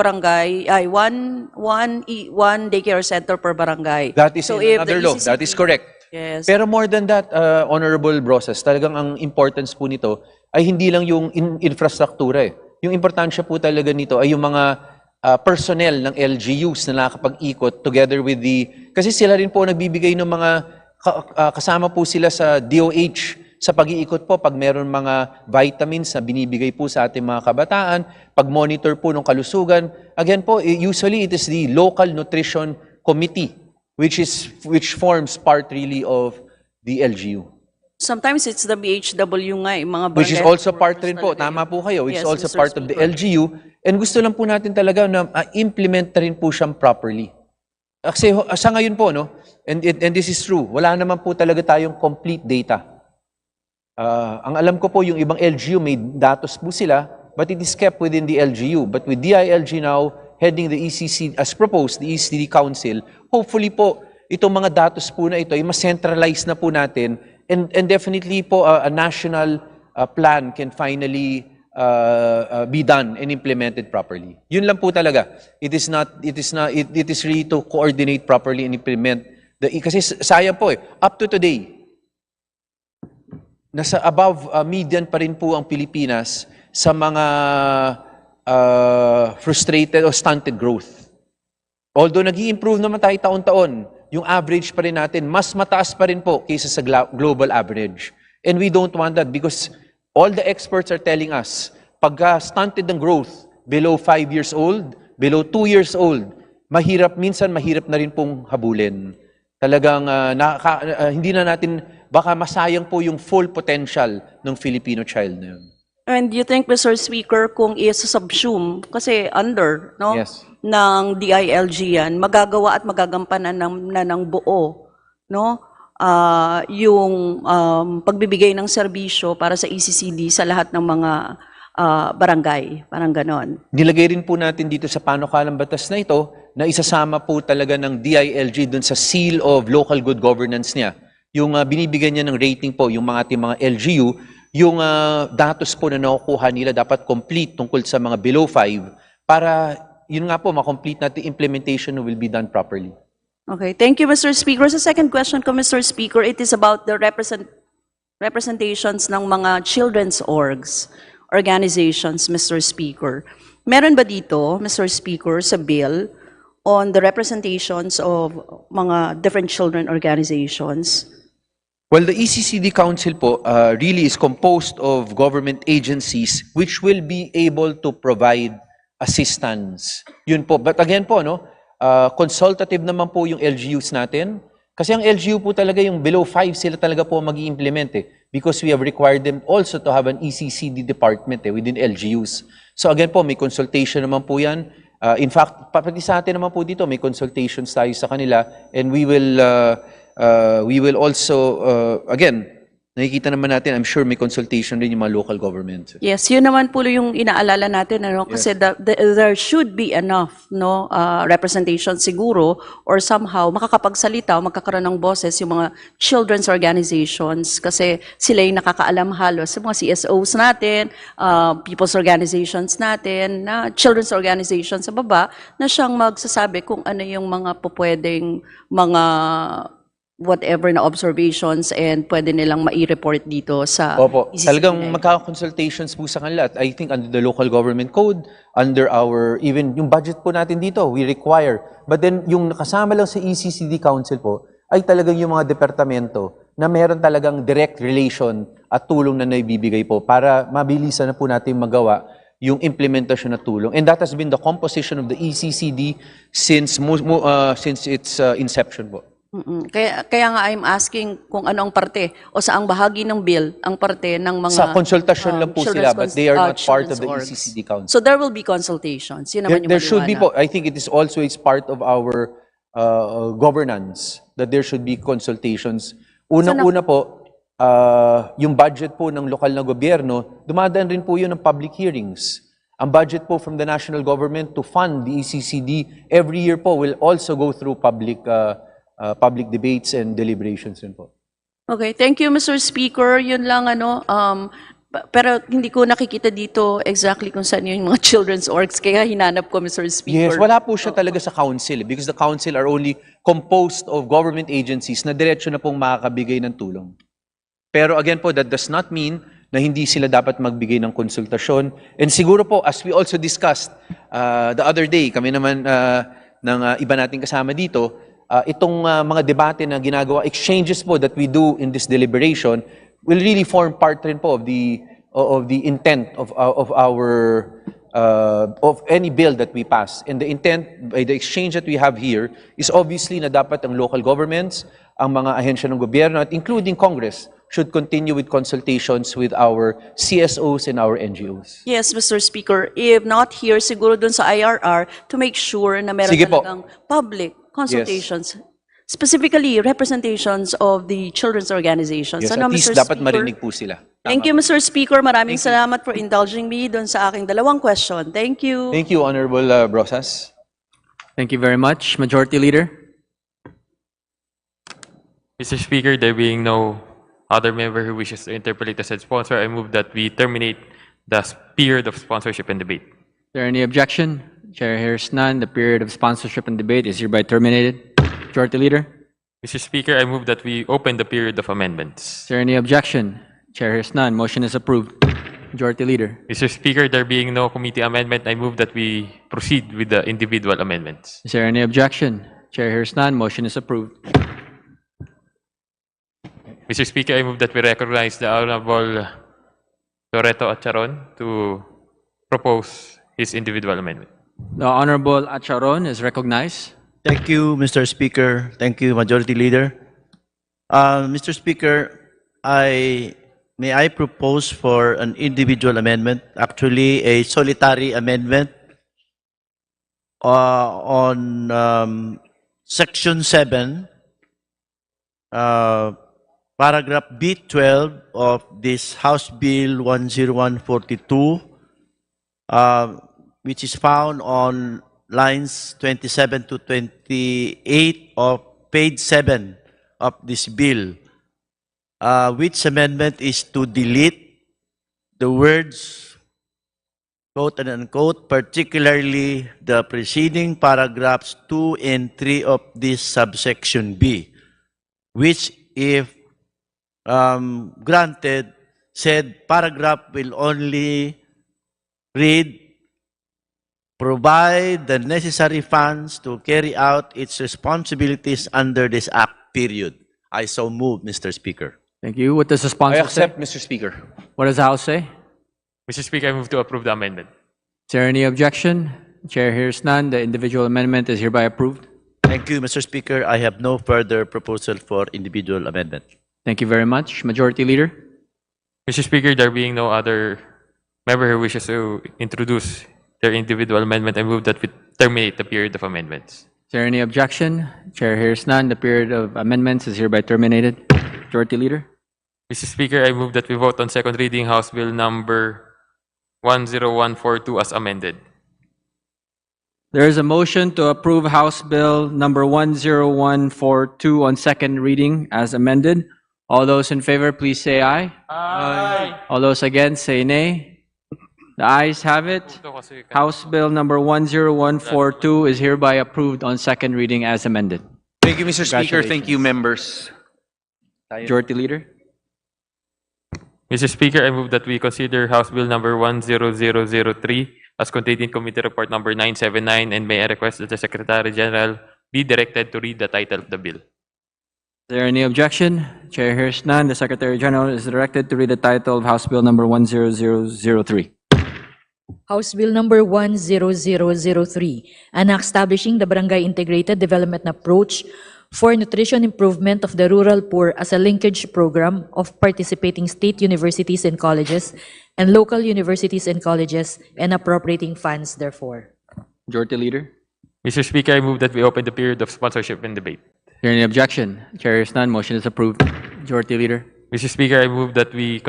daycare center per barangay. That is So in if another the law. That is correct. Yes. Pero more than that, Honorable Brosas, talagang ang importance po nito ay hindi lang yung infrastruktura. Yung importansya po talaga nito ay yung mga personnel ng LGUs na nakakapag-ikot together with kasi sila rin po nagbibigay ng mga kasama po sila sa DOH sa pag-iikot po pag meron mga vitamins na binibigay po sa ating mga kabataan, pag-monitor po ng kalusugan. Again po, usually it is the local nutrition committee which forms part really of the LGU. Sometimes it's the BHW nga, mga Which is barangay also part rin po, tama po kayo, which is Yes, also Mr. part of the LGU. And gusto lang po natin talaga na implement rin po siyang properly. Kasi sa ngayon po, no, and this is true, wala naman po talaga tayong complete data. Ang alam ko po, yung ibang LGU, may datos po sila, but it is kept within the LGU. But with DILG now, heading the ECC, as proposed, the ECCD Council, hopefully po, itong mga datos po na ito, ay mas centralize na po natin, and definitely po, a national plan can finally be done and implemented properly. Yun lang po talaga. It is really to coordinate properly and implement kasi sayang po up to today, nasa above median pa rin po ang Pilipinas sa mga frustrated o stunted growth. Although nag-i-improve naman tayo taon-taon, yung average pa rin natin, mas mataas pa rin po kaysa sa global average. And we don't want that because all the experts are telling us, pagka stunted ng growth below 5 years old, below 2 years old, minsan mahirap na rin pong habulin. Talagang hindi na natin, baka masayang po yung full potential ng Filipino child na yun. And you think, Mr. Speaker, kung i-subsume, kasi under, no? Yes. Ng DILG yan, magagawa at magagampanan ng buo, no? Yung pagbibigay ng serbisyo para sa ECCD sa lahat ng mga barangay, parang ganon. Nilagay rin po natin dito sa panukalang batas na ito na isasama po talaga ng DILG dun sa seal of local good governance niya. Yung binibigyan niya ng rating po, yung ating mga LGU, yung datos po na nakukuha nila dapat complete tungkol sa mga below 5 para yun nga po, makomplete natin implementation will be done properly. Okay, thank you, Mr. Speaker. Sa second question ko, Mr. Speaker, it is about the representations ng mga children's organizations, Mr. Speaker. Meron ba dito, Mr. Speaker, sa bill on the representations of mga different children organizations? Well, the ECCD Council po really is composed of government agencies which will be able to provide assistance. Yun po. But again po, no, consultative naman po yung LGUs natin. Kasi ang LGU po talaga yung below 5 sila talaga po mag-i-implement because we have required them also to have an ECCD department within LGUs. So again po, may consultation naman po yan. In fact, pati sa atin naman po dito, may consultations tayo sa kanila and we will also, again, nakikita naman natin, I'm sure may consultation rin yung mga local government. Yes, yun naman po yung inaalala natin, ano, kasi there should be enough representation siguro or somehow makakapagsalita o magkakaroon ng boses yung mga children's organizations kasi sila yung nakakaalam halos sa mga CSOs natin, people's organizations natin, na children's organizations sa baba na siyang magsasabi kung ano yung mga pupwedeng mga whatever na observations and pwede nilang mai-report dito sa Opo, ECCD. talagang magkaka-consultations po sa kanila. At I think under the local government code, under our, even yung budget po natin dito, we require. But then yung nakasama lang sa ECCD Council po, ay talagang yung mga departamento na meron talagang direct relation at tulong na naibibigay po para mabilisan na po natin magawa yung implementasyon na tulong. And that has been the composition of the ECCD since its inception po. Kaya nga I'm asking kung ano ang parte o saang bahagi ng bill ang parte ng mga Sa konsultasyon lang po sila, but they are not part of the ECCD Council. So there will be consultations. Yun naman yung There should be maliwanag. po. I think it is also it's part of our governance that there should be consultations. Unang-una po, yung budget po ng lokal na gobyerno, dumadaan rin po yun ng public hearings. Ang budget po from the national government to fund the ECCD every year po will also go through public debates and deliberations rin po. Okay, thank you, Mr. Speaker. Yun lang, pero hindi ko nakikita dito exactly kung saan yung mga children's orgs, kaya hinanap ko, Mr. Speaker. Yes, wala po siya talaga sa council because the council are only composed of government agencies na diretso na pong makakabigay ng tulong. Pero again po, that does not mean na hindi sila dapat magbigay ng konsultasyon. And siguro po, as we also discussed the other day, kami naman ng iba nating kasama dito, itong mga debate na ginagawa, exchanges po that we do in this deliberation will really form part rin po of the intent of any bill that we pass. And the intent by the exchange that we have here is obviously na dapat ang local governments, ang mga ahensya ng gobyerno at including Congress should continue with consultations with our CSOs and our NGOs. Yes, Mr. Speaker. If not here, siguro dun sa IRR to make sure na meron Sige po. talagang public consultations. Specifically, representations of the children's organizations. Yes, Ano, at least Mr. dapat Speaker? marinig po sila. Thank you, Mr. Speaker. Maraming salamat for indulging me dun sa aking dalawang question. Thank you. Thank you, Honorable Brosas. Thank you very much. Majority Leader. Mr. Speaker, there being no other member who wishes to interpolate the said sponsor, I move that we terminate the period of sponsorship and debate. Is there any objection? Chair hears none. The period of sponsorship and debate is hereby terminated. Majority Leader. Mr. Speaker, I move that we open the period of amendments. Is there any objection? Chair hears none. Motion is approved. Majority Leader. Mr. Speaker, there being no committee amendment, I move that we proceed with the individual amendments. Is there any objection? Chair hears none. Motion is approved. Mr. Speaker, I move that we recognize the Honorable Loreto Acharon to propose his individual amendment. The Honorable Acharon is recognized. Thank you, Mr. Speaker. Thank you, Majority Leader. Mr. Speaker, may I propose for an individual amendment, actually a solitary amendment on Section 7, Paragraph B12 of this House Bill 10142, which is found on lines 27 to 28 of page 7 of this bill, which amendment is to delete the words, quote and unquote, particularly the preceding paragraphs 2 and 3 of this subsection B, which, if granted, said paragraph will only read, provide the necessary funds to carry out its responsibilities under this act, period. I so move, Mr. Speaker. Thank you. What does the I sponsor accept, say? Mr. Speaker. What does the House say? Mr. Speaker, I move to approve the amendment. Is there any objection? Chair hears none. The individual amendment is hereby approved. Thank you, Mr. Speaker. I have no further proposal for individual amendment. Thank you very much. Majority Leader? Mr. Speaker, there being no other member who wishes to introduce their individual amendment, I move that we terminate the period of amendments. Is there any objection? Chair hears none. The period of amendments is hereby terminated. Majority Leader? Mr. Speaker, I move that we vote on second reading House Bill number 10142 as amended. There is a motion to approve House Bill number 10142 on second reading as amended. All those in favor, please say aye. Aye. All those against, say nay. The ayes have it. House Bill number 10142 is hereby approved on second reading as amended. Thank you, Mr. Speaker. Thank you, members. Majority Leader? Mr. Speaker, I move that we consider House Bill number 10003 as contained in Committee Report number 979, and may I request that the Secretary General be directed to read the title of the bill. Is there any objection? Chair hears none. The Secretary General is directed to read the title of House Bill number 10003. House Bill number 10003, an act establishing the Barangay Integrated Development Approach for nutrition improvement of the rural poor as a linkage program of participating state universities and colleges and local universities and colleges, and appropriating funds therefore. Majority Leader? Mr. Speaker, I move that we open the period of sponsorship and debate. Is there any objection? Chair hears none. Motion is approved. Majority Leader? Mr. Speaker, I move that we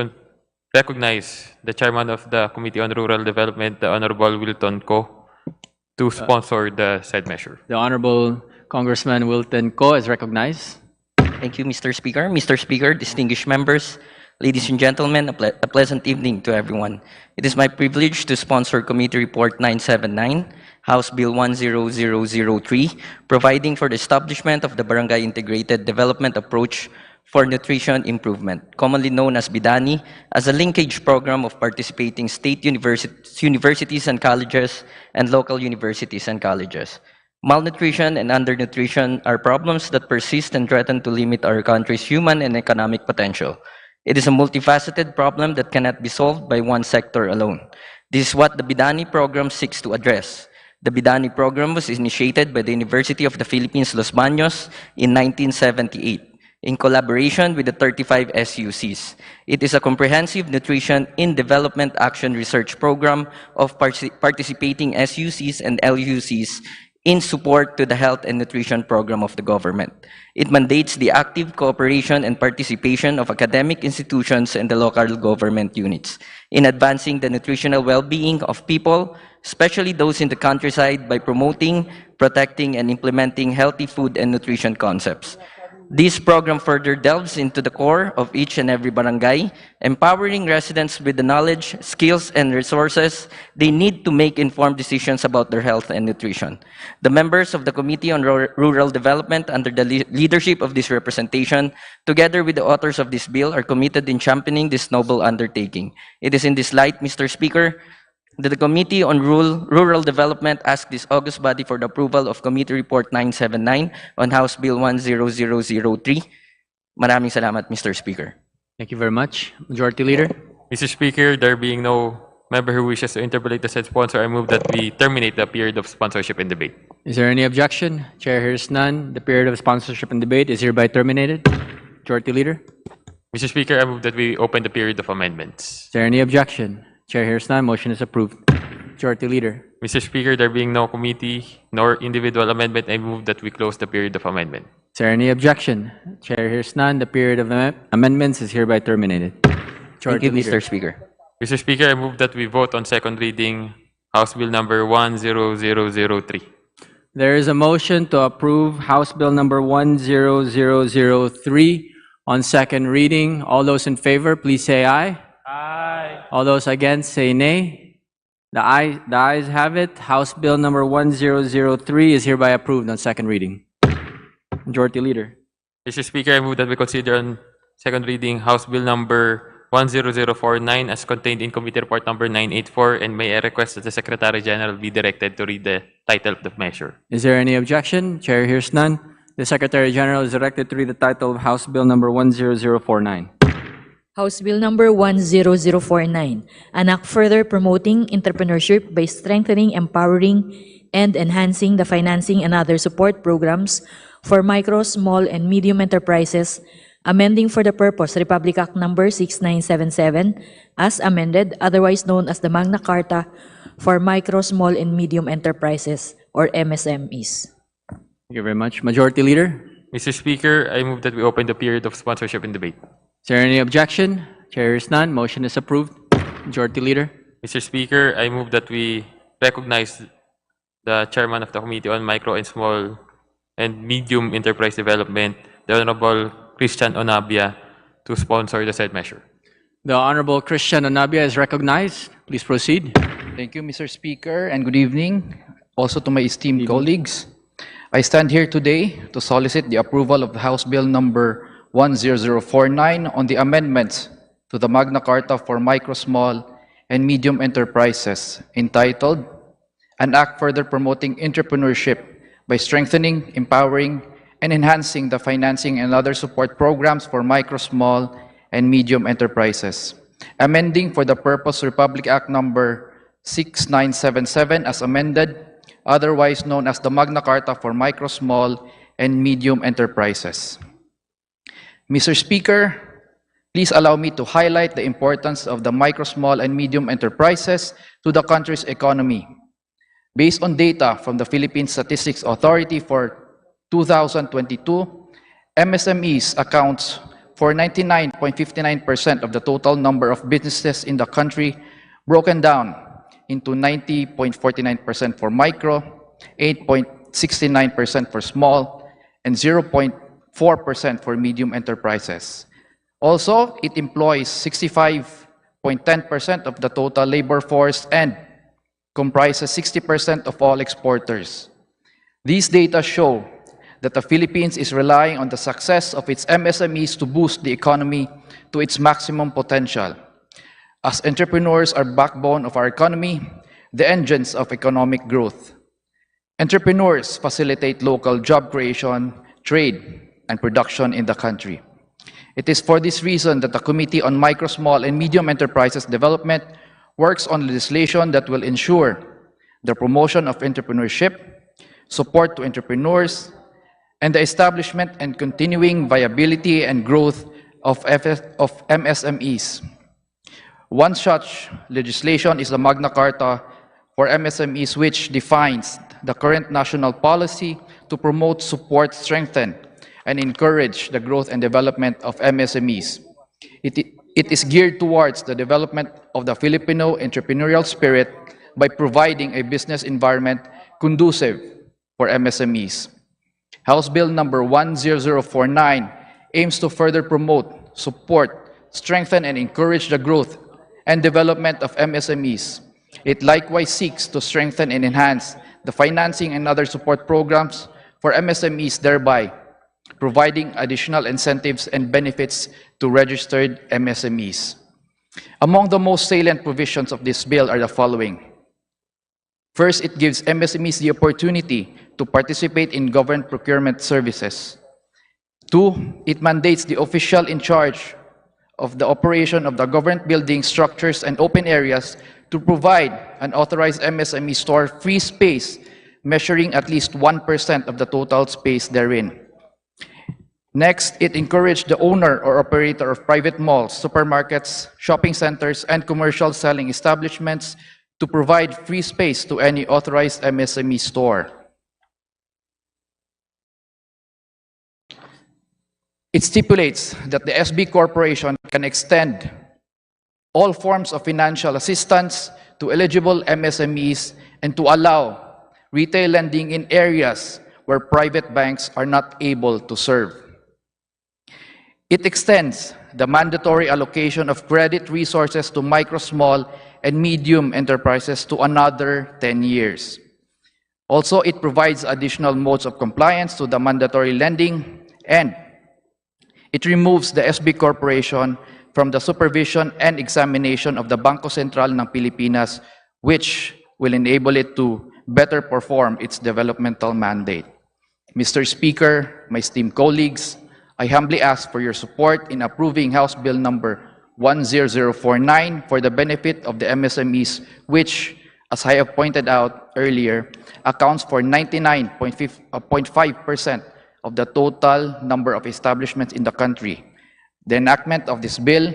recognize the chairman of the Committee on Rural Development, the Honorable Wilton Ko, to sponsor the said measure. The Honorable Congressman Wilton Ko is recognized. Thank you, Mr. Speaker. Mr. Speaker, distinguished members, ladies and gentlemen, a pleasant evening to everyone. It is my privilege to sponsor Committee Report 979, House Bill 10003, providing for the establishment of the Barangay Integrated Development Approach for Nutrition Improvement, commonly known as BIDANI, as a linkage program of participating state universities and colleges and local universities and colleges. Malnutrition and undernutrition are problems that persist and threaten to limit our country's human and economic potential. It is a multifaceted problem that cannot be solved by one sector alone. This is what the BIDANI program seeks to address. The BIDANI program was initiated by the University of the Philippines, Los Baños in 1978 in collaboration with the 35 SUCs. It is a comprehensive nutrition in development action research program of participating SUCs and LUCs in support to the health and nutrition program of the government. It mandates the active cooperation and participation of academic institutions and the local government units in advancing the nutritional well-being of people, especially those in the countryside, by promoting, protecting, and implementing healthy food and nutrition concepts. This program further delves into the core of each and every barangay, empowering residents with the knowledge, skills, and resources they need to make informed decisions about their health and nutrition. The members of the Committee on Rural Development, under the leadership of this representation, together with the authors of this bill, are committed in championing this noble undertaking. It is in this light, Mr. Speaker, that the Committee on Rural Development asked this august body for the approval of Committee Report 979 on House Bill 10003. Maraming salamat, Mr. Speaker. Thank you very much. Majority Leader? Mr. Speaker, there being no member who wishes to interpolate the said sponsor, I move that we terminate the period of sponsorship and debate. Is there any objection? Chair hears none. The period of sponsorship and debate is hereby terminated. Majority Leader? Mr. Speaker, I move that we open the period of amendments. Is there any objection? Chair hears none. Motion is approved. Majority Leader? Mr. Speaker, there being no committee nor individual amendment, I move that we close the period of amendment. Is there any objection? Chair hears none. The period of amendments is hereby terminated. Thank you, Mr. Speaker. Mr. Speaker, I move that we vote on second reading House Bill number 10003. There is a motion to approve House Bill number 10003 on second reading. All those in favor, please say aye. Aye. All those against, say nay. The ayes have it. House Bill number 10003 is hereby approved on second reading. Majority Leader. Mr. Speaker, I move that we consider on second reading House Bill number 10049 as contained in Committee Report number 984, and may I request that the Secretary General be directed to read the title of the measure. Is there any objection? Chair hears none. The Secretary General is directed to read the title of House Bill number 10049. House Bill number 10049, an act further promoting entrepreneurship by strengthening, empowering, and enhancing the financing and other support programs for micro, small, and medium enterprises, amending for the purpose Republic Act number 6977 as amended, otherwise known as the Magna Carta for Micro, Small, and Medium Enterprises, or MSMEs. Thank you very much. Majority Leader. Mr. Speaker, I move that we open the period of sponsorship and debate. Is there any objection? Chair hears none. Motion is approved. Majority Leader. Mr. Speaker, I move that we recognize the Chairman of the Committee on Micro and Small and Medium Enterprise Development, the Honorable Christian Onabia, to sponsor the said measure. The Honorable Christian Onabia is recognized. Please proceed. Thank you, Mr. Speaker, and good evening also to my esteemed colleagues. I stand here today to solicit the approval of House Bill number 10049 on the amendments to the Magna Carta for Micro, Small, and Medium Enterprises, entitled An Act Further Promoting Entrepreneurship by Strengthening, Empowering, and Enhancing the Financing and Other Support Programs for Micro, Small, and Medium Enterprises, amending for the purpose Republic Act number 6977 as amended, otherwise known as the Magna Carta for Micro, Small, and Medium Enterprises. Mr. Speaker, please allow me to highlight the importance of the micro, small, and medium enterprises to the country's economy. Based on data from the Philippine Statistics Authority for 2022, MSMEs accounts for 99.59% of the total number of businesses in the country, broken down into 90.49% for micro, 8.69% for small, and 0.4% for medium enterprises. Also, it employs 65.10% of the total labor force and comprises 60% of all exporters. These data show that the Philippines is relying on the success of its MSMEs to boost the economy to its maximum potential. As entrepreneurs are backbone of our economy, the engines of economic growth. Entrepreneurs facilitate local job creation, trade, and production in the country. It is for this reason that the Committee on Micro, Small, and Medium Enterprises Development works on legislation that will ensure the promotion of entrepreneurship, support to entrepreneurs, and the establishment and continuing viability and growth of MSMEs. One such legislation is the Magna Carta for MSMEs, which defines the current national policy to promote, support, strengthen, and encourage the growth and development of MSMEs. It is geared towards the development of the Filipino entrepreneurial spirit by providing a business environment conducive for MSMEs. House Bill number 10049 aims to further promote, support, strengthen, and encourage the growth and development of MSMEs. It likewise seeks to strengthen and enhance the financing and other support programs for MSMEs, thereby providing additional incentives and benefits to registered MSMEs. Among the most salient provisions of this bill are the following. First, it gives MSMEs the opportunity to participate in government procurement services. Two, it mandates the official in charge of the operation of the government buildings, structures, and open areas to provide an authorized MSME store free space measuring at least 1% of the total space therein. Next, it encouraged the owner or operator of private malls, supermarkets, shopping centers, and commercial selling establishments to provide free space to any authorized MSME store. It stipulates that the SB Corporation can extend all forms of financial assistance to eligible MSMEs and to allow retail lending in areas where private banks are not able to serve. It extends the mandatory allocation of credit resources to micro, small, and medium enterprises to another 10 years. Also, it provides additional modes of compliance to the mandatory lending, and it removes the SB Corporation from the supervision and examination of the Bangko Sentral ng Pilipinas, which will enable it to better perform its developmental mandate. Mr. Speaker, my esteemed colleagues, I humbly ask for your support in approving House Bill number 10049 for the benefit of the MSMEs, which, as I have pointed out earlier, accounts for 99.5% of the total number of establishments in the country. The enactment of this bill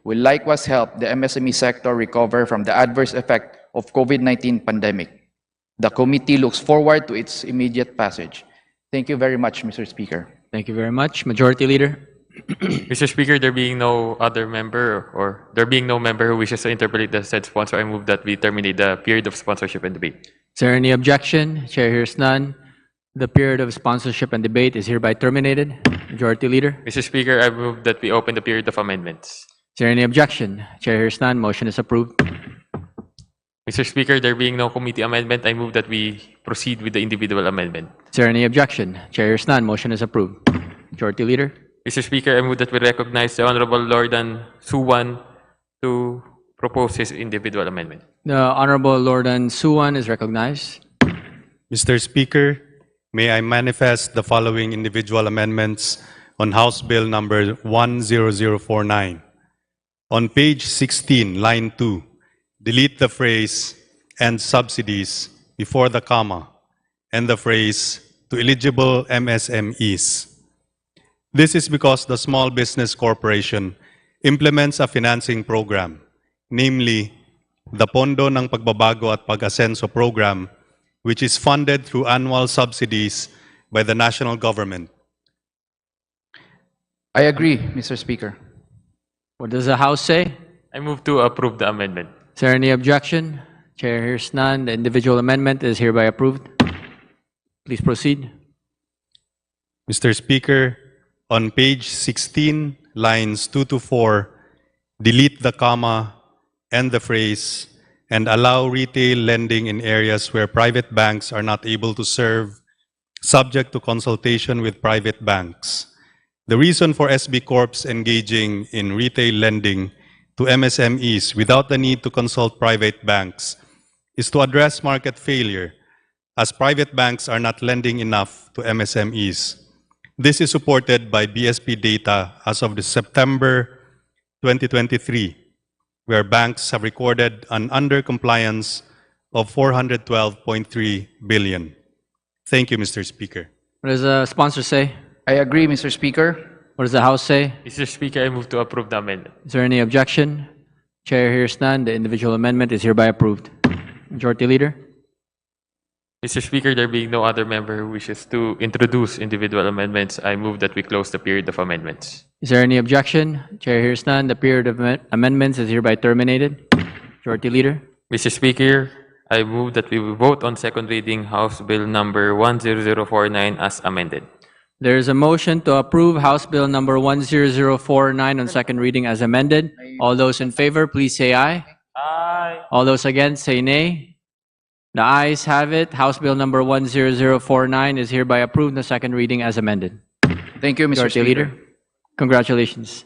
will likewise help the MSME sector recover from the adverse effect of COVID-19 pandemic. The committee looks forward to its immediate passage. Thank you very much, Mr. Speaker. Thank you very much. Majority Leader. Mr. Speaker, there being no other member or there being no member who wishes to interpolate the said sponsor, I move that we terminate the period of sponsorship and debate. Is there any objection? Chair hears none. The period of sponsorship and debate is hereby terminated. Majority Leader. Mr. Speaker, I move that we open the period of amendments. Is there any objection? Chair hears none. Motion is approved. Mr. Speaker, there being no committee amendment, I move that we proceed with the individual amendment. Is there any objection? Chair hears none. Motion is approved. Majority Leader. Mr. Speaker, I move that we recognize the Honorable Lordan Suwan to propose his individual amendment. The Honorable Lordan Suwan is recognized. Mr. Speaker, may I manifest the following individual amendments on House Bill number 10049. On page 16, line 2, delete the phrase "and subsidies" before the comma and the phrase "to eligible MSMEs." This is because the Small Business Corporation implements a financing program, namely the Pondo ng Pagbabago at Pag-asenso program, which is funded through annual subsidies by the national government. I agree, Mr. Speaker. What does the House say? I move to approve the amendment. Is there any objection? Chair hears none. The individual amendment is hereby approved. Please proceed. Mr. Speaker, on page 16, lines 2 to 4, delete the comma and the phrase "and allow retail lending in areas where private banks are not able to serve, subject to consultation with private banks." The reason for SB Corps engaging in retail lending to MSMEs without the need to consult private banks is to address market failure, as private banks are not lending enough to MSMEs. This is supported by BSP data as of September 2023, where banks have recorded an undercompliance of 412.3 billion. Thank you, Mr. Speaker. What does the sponsor say? I agree, Mr. Speaker. What does the House say? Mr. Speaker, I move to approve the amendment. Is there any objection? Chair hears none. The individual amendment is hereby approved. Majority Leader. Mr. Speaker, there being no other member who wishes to introduce individual amendments, I move that we close the period of amendments. Is there any objection? Chair hears none. The period of amendments is hereby terminated. Majority Leader. Mr. Speaker, I move that we vote on second reading House Bill number 10049 as amended. There is a motion to approve House Bill number 10049 on second reading as amended. All those in favor, please say aye. Aye. All those against, say nay. The ayes have it. House Bill number 10049 is hereby approved on second reading as amended. Thank you, Mr. Majority Speaker. Leader. Congratulations.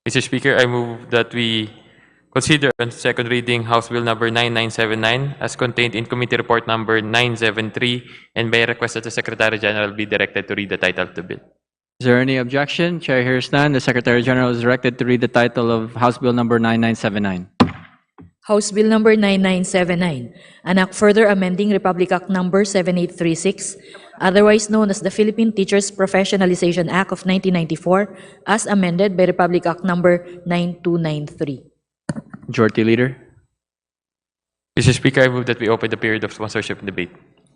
Mr. Speaker, I move that we consider on second reading House Bill number 9979 as contained in Committee Report number 973 and may request that the Secretary General be directed to read the title of the bill. Is there any objection? Chair hears none. The Secretary General is directed to read the title of House Bill number 9979. House Bill number 9979, an act further amending Republic Act number 7836, otherwise known as the Philippine Teachers Professionalization Act of 1994, as amended by Republic Act number 9293. Majority Leader. Mr. Speaker, I move that we open the period of sponsorship and debate.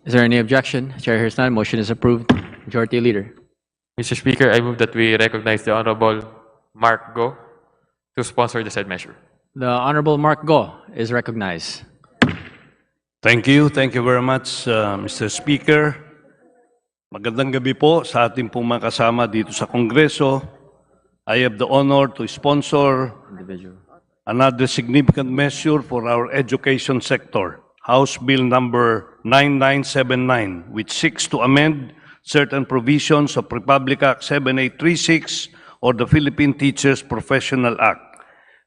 Is there any objection? Chair hears none. Motion is approved. Majority Leader. Mr. Speaker, I move that we recognize the Honorable Mark Go to sponsor the said measure. The Honorable Mark Go is recognized. Thank you very much, Mr. Speaker. Magandang gabi po sa ating pong mga kasama dito sa Kongreso. I have the honor to sponsor another significant measure for our education sector, House Bill number 9979, which seeks to amend certain provisions of Republic Act 7836 or the Philippine Teachers Professional Act.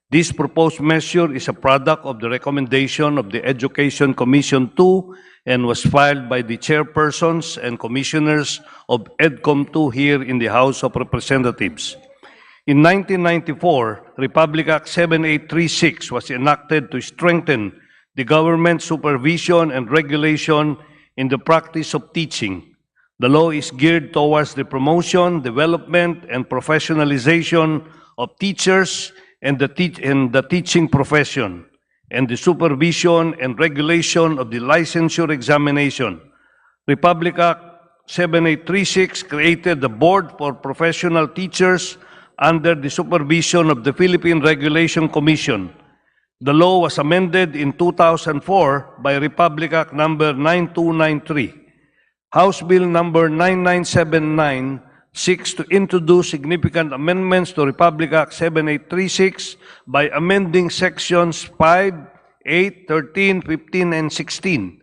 This proposed measure is a product of the recommendation of the Education Commission 2 and was filed by the chairpersons and commissioners of EDCOM 2 here in the House of Representatives. In 1994, Republic Act 7836 was enacted to strengthen the government supervision and regulation in the practice of teaching. The law is geared towards the promotion, development, and professionalization of teachers and the teaching profession, and the supervision and regulation of the licensure examination. Republic Act 7836 created the Board for Professional Teachers under the supervision of the Philippine Regulation Commission. The law was amended in 2004 by Republic Act number 9293. House Bill number 9979 seeks to introduce significant amendments to Republic Act 7836 by amending sections 5, 8, 13, 15, and 16.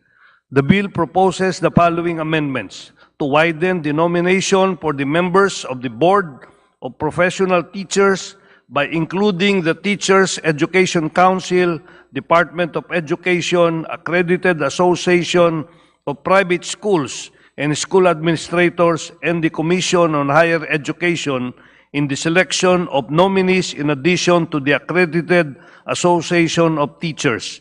The bill proposes the following amendments: to widen the nomination for the members of the Board of Professional Teachers by including the Teachers Education Council, Department of Education, Accredited Association of Private Schools, and school administrators, and the Commission on Higher Education in the selection of nominees in addition to the Accredited Association of Teachers.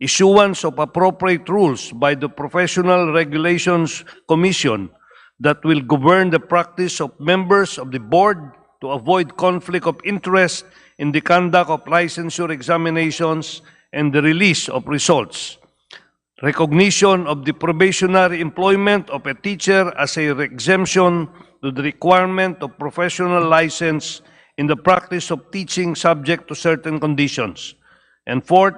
Issuance of appropriate rules by the Professional Regulations Commission that will govern the practice of members of the board to avoid conflict of interest in the conduct of licensure examinations and the release of results. Recognition of the probationary employment of a teacher as an exemption to the requirement of professional license in the practice of teaching subject to certain conditions. And fourth,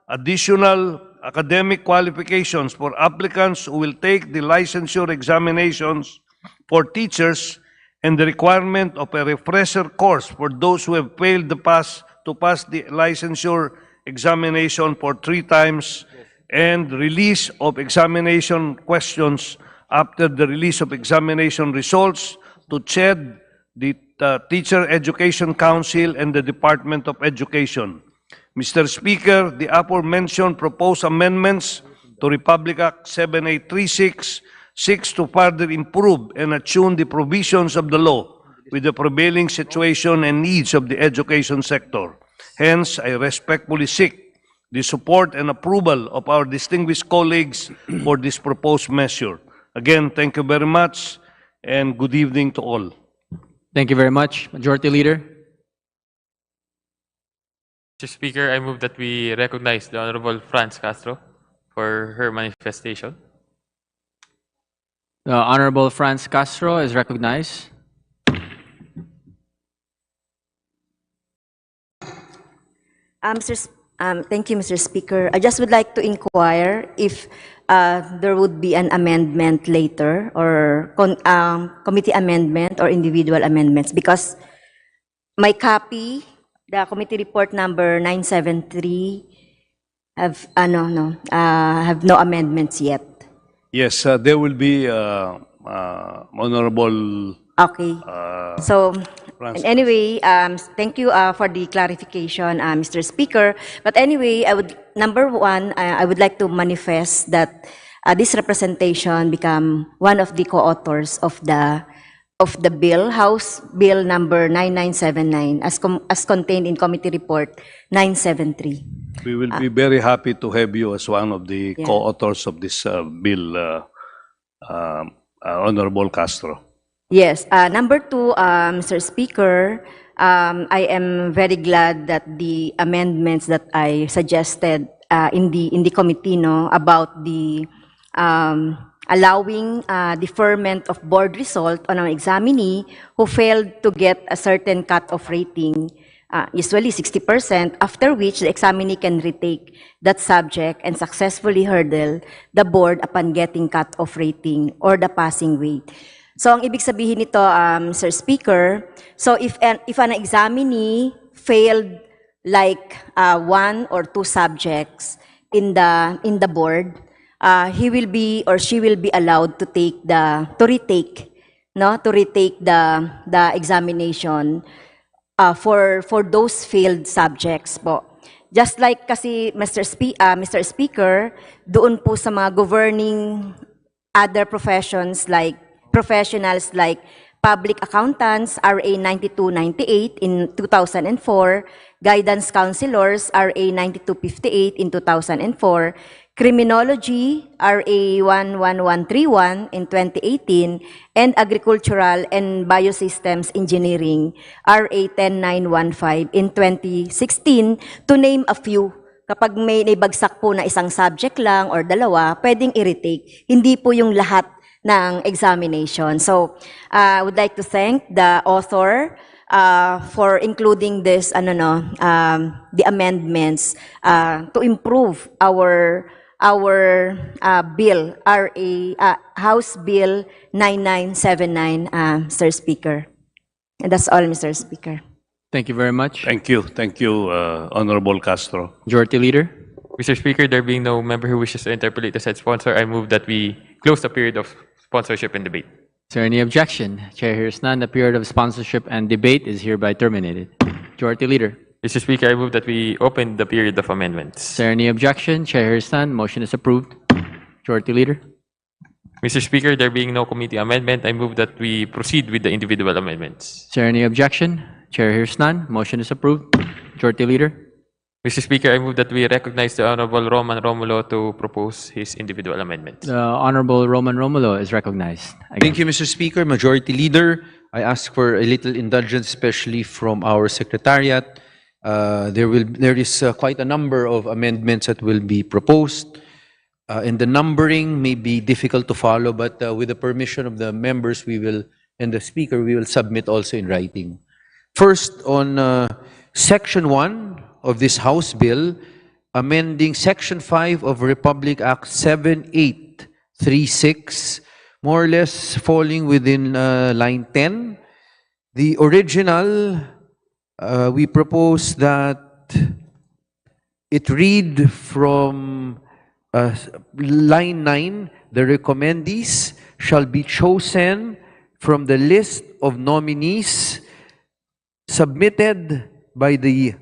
additional academic qualifications for applicants who will take the licensure examinations for teachers and the requirement of a refresher course for those who have failed to pass the licensure examination for 3 times, and release of examination questions after the release of examination results to CHED, the Teacher Education Council, and the Department of Education. Mr. Speaker, the aforementioned proposed amendments to Republic Act 7836 seeks to further improve and attune the provisions of the law with the prevailing situation and needs of the education sector. Hence, I respectfully seek the support and approval of our distinguished colleagues for this proposed measure. Again, thank you very much, and good evening to all. Thank you very much. Majority Leader. Mr. Speaker, I move that we recognize the Honorable Franz Castro for her manifestation. The Honorable Franz Castro is recognized. Thank you, Mr. Speaker. I just would like to inquire if there would be an amendment later, or committee amendment or individual amendments, because my copy, the committee report number 973, have no amendments yet. Yes, there will be Honorable. Okay. Anyway, thank you for the clarification, Mr. Speaker. But anyway, number one, I would like to manifest that this representation become one of the co-authors of the bill, House Bill number 9979, as contained in Committee Report 973. We will be very happy to have you as one of the co-authors of this bill, Honorable Castro. Yes. Number two, Mr. Speaker, I am very glad that the amendments that I suggested in the committee, about the allowing deferment of board result on an examinee who failed to get a certain cut-off rating usually 60%, after which the examinee can retake that subject and successfully hurdle the board upon getting cut-off rating or the passing weight. So ang ibig sabihin nito, Sir Speaker, so if an examinee failed like 1 or 2 subjects in the board, he will be or she will be allowed to retake the examination for those failed subjects po. Just like kasi Mr. Speaker, doon po sa mga governing other professionals like public accountants, RA 9298 in 2004, guidance counselors, RA 9258 in 2004, criminology, RA 11131 in 2018, and agricultural and biosystems engineering, RA 10915 in 2016, to name a few. Kapag may naibagsak po na isang subject lang or dalawa, pwedeng i-retake. Hindi po yung lahat ng examination. So, I would like to thank the author for including this, the amendments to improve our bill, House Bill 9979, Sir Speaker. And that's all, Mr. Speaker. Thank you very much. Thank you, Honorable Castro. Majority Leader. Mr. Speaker, there being no member who wishes to interpolate the said sponsor, I move that we close the period of sponsorship and debate. Is there any objection? Chair hears none. The period of sponsorship and debate is hereby terminated. Majority Leader. Mr. Speaker, I move that we open the period of amendments. Is there any objection? Chair hears none. Motion is approved. Majority Leader. Mr. Speaker, there being no committee amendment, I move that we proceed with the individual amendments. Is there any objection? Chair hears none. Motion is approved. Majority Leader. Mr. Speaker, I move that we recognize the Honorable Roman Romulo to propose his individual amendment. The Honorable Roman Romulo is recognized. Thank you, Mr. Speaker. Majority Leader, I ask for a little indulgence, especially from our Secretariat. There is quite a number of amendments that will be proposed. And the numbering may be difficult to follow, but with the permission of the members, and the Speaker, we will submit also in writing. First, on Section 1 of this House Bill, amending Section 5 of Republic Act 7836, more or less falling within line 10. The original, we propose that it read from line 9, the recommendees shall be chosen from the list of nominees submitted by the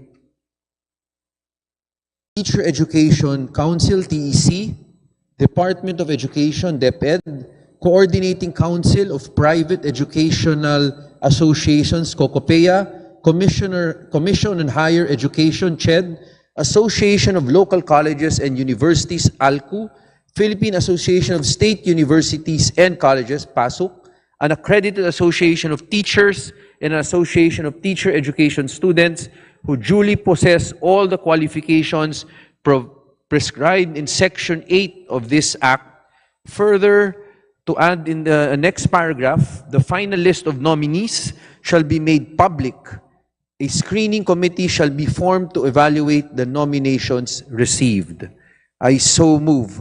Teacher Education Council, TEC, Department of Education, DepEd, Coordinating Council of Private Educational Associations, COCOPEA, Commission on Higher Education, CHED, Association of Local Colleges and Universities, ALCU, Philippine Association of State Universities and Colleges, PASUC, an accredited association of teachers and an association of teacher education students who duly possess all the qualifications prescribed in Section 8 of this Act. Further, to add in the next paragraph, the final list of nominees shall be made public. A screening committee shall be formed to evaluate the nominations received. I so move,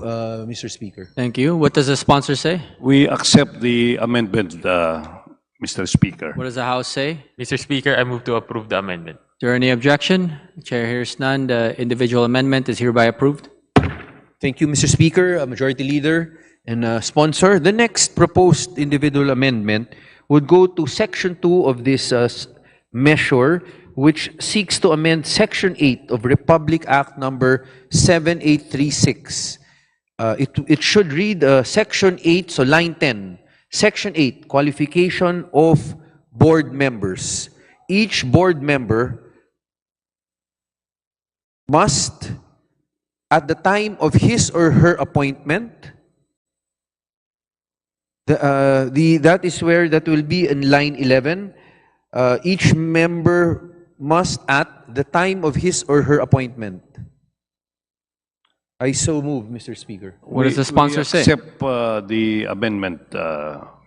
Mr. Speaker. Thank you. What does the sponsor say? We accept the amendment, Mr. Speaker. What does the House say? Mr. Speaker, I move to approve the amendment. Is there any objection? Chair hears none. The individual amendment is hereby approved. Thank you, Mr. Speaker, Majority Leader, and sponsor. The next proposed individual amendment would go to Section 2 of this measure, which seeks to amend Section 8 of Republic Act number 7836. It should read Section 8, so line 10. Section 8, qualification of board members. Each board member must, at the time of his or her appointment, that is where that will be in line 11. Each member must, at the time of his or her appointment. I so move, Mr. Speaker. What does the sponsor say? We accept the amendment,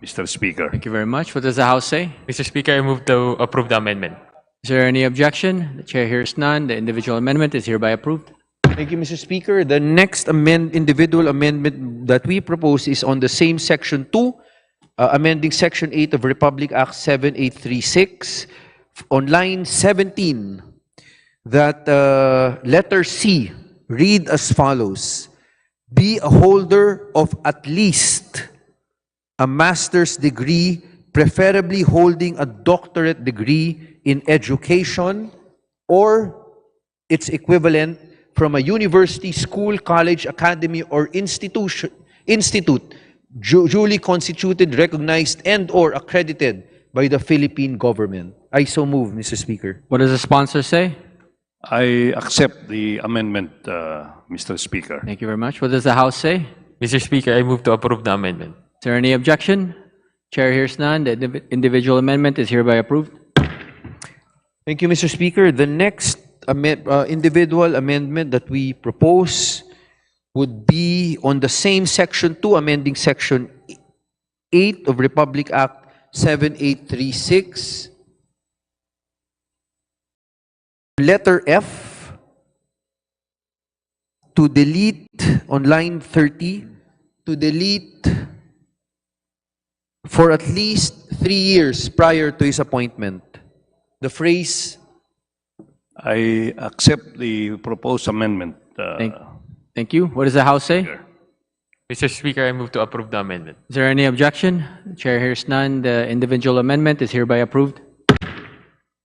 Mr. Speaker. Thank you very much. What does the House say? Mr. Speaker, I move to approve the amendment. Is there any objection? The chair hears none. The individual amendment is hereby approved. Thank you, Mr. Speaker. The next individual amendment that we propose is on the same Section 2, amending Section 8 of Republic Act 7836, on line 17, that letter C read as follows: be a holder of at least a master's degree, preferably holding a doctorate degree in education or its equivalent from a university, school, college, academy, or institute duly constituted, recognized, and or accredited by the Philippine government. I so move, Mr. Speaker. What does the sponsor say? I accept the amendment, Mr. Speaker. Thank you very much. What does the House say? Mr. Speaker, I move to approve the amendment. Is there any objection? Chair hears none. The individual amendment is hereby approved. Thank you, Mr. Speaker. The next individual amendment that we propose would be on the same Section 2, amending Section 8 of Republic Act 7836. Letter F, to delete on line 30, to delete for at least 3 years prior to his appointment. The phrase, I accept the proposed amendment. Thank you. What does the House say? Mr. Speaker, I move to approve the amendment. Is there any objection? The chair hears none. The individual amendment is hereby approved.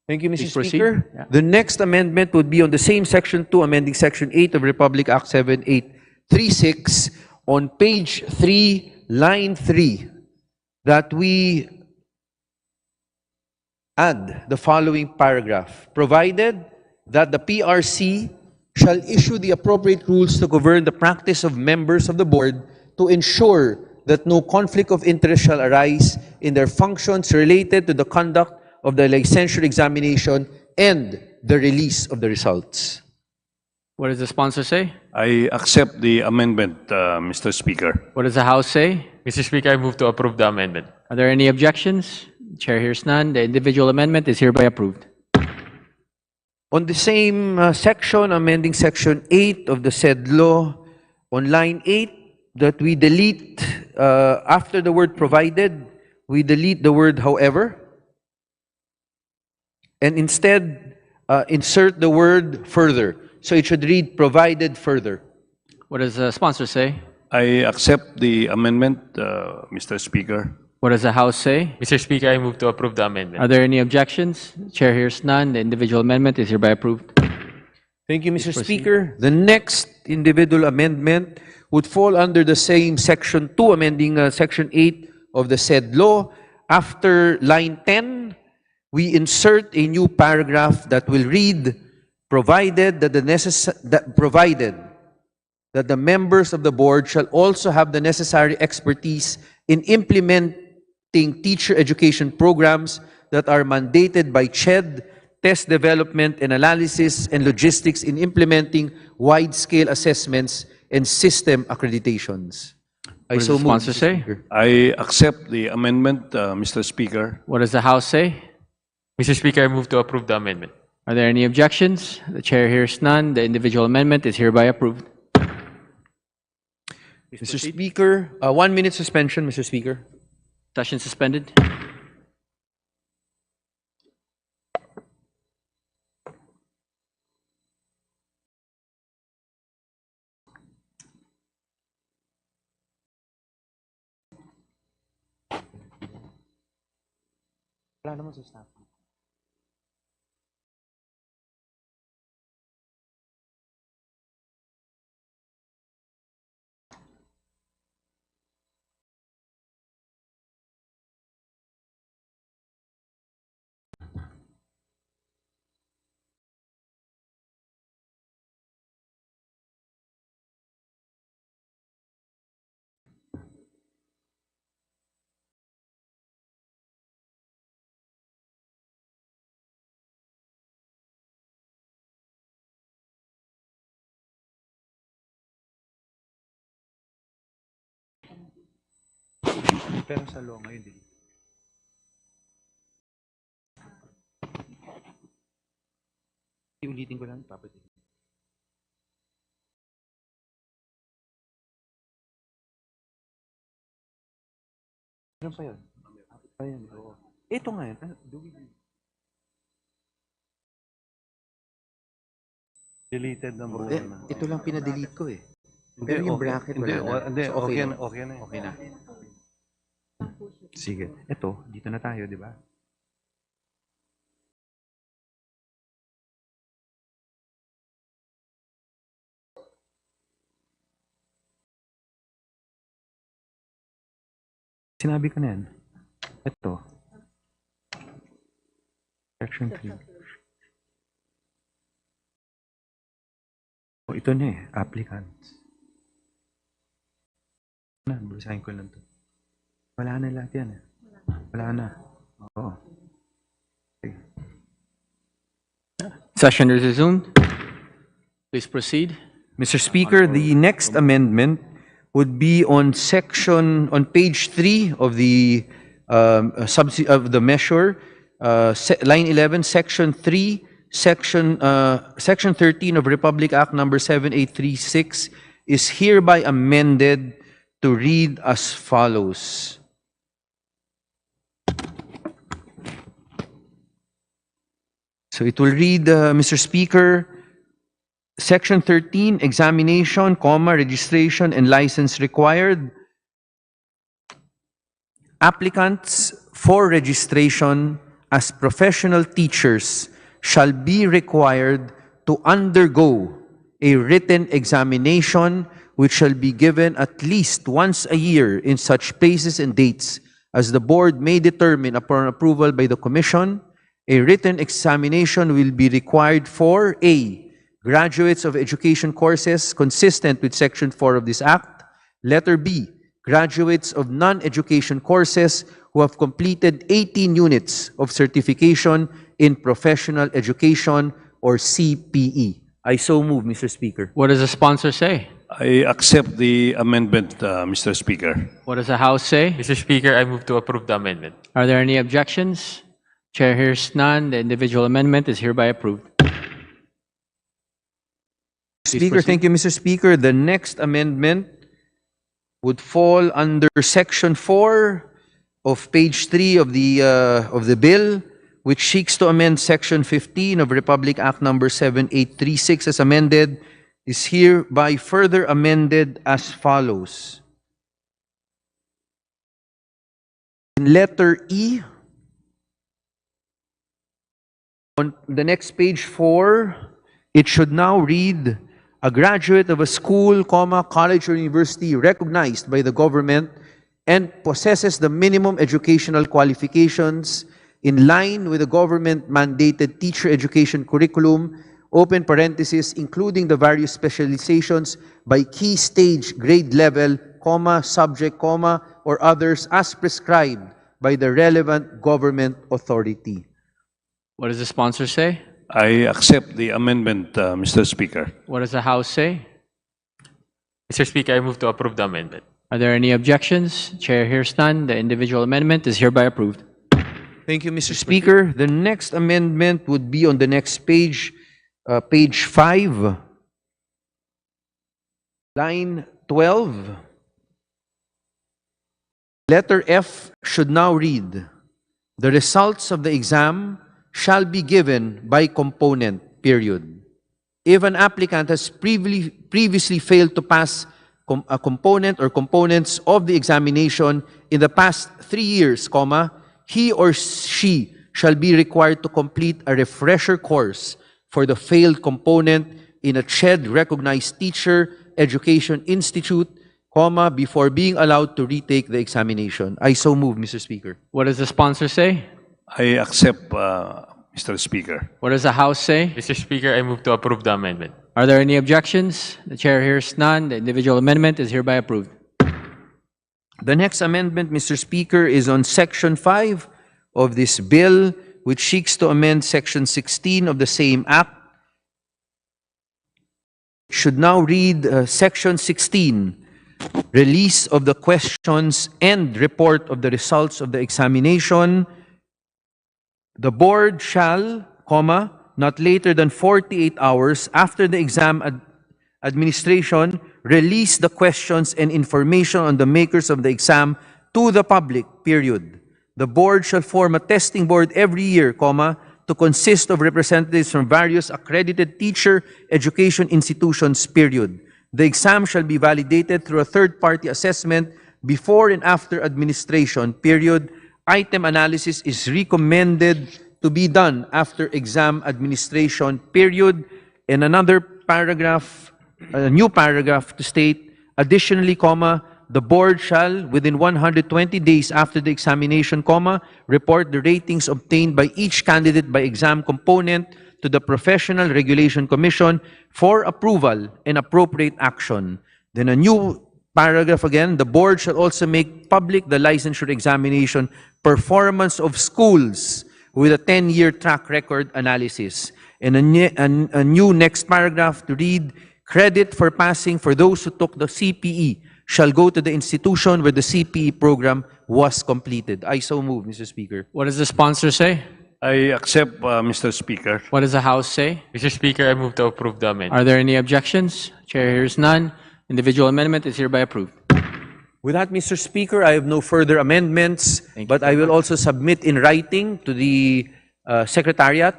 Thank you, Mr. Please proceed. Speaker. Yeah. The next amendment would be on the same Section 2, amending Section 8 of Republic Act 7836, on page 3, line 3, that we add the following paragraph: provided that the PRC shall issue the appropriate rules to govern the practice of members of the board to ensure that no conflict of interest shall arise in their functions related to the conduct of the licensure examination and the release of the results. What does the sponsor say? I accept the amendment, Mr. Speaker. What does the House say? Mr. Speaker, I move to approve the amendment. Are there any objections? The chair hears none. The individual amendment is hereby approved. On the same section, amending Section 8 of the said law, on line 8, that we delete, after the word provided, we delete the word however, and instead insert the word further. So it should read provided further. What does the sponsor say? I accept the amendment, Mr. Speaker. What does the House say? Mr. Speaker, I move to approve the amendment. Are there any objections? The chair hears none. The individual amendment is hereby approved. Thank you, Mr. Speaker. The next individual amendment would fall under the same Section 2, amending Section 8 of the said law. After line 10, we insert a new paragraph that will read, provided that the members of the board shall also have the necessary expertise in implementing teacher education programs that are mandated by CHED, test development and analysis, and logistics in implementing wide-scale assessments and system accreditations. What does the sponsor say? I accept the amendment, Mr. Speaker. What does the House say? Mr. Speaker, I move to approve the amendment. Are there any objections? The chair hears none. The individual amendment is hereby approved. Mr. Speaker, 1 minute suspension, Mr. Speaker. Session suspended. Wala naman sa staff. Pero sa law ngayon, Ulitin ko lang, papatin. Ano pa yun? Ayan, oo. Ito nga yun. Deleted na mo. Ito lang pinadelete ko eh. Hindi, Pero yung okay. bracket Hindi, wala na. hindi, So, okay lang. na, okay na. Okay na. Sige. Ito, dito na tayo, di ba? Sinabi ko na yan. Ito. Section 3. O, ito na eh. Applicants. Basahin ko lang to. Wala na lahat yan eh. Wala na. Oo. Sige. Session resumed. Please proceed. Mr. Speaker, the next amendment would be on page 3 of the measure, line 11, section 3, section 13 of Republic Act number 7836 is hereby amended to read as follows. So it will read, Mr. Speaker, Section 13, examination, registration, and license required. Applicants for registration as professional teachers shall be required to undergo a written examination which shall be given at least once a year in such places and dates as the board may determine upon approval by the Commission. A written examination will be required for A, graduates of education courses consistent with Section 4 of this Act. Letter B, graduates of non-education courses who have completed 18 units of certification in professional education or CPE. I so move, Mr. Speaker. What does the sponsor say? I accept the amendment, Mr. Speaker. What does the House say? Mr. Speaker, I move to approve the amendment. Are there any objections? Chair hears none. The individual amendment is hereby approved. Speaker, thank you, Mr. Speaker. The next amendment would fall under Section 4 of page 3 of the bill, which seeks to amend Section 15 of Republic Act number 7836 as amended, is hereby further amended as follows. In letter E, on the next page 4, it should now read, a graduate of a school, college, or university recognized by the government and possesses the minimum educational qualifications in line with the government-mandated teacher education curriculum, open parenthesis, including the various specializations by key stage, grade level, subject, or others as prescribed by the relevant government authority. What does the sponsor say? I accept the amendment, Mr. Speaker. What does the House say? Mr. Speaker, I move to approve the amendment. Are there any objections? Chair hears none. The individual amendment is hereby approved. Thank you, Mr. Speaker. The next amendment would be on the next page, page 5, line 12. Letter F should now read, the results of the exam shall be given by component, period. If an applicant has previously failed to pass a component or components of the examination in the past 3 years, he or she shall be required to complete a refresher course for the failed component in a CHED-recognized teacher education institute, before being allowed to retake the examination. I so move, Mr. Speaker. What does the sponsor say? I accept, Mr. Speaker. What does the House say? Mr. Speaker, I move to approve the amendment. Are there any objections? The chair hears none. The individual amendment is hereby approved. The next amendment, Mr. Speaker, is on Section 5 of this bill, which seeks to amend Section 16 of the same Act. It should now read Section 16, release of the questions and report of the results of the examination. The board shall, not later than 48 hours after the exam administration release the questions and information on the makers of the exam to the public, period. The board shall form a testing board every year, to consist of representatives from various accredited teacher education institutions, period. The exam shall be validated through a third-party assessment before and after administration, period. Item analysis is recommended to be done after exam administration, period. And another paragraph, a new paragraph to state, additionally, the board shall, within 120 days after the examination, report the ratings obtained by each candidate by exam component to the Professional Regulation Commission for approval and appropriate action. Then a new paragraph again, the board shall also make public the licensure examination performance of schools with a 10-year track record analysis. And a new next paragraph to read, credit for passing for those who took the CPE shall go to the institution where the CPE program was completed. I so move, Mr. Speaker. What does the sponsor say? I accept, Mr. Speaker. What does the House say? Mr. Speaker, I move to approve the amendment. Are there any objections? Chair hears none. Individual amendment is hereby approved. With that, Mr. Speaker, I have no further amendments, but I will also submit in writing to the Secretariat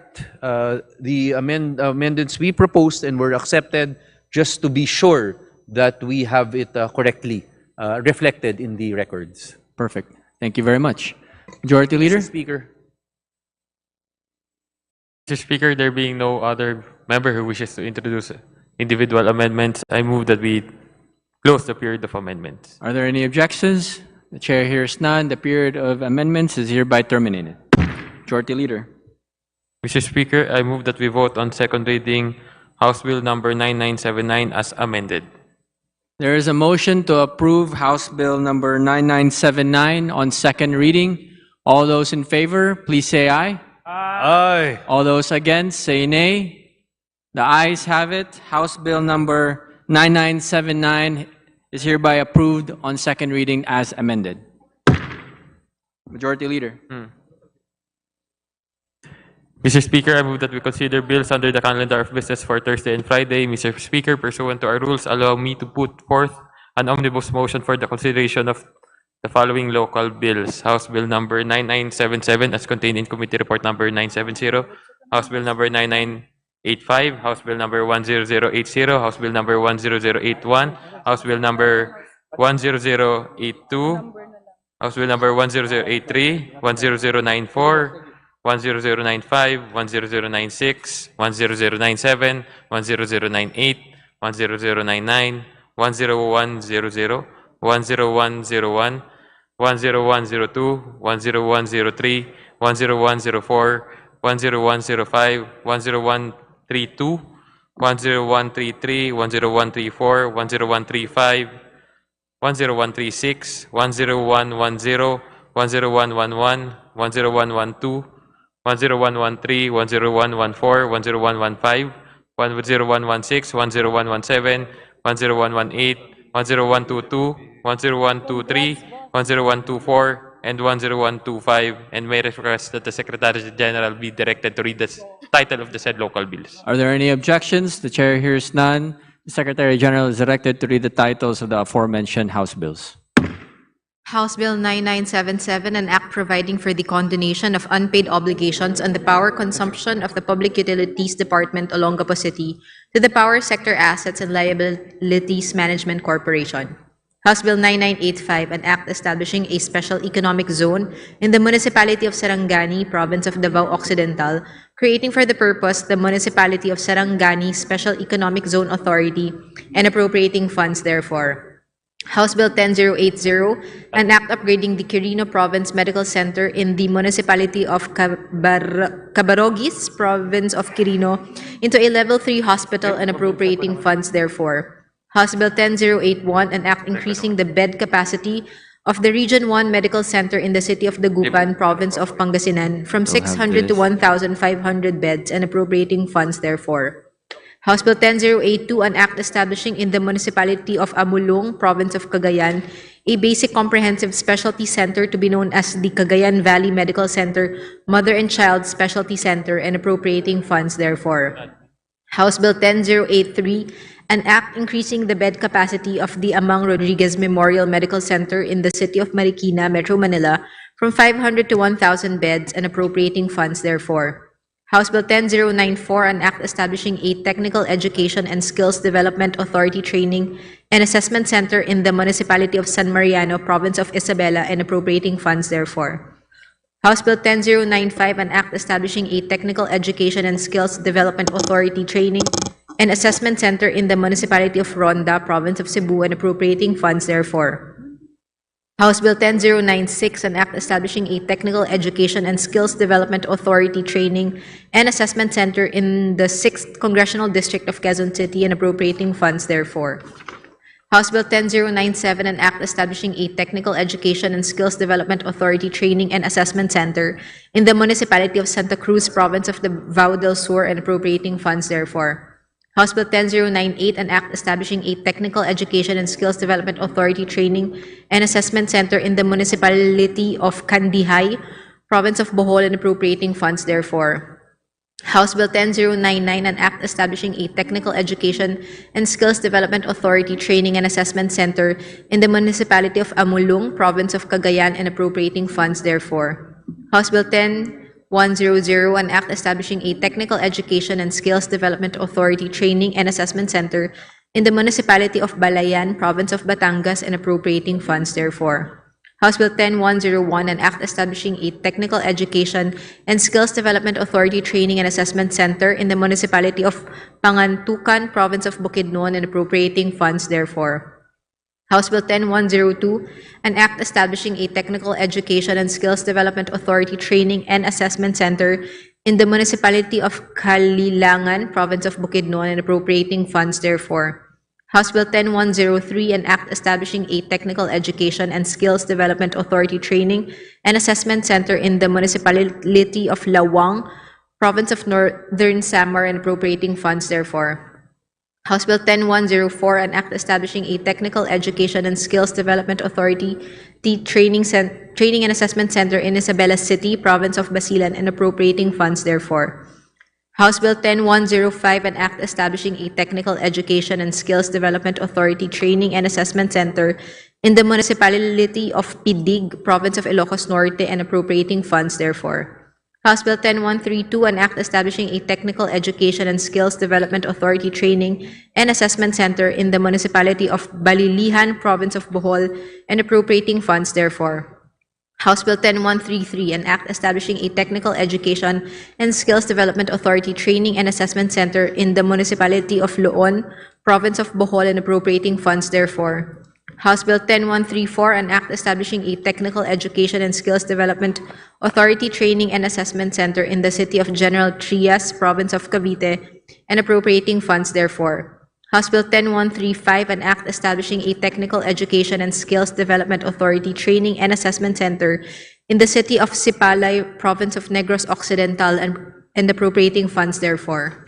the amendments we proposed and were accepted, just to be sure that we have it correctly reflected in the records. Perfect. Thank you very much. Majority Leader? Mr. Speaker. Mr. Speaker, there being no other member who wishes to introduce individual amendments, I move that we close the period of amendments. Are there any objections? The Chair hears none. The period of amendments is hereby terminated. Majority Leader. Mr. Speaker, I move that we vote on second reading House Bill number 9979 as amended. There is a motion to approve House Bill number 9979 on second reading. All those in favor, please say aye. Aye. All those against, say nay. The ayes have it. House Bill number 9979 is hereby approved on second reading as amended. Majority Leader. Mr. Speaker, I move that we consider bills under the calendar of business for Thursday and Friday. Mr. Speaker, pursuant to our rules, allow me to put forth an omnibus motion for the consideration of the following local bills. House Bill number 9977 as contained in Committee Report number 970. House Bill number 9985. House Bill number 10080. House Bill number 10081. House Bill number 10082. House Bill number 10083. 10094. 10095, 10096, 10097, 10098, 10099, 10100, 10101, 10102, 10103, 10104, 10105, 10132, 10133, 10134, 10135, 10136, 10110, 10111, 10112, 10113, 10114, 10115, 10116, 10117, 10118, 10122, 10123, 10124, and 10125, and may request that the Secretary General be directed to read the title of the said local bills. Are there any objections? The Chair hears none. The Secretary General is directed to read the titles of the aforementioned House bills. House Bill 9977, an act providing for the condonation of unpaid obligations on the power consumption of the Public Utilities Department, Olongapo City, to the Power Sector Assets and Liabilities Management Corporation. House Bill 9985, an act establishing a special economic zone in the municipality of Sarangani, province of Davao Occidental, creating for the purpose the municipality of Sarangani Special Economic Zone Authority and appropriating funds therefor. House Bill 10080, an act upgrading the Quirino Province Medical Center in the municipality of Cabarogis, province of Quirino, into a Level 3 hospital and appropriating funds therefor. House Bill 10081, an act increasing the bed capacity of the Region 1 Medical Center in the city of Dagupan, province of Pangasinan, from 600 to 1,500 beds and appropriating funds therefor. House Bill 10082, an act establishing in the municipality of Amulong, province of Cagayan, a basic comprehensive specialty center to be known as the Cagayan Valley Medical Center Mother and Child Specialty Center and appropriating funds therefore. House Bill 10083, an act increasing the bed capacity of the Amang Rodriguez Memorial Medical Center in the city of Marikina, Metro Manila, from 500 to 1,000 beds and appropriating funds therefore. House Bill 10094, an act establishing a Technical Education and Skills Development Authority Training and Assessment Center in the municipality of San Mariano, province of Isabela, and appropriating funds therefore. House Bill 10095, an act establishing a Technical Education and Skills Development Authority Training and Assessment Center in the municipality of Ronda, province of Cebu, and appropriating funds therefore. House Bill 10096, an act establishing a Technical Education and Skills Development Authority Training and Assessment Center in the 6th Congressional District of Quezon City and appropriating funds therefore. House Bill 10097, an act establishing a Technical Education and Skills Development Authority Training and Assessment Center in the municipality of Santa Cruz, province of Davao del Sur, and appropriating funds therefore. House Bill 10098, an act establishing a Technical Education and Skills Development Authority Training and Assessment Center in the municipality of Kandihay, province of Bohol, and appropriating funds therefore. House Bill 10099, an act establishing a Technical Education and Skills Development Authority Training and Assessment Center in the municipality of Amulong, province of Cagayan, and appropriating funds therefore. House Bill 10100, an act establishing a Technical Education and Skills Development Authority Training and Assessment Center in the municipality of Balayan, province of Batangas, and appropriating funds therefore. House Bill 10101, an act establishing a Technical Education and Skills Development Authority Training and Assessment Center in the municipality of Pangantucan, province of Bukidnon, and appropriating funds therefore. House Bill 10102, an act establishing a Technical Education and Skills Development Authority Training and Assessment Center in the municipality of Kalilangan, province of Bukidnon, and appropriating funds therefore. House Bill 10103, an act establishing a Technical Education and Skills Development Authority Training and Assessment Center in the municipality of Lawang, province of Northern Samar, and appropriating funds therefore. House Bill 10104, an act establishing a Technical Education and Skills Development Authority Training and Assessment Center in Isabela City, province of Basilan, and appropriating funds therefore. House Bill 10105, an act establishing a Technical Education and Skills Development Authority Training and Assessment Center in the municipality of Pidig, province of Ilocos Norte, and appropriating funds therefore. House Bill 10132, an act establishing a Technical Education and Skills Development Authority Training and Assessment Center in the municipality of Balilihan, province of Bohol, and appropriating funds therefore. House Bill 10133, an act establishing a Technical Education and Skills Development Authority Training and Assessment Center in the municipality of Loon, province of Bohol, and appropriating funds therefore. House Bill 10134, an act establishing a Technical Education and Skills Development Authority Training and Assessment Center in the city of General Trias, province of Cavite, and appropriating funds therefore. House Bill 10135, an act establishing a Technical Education and Skills Development Authority Training and Assessment Center in the city of Sipalay, province of Negros Occidental, and appropriating funds therefore.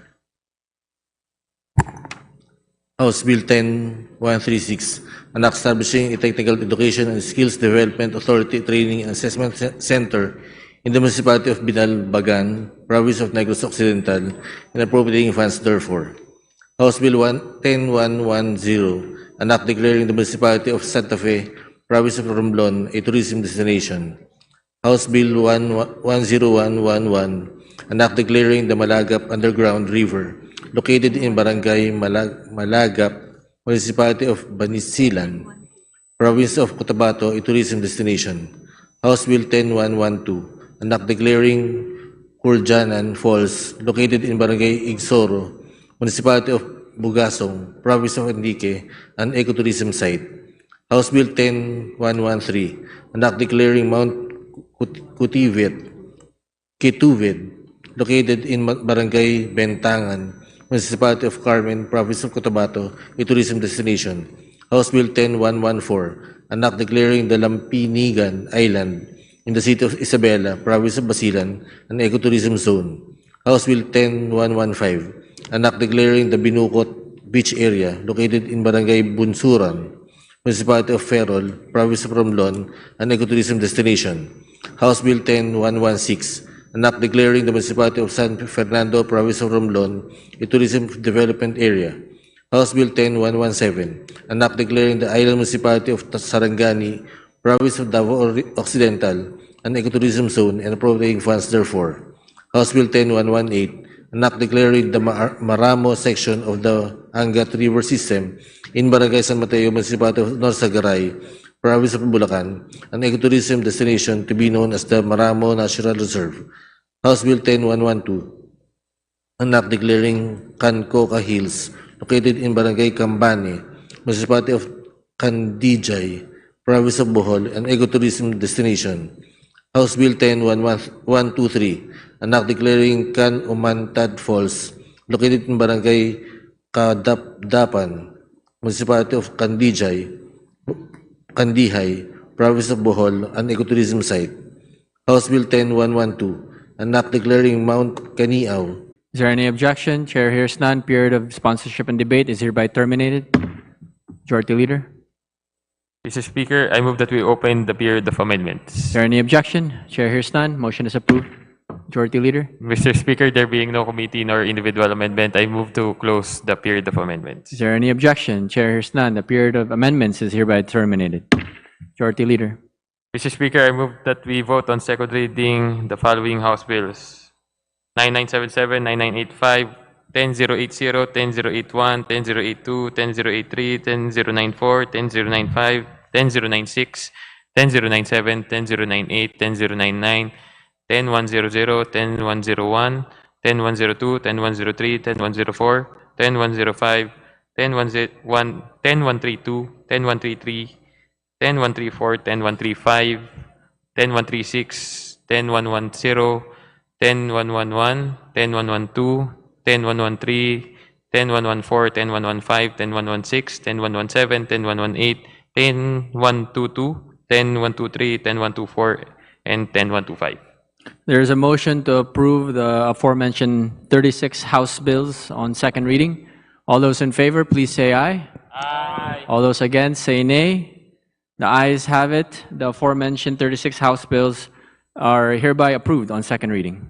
House Bill 10136, an act establishing a Technical Education and Skills Development Authority Training and Assessment Center in the municipality of Binalbagan, province of Negros Occidental, and appropriating funds therefore. House Bill 10110, an act declaring the municipality of Santa Fe, province of Romblon, a tourism destination. House Bill 10111, an act declaring the Malagap Underground River, located in Barangay Malagap, municipality of Banisilan, province of Cotabato, a tourism destination. House Bill 10112, an act declaring Kurjanan Falls, located in Barangay Igsoro, municipality of Bugasong, province of Antique, an ecotourism site. House Bill 10113, an act declaring Mount Kutuved, located in Barangay Bentangan, municipality of Carmen, province of Cotabato, a tourism destination. House Bill 10114, an act declaring the Lampinigan Island in the city of Isabela, province of Basilan, an ecotourism zone. House Bill 10115, an act declaring the Binukot Beach area located in Barangay Bunsuran, Municipality of Ferrol, Province of Romblon, an ecotourism destination. House Bill 10116, an act declaring the Municipality of San Fernando, Province of Romblon, a tourism development area. House Bill 10117, an act declaring the island municipality of Sarangani, Province of Davao Occidental, an ecotourism zone and appropriating funds therefore. House Bill 10118, an act declaring the Maramo section of the Angat River system in Barangay San Mateo, Municipality of Norsagaray, Province of Bulacan, an ecotourism destination to be known as the Maramo Natural Reserve. House Bill 10112, an act declaring Cancoca Hills, located in Barangay Cambane, Municipality of Candijay, Province of Bohol, an ecotourism destination. House Bill 10123, an act declaring Can Umantad Falls, located in Barangay Kadapdapan, Municipality of Candihay, Province of Bohol, an ecotourism site. House Bill 10112, an act declaring Mount Kaniao. Is there any objection? Chair hears none. Period of sponsorship and debate is hereby terminated. Majority Leader. Mr. Speaker, I move that we open the period of amendments. Is there any objection? Chair hears none. Motion is approved. Majority Leader. Mr. Speaker, there being no committee nor individual amendment, I move to close the period of amendments. Is there any objection? Chair hears none. The period of amendments is hereby terminated. Majority Leader. Mr. Speaker, I move that we vote on second reading the following House bills: 9977, 9985, 10080, 10081, 10082, 10083, 10094, 10095, 10096, 10097, 10098, 10099, 10100, 10101, 10102, 10103, 10104, 10105, 10132, 10133, 10134, 10135, 10136, 10110, 10111, 10112, 10113, 10114, 10115, 10116, 10117, 10118, 10122, 10123, 10124, and 10125. There is a motion to approve the aforementioned 36 House bills on second reading. All those in favor, please say aye. Aye. All those against, say nay. The ayes have it. The aforementioned 36 House bills are hereby approved on second reading.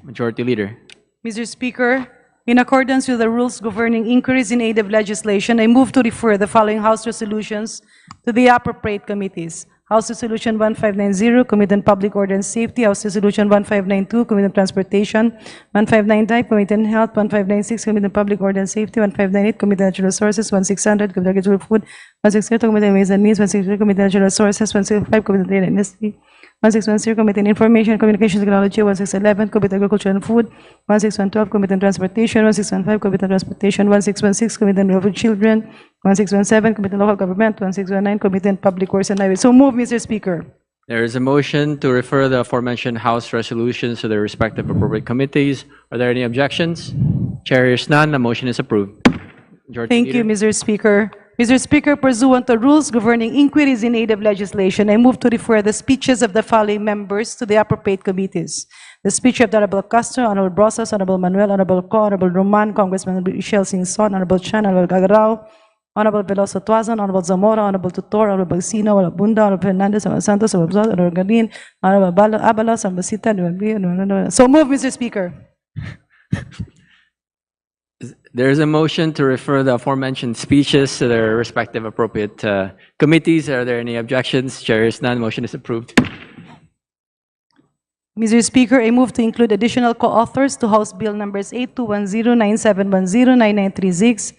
Majority Leader. Mr. Speaker, in accordance with the rules governing inquiries in aid of legislation, I move to refer the following House resolutions to the appropriate committees. House Resolution 1590, Committee on Public Order and Safety. House Resolution 1592, Committee on Transportation. 1595, Committee on Health. 1596, Committee on Public Order and Safety. 1598, Committee on Natural Resources. 1600, Committee on Agricultural Food. 1602, Committee on Ways and Means. 1603, Committee on Natural Resources. 1605, Committee on Trade and Industry. 1610, Committee on Information and Communication Technology. 1611, Committee on Agriculture and Food. 1612, Committee on Transportation. 1615, Committee on Transportation. 1616, Committee on Rural Children. 1617, Committee on Local Government. 1619, Committee on Public Works and Highways. So move, Mr. Speaker. There is a motion to refer the aforementioned House resolutions to their respective appropriate committees. Are there any objections? Chair hears none. The motion is approved. Majority Thank Leader. you, Mr. Speaker. Mr. Speaker, pursuant to rules governing inquiries in aid of legislation, I move to refer the speeches of the following members to the appropriate committees. The speech of the Honorable Castro, Honorable Brosas, Honorable Manuel, Honorable Co, Honorable Roman, Congressman Michelle Singson, Honorable Chan, Honorable Gagarao, Honorable Veloso Tuazon, Honorable Zamora, Honorable Tutor, Honorable Sino, Honorable Bunda, Honorable Fernandez, Honorable Santos, Honorable Zod, Honorable Garin, Honorable Abalos, Honorable Sita, so move, Mr. Speaker. There is a motion to refer the aforementioned speeches to their respective appropriate committees. Are there any objections? Chair hears none. Motion is approved. Mr. Speaker, I move to include additional co-authors to House Bill numbers 8210, 9710, 9936,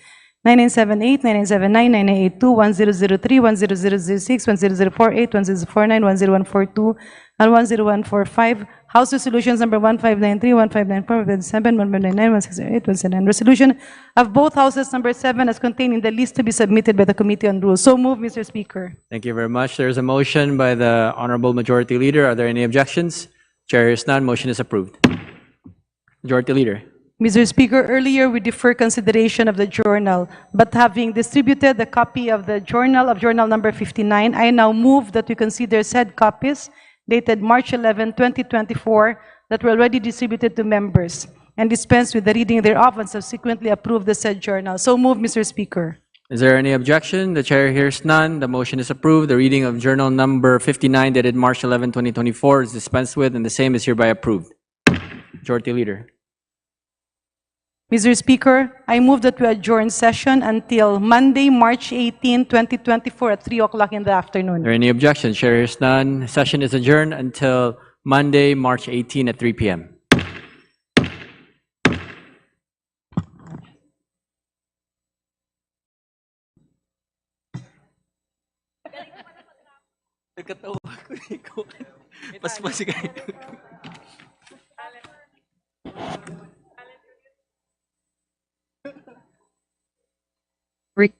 9978, 9979, 9982, 1003, 10006, 1048, 1049, 10142, and 10145. House Resolutions number 1593, 1594, 1597, 1599, 1608, 179. Resolution of both Houses number 7 as contained in the list to be submitted by the Committee on Rules. So move, Mr. Speaker. Thank you very much. There is a motion by the Honorable Majority Leader. Are there any objections? Chair hears none. Motion is approved. Majority Leader. Mr. Speaker, earlier we defer consideration of the journal, but having distributed the copy of the journal number 59, I now move that we consider said copies dated March 11, 2024, that were already distributed to members. and dispense with the reading thereof and subsequently approve the said journal. So move, Mr. Speaker. Is there any objection? The chair hears none. The motion is approved. The reading of Journal Number 59 dated March 11, 2024 is dispensed with, and the same is hereby approved. Majority Leader. Mr. Speaker, I move that we adjourn session until Monday, March 18, 2024 at 3 o'clock in the afternoon. Are there any objections? Chair hears none. Session is adjourned until Monday, March 18 at 3 p.m. Nagkatawa ko. Paspas kayo. Rick.